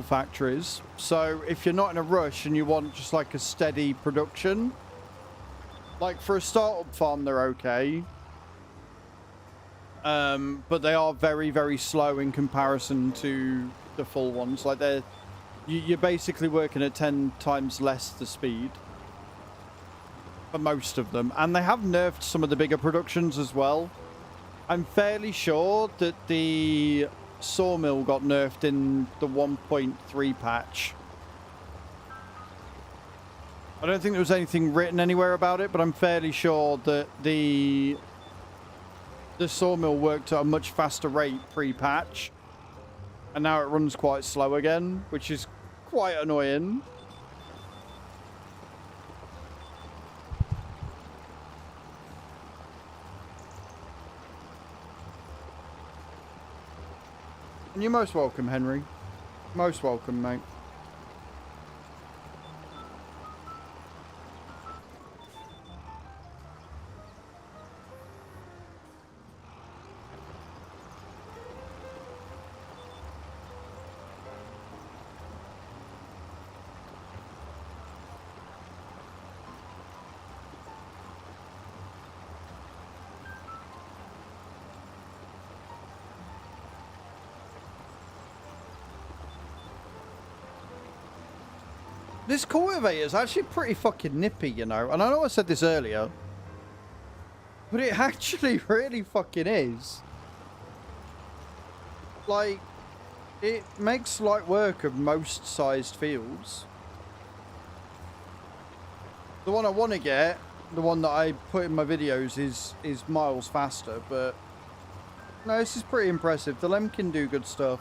factories. So if you're not in a rush and you want just like a steady production, like for a startup farm, they're okay. But they are very slow in comparison to the full ones. Like you're basically working at 10 times less the speed for most of them. And they have nerfed some of the bigger productions as well. I'm fairly sure that the sawmill got nerfed in the 1.3 patch. I don't think there was anything written anywhere about it, but I'm fairly sure that the sawmill worked at a much faster rate pre-patch, and now it runs quite slow again, which is quite annoying. And you're most welcome, Henry. Most welcome, mate. This cultivator is actually pretty fucking nippy, you know. And I know I said this earlier, but it actually really fucking is. Like, it makes light work of most sized fields. The one I want to get, the one that I put in my videos, is miles faster. But no, this is pretty impressive. The Lem can do good stuff.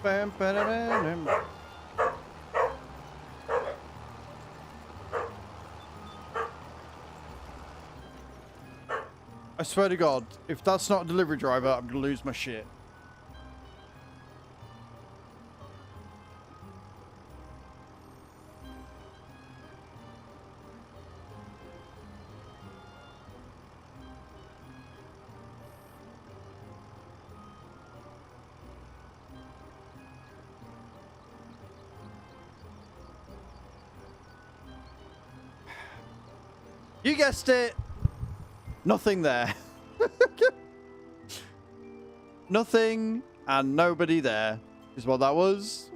Bam, ba-da-da-dum. I swear to God, if that's not a delivery driver, I'm gonna lose my shit. You guessed it. Nothing there. Nothing and nobody there is what that was.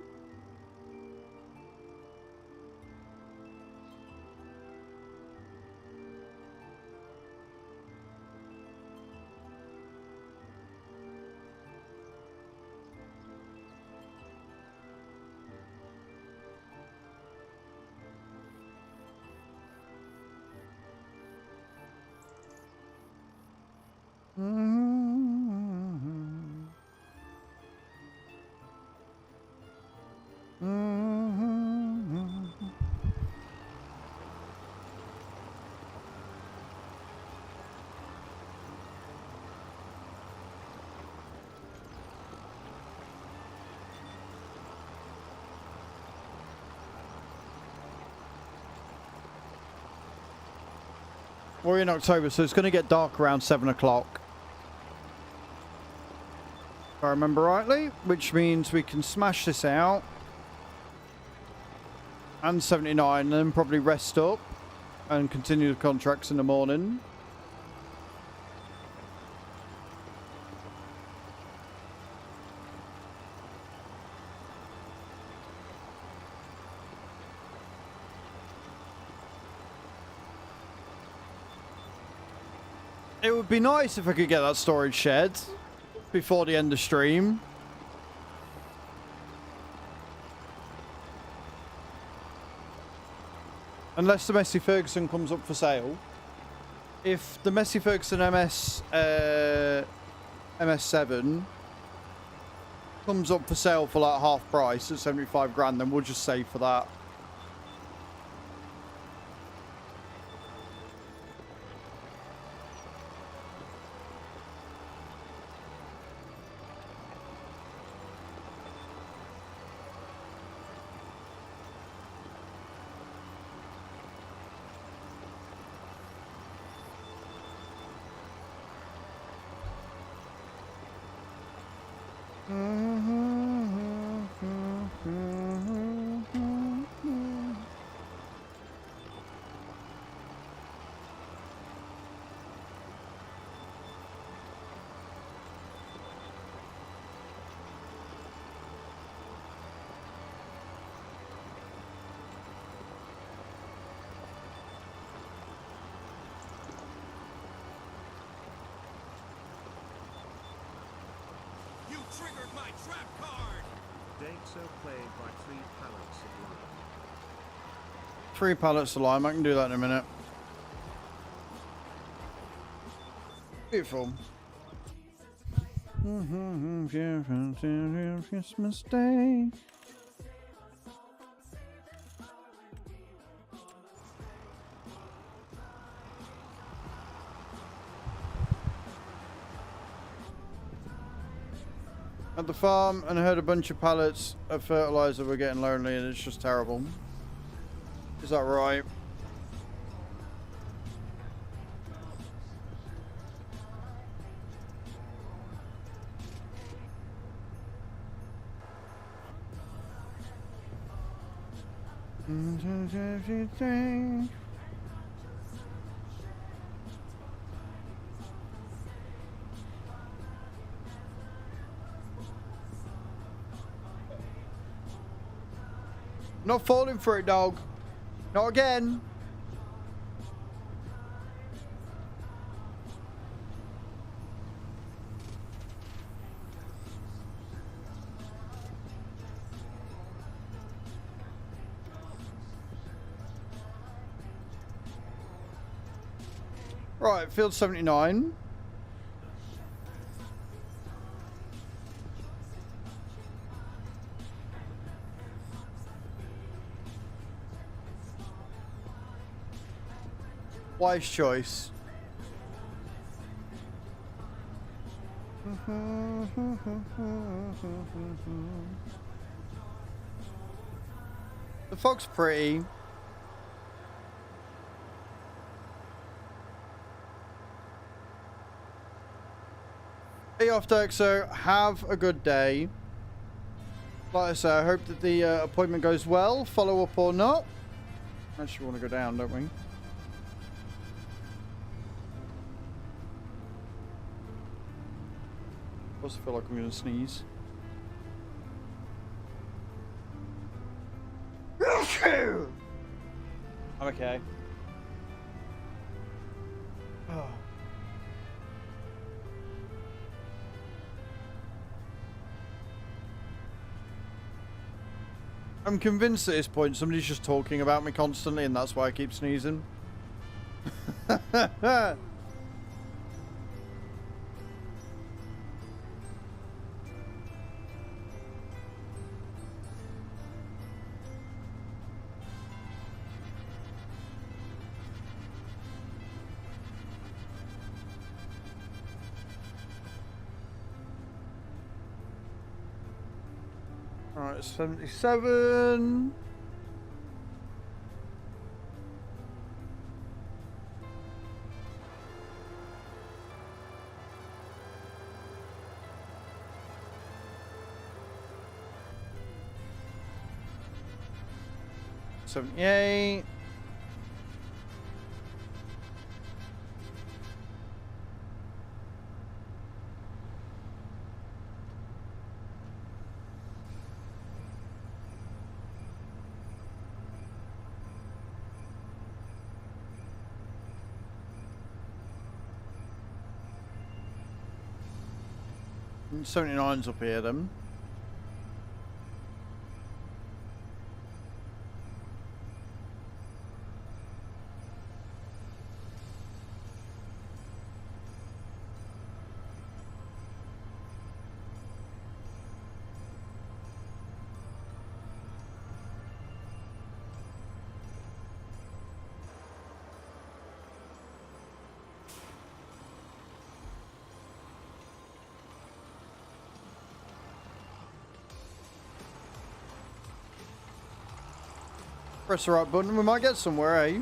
We're in October, so it's going to get dark around 7 o'clock. If I remember rightly, which means we can smash this out. And 79, and then probably rest up and continue the contracts in the morning. It would be nice if I could get that storage shed before the end of stream. Unless the Messi Ferguson comes up for sale. If the Messi Ferguson MS7 comes up for sale for like half price at 75 grand, then we'll just save for that. You triggered my trap card! Dateso played by 3 pallets of lime. 3 pallets of lime. I can do that in a minute. Beautiful. Christmas Day. At the farm, and I heard a bunch of pallets of fertilizer were getting lonely, and it's just terrible. Is that right? Not falling for it, dog. Not again. Right, field 79. Wise choice. The fog's pretty. Hey off, Dirkso. Have a good day. Like I say, I hope that the appointment goes well. Follow up or not. Actually, we want to go down, don't we? I also feel like I'm going to sneeze. I'm okay. Oh. I'm convinced at this point somebody's just talking about me constantly, and that's why I keep sneezing. Alright, 77. $78. 79's up here then. Press the right button, we might get somewhere, eh?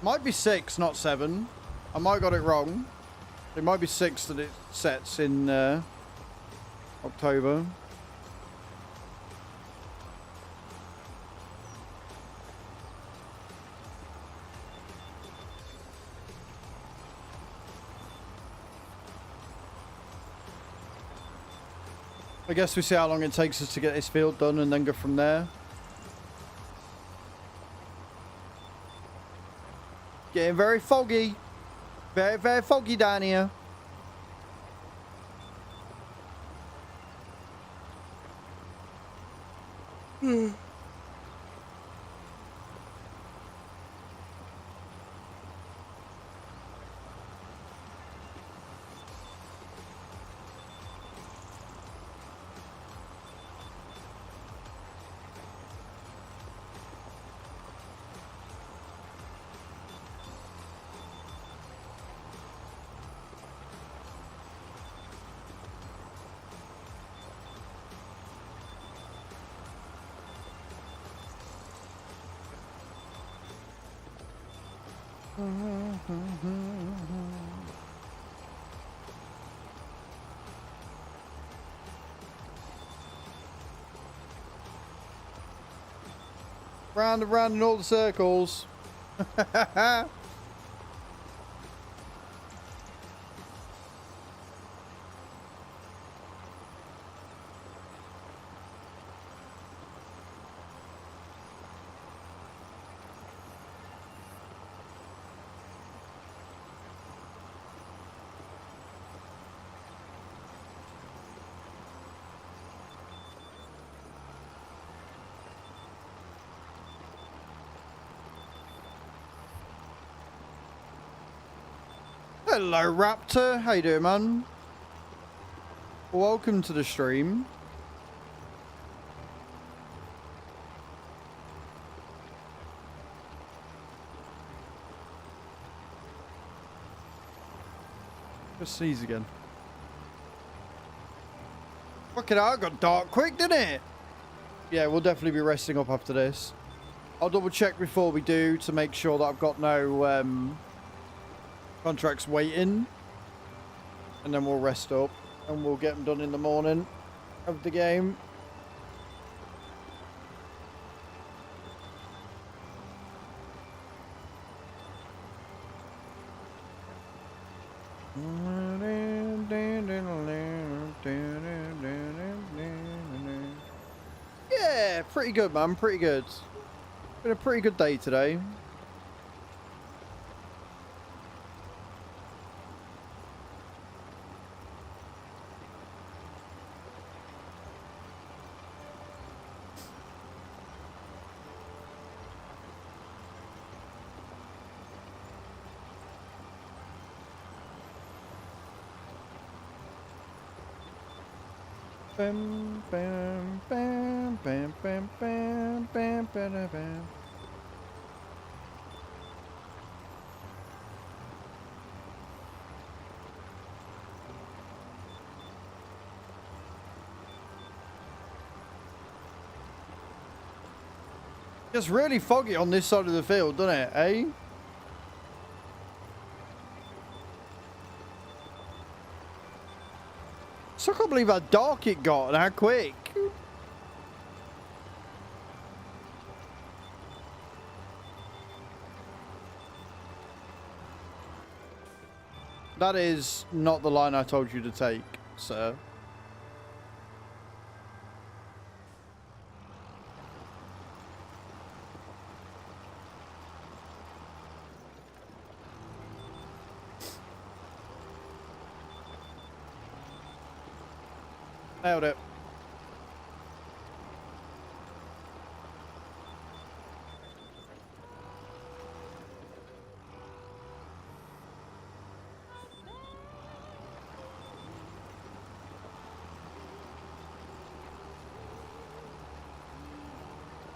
Might be 6, not 7. I might got it wrong. It might be 6 that it sets in October. I guess we see how long it takes us to get this field done and then go from there. Getting very foggy. Very, very foggy down here. Round and round in all the circles. Hello, Raptor. How you doing, man? Welcome to the stream. Just sneeze again. Fucking hell, it got dark quick, didn't it? Yeah, we'll definitely be resting up after this. I'll double check before we do to make sure that I've got no contracts waiting, and then we'll rest up and we'll get them done in the morning of the game. Yeah, pretty good, man, pretty good. Been a pretty good day today. Bam, bam, bam, bam, bam, bam, bam, bam, bam. It's really foggy on this side of the field, doesn't it, eh? So I can't believe how dark it got and how quick. That is not the line I told you to take, sir. Nailed it.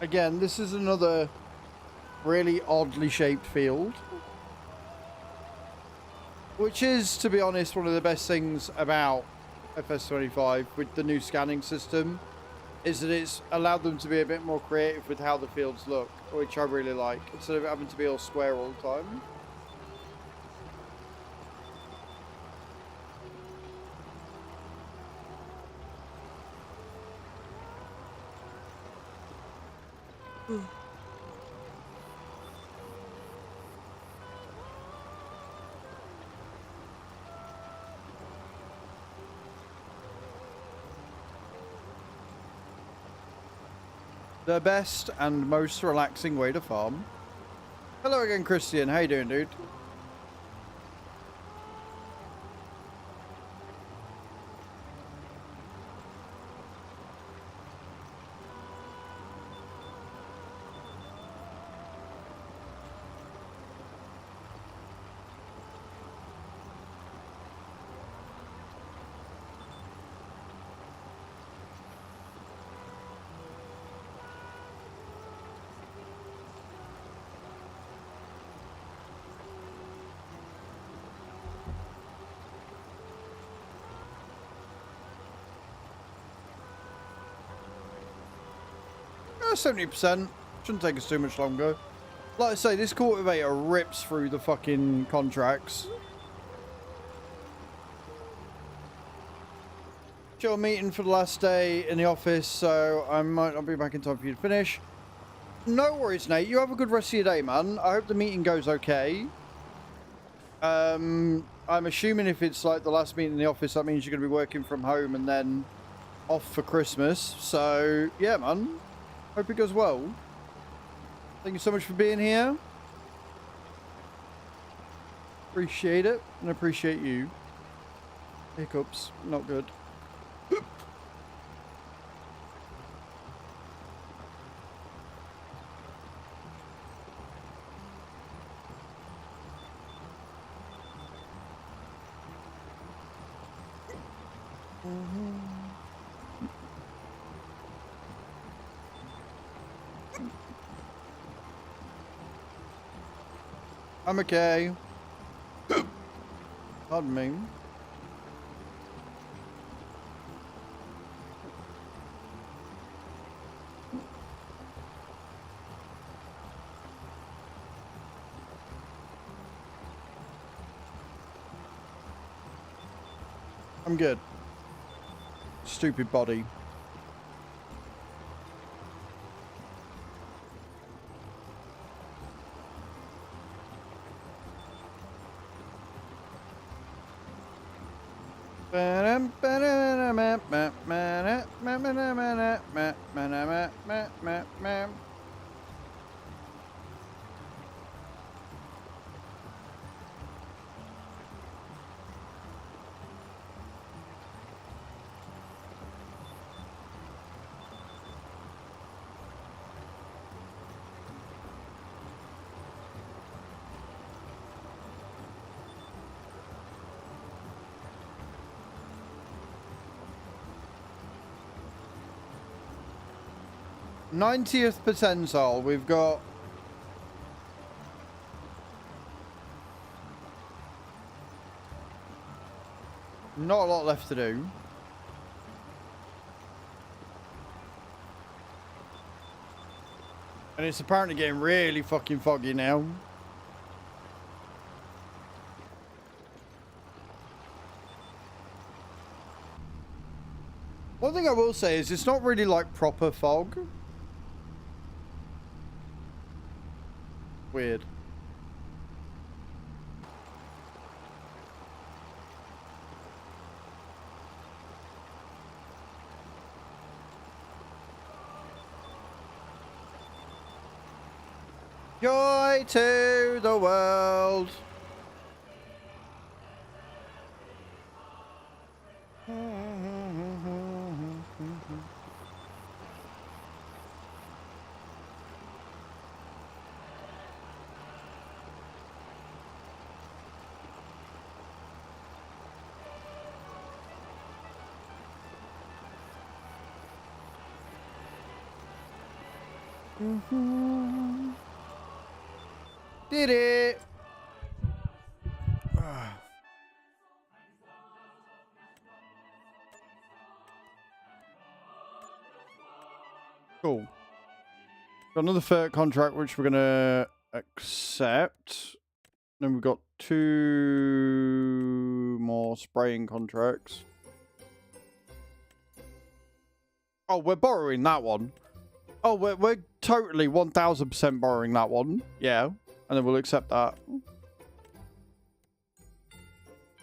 Again, this is another really oddly shaped field. Which is, to be honest, one of the best things about FS25 with the new scanning system. Is that it's allowed them to be a bit more creative with how the fields look. Which I really like. Instead of having to be all square all the time. The best and most relaxing way to farm. Hello again, Christian. How you doing, dude? Yeah, 70%. Shouldn't take us too much longer. Like I say, this cultivator rips through the fucking contracts. Chill meeting for the last day in the office, so I might not be back in time for you to finish. No worries, Nate. You have a good rest of your day, man. I hope the meeting goes okay. I'm assuming if it's like the last meeting in the office, that means you're going to be working from home and then off for Christmas. So, yeah, man. Hope it goes well. Thank you so much for being here. Appreciate it, and appreciate you. Hiccups, not good. I'm okay. Pardon me. I'm good. Stupid body. '90th percentile, we've got not a lot left to do. And it's apparently getting really fucking foggy now. One thing I will say is it's not really like proper fog. Weird. Joy to the world. Did it! Cool. Got another third contract which we're gonna accept. Then we've got 2 more spraying contracts. Oh, we're borrowing that one. Oh, we're totally 1000% borrowing that one. Yeah. And then we'll accept that.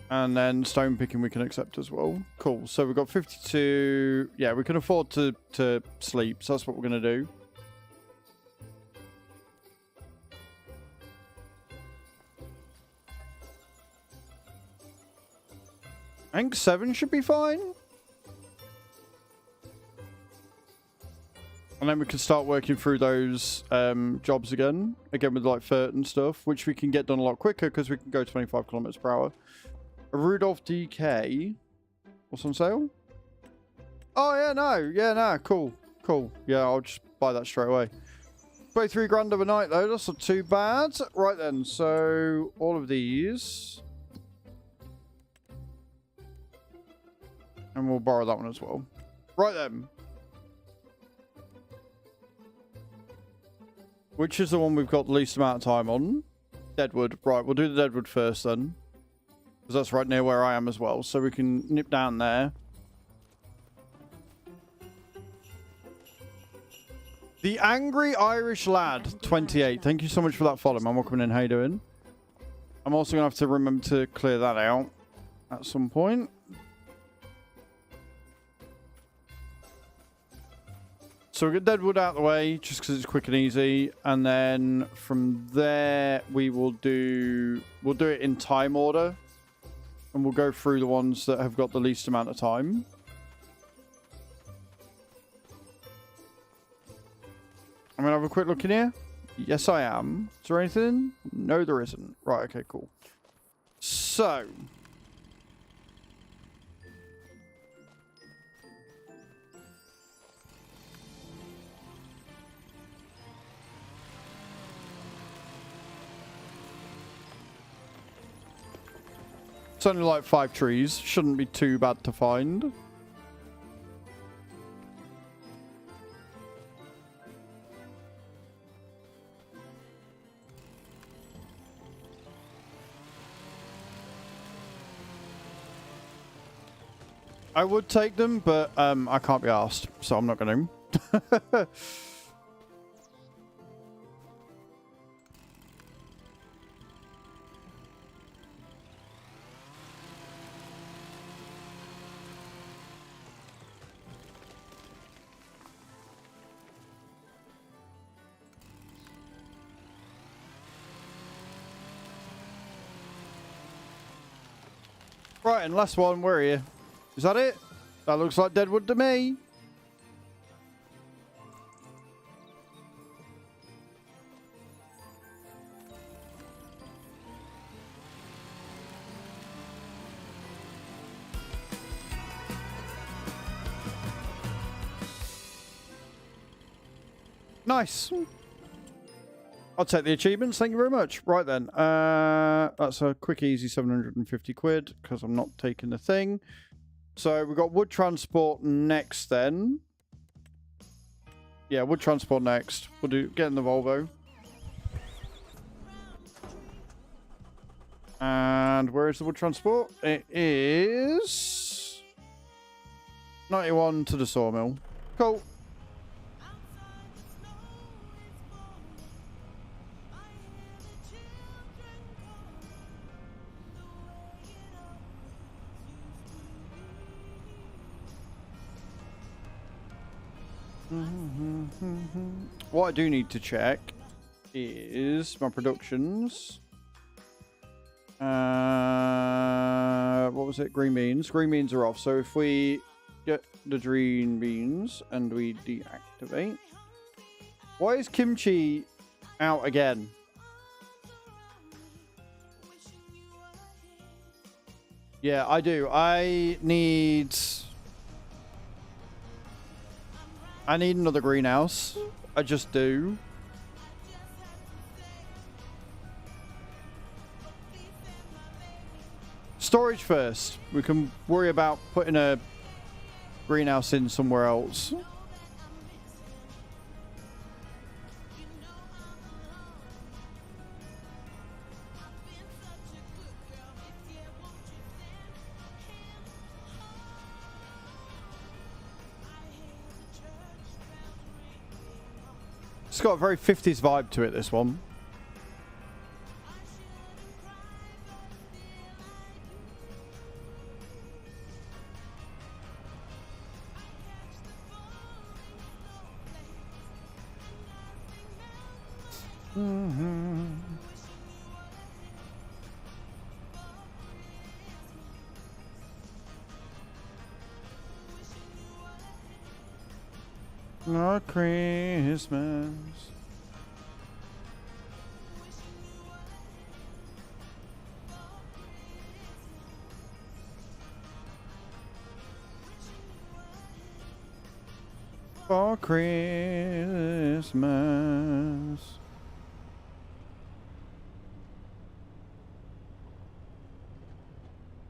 And then stone picking we can accept as well. Cool. So we've got 52. Yeah, we can afford to sleep. So that's what we're going to do. I think 7 should be fine. And then we can start working through those jobs again with like FERT and stuff, which we can get done a lot quicker because we can go 25 kilometers per hour. A Rudolph DK. What's on sale? Oh, yeah, no, cool. Yeah, I'll just buy that straight away. 23 grand overnight, though. That's not too bad. Right then, so all of these. And we'll borrow that one as well. Right then. Which is the one we've got the least amount of time on? Deadwood. Right, we'll do the Deadwood first then. Because that's right near where I am as well. So we can nip down there. The Angry Irish Lad, 28. Thank you so much for that follow, man. Welcome in. How you doing? I'm also going to have to remember to clear that out at some point. So we'll get Deadwood out of the way, just because it's quick and easy. And then from there, we'll do it in time order. And we'll go through the ones that have got the least amount of time. I'm going to have a quick look in here. Yes, I am. Is there anything? No, there isn't. Right, okay, cool. So... it's only like 5 trees. Shouldn't be too bad to find. I would take them, but I can't be asked, so I'm not going to. Right, and last one, where are you? Is that it? That looks like Deadwood to me. Nice. I'll take the achievements. Thank you very much. Right then. That's a quick, easy 750 quid because I'm not taking the thing. So we've got wood transport next then. Yeah, wood transport next. We'll get in the Volvo. And where is the wood transport? It is 91 to the sawmill. Cool. What I do need to check is my productions. What was it? Green beans. Green beans are off. So if we get the green beans and we deactivate. Why is kimchi out again? Yeah, I do. I need another greenhouse. I just do. Storage first. We can worry about putting a greenhouse in somewhere else. It's got a very 50s vibe to it, this one. Our Christmas. For Christmas.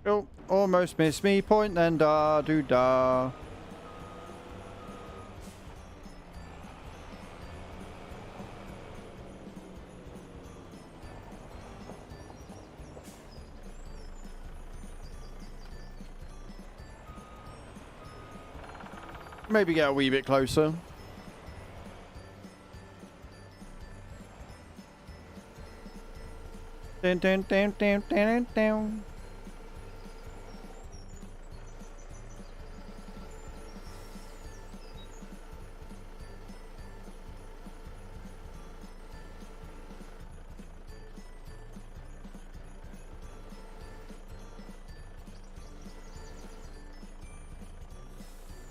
Oh, almost missed me. Point then, da do da. Maybe get a wee bit closer. Dun, dun, dun, dun, dun, dun.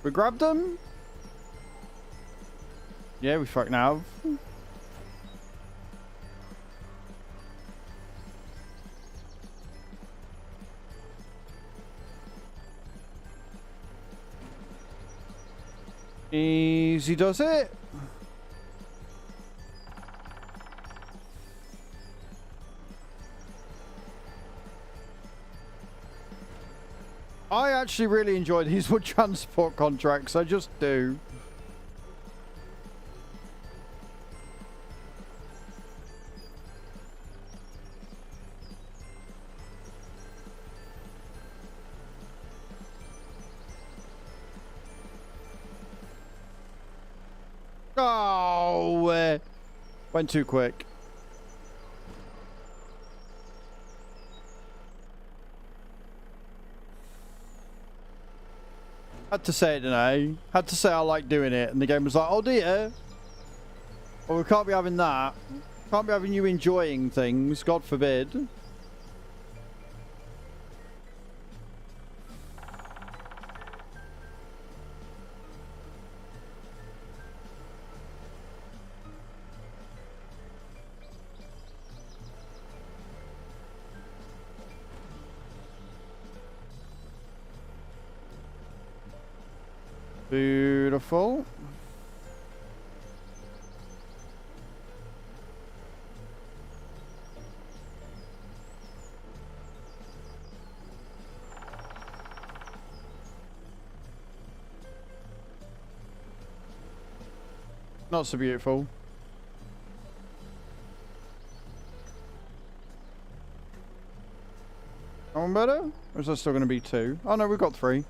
We grabbed them? Yeah, we fucking have. Easy does it. I actually really enjoy these wood transport contracts. I just do. Oh, went too quick. Had to say it, didn't I? Had to say I like doing it, and the game was like, oh dear. Well, we can't be having that. Can't be having you enjoying things, God forbid. Beautiful. Not so beautiful. One better? Or is there still going to be two? Oh no, we've got three.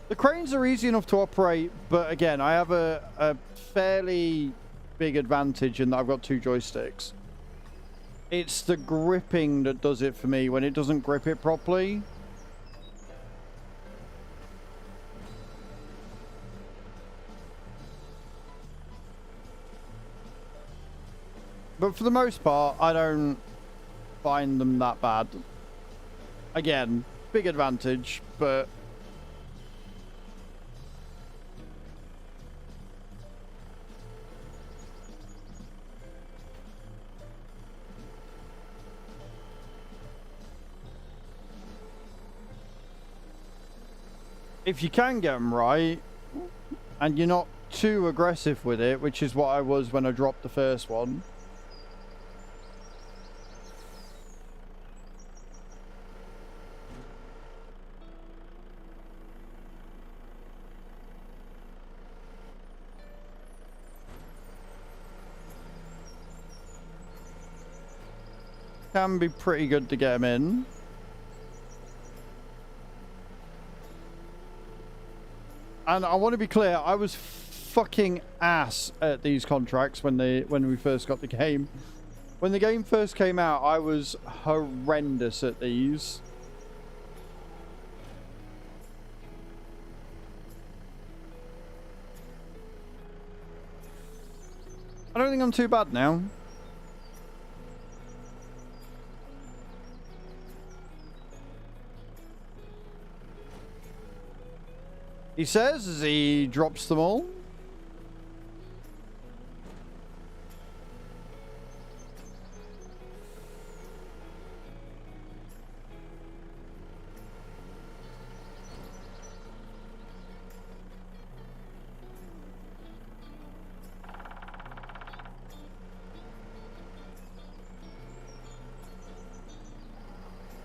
The cranes are easy enough to operate, but again, I have a fairly big advantage in that I've got two joysticks. It's the gripping that does it for me when it doesn't grip it properly. But for the most part, I don't find them that bad. Again, big advantage, but if you can get them right, and you're not too aggressive with it, which is what I was when I dropped the first one. Can be pretty good to get him in. And I want to be clear, I was fucking ass at these contracts when we first got the game. When the game first came out, I was horrendous at these. I don't think I'm too bad now. He says as he drops them all.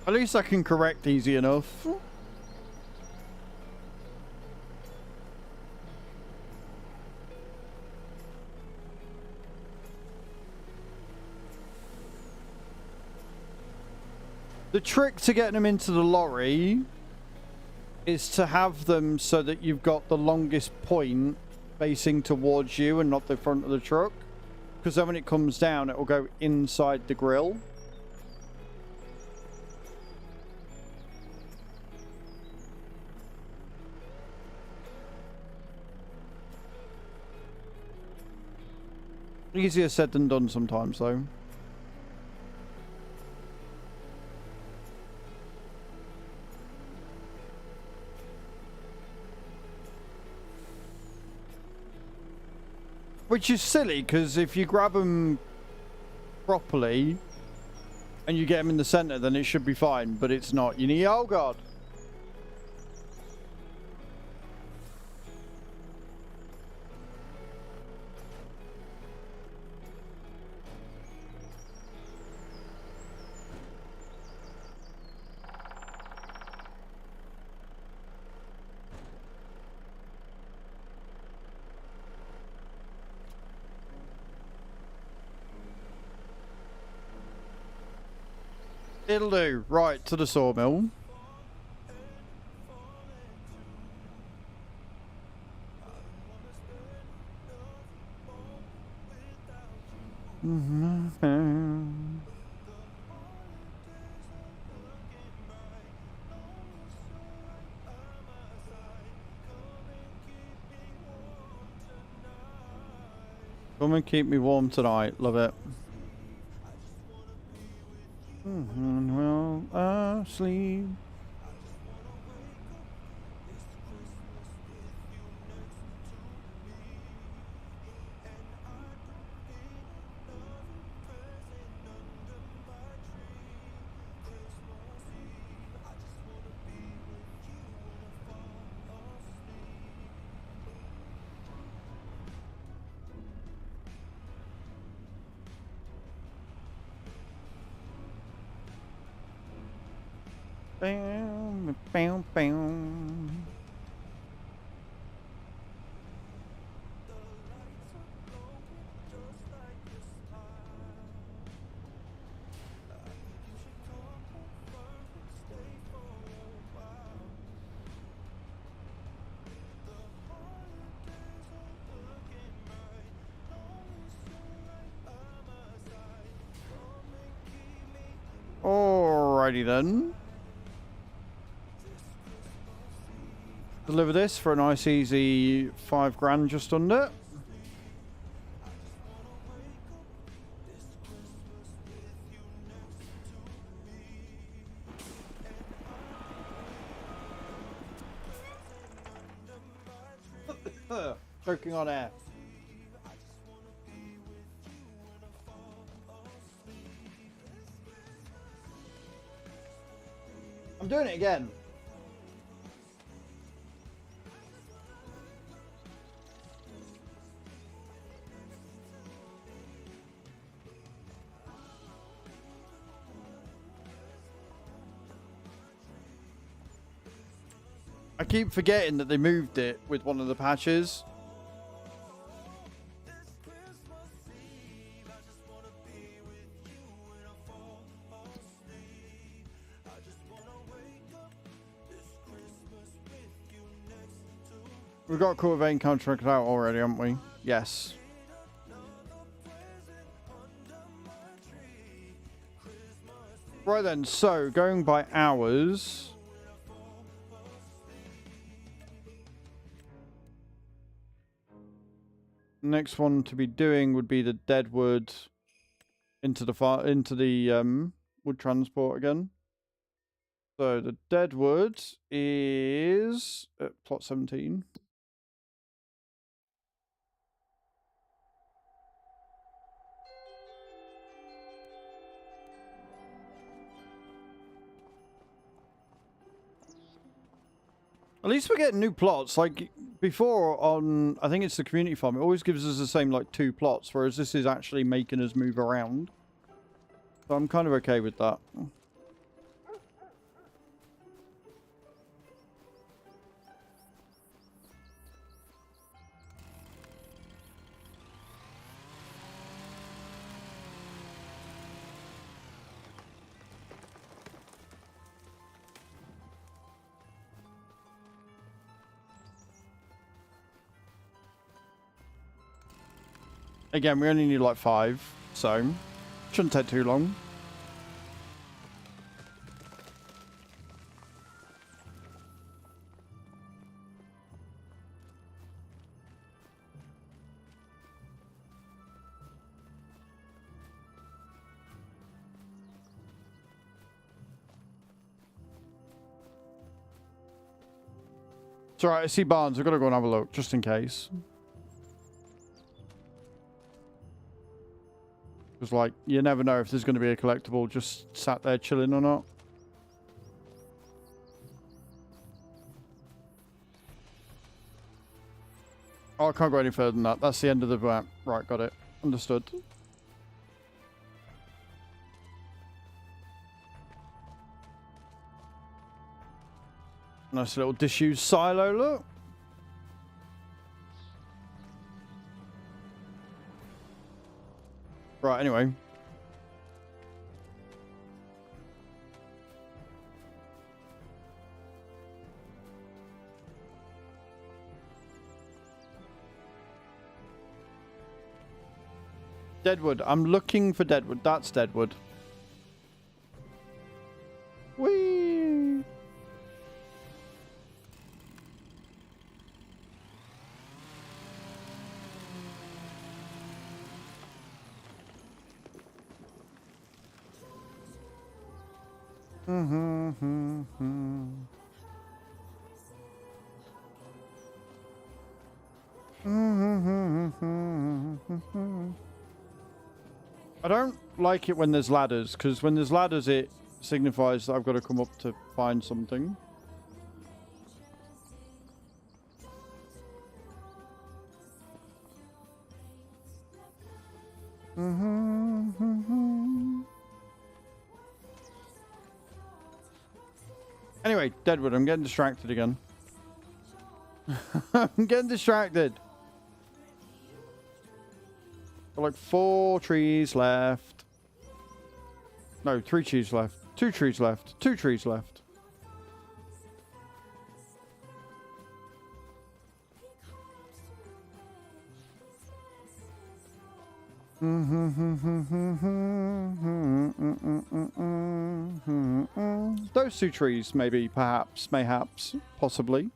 At least I can correct easy enough. The trick to getting them into the lorry is to have them so that you've got the longest point facing towards you and not the front of the truck. Because then when it comes down, it will go inside the grill. Easier said than done sometimes, though. Which is silly, because if you grab them properly and you get them in the center, then it should be fine, but it's not. You need... Oh, God. It'll do. Right, to the sawmill. Come and keep me warm tonight. Love it. Well, asleep. Bam, bam, bam. Alrighty then. Deliver this for a nice easy $5,000 just under. Choking on air. I'm doing it again. I keep forgetting that they moved it with one of the patches. We've got a cool vein contract out already, haven't we? Yes. Right then, so going by hours. Next one to be doing would be the deadwood into the wood transport again. So the deadwood is at plot 17. At least we're getting new plots. Like before on, I think it's the community farm, it always gives us the same like 2 plots, whereas this is actually making us move around. So I'm kind of okay with that. Again, we only need like 5, so shouldn't take too long. It's alright, I see barns. I've got to go and have a look, just in case. Because, like, you never know if there's going to be a collectible just sat there chilling or not. Oh, I can't go any further than that. That's the end of the map. Right, got it. Understood. Nice little disused silo, look. Right, anyway. Deadwood. I'm looking for Deadwood. That's Deadwood. Whee! I don't like it when there's ladders, because when there's ladders it signifies that I've got to come up to find something. Anyway, Deadwood, I'm getting distracted again. I'm getting distracted. Got like 4 trees left. No, 3 trees left. 2 trees left. 2 trees left. Those 2 trees, maybe, perhaps, mayhaps, possibly.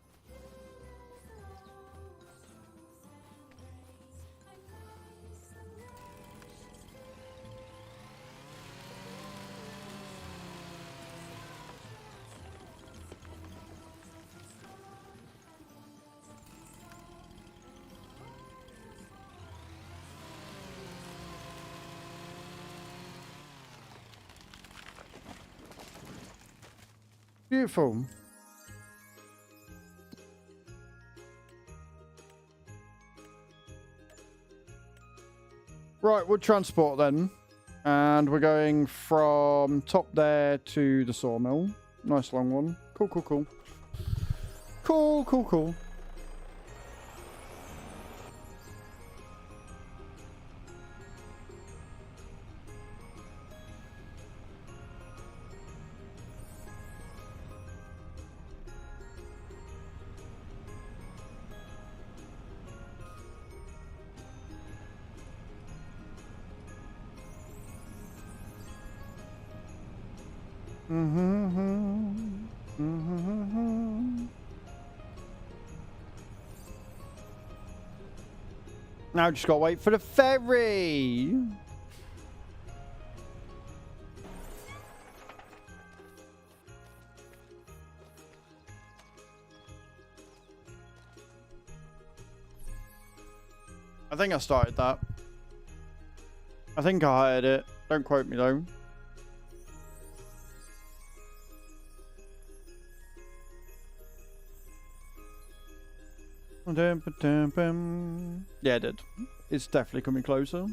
Beautiful. Right, wood transport then. And we're going from top there to the sawmill. Nice long one. Cool, cool, cool. Cool, cool, cool. Now just gotta wait for the ferry. I think I started that. I think I hired it. Don't quote me though. Yeah, it did. It's definitely coming closer.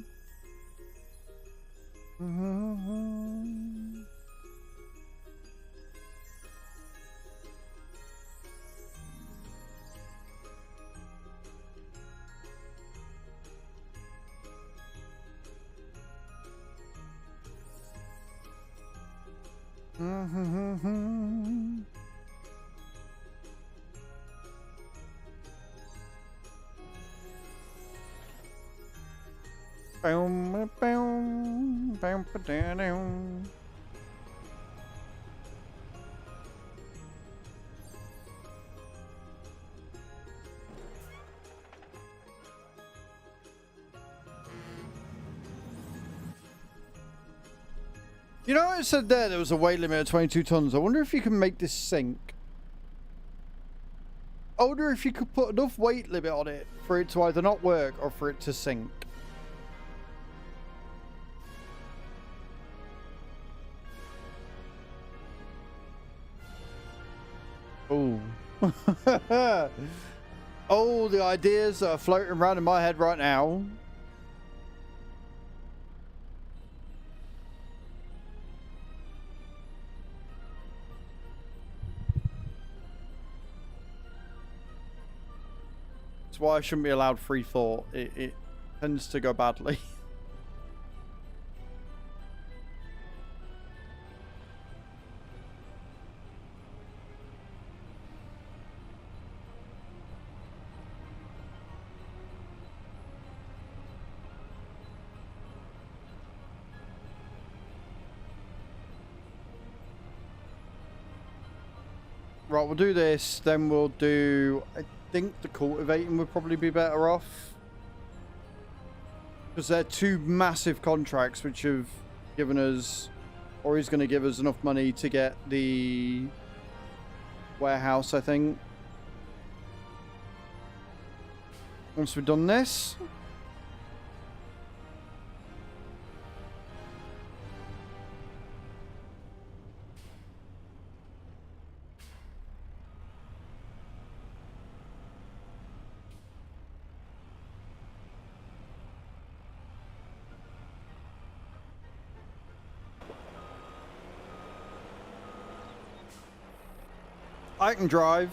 You know what it said there was a weight limit of 22 tons. I wonder if you can make this sink. I wonder if you could put enough weight limit on it for it to either not work or for it to sink. Oh. Oh, the ideas that are floating around in my head right now. That's why I shouldn't be allowed free thought. It tends to go badly. Right, we'll do this, then we'll do... I think the cultivating would probably be better off. Because they're two massive contracts which have given us... Or he's going to give us enough money to get the warehouse, I think. Once we've done this... I can drive.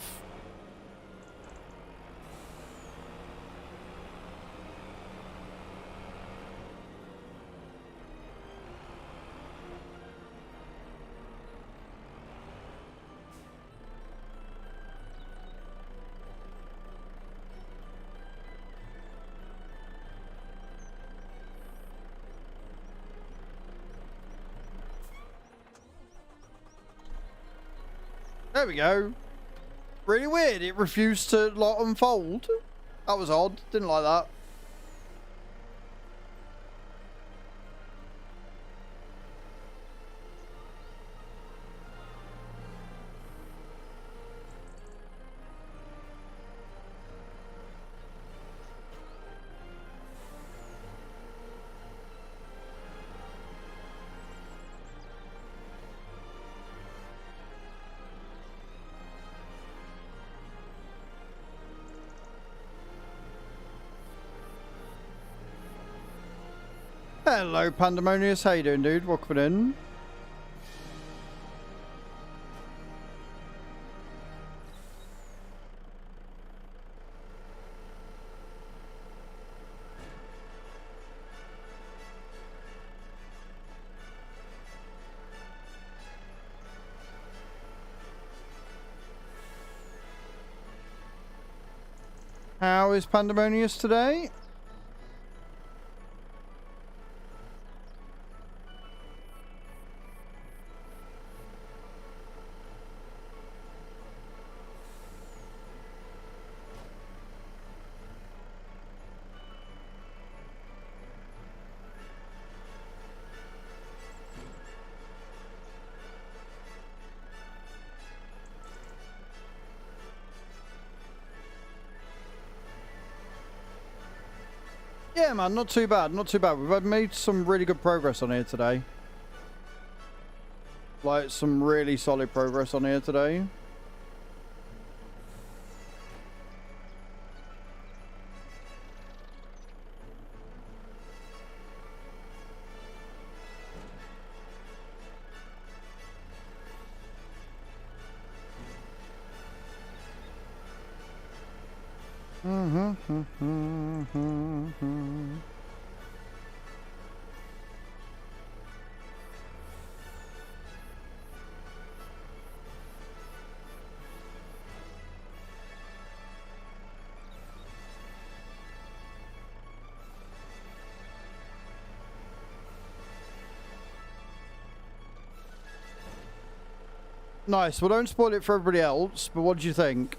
There we go. Really weird. It refused to like unfold. That was odd. Didn't like that. Hello, Pandemonious. How you doing, dude? Welcome in. How is Pandemonious today? Yeah, man, not too bad, not too bad. We've made some really good progress on here today. Like, some really solid progress on here today. Nice. Well, don't spoil it for everybody else, but what do you think?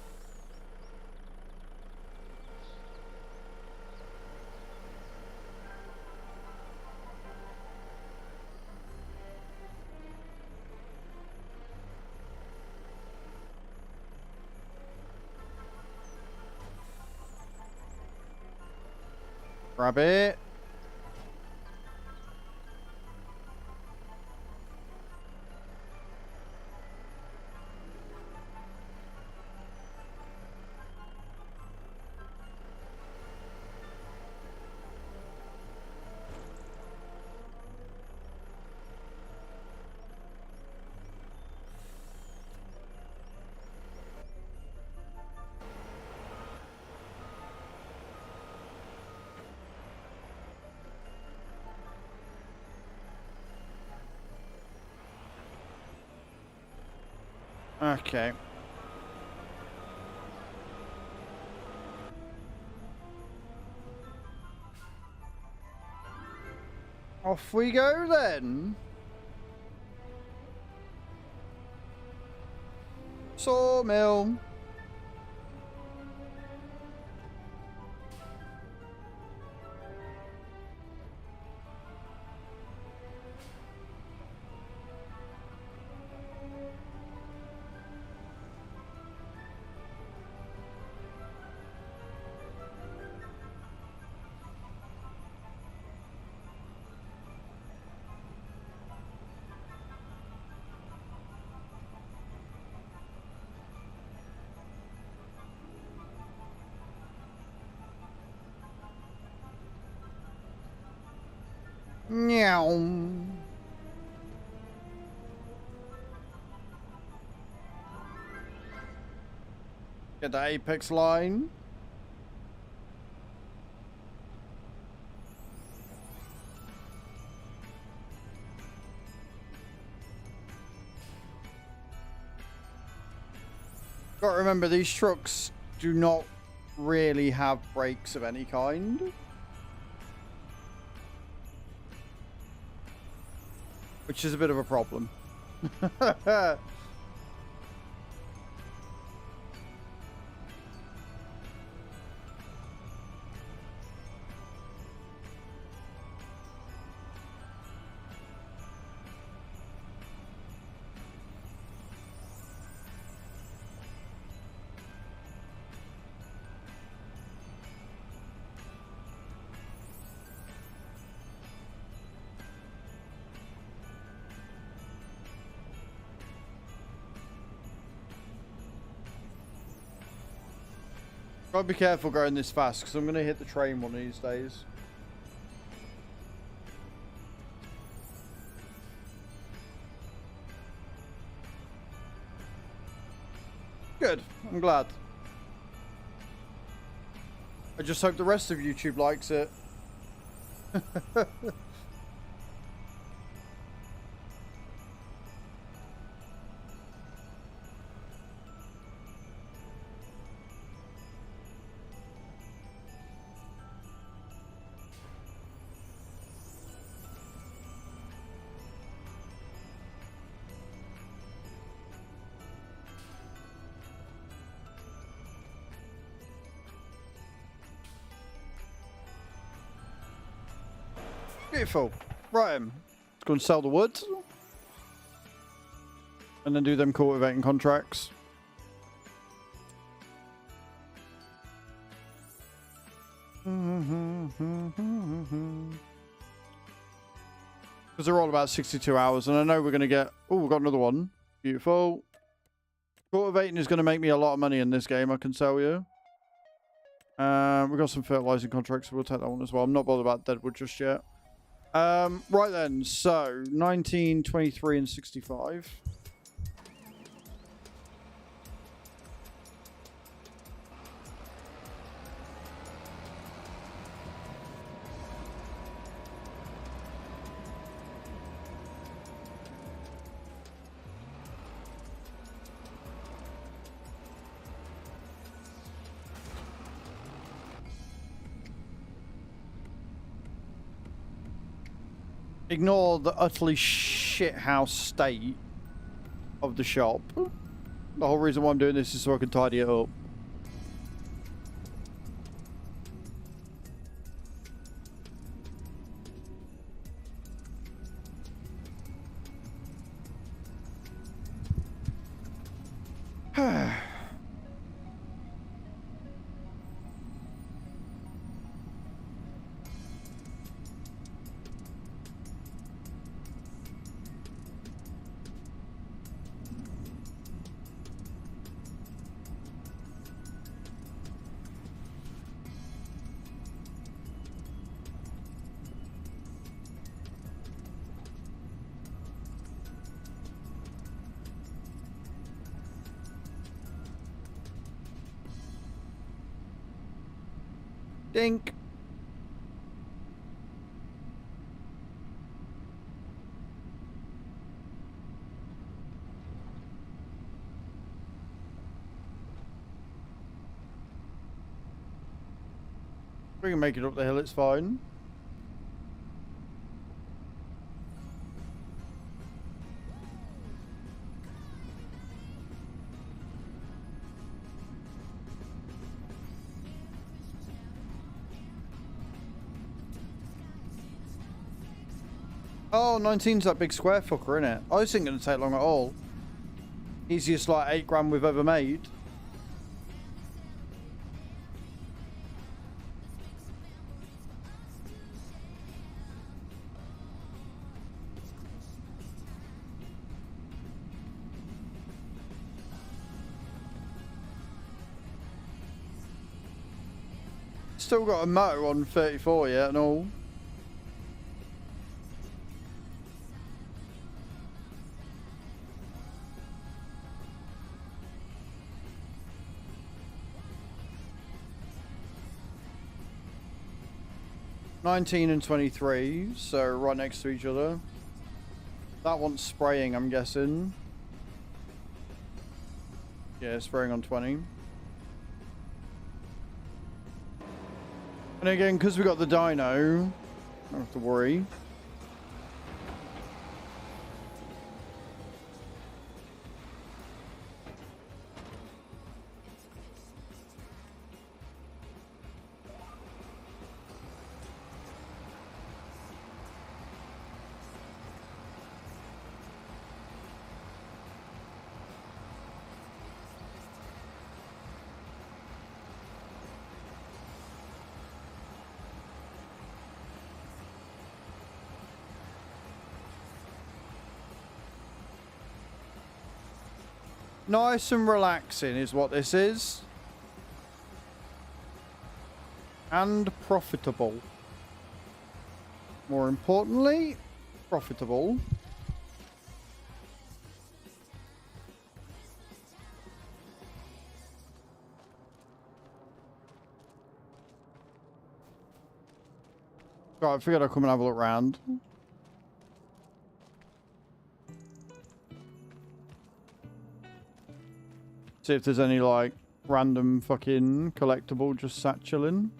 Grab it. Okay. Off we go then. Sawmill. Meow. Get the apex line. Got to remember, these trucks do not really have brakes of any kind. Which is a bit of a problem. Gotta be careful going this fast, because I'm gonna hit the train one of these days. Good. I'm glad. I just hope the rest of YouTube likes it. Beautiful. Right, let's go and sell the wood. And then do them cultivating contracts. Because they're all about 62 hours, and I know we're going to get... Oh, we've got another one. Beautiful. Cultivating is going to make me a lot of money in this game, I can tell you. We've got some fertilizing contracts, so we'll take that one as well. I'm not bothered about deadwood just yet. Right then, so 19, 23, and 65. Ignore the utterly shithouse state of the shop. The whole reason why I'm doing this is so I can tidy it up. Dink. We can make it up the hill, it's fine. Oh, 19's that big square fucker, innit? Oh, this ain't gonna take long at all. Easiest like 8 grand we've ever made. Still got a motor on 34 yet and all. $19 and $23, so right next to each other. That one's spraying, I'm guessing. Yeah, spraying on 20. And again, because we got the dyno, don't have to worry. Nice and relaxing is what this is. And profitable. More importantly, profitable. Right, I figured I'd come and have a look round. See if there's any, like, random fucking collectible just sat chilling.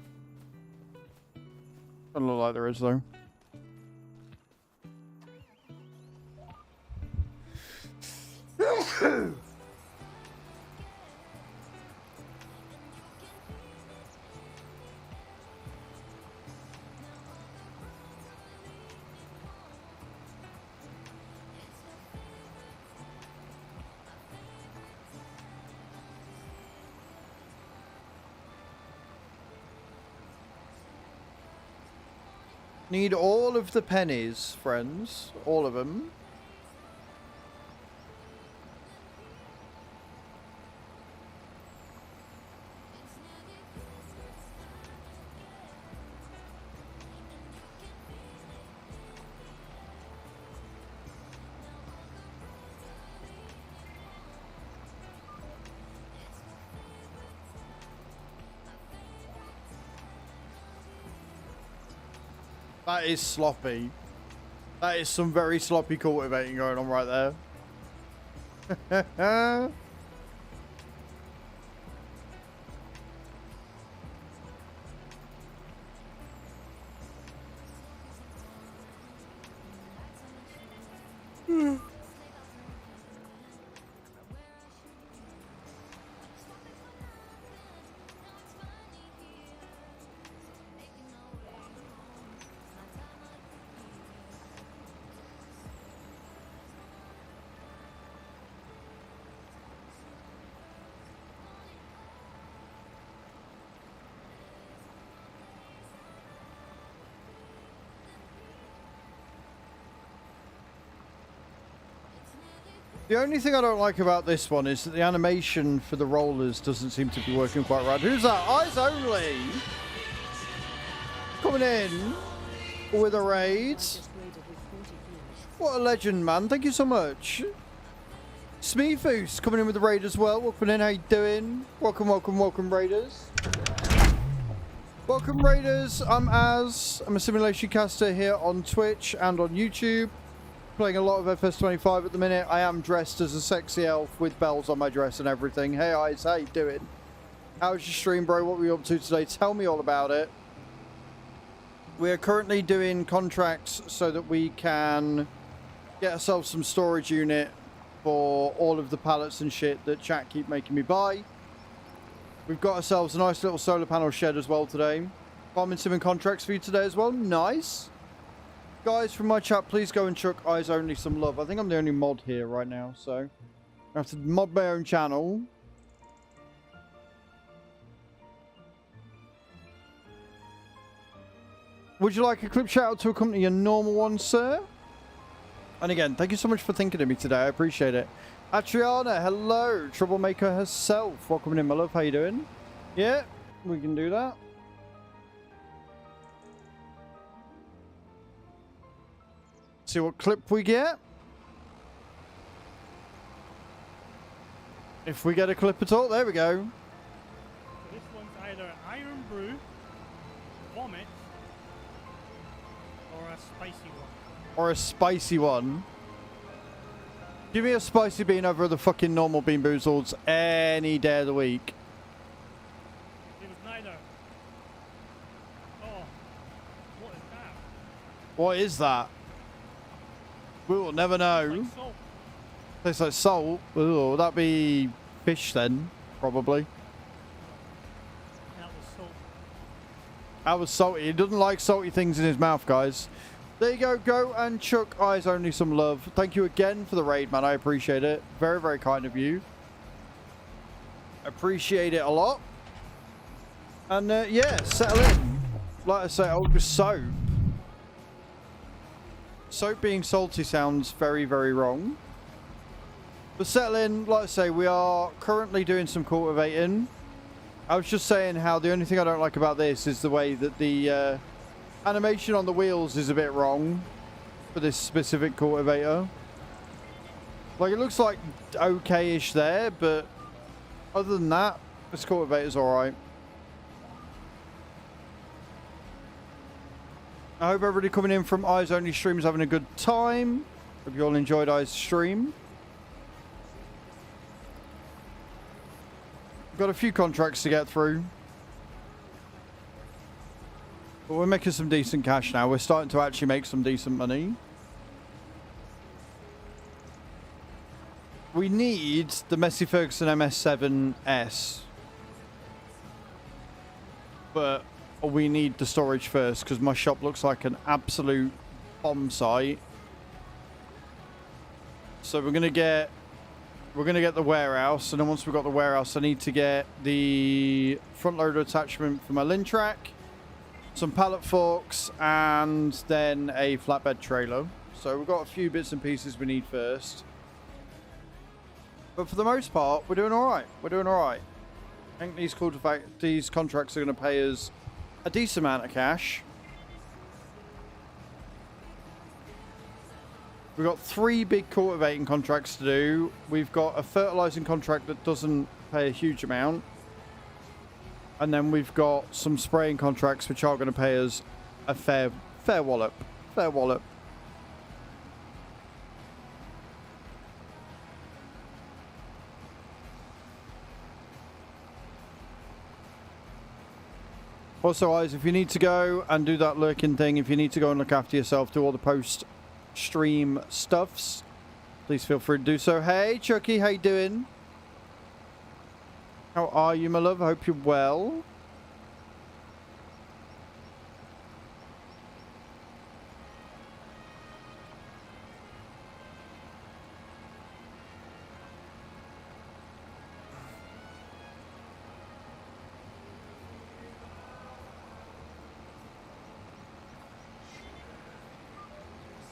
Doesn't look like there is, though. Need all of the pennies, friends. All of them. That is sloppy. That is some very sloppy cultivating going on right there. The only thing I don't like about this one is that the animation for the rollers doesn't seem to be working quite right. Who's that? Eyes Only! Coming in with a raid. Just raided with 40 viewers. What a legend, man. Thank you so much. Smeefoos coming in with the raid as well. Welcome in. How you doing? Welcome, welcome, welcome, raiders. Welcome, raiders. I'm Az. I'm a simulation caster here on Twitch and on YouTube. Playing a lot of FS25 at the minute. I am dressed as a sexy elf with bells on my dress and everything. Hey, Eyes. How you doing? How's your stream, bro? What were you up to today? Tell me all about it. We are currently doing contracts so that we can get ourselves some storage unit for all of the pallets and shit that chat keep making me buy. We've got ourselves a nice little solar panel shed as well today. Farming sim and contracts for you today as well. Nice. Guys from my chat, please go and chuck Eyes Only some love. I think I'm the only mod here right now, so I have to mod my own channel. Would you like a clip shout out to accompany your normal one, sir? And again, thank you so much for thinking of me today. I appreciate it. Atriana, hello. Troublemaker herself. Welcome in, my love. How you doing? Yeah, we can do that. See what clip we get. If we get a clip at all, there we go. This one's either Iron Brew, Vomit, or a spicy one. Or a spicy one. Give me a spicy bean over the fucking normal bean boozles any day of the week. It was neither. Oh, what is that? What is that? We will never know. Like salt. Tastes like salt. Ooh, would that be fish then? Probably. That was salt. That was salty. He doesn't like salty things in his mouth, guys. There you go. Go and chuck Eyes Only some love. Thank you again for the raid, man. I appreciate it. Very, very kind of you. Appreciate it a lot. And yeah, settle in. Like I say, I'll just soap. Soap being salty sounds very, very wrong. But settle in, like I say, we are currently doing some cultivating. I was just saying how the only thing I don't like about this is the way that the animation on the wheels is a bit wrong for this specific cultivator. Like, it looks like okay-ish there, but other than that, this cultivator's alright. I hope everybody coming in from Eyes Only stream is having a good time. Hope you all enjoyed Eyes' stream. We've got a few contracts to get through. But we're making some decent cash now. We're starting to actually make some decent money. We need the Messi Ferguson MS7S. But we need the storage first because my shop looks like an absolute bomb site. So we're gonna get the warehouse, and then once we've got the warehouse, I need to get the front loader attachment for my Lintrack. some pallet forks, and then a flatbed trailer. So we've got a few bits and pieces we need first. But for the most part, we're doing all right. We're doing all right. I think these contracts are going to pay us a decent amount of cash. We've got 3 big cultivating contracts to do. We've got a fertilizing contract that doesn't pay a huge amount. And then we've got some spraying contracts which are going to pay us a fair wallop. Fair wallop. Also, guys, if you need to go and do that lurking thing, if you need to go and look after yourself, do all the post-stream stuffs, please feel free to do so. Hey, Chucky, how you doing? How are you, my love? I hope you're well.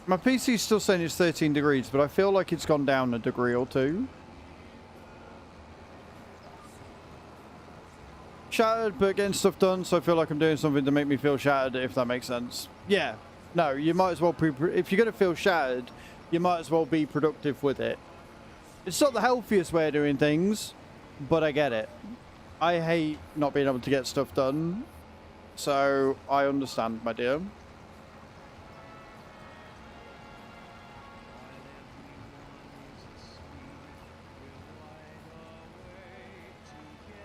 My PC's still saying it's 13 degrees, but I feel like it's gone down a degree or two. Shattered, but getting stuff done, so I feel like I'm doing something to make me feel shattered, if that makes sense. Yeah. No, you might as well... if you're going to feel shattered, you might as well be productive with it. It's not the healthiest way of doing things, but I get it. I hate not being able to get stuff done, so I understand, my dear.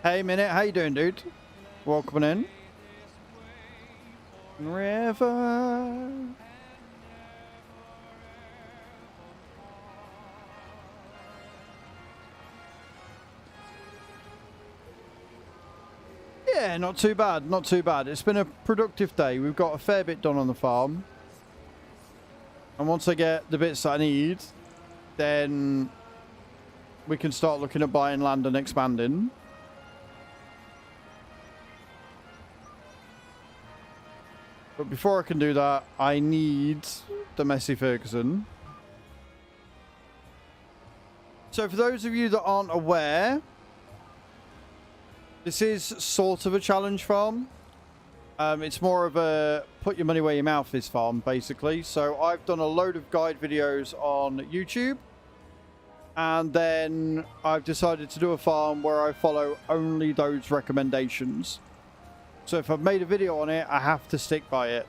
Hey, Minute, how you doing, dude? Welcome in. River. Yeah, not too bad, not too bad. It's been a productive day. We've got a fair bit done on the farm. And once I get the bits that I need, then we can start looking at buying land and expanding. But before I can do that, I need the Messi Ferguson. So for those of you that aren't aware, this is sort of a challenge farm. It's more of a put your money where your mouth is farm, basically. So I've done a load of guide videos on YouTube. And then I've decided to do a farm where I follow only those recommendations. So if I've made a video on it, I have to stick by it.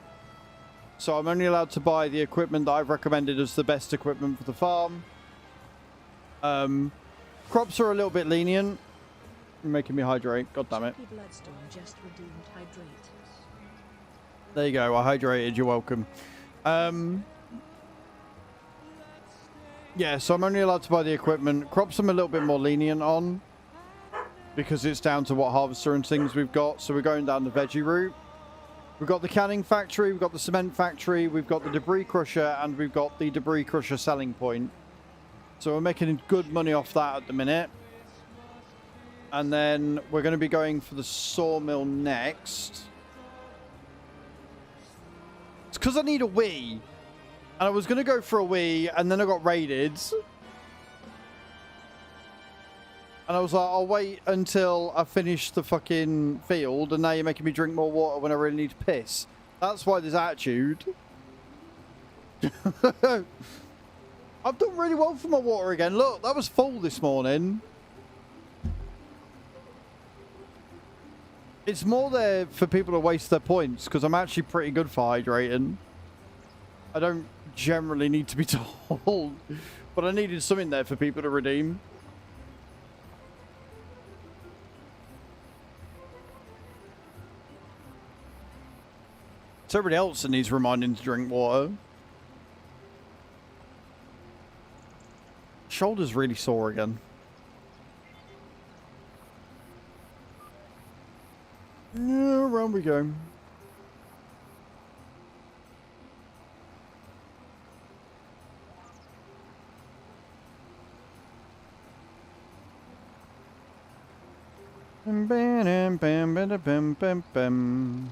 So I'm only allowed to buy the equipment that I've recommended as the best equipment for the farm. Crops are a little bit lenient. You're making me hydrate. God damn it. Bloodstone just redeemed hydrate. There you go. I hydrated. You're welcome. Yeah, so I'm only allowed to buy the equipment. Crops I'm a little bit more lenient on, because it's down to what harvester and things we've got. So we're going down the veggie route. We've got the canning factory, we've got the cement factory, we've got the debris crusher, and we've got the debris crusher selling point. So we're making good money off that at the minute. And then we're going to be going for the sawmill next. It's because I need a Wii. And I was going to go for a Wii, and then I got raided. And I was like, I'll wait until I finish the fucking field, and now you're making me drink more water when I really need to piss. That's why there's attitude. I've done really well for my water again. Look, that was full this morning. It's more there for people to waste their points, because I'm actually pretty good for hydrating. I don't generally need to be told, but I needed something there for people to redeem. It's everybody else that needs reminding to drink water. Shoulder's really sore again. Yeah, around we go. Bam, bam, bam, bam, bam, bam.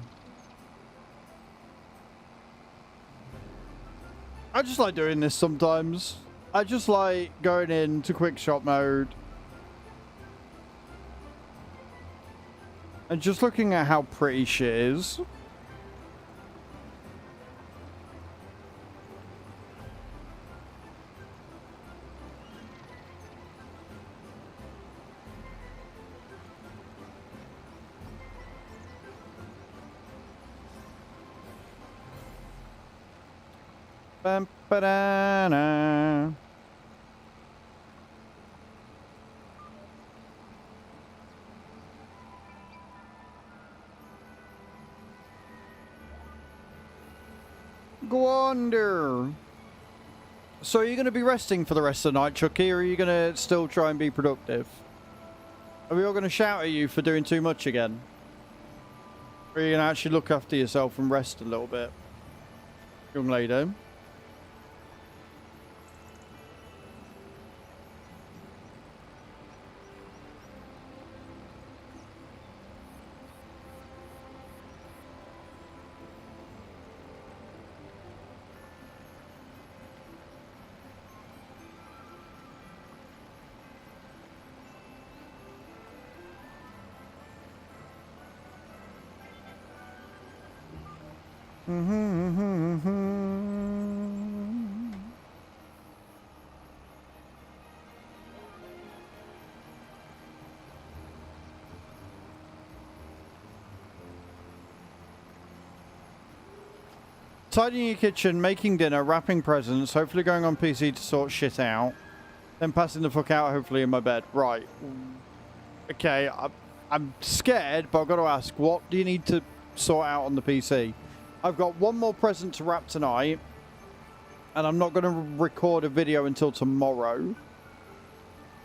I just like doing this sometimes. I just like going into quick shot mode and just looking at how pretty shit is. Bam, ba-da-na. Gwander. So are you going to be resting for the rest of the night, Chucky, or are you going to still try and be productive? Are we all going to shout at you for doing too much again? Or are you going to actually look after yourself and rest a little bit? Young lady. Tidying your kitchen, making dinner, wrapping presents, hopefully going on PC to sort shit out, then passing the fuck out, hopefully in my bed. Right. Okay, I'm scared, but I've got to ask, what do you need to sort out on the PC? I've got one more present to wrap tonight, and I'm not going to record a video until tomorrow,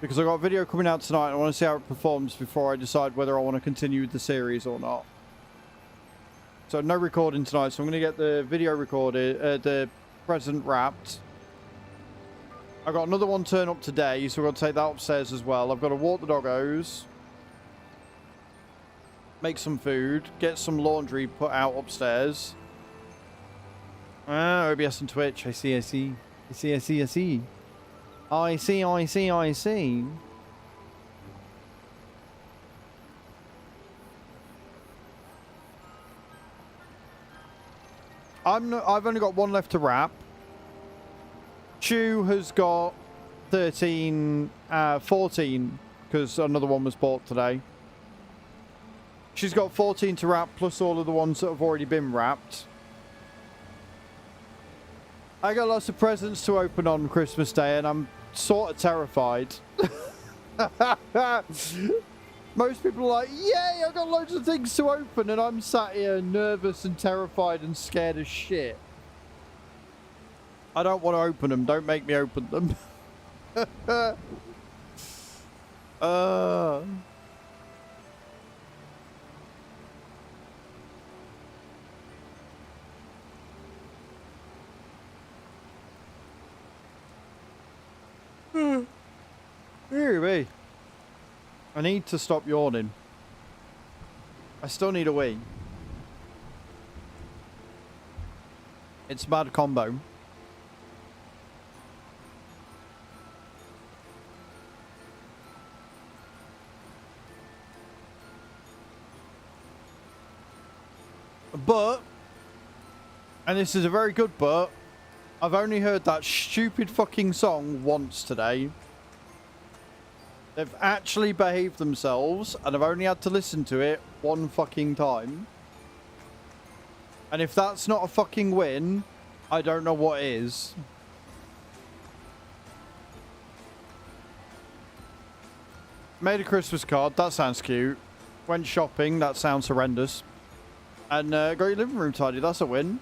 because I've got a video coming out tonight, and I want to see how it performs before I decide whether I want to continue with the series or not. So no recording tonight, so I'm going to get the video recorded, the present wrapped. I've got another one turn up today, so we're going to take that upstairs as well. I've got to walk the doggos, make some food, get some laundry put out upstairs. OBS and Twitch, I see. I see. I've only got one left to wrap. Chew has got 14, because another one was bought today. She's got 14 to wrap, plus all of the ones that have already been wrapped. I got lots of presents to open on Christmas Day, and I'm sort of terrified. Most people are like, yay, I've got loads of things to open, and I'm sat here nervous and terrified and scared as shit. I don't want to open them. Don't make me open them. Here we. I need to stop yawning. I still need a wee. It's a bad combo. But, and this is a very good but, I've only heard that stupid fucking song once today. They've actually behaved themselves, and I've only had to listen to it one fucking time. And if that's not a fucking win, I don't know what is. Made a Christmas card, that sounds cute. Went shopping, that sounds horrendous. And got your living room tidy, that's a win.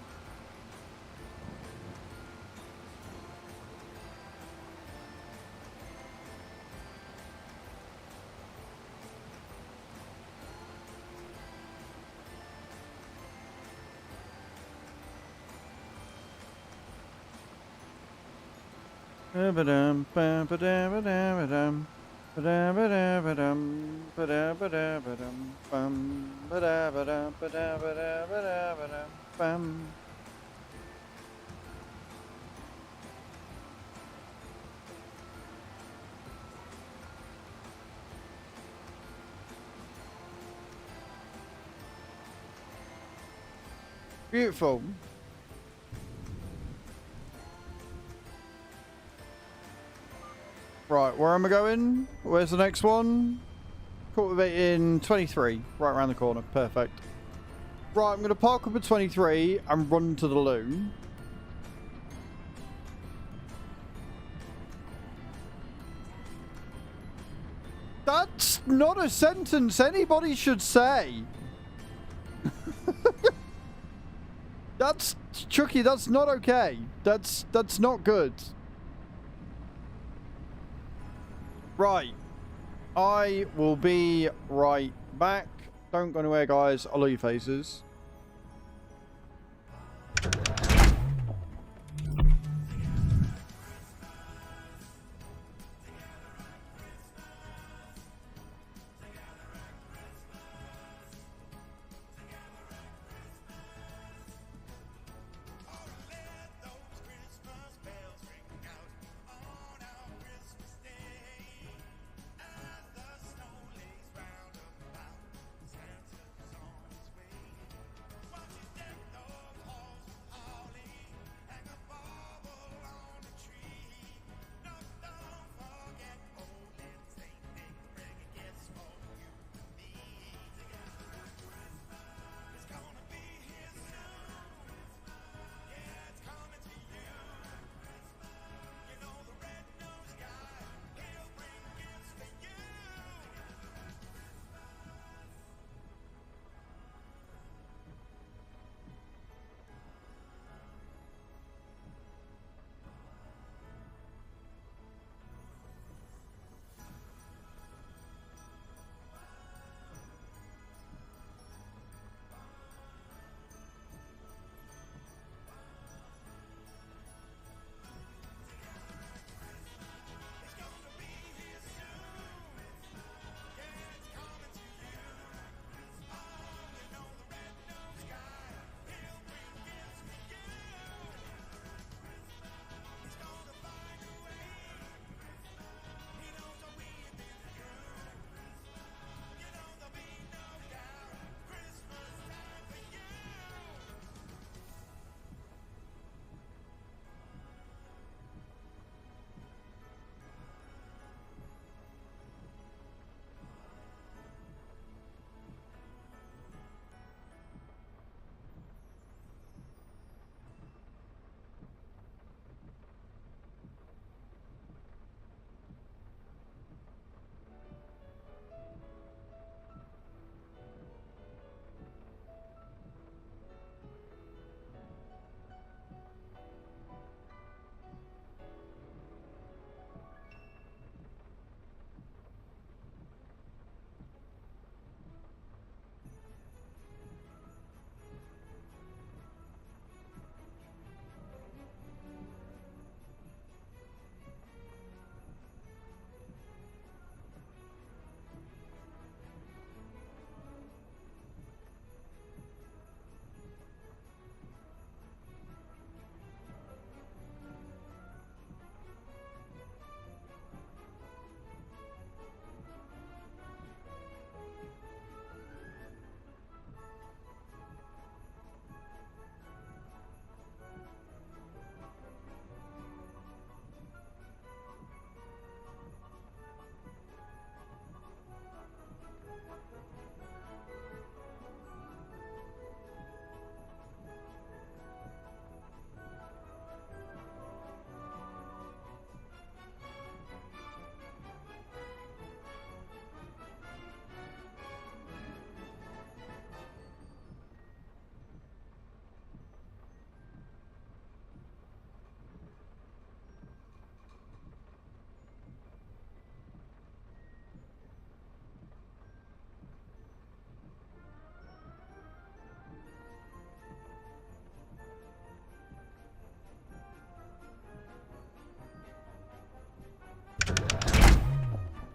Beautiful. Right, where am I going? Where's the next one? Cultivating 23, right around the corner. Perfect. Right, I'm going to park up at 23 and run to the loom. That's not a sentence anybody should say. That's Chucky, that's not okay. That's not good. Right. I will be right back. Don't go anywhere, guys. I'll leave faces.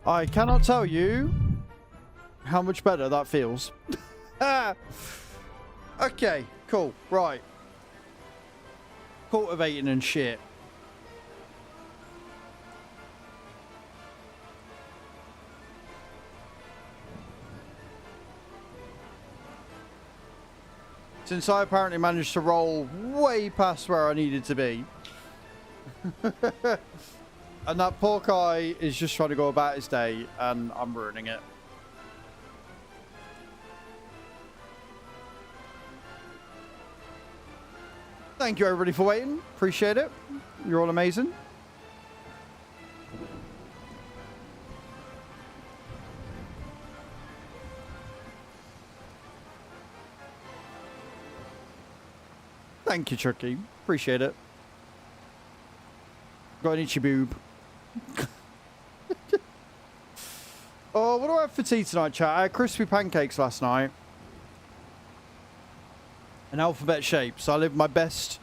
I cannot tell you how much better that feels. Okay, cool. Right. Cultivating and shit. This Since I apparently managed to roll way past where I needed to be. And that poor guy is just trying to go about his day, and I'm ruining it. Thank you, everybody, for waiting. Appreciate it. You're all amazing. Thank you, Chucky. Appreciate it. Got an itchy boob. Oh, what do I have for tea tonight, chat? I had crispy pancakes last night. An alphabet shape. So I live my best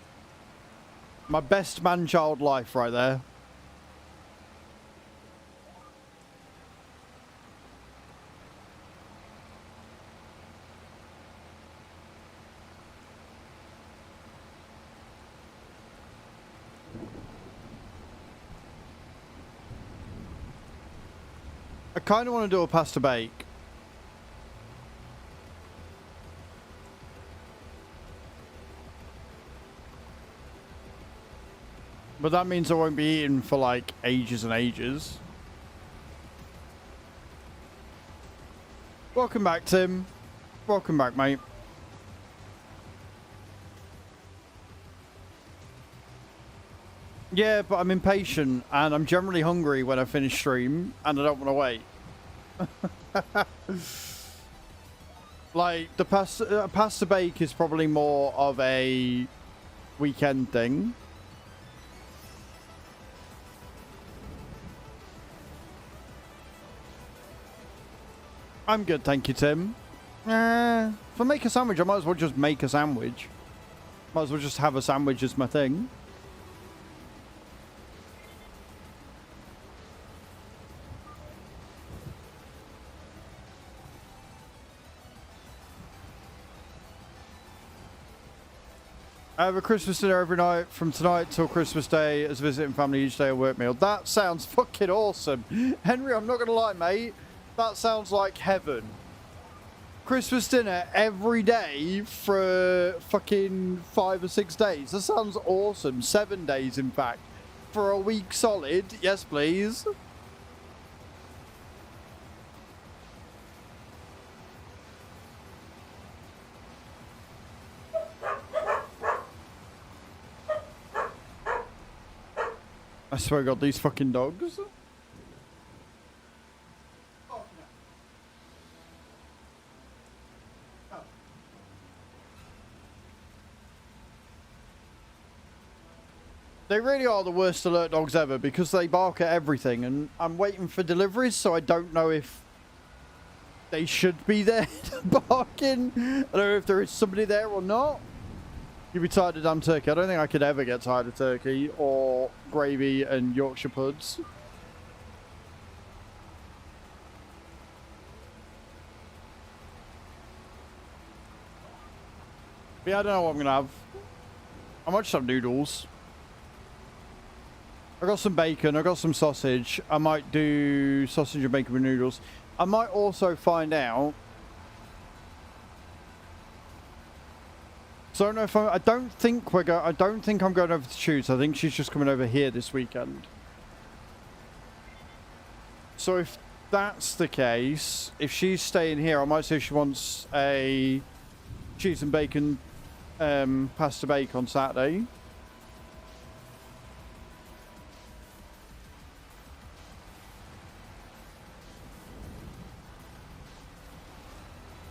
man-child life right there. I kind of want to do a pasta bake. But that means I won't be eating for like ages and ages. Welcome back, Tim. Welcome back, mate. Yeah, but I'm impatient and I'm generally hungry when I finish stream and I don't want to wait. Like, the pasta bake is probably more of a weekend thing. I'm good, thank you, Tim. If I make a sandwich, I might as well just make a sandwich. Might as well just have a sandwich as my thing. I have a Christmas dinner every night from tonight till Christmas Day as visiting family each day a work meal. That sounds fucking awesome. Henry, I'm not going to lie, mate. That sounds like heaven. Christmas dinner every day for fucking 5 or 6 days. That sounds awesome. 7 days, in fact. For a week solid. Yes, please. I swear to God, these fucking dogs. They really are the worst alert dogs ever because they bark at everything, and I'm waiting for deliveries, so I don't know if they should be there barking. I don't know if there is somebody there or not. You'd be tired of damn turkey. I don't think I could ever get tired of turkey or gravy and Yorkshire puds. But yeah, I don't know what I'm going to have. I might just have noodles. I got some bacon. I got some sausage. I might do sausage and bacon with noodles. I might also find out. So I don't know if I don't think we're going. I don't think I'm going over to choose. I think she's just coming over here this weekend. So if that's the case, if she's staying here, I might say she wants a cheese and bacon pasta bake on Saturday.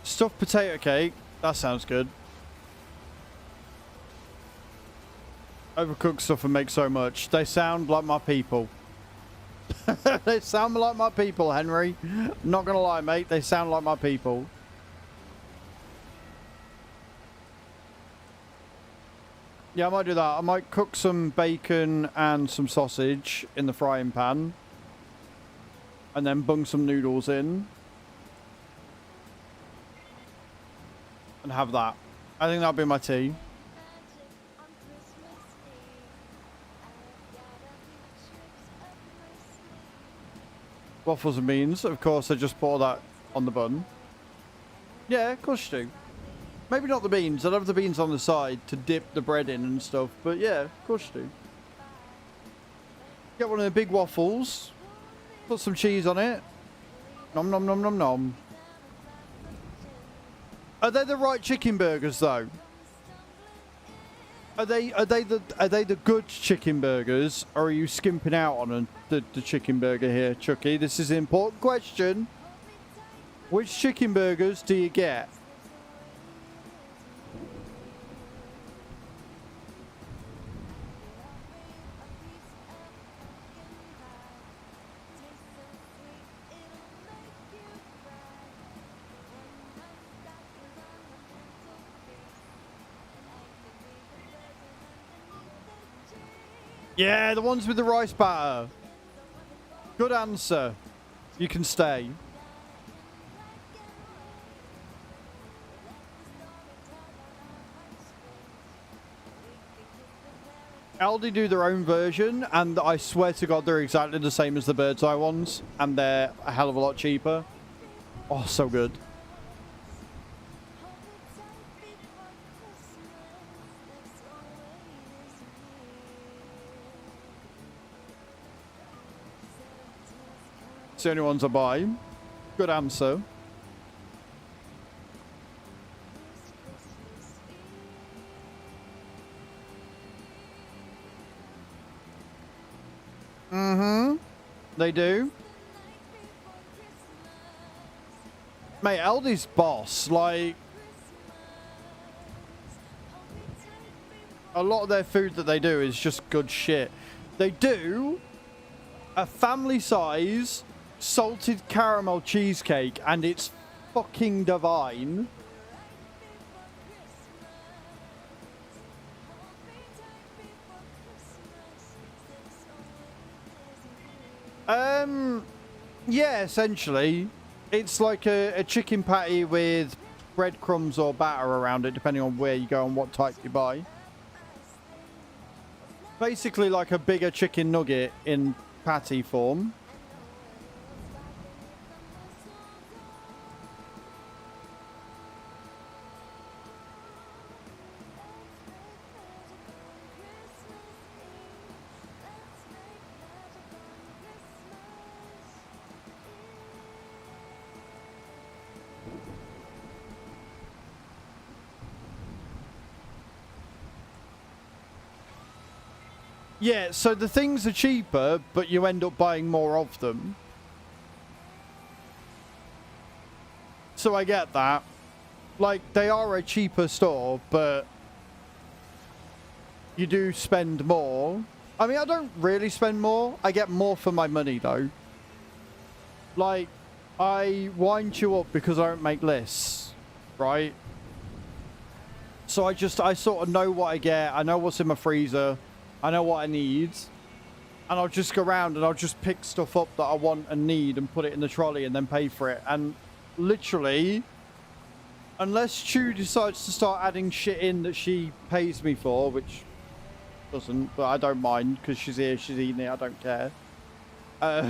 Stuffed potato cake. That sounds good. Overcooked stuff and make so much. They sound like my people. They sound like my people, Henry. Not gonna lie, mate. They sound like my people. Yeah, I might do that. I might cook some bacon and some sausage in the frying pan. And then bung some noodles in. And have that. I think that'll be my tea. Waffles and beans. Of course, I just pour that on the bun. Yeah, of course you do. Maybe not the beans. I'd have the beans on the side to dip the bread in and stuff. But yeah, of course you do. Get one of the big waffles. Put some cheese on it. Nom nom nom nom nom. Are they the right chicken burgers though? Are they the good chicken burgers, or are you skimping out on the chicken burger here, Chucky? This is an important question. Which chicken burgers do you get? Yeah, the ones with the rice batter. Good answer. You can stay. Aldi do their own version, and I swear to God they're exactly the same as the Bird's Eye ones, and they're a hell of a lot cheaper. Oh, so good. It's the only ones I buy. Good answer. Mm-hmm. They do. Mate, Aldi's boss. Like, a lot of their food that they do is just good shit. They do a family size salted caramel cheesecake, and it's fucking divine. Yeah, essentially. It's like a chicken patty with breadcrumbs or batter around it, depending on where you go and what type you buy. Basically like a bigger chicken nugget in patty form. Yeah, so the things are cheaper, but you end up buying more of them. So I get that. Like, they are a cheaper store, but you do spend more. I mean, I don't really spend more. I get more for my money, though. Like, I wind you up because I don't make lists, right? So I sort of know what I get. I know what's in my freezer. I know what I need, and I'll just go around and I'll just pick stuff up that I want and need and put it in the trolley and then pay for it. And literally, unless Chew decides to start adding shit in that she pays me for, which doesn't, but I don't mind because she's here, she's eating it, I don't care. But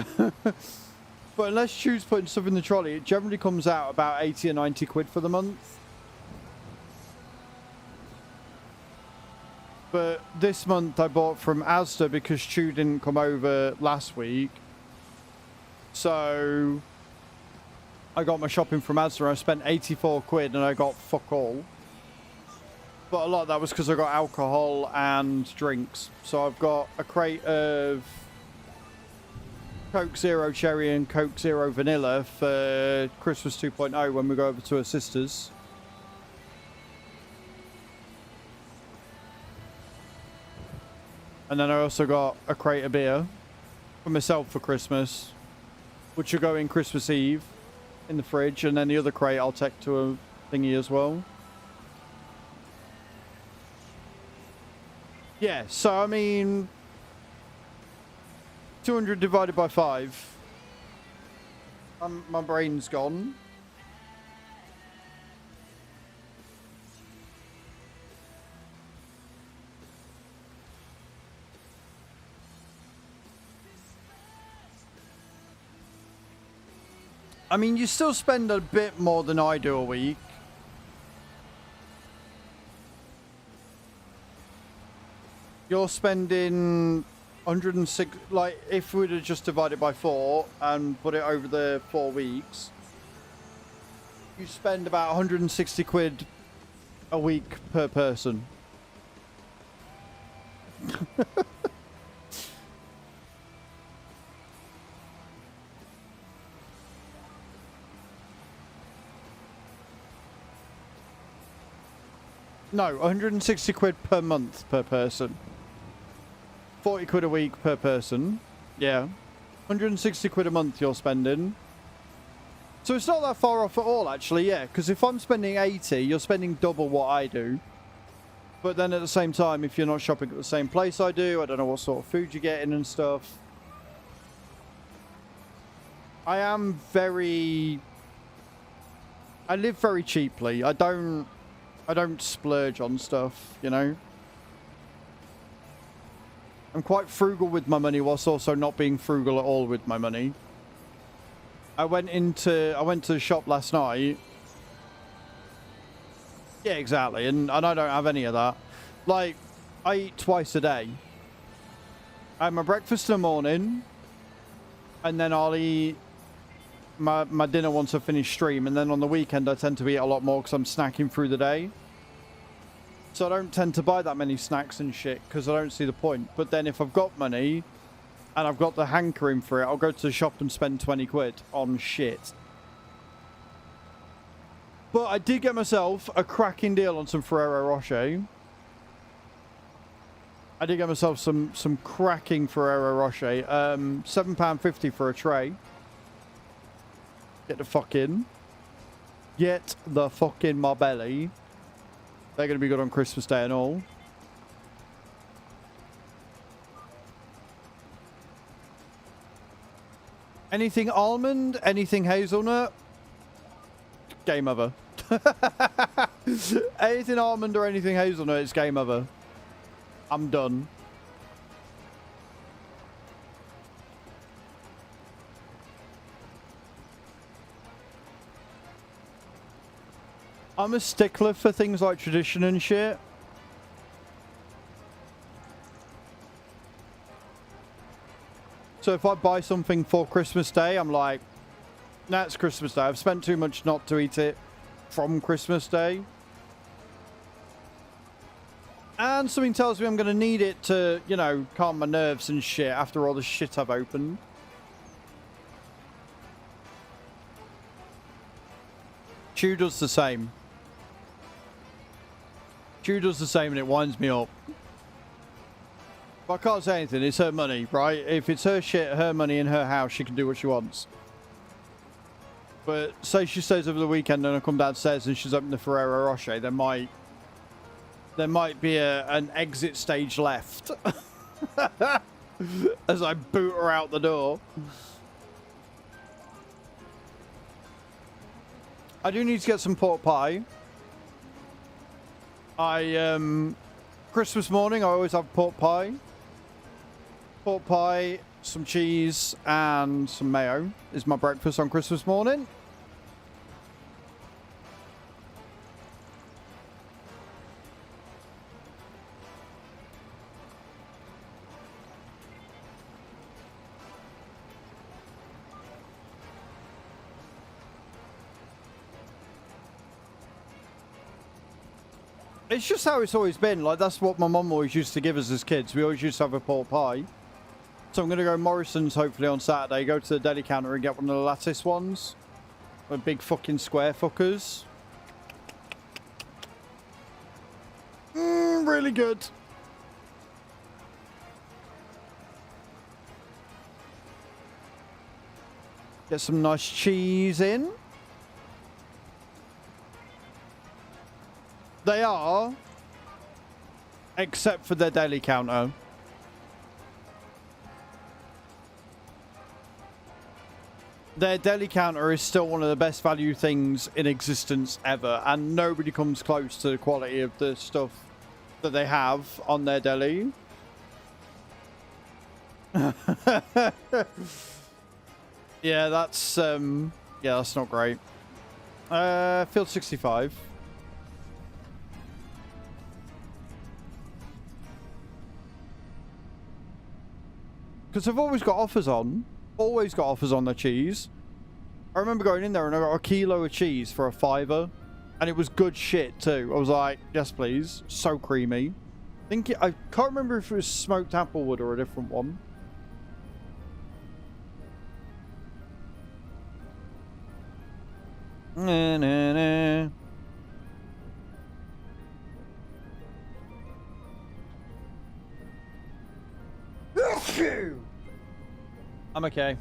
unless Chew's putting stuff in the trolley, it generally comes out about 80 or 90 quid for the month. But this month I bought from Asda because Chew didn't come over last week. So I got my shopping from Asda and I spent 84 quid and I got fuck all. But a lot of that was because I got alcohol and drinks. So I've got a crate of Coke Zero Cherry and Coke Zero Vanilla for Christmas 2.0 when we go over to her sister's. And then I also got a crate of beer for myself for Christmas, which will go in Christmas Eve in the fridge. And then the other crate I'll take to a thingy as well. Yeah, so I mean, 200 divided by 5. My brain's gone. I mean, you still spend a bit more than I do a week. You're spending 106, like, if we would have just divided by 4 and put it over the 4 weeks, you spend about 160 quid a week per person. No, 160 quid per month per person. 40 quid a week per person. Yeah. 160 quid a month you're spending. So it's not that far off at all, actually, yeah. Because if I'm spending 80, you're spending double what I do. But then at the same time, if you're not shopping at the same place I do, I don't know what sort of food you're getting and stuff. I am very... I live very cheaply. I don't splurge on stuff, you know. I'm quite frugal with my money whilst also not being frugal at all with my money. I went to the shop last night. Yeah, exactly. And I don't have any of that. Like, I eat twice a day. I have my breakfast in the morning. And then I'll eat my dinner once I finish stream. And then on the weekend, I tend to eat a lot more because I'm snacking through the day. So I don't tend to buy that many snacks and shit because I don't see the point. But then if I've got money and I've got the hankering for it, I'll go to the shop and spend 20 quid on shit. But I did get myself a cracking deal on some Ferrero Rocher. I did get myself some cracking Ferrero Rocher. £7.50 for a tray. Get the fuck in. Get the fuck in my belly. They're going to be good on Christmas Day and all. Anything almond, anything hazelnut, game over. Anything almond or anything hazelnut, it's game over. I'm done. I'm a stickler for things like tradition and shit. So if I buy something for Christmas Day, I'm like, nah, it's Christmas Day. I've spent too much not to eat it from Christmas Day. And something tells me I'm going to need it to, you know, calm my nerves and shit after all the shit I've opened. Chew does the same. Chew does the same and it winds me up. But I can't say anything. It's her money, right? If it's her shit, her money in her house, she can do what she wants. But say she stays over the weekend and I come downstairs and she's opened the Ferrero Rocher, there might be an exit stage left. As I boot her out the door. I do need to get some pork pie. Christmas morning, I always have pork pie. Pork pie, some cheese, and some mayo is my breakfast on Christmas morning. It's just how it's always been. Like, that's what my mum always used to give us as kids. We always used to have a pork pie. So I'm going to go Morrison's hopefully on Saturday. Go to the deli counter and get one of the lattice ones. With big fucking square fuckers. Really good. Get some nice cheese in. They are, except for their deli counter. Their deli counter is still one of the best value things in existence ever, and nobody comes close to the quality of the stuff that they have on their deli. Yeah, that's not great. Field 65. Because I've always got offers on. Always got offers on the cheese. I remember going in there and I got a kilo of cheese for a £5. And it was good shit too. I was like, yes please. So creamy. I can't remember if it was smoked applewood or a different one. Nah, nah, nah. I'm okay.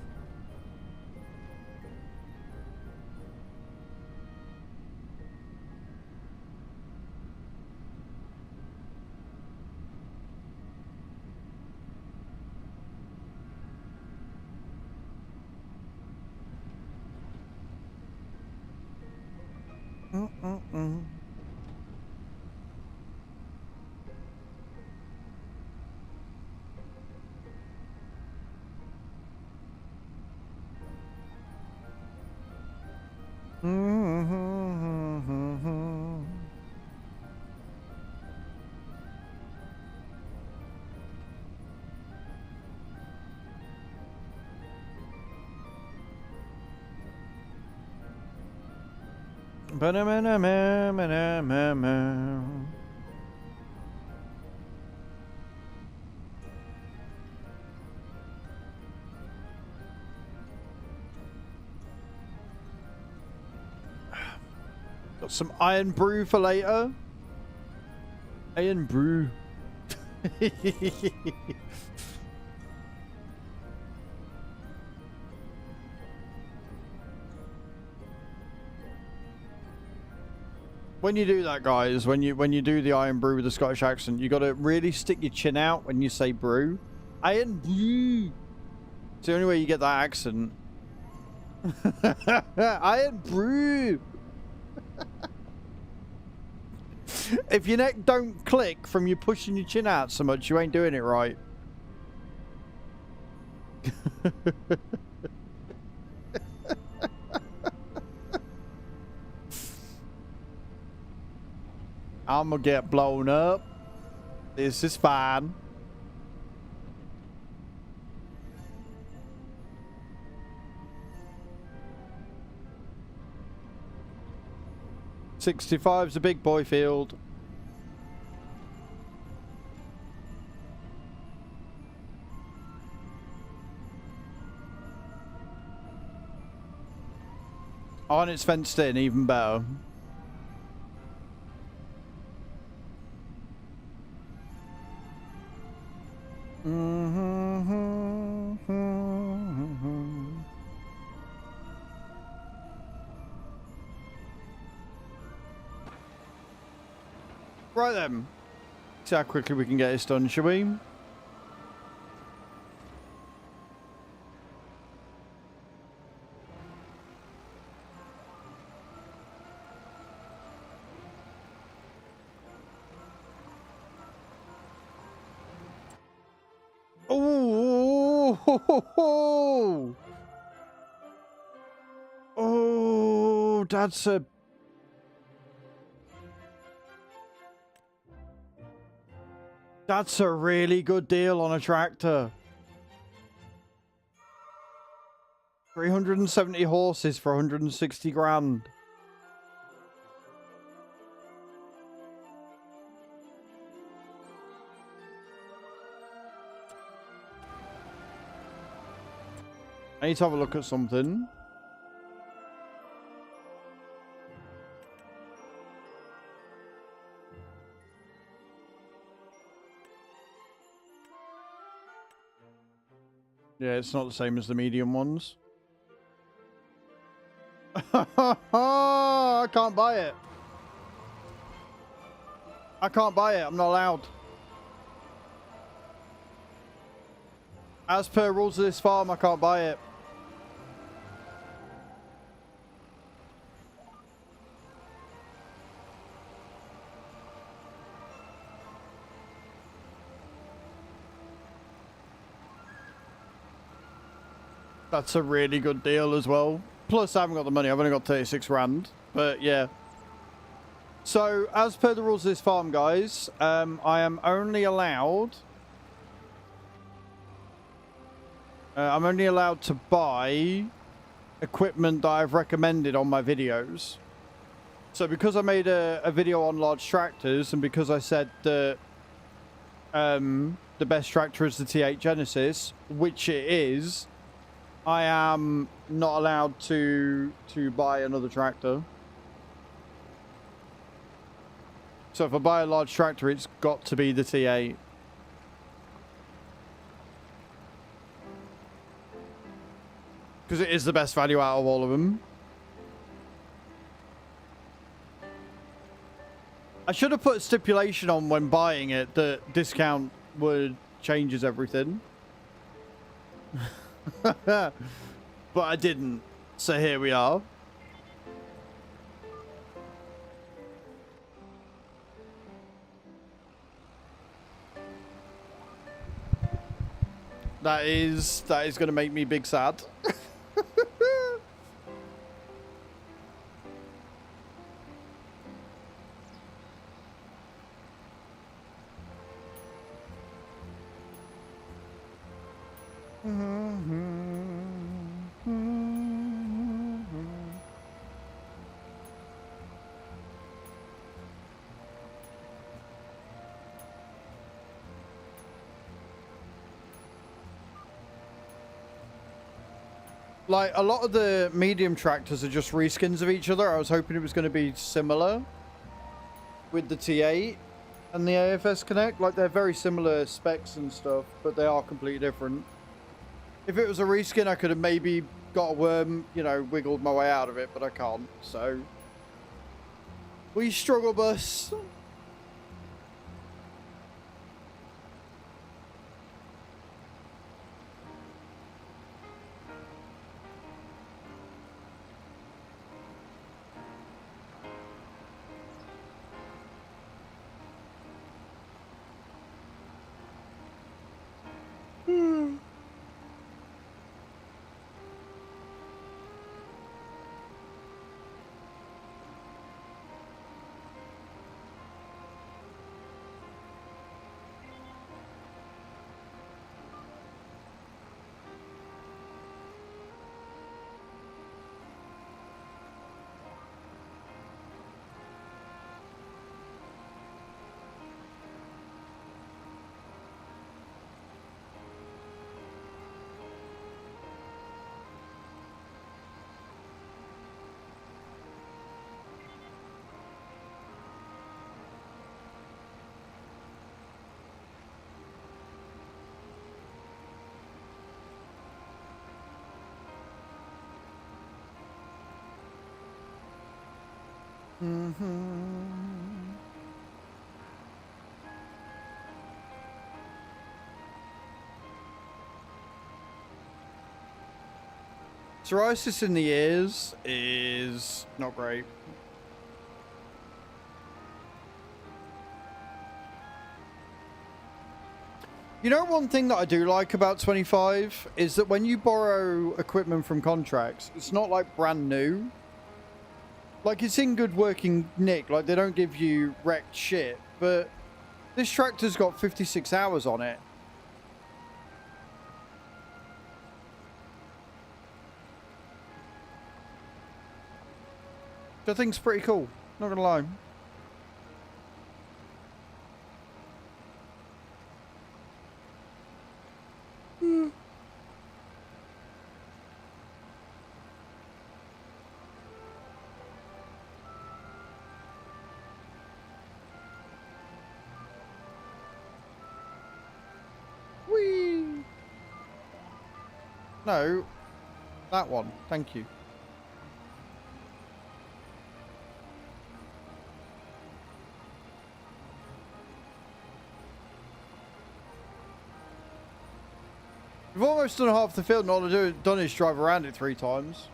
Got some iron brew for later. Iron brew. When you do that, guys, when you do the iron brew with the Scottish accent, you got to really stick your chin out when you say brew. Iron brew. It's the only way you get that accent. Iron brew. If your neck don't click from you pushing your chin out so much, you ain't doing it right. I'm gonna get blown up. This is fine. '65's a big boy field. Oh, and it's fenced in, even better. Right then. See how quickly we can get this done, shall we? Oh, oh, that's a really good deal on a tractor. 370 horses for 160 grand. I need to have a look at something. Yeah, it's not the same as the medium ones. I can't buy it. I can't buy it. I'm not allowed. As per rules of this farm, I can't buy it. That's a really good deal as well. Plus, I haven't got the money. I've only got 36 grand. But, yeah. So, as per the rules of this farm, guys, I am only allowed I'm only allowed to buy equipment that I've recommended on my videos. So because I made a video on large tractors, and because I said that the best tractor is the T8 Genesis, which it is, I am not allowed to buy another tractor. So if I buy a large tractor, it's got to be the T8. Because it is the best value out of all of them. I should have put a stipulation on when buying it that discount would changes everything. But I didn't. So here we are. That is going to make me big sad. Like, a lot of the medium tractors are just reskins of each other. I was hoping it was going to be similar with the T8 and the AFS Connect. Like, they're very similar specs and stuff, but they are completely different. If it was a reskin, I could have maybe got a worm, you know, wiggled my way out of it, but I can't. So, we struggle bus. Psoriasis in the ears is not great. You know, one thing that I do like about 25 is that when you borrow equipment from contracts, it's not like brand new. Like, it's in good working nick. Like, they don't give you wrecked shit. But this tractor's got 56 hours on it. Which I think's pretty cool. Not gonna lie. Whee! No, that one. Thank you. We've almost done half the field, and all I've done is drive around it 3 times.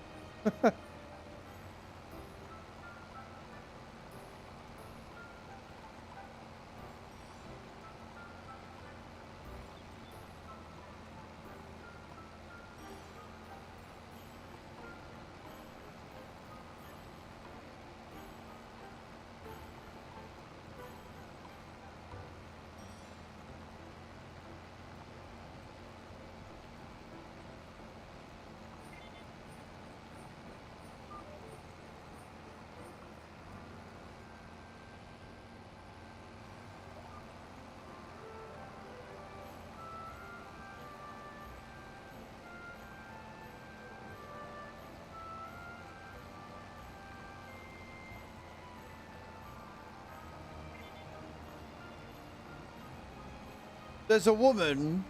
There's a woman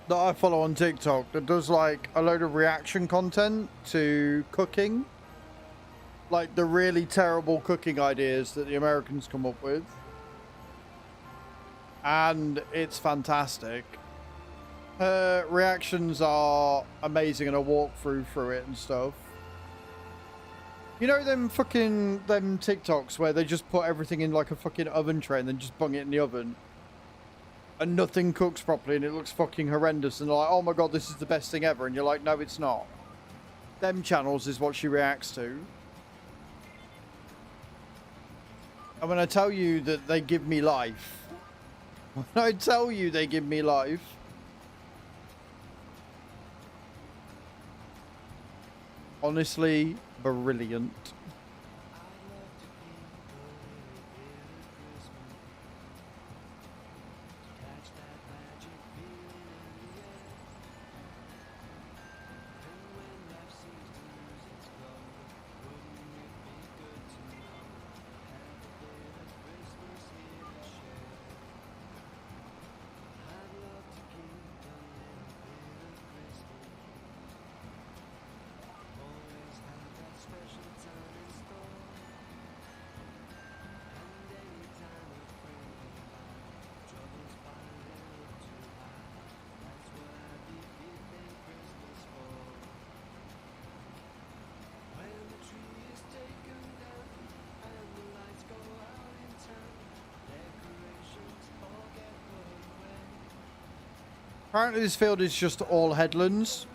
that I follow on TikTok that does like a load of reaction content to cooking. Like the really terrible cooking ideas that the Americans come up with. And it's fantastic. Her reactions are amazing and a walkthrough through it and stuff. You know them TikToks where they just put everything in like a fucking oven tray and then just bung it in the oven? And nothing cooks properly and it looks fucking horrendous and they're like, oh my god, this is the best thing ever, and you're like, no, it's not. Them channels is what she reacts to. And when I tell you that they give me life, when I tell you they give me life, honestly, brilliant. Apparently this field is just all headlands.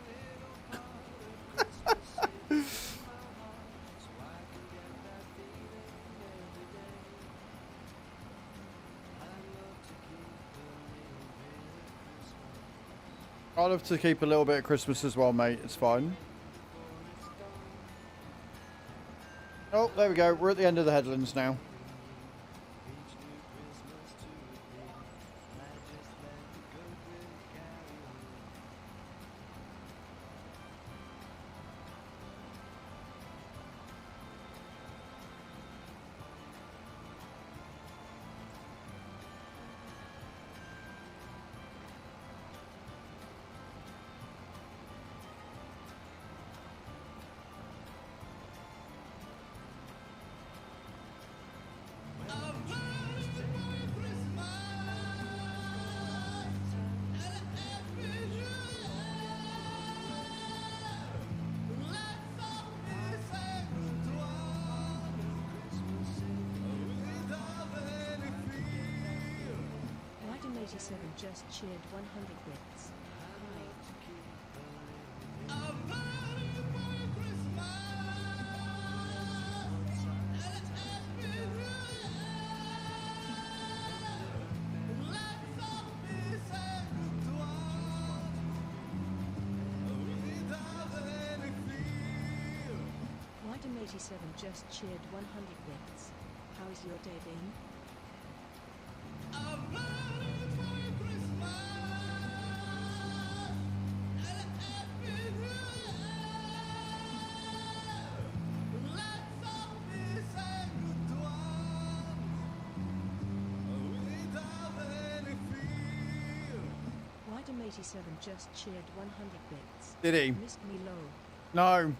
I'd love to keep a little bit of Christmas as well, mate. It's fine. Oh, there we go. We're at the end of the headlands now. Just cheered 100 bits. Whitem 87 just cheered 100 bits. How is your day been? Whitem 87 just cheered 100 bits. Did he? Missed me low. No.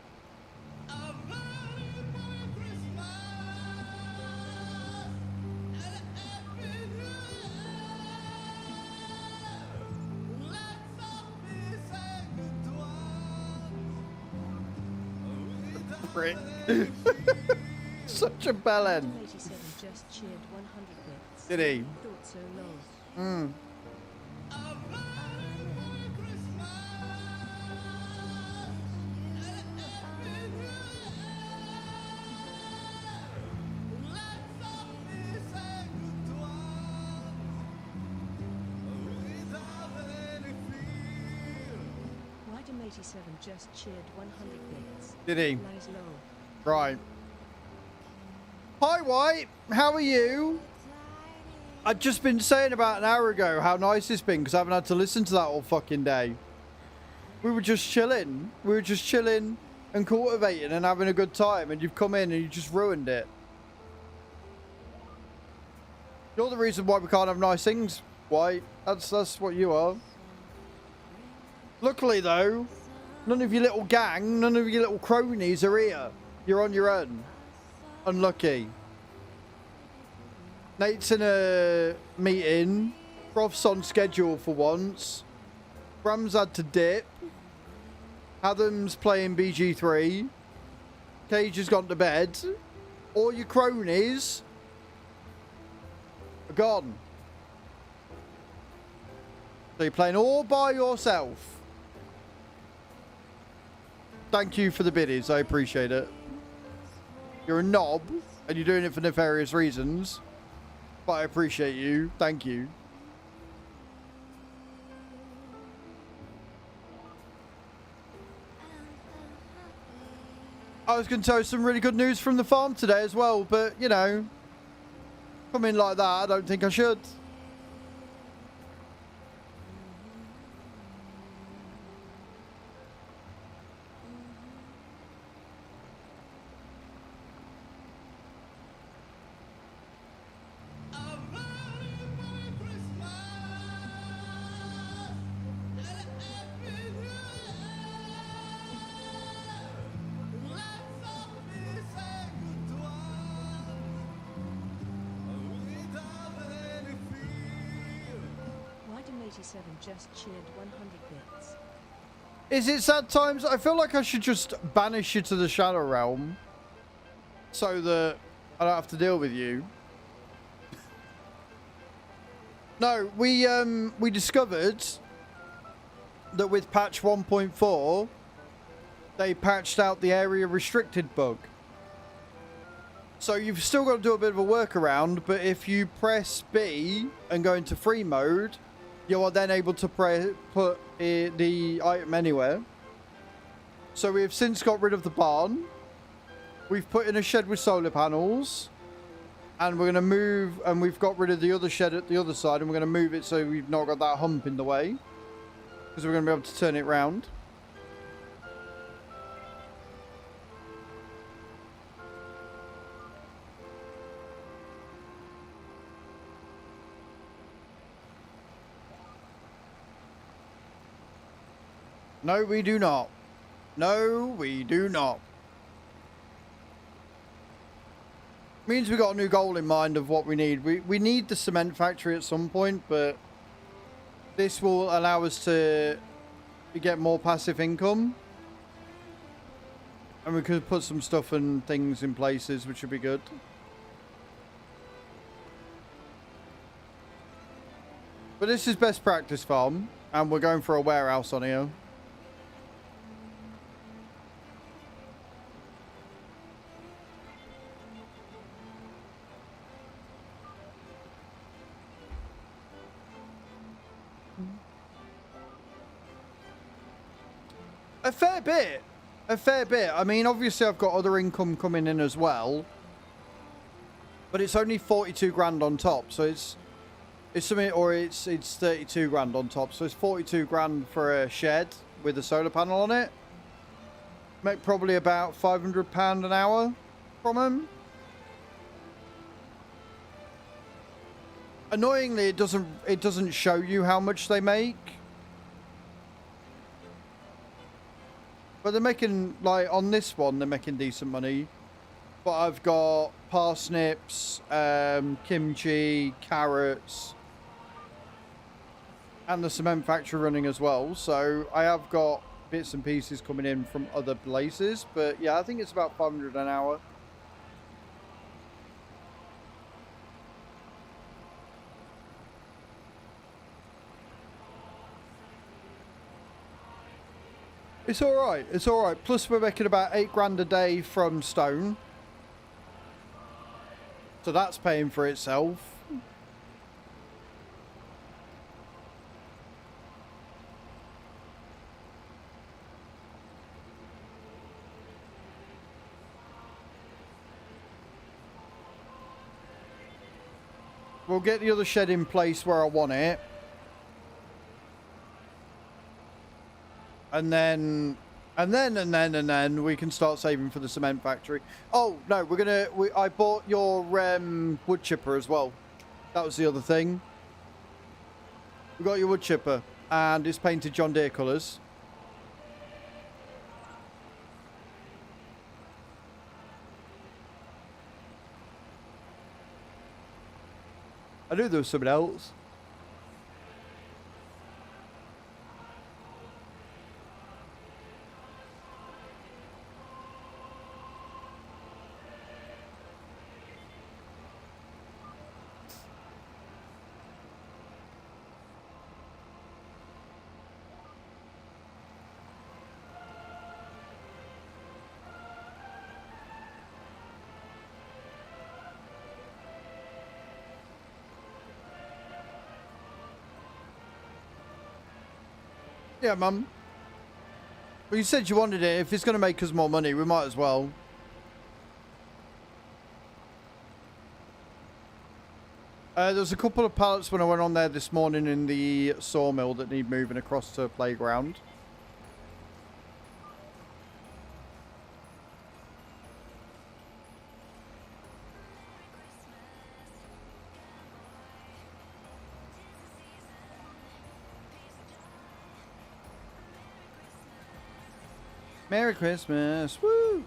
Prick. Such a bellend. 87 just cheered 100 bits. Did he? Thought so low. Hmm. Whitem 87 just cheered 100 bits. Did he? Lies low. Right. Hi, White. How are you? I'd just been saying about an hour ago how nice it's been because I haven't had to listen to that all fucking day. We were just chilling. We were just chilling and cultivating and having a good time, and you've come in and you just ruined it. You're the reason why we can't have nice things White. That's what you are. Luckily, though, none of your little gang, none of your little cronies are here. You're on your own. Unlucky. Nate's in a meeting. Prof's on schedule for once. Bram's had to dip. Adam's playing BG3. Cage has gone to bed. All your cronies are gone. So you're playing all by yourself. Thank you for the biddies. I appreciate it. You're a knob, and you're doing it for nefarious reasons. But I appreciate you. Thank you. I was going to tell you some really good news from the farm today as well, but, you know, come in like that, I don't think I should. Wishlist just cheered 100 bits. Is it sad times? I feel like I should just banish you to the Shadow Realm so that I don't have to deal with you. No, we discovered that with patch 1.4 they patched out the area restricted bug. So you've still got to do a bit of a workaround, but if you press B and go into free mode, you are then able to put the item anywhere. So we have since got rid of the barn. We've put in a shed with solar panels. And we're going to move, and we've got rid of the other shed at the other side, and we're going to move it so we've not got that hump in the way. Because we're going to be able to turn it round. No, we do not. No, we do not. Means we got a new goal in mind of what we need. We need the cement factory at some point, but this will allow us to get more passive income. And we could put some stuff and things in places, which would be good. But this is best practice farm, and we're going for a warehouse on here. A fair bit. A fair bit. I mean, obviously I've got other income coming in as well. But it's only 42 grand on top. So it's something, or it's 32 grand on top. So it's 42 grand for a shed with a solar panel on it. Make probably about £500 an hour from them. Annoyingly, it doesn't show you how much they make. But they're making, like, on this one, they're making decent money. But I've got parsnips, kimchi, carrots, and the cement factory running as well. So I have got bits and pieces coming in from other places. But yeah, I think it's about 500 an hour. It's alright, it's alright. Plus we're making about 8 grand a day from stone. So that's paying for itself. We'll get the other shed in place where I want it. And then we can start saving for the cement factory. Oh no, I bought your wood chipper as well. That was the other thing. We got your wood chipper, and it's painted John Deere colours. I knew there was something else. Yeah, Mum. Well, you said you wanted it. If it's going to make us more money, we might as well. There's a couple of pallets when I went on there this morning in the sawmill that need moving across to the playground. Merry Christmas. Woo!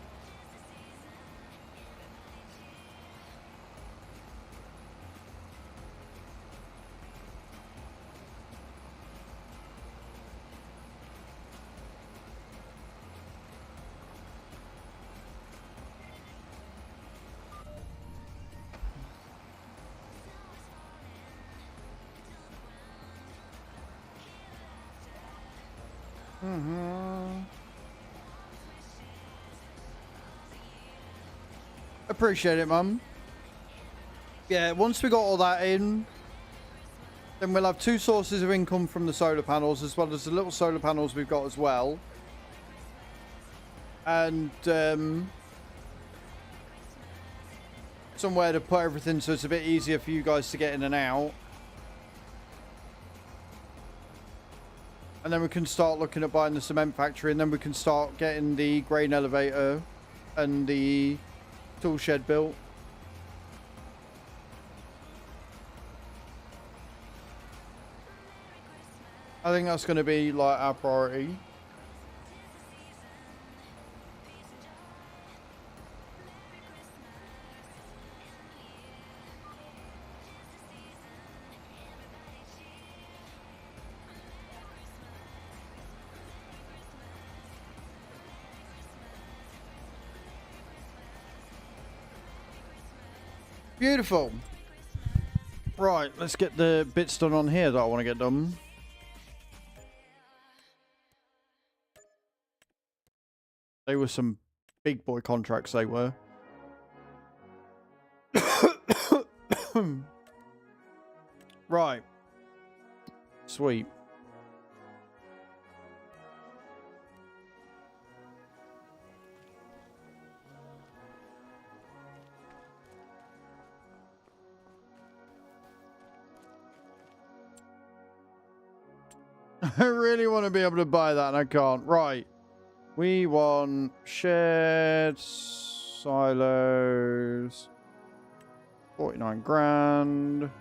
Appreciate it, Mum. Yeah, once we got all that in, then we'll have 2 sources of income from the solar panels, as well as the little solar panels we've got as well. And somewhere to put everything so it's a bit easier for you guys to get in and out. And then we can start looking at buying the cement factory, and then we can start getting the grain elevator and the tool shed built. I think that's going to be like our priority. Beautiful. Right, let's get the bits done on here that I want to get done. They were some big boy contracts, they were. Right. Sweet. I really want to be able to buy that and I can't. Right. We want sheds, silos, 49 grand.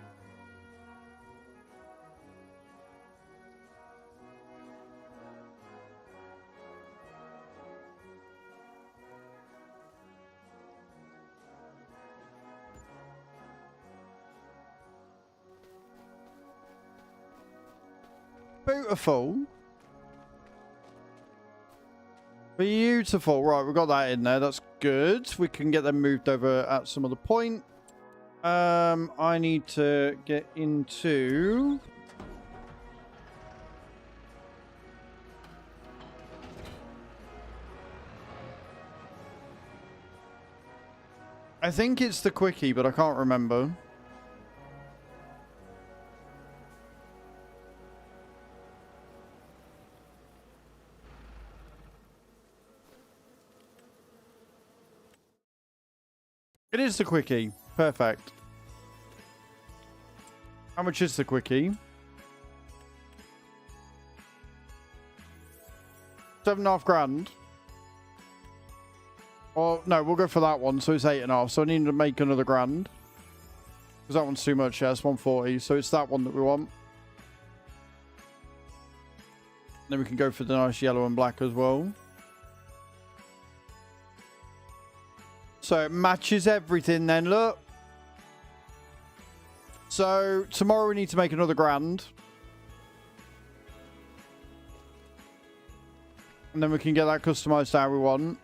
Beautiful. Beautiful. Right, we've got that in there. That's good. We can get them moved over at some other point. I need to get into... I think it's the quickie, but I can't remember. It is the quickie. Perfect. How much is the quickie? 7.5 grand. Well, no, we'll go for that one. So it's 8.5. So I need to make another grand. Because that one's too much. Yeah, it's 140. So it's that one that we want. Then we can go for the nice yellow and black as well. So it matches everything then, look. So tomorrow we need to make another grand. And then we can get that customized how we want.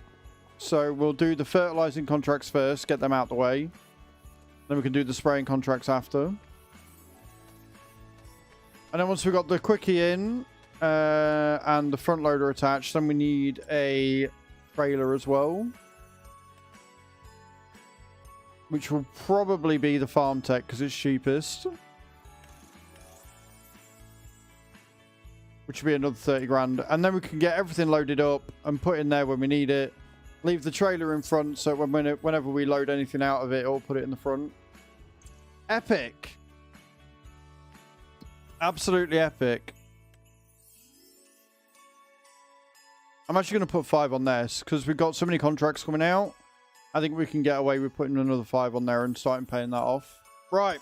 So we'll do the fertilizing contracts first, get them out the way. Then we can do the spraying contracts after. And then once we've got the quickie in and the front loader attached, then we need a trailer as well. Which will probably be the farm tech because it's cheapest. Which will be another 30 grand. And then we can get everything loaded up and put in there when we need it. Leave the trailer in front so whenever we load anything out of it, it'll put it in the front. Epic. Absolutely epic. I'm actually going to put 5 on this because we've got so many contracts coming out. I think we can get away with putting another 5 on there and starting paying that off. Right.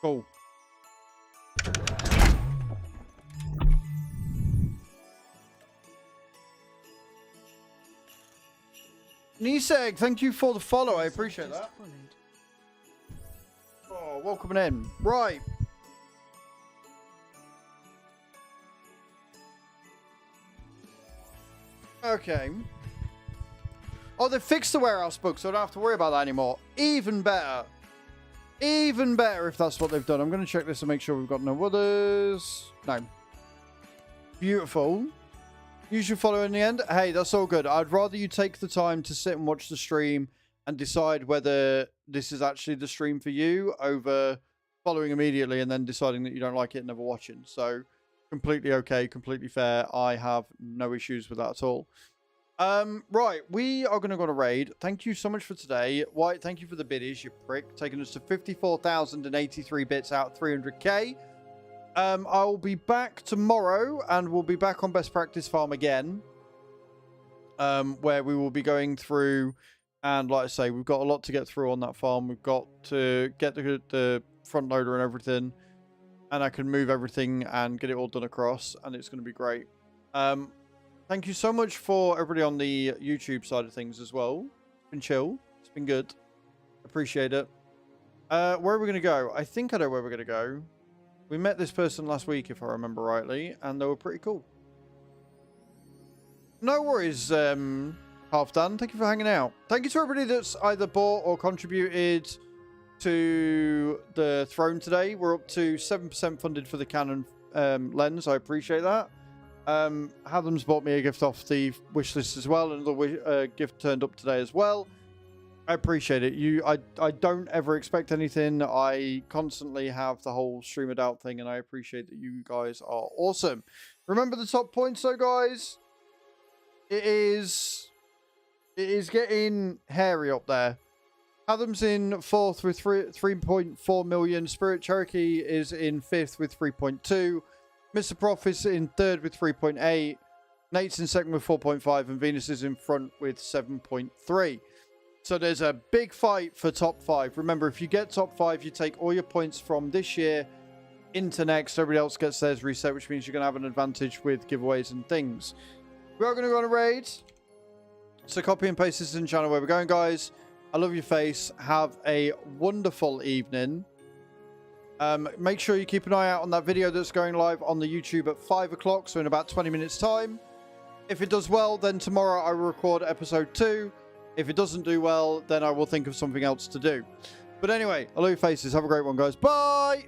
Cool. Niseg, thank you for the follow. I appreciate that. Oh, welcome in. Right. Okay. Oh, they fixed the warehouse book, so I don't have to worry about that anymore. Even better. Even better if that's what they've done. I'm going to check this and make sure we've got no others. No. Beautiful. You should follow in the end. Hey, that's all good. I'd rather you take the time to sit and watch the stream and decide whether this is actually the stream for you over following immediately and then deciding that you don't like it and never watching. So, completely okay, completely fair. I have no issues with that at all. Right, we are going to go on a raid. Thank you so much for today. White, thank you for the biddies, you prick. Taking us to 54,083 bits out of 300k. I'll be back tomorrow, and we'll be back on Best Practice Farm again. Where we will be going through, and like I say, we've got a lot to get through on that farm. We've got to get the front loader and everything, and I can move everything and get it all done across, and it's going to be great. Thank you so much for everybody on the YouTube side of things as well. It's been chill. It's been good. Appreciate it. Where are we going to go? I think I know where we're going to go. We met this person last week, if I remember rightly, and they were pretty cool. No worries, Half Done. Thank you for hanging out. Thank you to everybody that's either bought or contributed to the throne today. We're up to 7% funded for the Canon lens. I appreciate that. Hadam's bought me a gift off the wishlist as well. Another gift turned up today as well. I appreciate it. I don't ever expect anything. I constantly have the whole stream it out thing, and I appreciate that you guys are awesome. Remember the top points though, guys? It is getting hairy up there. Adam's in 4th with 3.4 million. Spirit Cherokee is in 5th with 3.2. Mr. Prof is in 3rd with 3.8. Nate's in 2nd with 4.5. And Venus is in front with 7.3. So there's a big fight for top 5. Remember, if you get top 5, you take all your points from this year into next. Everybody else gets theirs reset, which means you're going to have an advantage with giveaways and things. We are going to go on a raid. So copy and paste this in the channel where we're going, guys. I love your face. Have a wonderful evening. Make sure you keep an eye out on that video that's going live on the YouTube at 5 o'clock, so in about 20 minutes time. If it does well, then tomorrow I will record episode 2. If it doesn't do well, then I will think of something else to do. But anyway, I love your faces. Have a great one, guys. Bye!